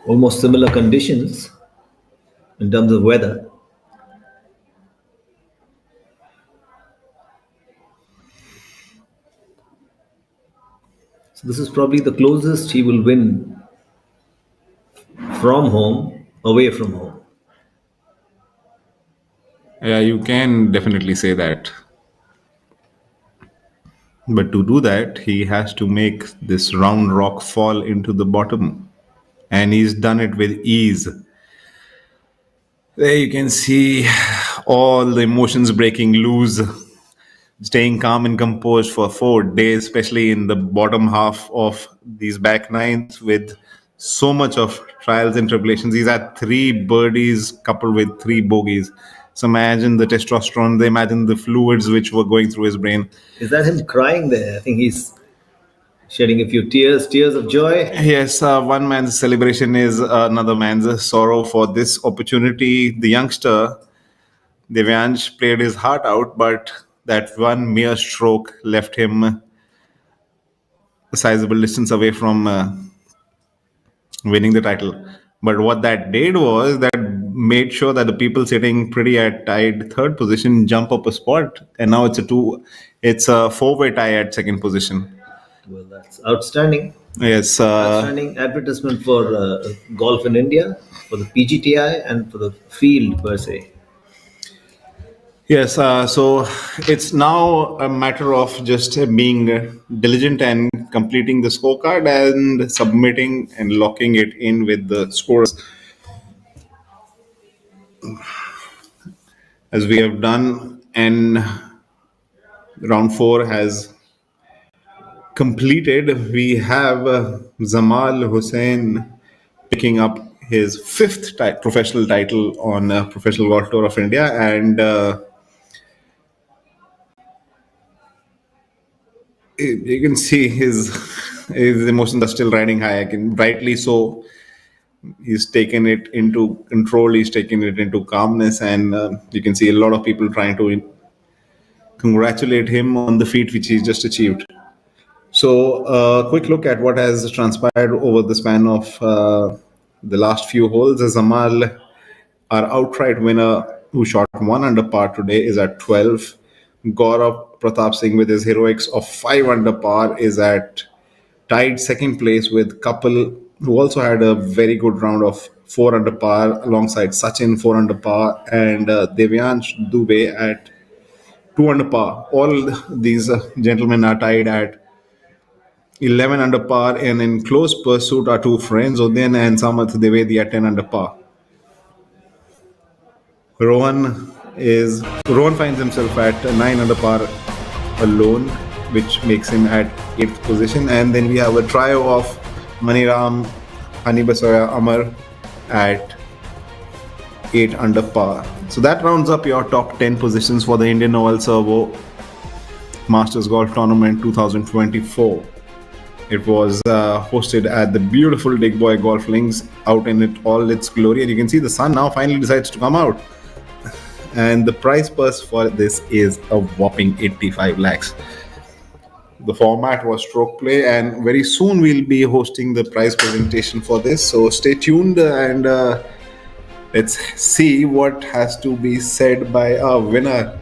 Almost similar conditions in terms of weather. So this is probably the closest he will win from home, away from home. Yeah, you can definitely say that. But to do that, he has to make this round rock fall into the bottom. And he's done it with ease. There you can see all the emotions breaking loose, staying calm and composed for 4 days, especially in the bottom half of these back nines with so much of trials and tribulations. He's had 3 birdies coupled with 3 bogeys. So imagine the testosterone, imagine the fluids which were going through his brain. Is that him crying there? I think he's shedding a few tears of joy. Yes, one man's celebration is another man's sorrow for this opportunity. The youngster, Divyansh, played his heart out, but that one mere stroke left him a sizable distance away from winning the title. But what that did was that made sure that the people sitting pretty at tied third position jump up a spot, and now it's a 4-way tie at second position. Well, that's outstanding. Yes, Outstanding advertisement for golf in India, for the PGTI, and for the field per se. Yes, so it's now a matter of just being diligent and completing the scorecard and submitting and locking it in with the scores. As we have done, and round 4 has completed. We have Zamal Hussain picking up his 5th professional title on Professional Golf Tour of India, and you can see his emotions are still riding high. Rightly so. He's taken it into control. He's taken it into calmness, and you can see a lot of people trying to congratulate him on the feat which he's just achieved. So, a quick look at what has transpired over the span of the last few holes. Zamal, our outright winner, who shot 1 under par today, is at 12. Gaurav Pratap Singh, with his heroics of 5 under par, is at tied second place with Kapil, who also had a very good round of 4 under par, alongside Sachin 4 under par, and Devyansh Dubey at 2 under par. All these gentlemen are tied at 11 under par, and in close pursuit are 2 friends, Udayan and Samath Devedi at 10 under par. Rohan finds himself at 9 under par alone, which makes him at 8th position. And then we have a trio of Maniram, Hanibasoya, Amar at 8 under par. So that rounds up your top 10 positions for the IndianOil Servo Masters Golf Tournament 2024. It was hosted at the beautiful Digboi Golf Links, out in all its glory. And you can see the sun now finally decides to come out. And the prize purse for this is a whopping 85 lakhs. The format was stroke play, and very soon we'll be hosting the prize presentation for this. So stay tuned, and let's see what has to be said by our winner.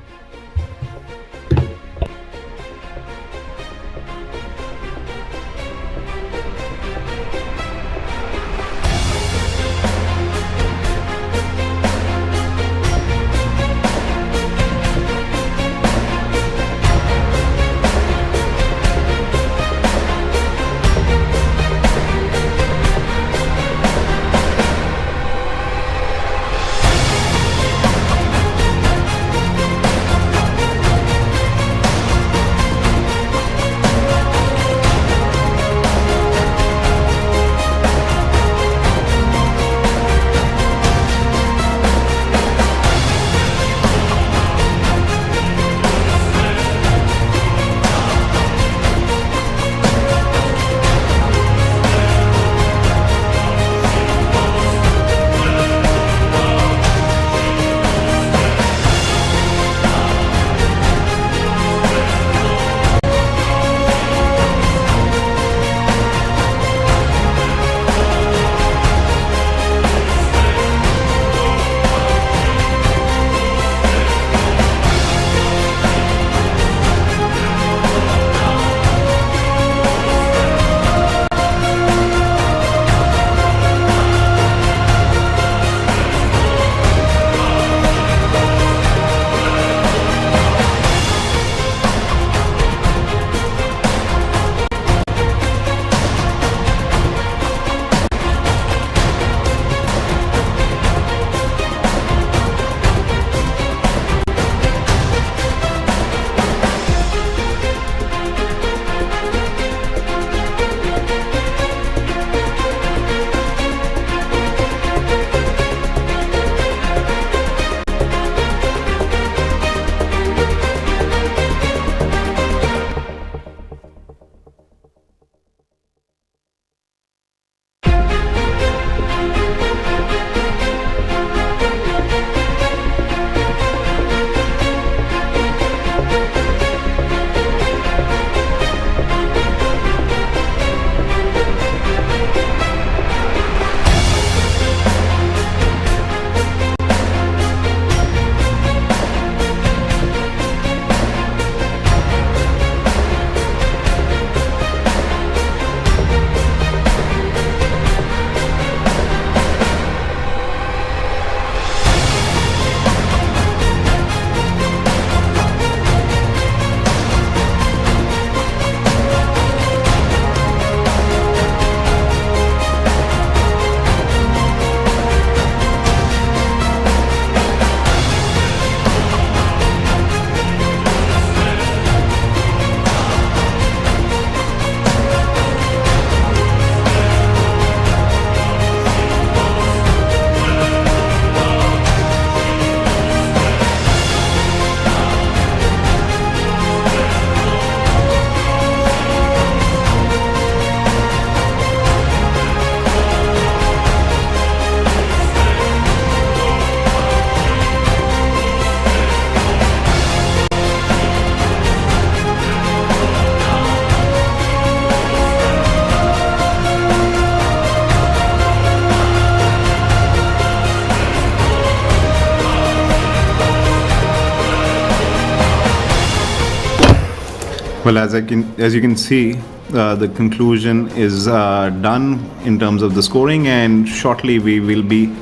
Well, as you can see, the conclusion is done in terms of the scoring, and shortly we will be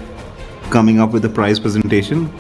coming up with the prize presentation.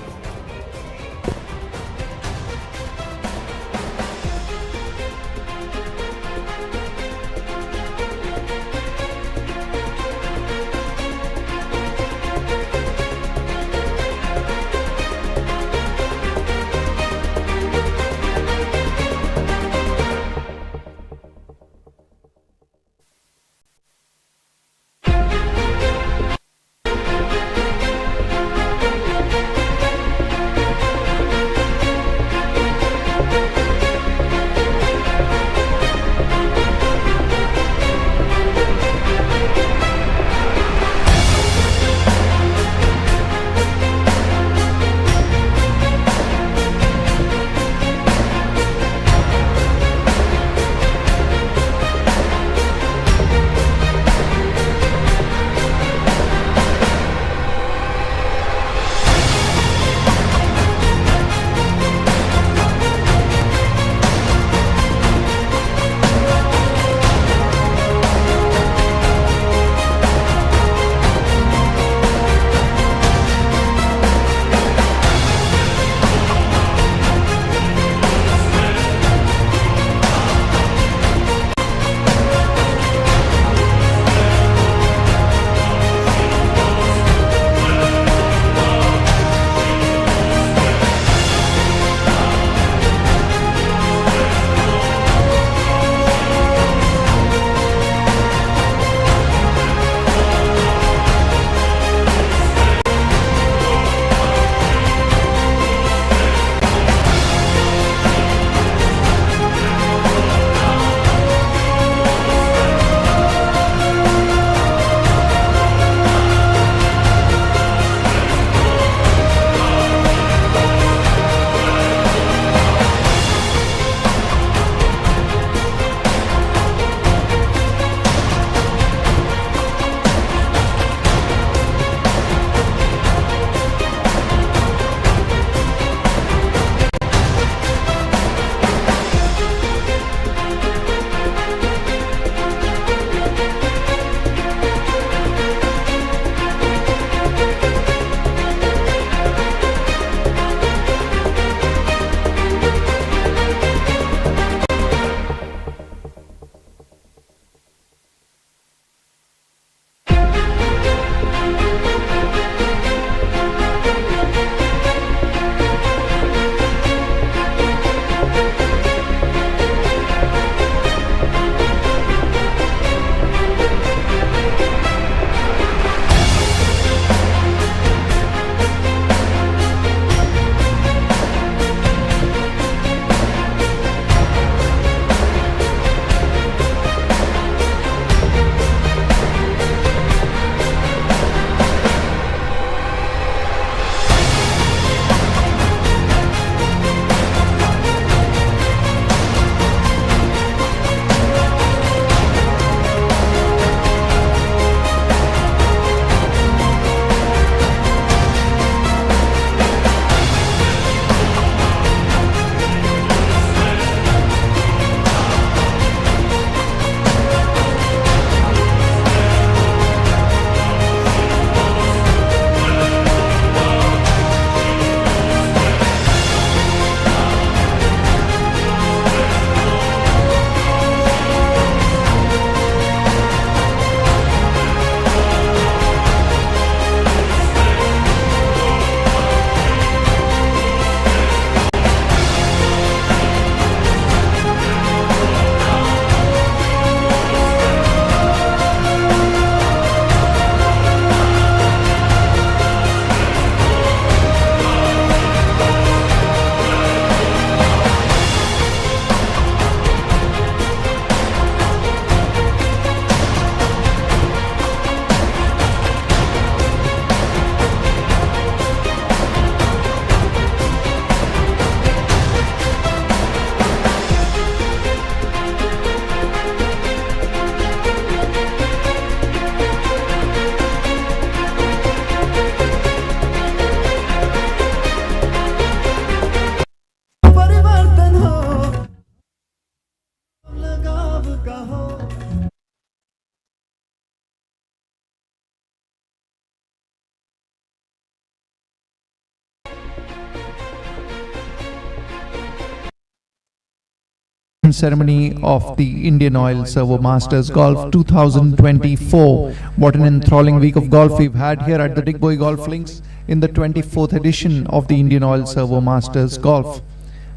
ceremony of the Indian Oil Servo Masters Golf 2024. What an enthralling week of golf we've had here at the Digboi Golf Links in the 24th edition of the Indian Oil Servo Masters Golf.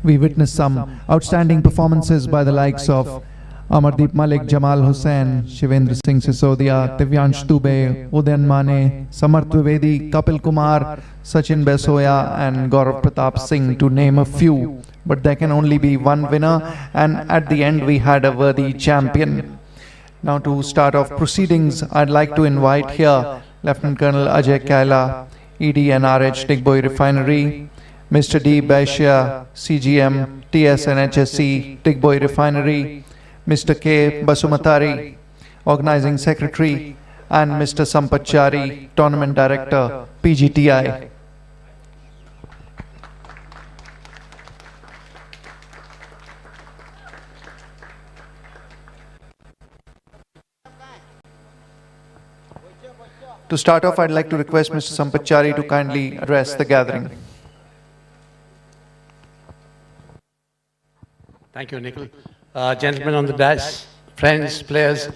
We witnessed some outstanding performances by the likes of Amardeep Malik, Jamal Hussain, Shivendra Singh Sisodia, Divyansh Dubey, Udayan Mane, Samarth Dwivedi, Kapil Kumar, Sachin Besoya and Gaurav Pratap Singh, to name a few. But there can only be one winner, and at the end we had a worthy champion. Now to start off proceedings, I'd like to invite here Lieutenant Colonel Ajay Kaila, ED NRH Digboi Refinery, Mr. D. Baishya, CGM, TS and HSC Digboi Refinery, Mr. K. Basumatari, Organizing Secretary, and Mr. Sampachari, Tournament Director, PGTI. To start off, I'd like to request Mr. Sampachari to kindly address the gathering. Thank you, Nikhil. Gentlemen on the dash, friends, players,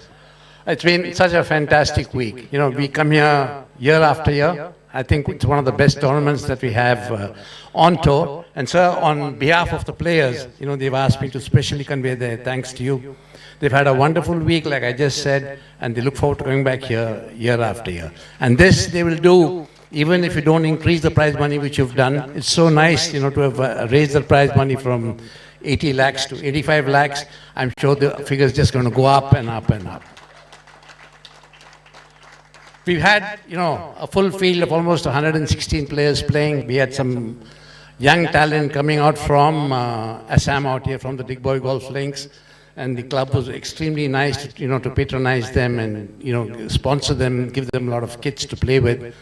it's been such a fantastic week. You know, we come here year after year. I think it's one of the best tournaments that we have on tour. And sir, on behalf of the players, you know, they've asked me to specially convey their thanks to you. They've had a wonderful week, like I just said, and they look forward to coming back here year after year. And this they will do even if you don't increase the prize money, which you've done. It's so nice, you know, to have raised the prize money from 80 lakhs to 85 lakhs. I'm sure the figure is just going to go up and up and up. We've had, you know, a full field of almost 116 players playing. We had some young talent coming out from Assam out here from the Digboi Golf Links. And the club was extremely nice to, you know, to patronize them and, you know, sponsor them, give them a lot of kits to play with.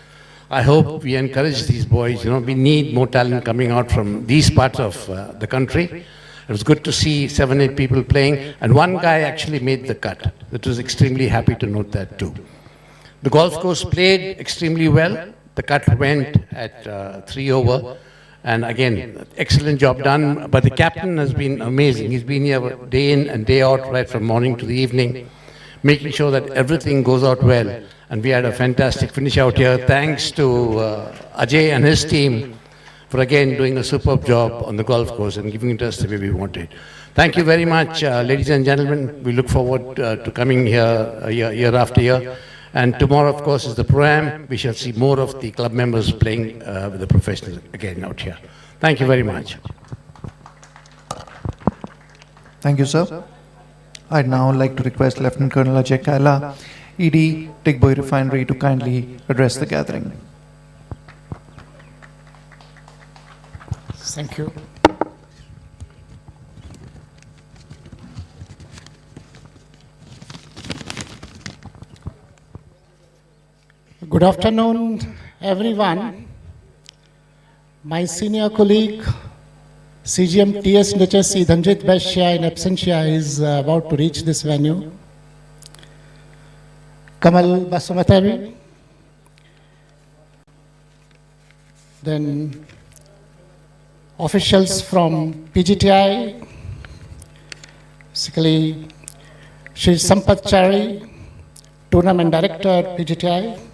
I hope we encourage these boys. You know, we need more talent coming out from these parts of the country. It was good to see 7-8 people playing, and one guy actually made the cut. That was extremely happy to note that too. The golf course played extremely well. The cut went at 3 over. And again, excellent job done. But the captain has been amazing. He's been here day in and day out, right from morning to the evening, making sure that everything goes out well. And we had a fantastic finish out here. Thanks to Ajay and his team for again doing a superb job on the golf course and giving it us the way we wanted. Thank you very much, ladies and gentlemen. We look forward to coming here year after year. And tomorrow, of course, is the Pro-Am. We shall see more of the club members playing with the professionals again out here. Thank you very much. Thank you, sir. I'd now like to request Lieutenant Colonel Ajay Kaila, ED Digboi Refinery, to kindly address the gathering. Thank you. Good afternoon, everyone. My senior colleague, CGM TS and HSC Dhanjit Baishya in absentia is about to reach this venue. Kamal Basumatari, then officials from PGTI, basically Shri Sampath Chari, Tournament Director PGTI,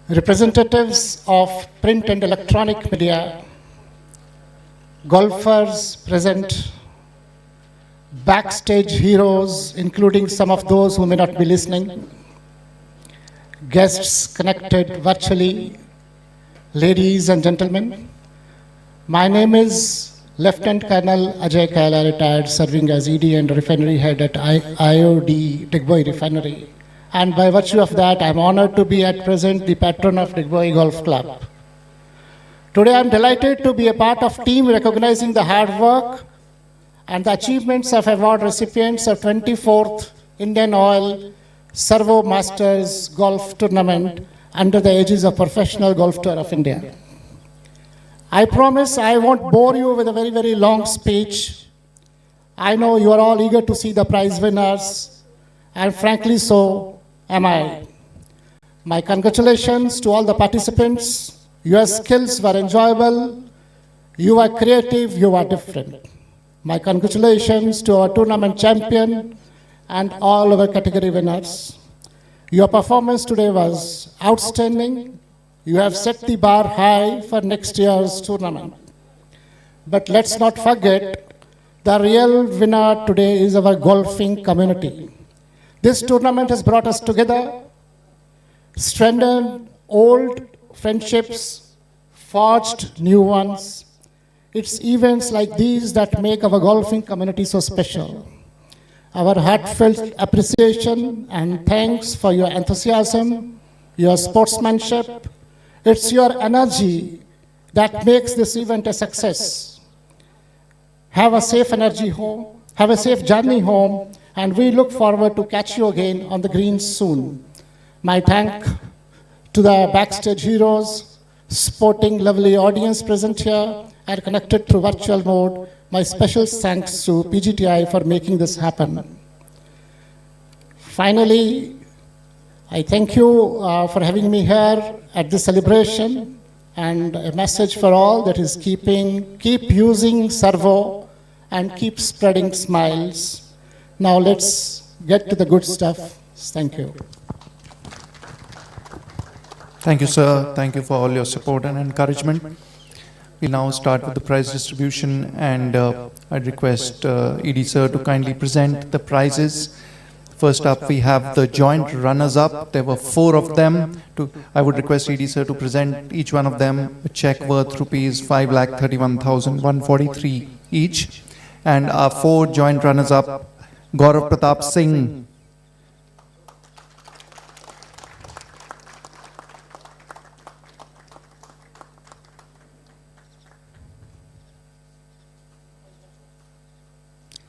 representatives of print and electronic media, golfers present, backstage heroes, including some of those who may not be listening, guests connected virtually, ladies and gentlemen. My name is Lieutenant Colonel Ajay Kaila, retired, serving as ED and refinery head at IOD Digboi Refinery. And by virtue of that, I'm honored to be at present the patron of Digboi Golf Club. Today, I'm delighted to be a part of team recognizing the hard work and the achievements of award recipients of 24th Indian Oil Servo Masters Golf Tournament under the aegis of Professional Golf Tour of India. I promise I won't bore you with a very, very long speech. I know you are all eager to see the prize winners, and frankly so am I. My congratulations to all the participants. Your skills were enjoyable, you are creative, you are different. My congratulations to our tournament champion and all our category winners. Your performance today was outstanding. You have set the bar high for next year's tournament. But let's not forget, the real winner today is our golfing community. This tournament has brought us together, strengthened old friendships, forged new ones. It's events like these that make our golfing community so special. Our heartfelt appreciation and thanks for your enthusiasm, your sportsmanship. It's your energy that makes this event a success. Have a safe energy home, have a safe journey home, and we look forward to catch you again on the greens soon. My thank to the backstage heroes, sporting lovely audience present here and connected through virtual mode. My special thanks to PGTI for making this happen. Finally, I thank you for having me here at this celebration, and a message for all that is keep using Servo and keep spreading smiles. Now let's get to the good stuff. Thank you. Thank you, sir. Thank you for all your support and encouragement. We'll now start with the prize distribution, and I'd request ED sir to kindly present the prizes. First up, we have the joint runners-up. There were 4 of them. I would request ED sir to present each one of them a check worth rupees 5,31,143 each. And our 4 joint runners-up, Gaurav Pratap Singh,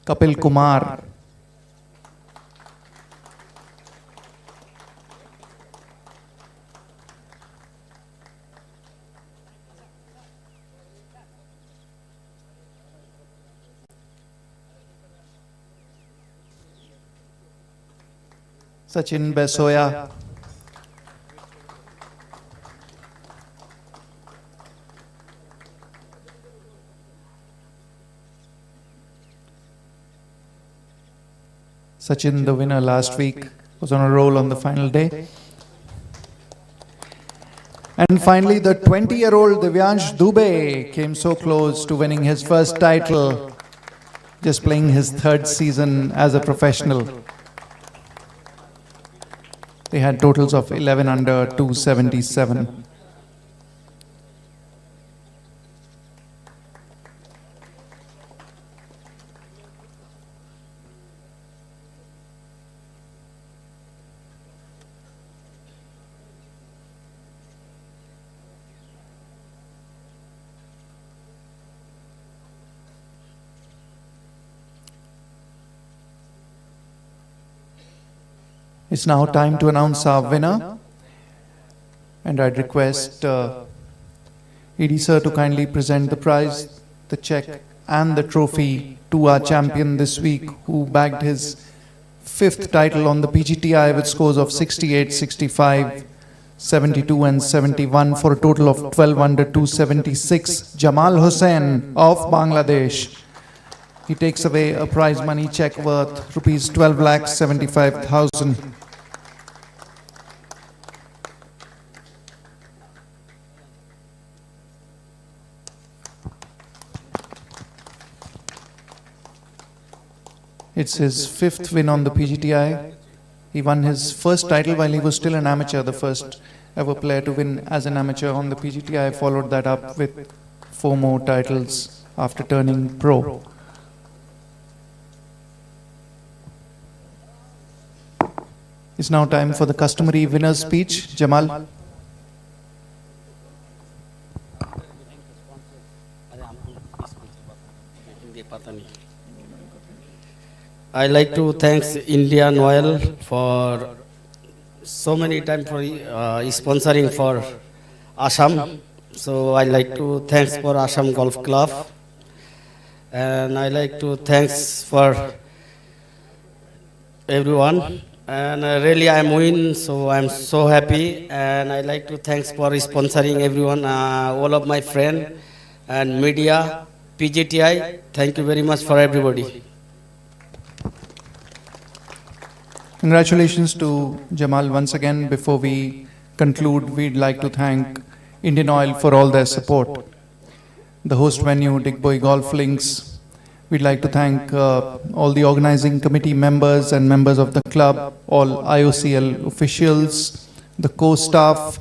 Kapil Kumar, Sachin Besoya, Sachin, the winner last week, was on a roll on the final day. And finally, the 20-year-old Divyansh Dubey came so close to winning his first title, just playing his 3rd season as a professional. They had totals of 11 under 277. It's now time to announce our winner, and I'd request ED sir to kindly present the prize, the check and the trophy to our champion this week, who bagged his 5th title on the PGTI with scores of 68, 65, 72 and 71 for a total of 12 under 276. Jamal Hussain of Bangladesh. He takes away a prize money check worth rupees 12,75,000. It's his 5th win on the PGTI. He won his first title while he was still an amateur, the first ever player to win as an amateur on the PGTI. Followed that up with 4 more titles after turning pro. It's now time for the customary winner's speech. Jamal. I like to thanks IndianOil for so many times for sponsoring for Assam. So I like to thanks for Assam Golf Club, and I like to thanks for everyone. And really I'm win, so I'm so happy. And I like to thanks for sponsoring everyone, all of my friend and media, PGTI. Thank you very much for everybody. Congratulations to Jamal once again. Before we conclude, we'd like to thank Indian Oil for all their support. The host venue, Digboi Golf Links. We'd like to thank all the organizing committee members and members of the club, all IOCL officials, the co-staff,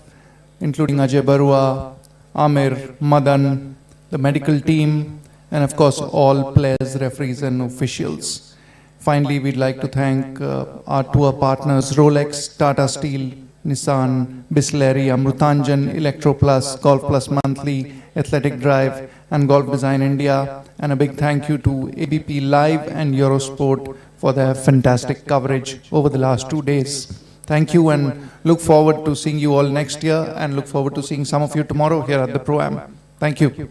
including Ajay Barua, Amir, Madan, the medical team, and of course all players, referees and officials. Finally, we'd like to thank our tour partners Rolex, Tata Steel, Nissan, Bisleri, Amrutanjan, Electro Plus, Golf Plus Monthly, Athletic Drive and Golf Design India. And a big thank you to ABP Live and Eurosport for their fantastic coverage over the last 2 days. Thank you and look forward to seeing you all next year and look forward to seeing some of you tomorrow here at the Pro-Am. Thank you.